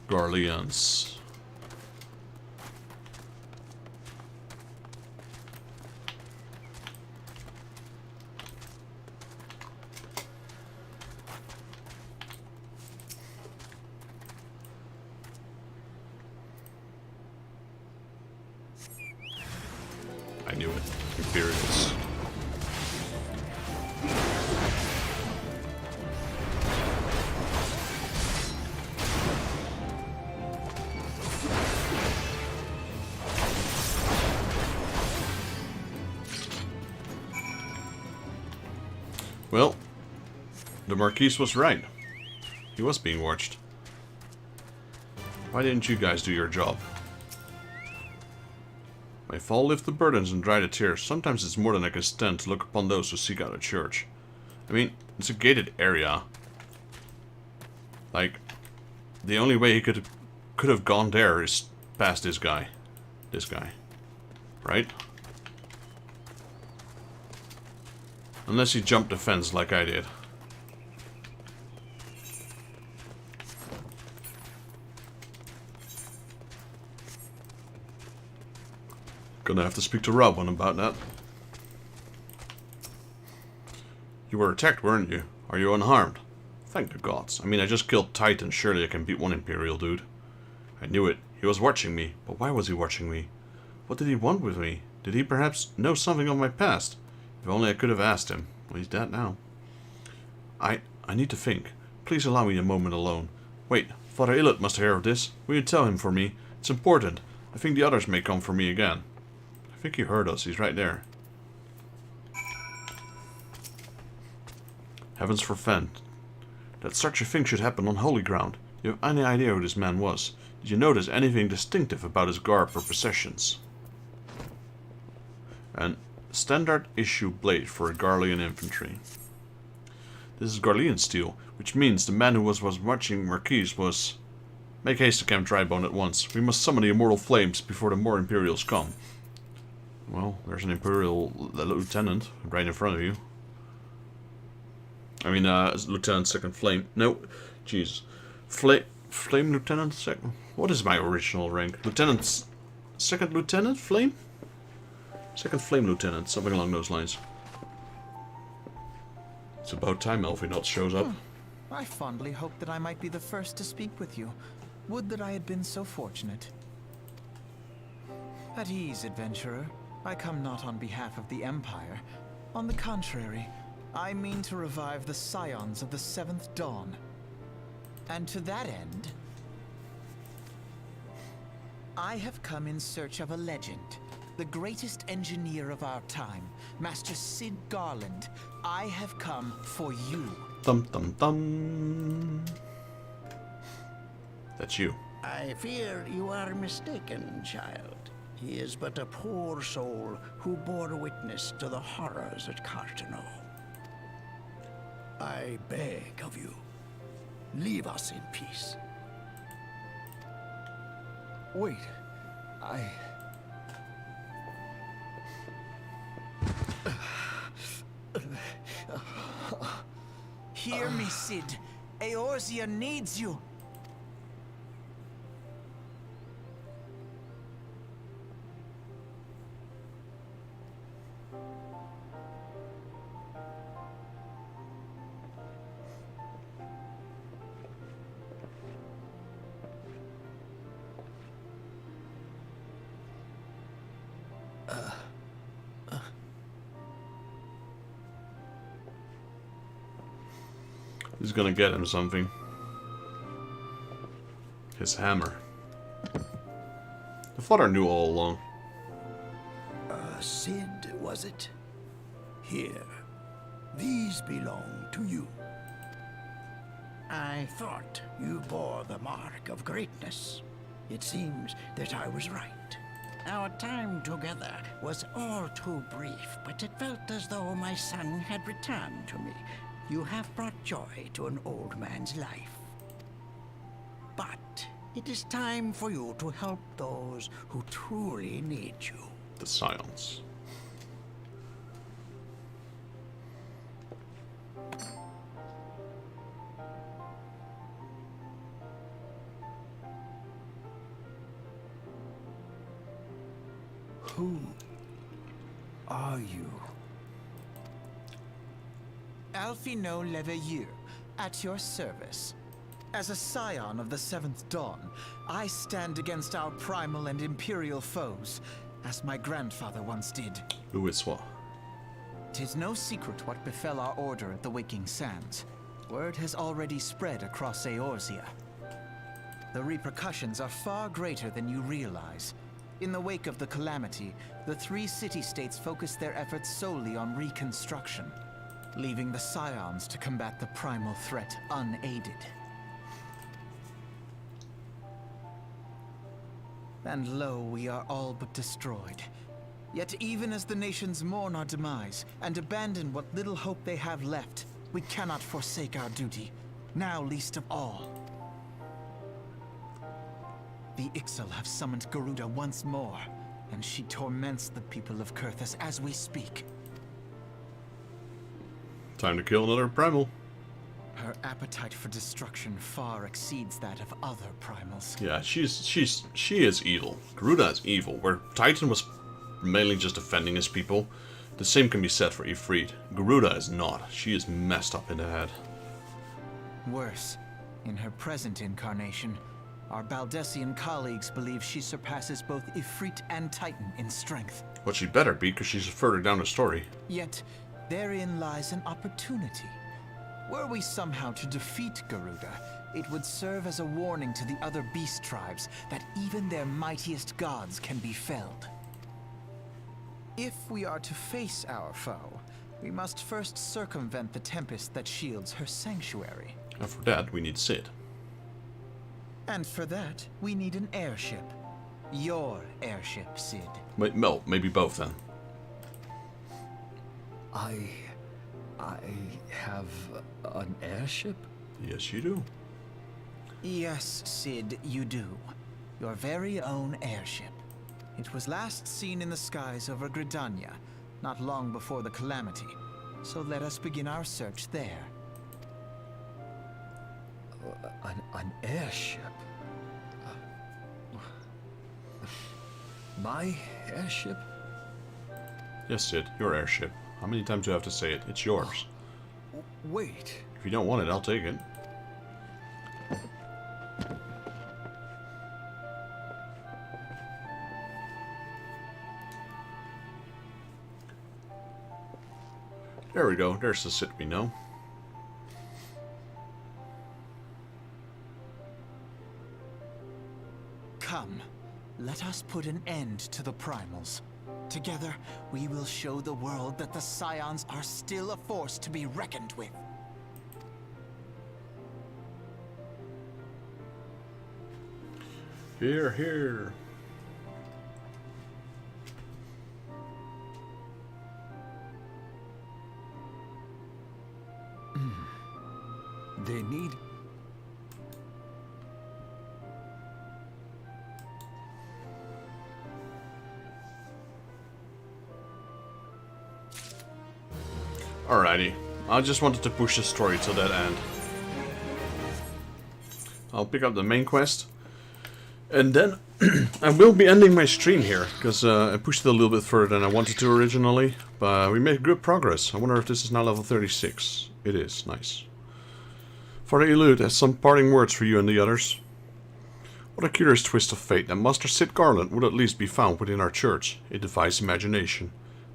Garleans. I knew it. Imperials. Well, the Marquis was right. He was being watched. Why didn't you guys do your job? May fall lift the burdens and dry the tears. Sometimes it's more than I can stand to look upon those who seek out a church. I mean, it's a gated area. Like, the only way he could have gone there is past this guy. This guy. Right? Unless he jumped the fence like I did. Gonna have to speak to Robin about that. You were attacked, weren't you? Are you unharmed? Thank the gods. I mean, I just killed Titan. Surely I can beat one Imperial dude. I knew it. He was watching me. But why was he watching me? What did he want with me? Did he perhaps know something of my past? If only I could have asked him. Well, he's dead now. I need to think. Please allow me a moment alone. Wait, Father Illot must hear of this. Will you tell him for me? It's important. I think the others may come for me again. I think he heard us. He's right there. Heavens for Fend. That such a thing should happen on holy ground. You have any idea who this man was? Did you notice anything distinctive about his garb or possessions? An standard issue blade for a Garlean infantry. This is Garlean steel, which means the man who was watching Marquis was... Make haste to Camp Drybone at once. We must summon the immortal flames before the more Imperials come. Well, there's an Imperial lieutenant right in front of you. I mean, Lieutenant Second Flame. No, jeez. Flame Lieutenant Second... What is my original rank? Lieutenant... Second Lieutenant Flame? Second Flame Lieutenant, something along those lines. It's about time Elfinot shows up. I fondly hoped that I might be the first to speak with you. Would that I had been so fortunate. At ease, adventurer. I come not on behalf of the Empire. On the contrary, I mean to revive the scions of the Seventh Dawn. And to that end, I have come in search of a legend. The greatest engineer of our time, Master Cid Garland. I have come for you. Dum dum dum. That's you. I fear you are mistaken, child. He is but a poor soul who bore witness to the horrors at Cartano. I beg of you, leave us in peace. Wait, Hear me, Cid. Eorzea needs you. He's gonna get him something. His hammer. The father knew all along. Cid, was it? Here. These belong to you. I thought you bore the mark of greatness. It seems that I was right. Our time together was all too brief, but it felt as though my son had returned to me. You have brought joy to an old man's life. But It is time for you to help those who truly need you. The Scions. Who are you? Alfino Leveilleur, at your service. As a scion of the Seventh Dawn, I stand against our primal and imperial foes, as my grandfather once did. Louiswa. 'Tis no secret what befell our order at the Waking Sands. Word has already spread across Eorzea. The repercussions are far greater than you realize. In the wake of the Calamity, the 3 city-states focused their efforts solely on reconstruction, leaving the Scions to combat the primal threat unaided. And lo, we are all but destroyed. Yet even as the nations mourn our demise and abandon what little hope they have left, we cannot forsake our duty, now least of all. The Ixal have summoned Garuda once more, and she torments the people of Kurthus as we speak. Time to kill another primal. Her appetite for destruction far exceeds that of other primals. Yeah, she is evil. Garuda is evil. Where Titan was mainly just defending his people, the same can be said for Ifrit. Garuda is not. She is messed up in the head. Worse, in her present incarnation, our Baldessian colleagues believe she surpasses both Ifrit and Titan in strength. But she better be, because she's further down the story. Yet, therein lies an opportunity. Were we somehow to defeat Garuda, it would serve as a warning to the other beast tribes that even their mightiest gods can be felled. If we are to face our foe, we must first circumvent the tempest that shields her sanctuary. And for that, we need Sid. And for that, we need an airship. Your airship, Sid. Wait, no, maybe both then. I have an airship? Yes, you do. Yes, Sid, you do. Your very own airship. It was last seen in the skies over Gridania, not long before the Calamity. So let us begin our search there. An airship? My airship? Yes, Sid, your airship. How many times do I have to say it? It's yours. Wait. If you don't want it, I'll take it. There we go. There's the Sid we know. Come, let us put an end to the primals. Together, we will show the world that the Scions are still a force to be reckoned with. Here, here. They need... Alrighty. I just wanted to push the story to that end. I'll pick up the main quest. And then I will be ending my stream here, because I pushed it a little bit further than I wanted to originally. But we made good progress. I wonder if this is now level 36. It is. Nice. Father Elude has some parting words for you and the others. What a curious twist of fate that Master Sid Garland would at least be found within our church. It defies imagination.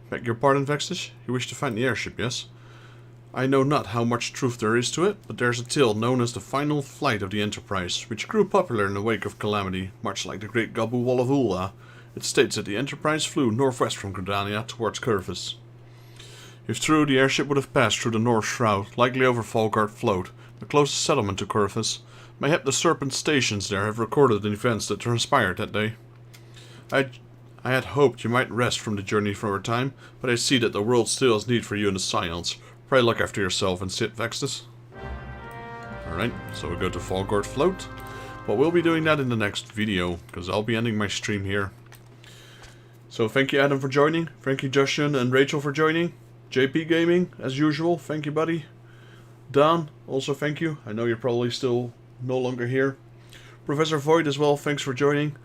Beg your pardon, Vextus? You wish to find the airship, yes? I know not how much truth there is to it, but there's a tale known as the final flight of the Enterprise, which grew popular in the wake of Calamity, much like the great Gabu Wall of Ula. It states that the Enterprise flew northwest from Gridania towards Kurthus. If true, the airship would have passed through the North Shroud, likely over Falgard Float, the closest settlement to Kurthus. Mayhap the Serpent stations there have recorded the events that transpired that day. I had hoped you might rest from the journey for a time, but I see that the world still has need for you and the Scions. Pray look after yourself and Sid Vextus. Alright, so we go to Falgard Float. But we'll be doing that in the next video, because I'll be ending my stream here. So thank you Adam for joining, thank you Justin and Rachel for joining, JP Gaming, as usual, thank you buddy. Dan, also thank you, I know you're probably still no longer here. Professor Void as well, thanks for joining.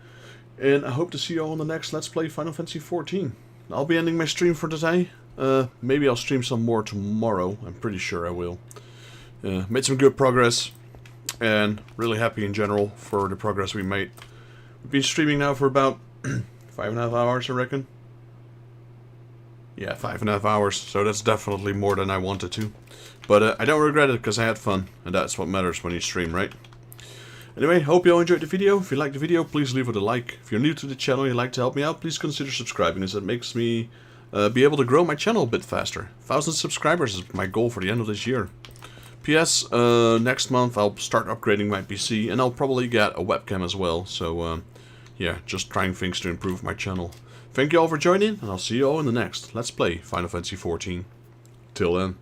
And I hope to see you all on the next Let's Play Final Fantasy XIV. I'll be ending my stream for today. Maybe I'll stream some more tomorrow, I'm pretty sure I will. Made some good progress, and really happy in general for the progress we made. We've been streaming now for about 5.5 hours, I reckon. Yeah, 5.5 hours, so that's definitely more than I wanted to. But I don't regret it, because I had fun, and that's what matters when you stream, right? Anyway, hope you all enjoyed the video. If you liked the video, please leave it a like. If you're new to the channel and you'd like to help me out, please consider subscribing, as it makes me be able to grow my channel a bit faster. 1,000 subscribers is my goal for the end of this year. P.S. Next month I'll start upgrading my PC, and I'll probably get a webcam as well, so yeah, just trying things to improve my channel. Thank you all for joining, and I'll see you all in the next Let's Play Final Fantasy XIV. Till then.